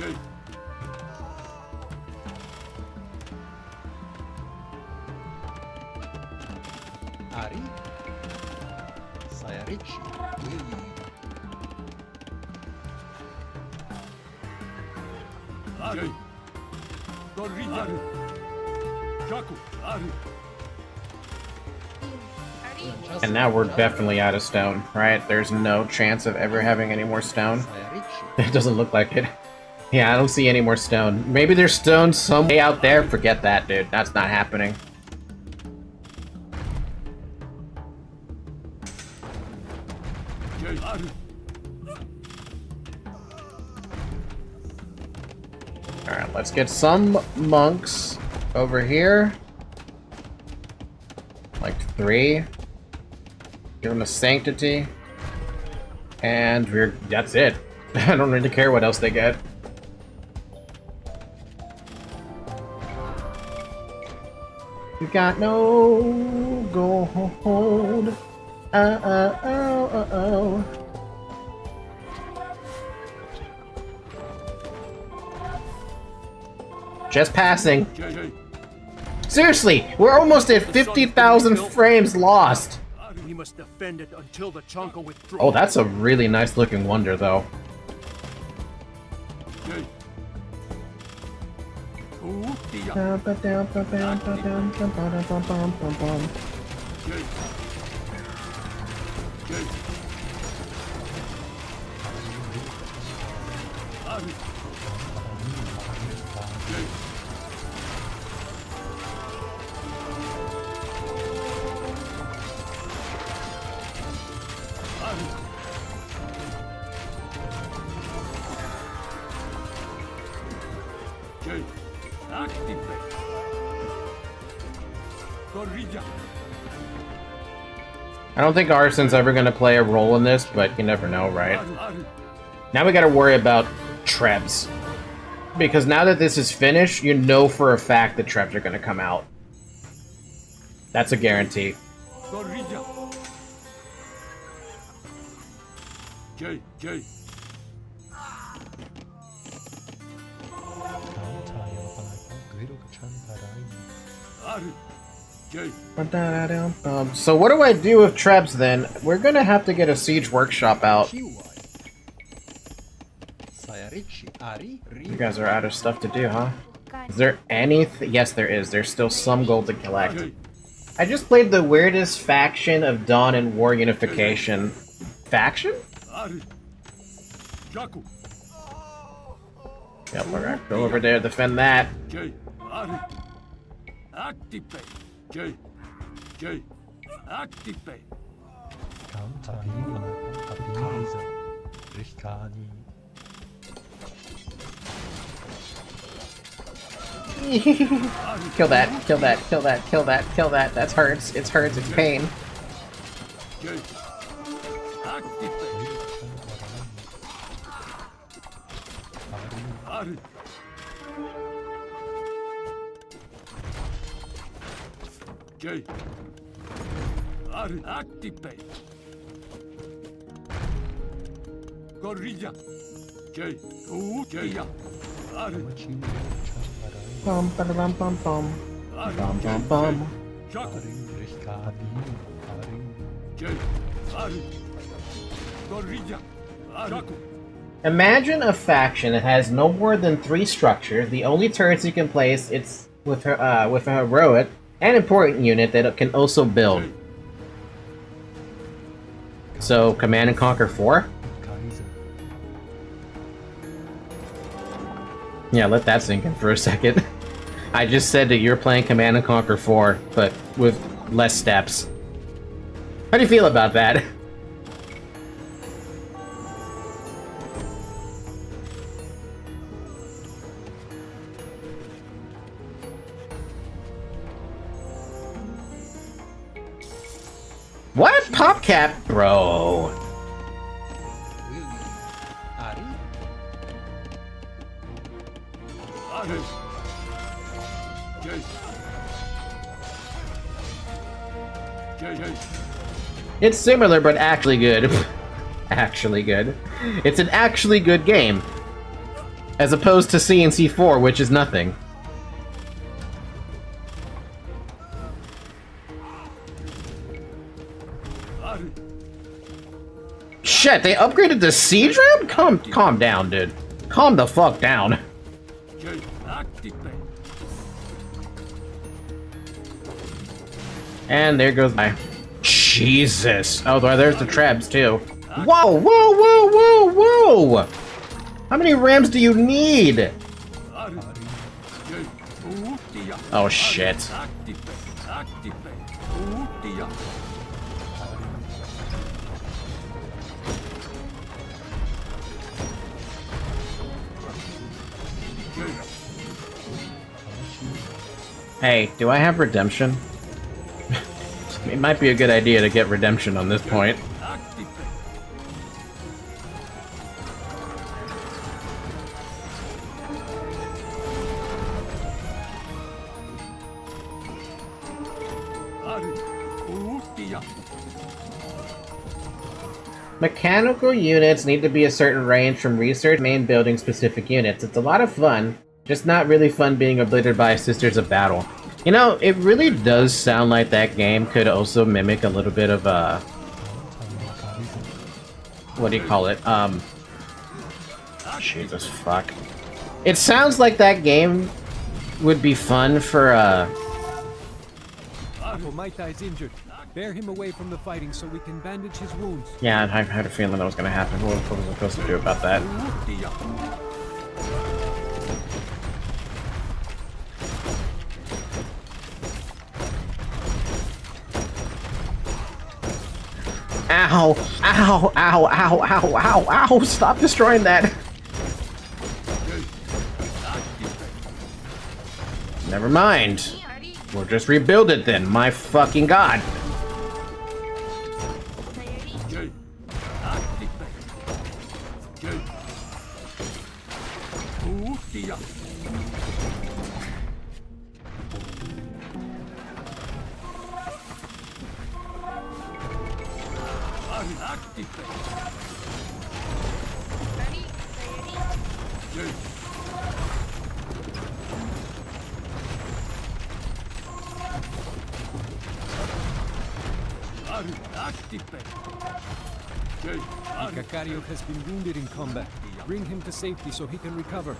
Ari? Sayarichi. Ari. Ari. Jaku. Ari. And now we're definitely out of stone, right? There's no chance of ever having any more stone. It doesn't look like it. Yeah, I don't see any more stone. Maybe there's stone some way out there. Forget that, dude. That's not happening. Alright, let's get some monks over here. Like 3. Give them a sanctity. And that's it. I don't really care what else they get. You got no gold. Oh. Just passing. Seriously, we're almost at 50,000 frames lost. We must defend it until the Chonka withdraws. Oh, that's a really nice looking wonder, though. I don't think arson's ever going to play a role in this, but you never know, right? Now we got to worry about trebs. Because now that this is finished, you know for a fact that trebs are going to come out. That's a guarantee. So what do I do with trebs then? We're gonna have to get a siege workshop out. You guys are out of stuff to do, huh? Is there anything? Yes, there is. There's still some gold to collect. I just played the weirdest faction of Dawn and War Unification. Faction? Yep, alright. Go over there, defend that. Kill that, kill that, kill that, kill that, kill that. That's hurts, it's pain. Activate. Gorilla. Bum bum bum bum bum. Bum bum bum. Imagine a faction that has no more than 3 structures. The only turrets you can place it's with a heroic and important unit that it can also build. So, Command and Conquer 4? Yeah, let that sink in for a second. I just said that you're playing Command and Conquer 4, but with less steps. How do you feel about that? What? PopCap? Bro. It's similar, but actually good. Actually good. It's an actually good game. As opposed to CNC4, which is nothing. Shit, they upgraded the siege ram? Calm down, dude. Calm the fuck down. And there goes my... Jesus. Oh, there's the Trebs, too. Whoa, whoa, whoa, whoa, whoa! How many rams do you need? Oh, shit. Hey, do I have redemption? It might be a good idea to get redemption on this point. Mechanical units need to be a certain range from research main building specific units. It's a lot of fun, just not really fun being obliterated by Sisters of Battle. You know, it really does sound like that game could also mimic a little bit of what do you call it? Jesus fuck. It sounds like that game would be fun for Maita is injured. Bear him away from the fighting so we can bandage his wounds. Yeah, I had a feeling that was gonna happen. What was I supposed to do about that? Ow! Ow! Ow! Ow! Ow! Ow! Ow! Stop destroying that! Never mind. We'll just rebuild it then. My fucking god! Ikacario has been wounded in combat. Bring him to safety so he can recover.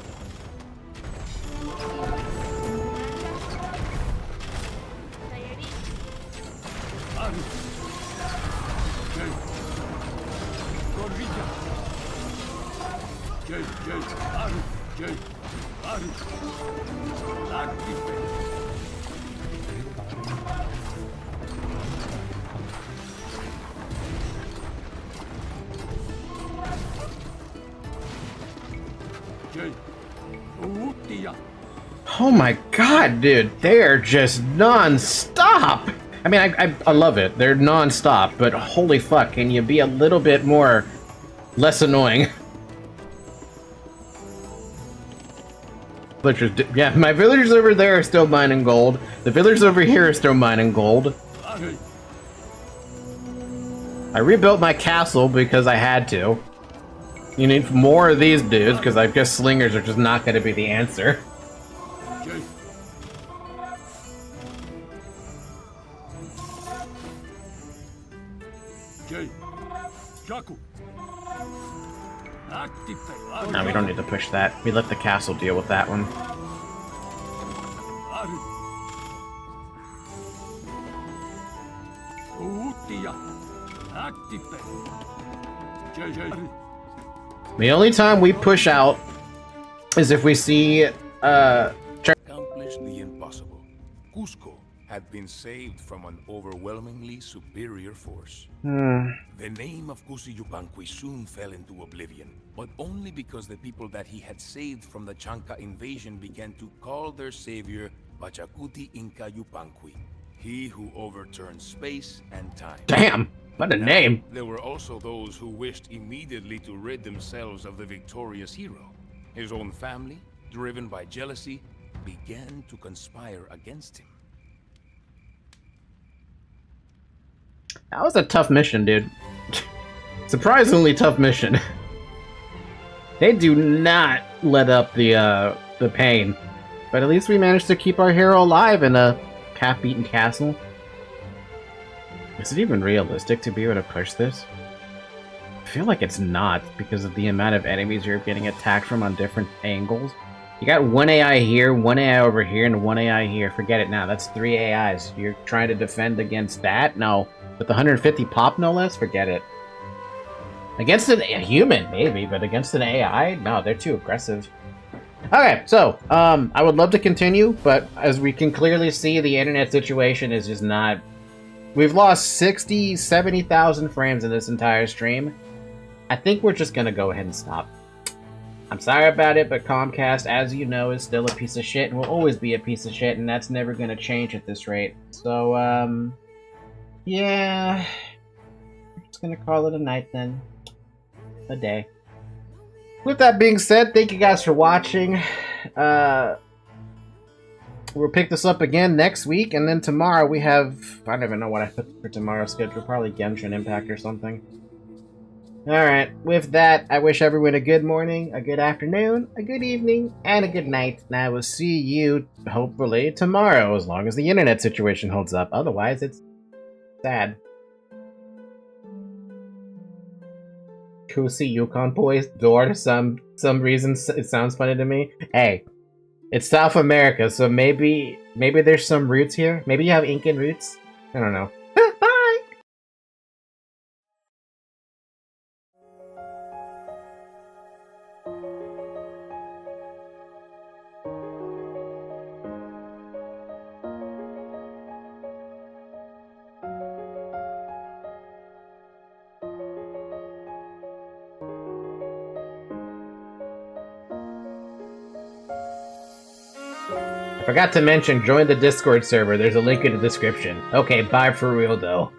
Oh my god, dude, they're just non-stop! I mean, I love it. They're non-stop, but holy fuck, can you be a little bit more... less annoying? Yeah, my villagers over there are still mining gold. The villagers over here are still mining gold. I rebuilt my castle because I had to. You need more of these dudes, because I guess slingers are just not going to be the answer. No, we don't need to push that. We let the castle deal with that one. The only time we push out is if we see Accomplished the impossible. Cusco had been saved from an overwhelmingly superior force. The name of Cusiyupanqui soon fell into oblivion, but only because the people that he had saved from the Chanca invasion began to call their savior Pachacuti Inca Yupanqui, he who overturned space and time. Damn, what a name. There were also those who wished immediately to rid themselves of the victorious hero. His own family, driven by jealousy, began to conspire against him. That was a tough mission, dude. Surprisingly tough mission. They do not let up the pain. But at least we managed to keep our hero alive in a half-beaten castle. Is it even realistic to be able to push this? I feel like it's not, because of the amount of enemies you're getting attacked from on different angles. You got one AI here, one AI over here, and one AI here. Forget it now. That's 3 AIs. You're trying to defend against that? No. With 150 pop, no less? Forget it. Against a human, maybe, but against an AI? No, they're too aggressive. Okay, so, I would love to continue, but as we can clearly see, the internet situation is just not... We've lost 60, 70,000 frames in this entire stream. I think we're just gonna go ahead and stop. I'm sorry about it, but Comcast, as you know, is still a piece of shit and will always be a piece of shit, and that's never gonna change at this rate. So, yeah... I'm just gonna call it a night then. A day. With that being said, thank you guys for watching. We'll pick this up again next week, and then tomorrow we have... I don't even know what I put for tomorrow's schedule. Probably Genshin Impact or something. Alright, with that, I wish everyone a good morning, a good afternoon, a good evening, and a good night. And I will see you, hopefully, tomorrow, as long as the internet situation holds up. Otherwise, it's sad. Kusi Yukon Boys door to some reason it sounds funny to me. Hey, it's South America, so maybe there's some roots here. Maybe you have Incan roots. I don't know. Bye. Forgot to mention, join the Discord server. There's a link in the description. Okay, bye for real though.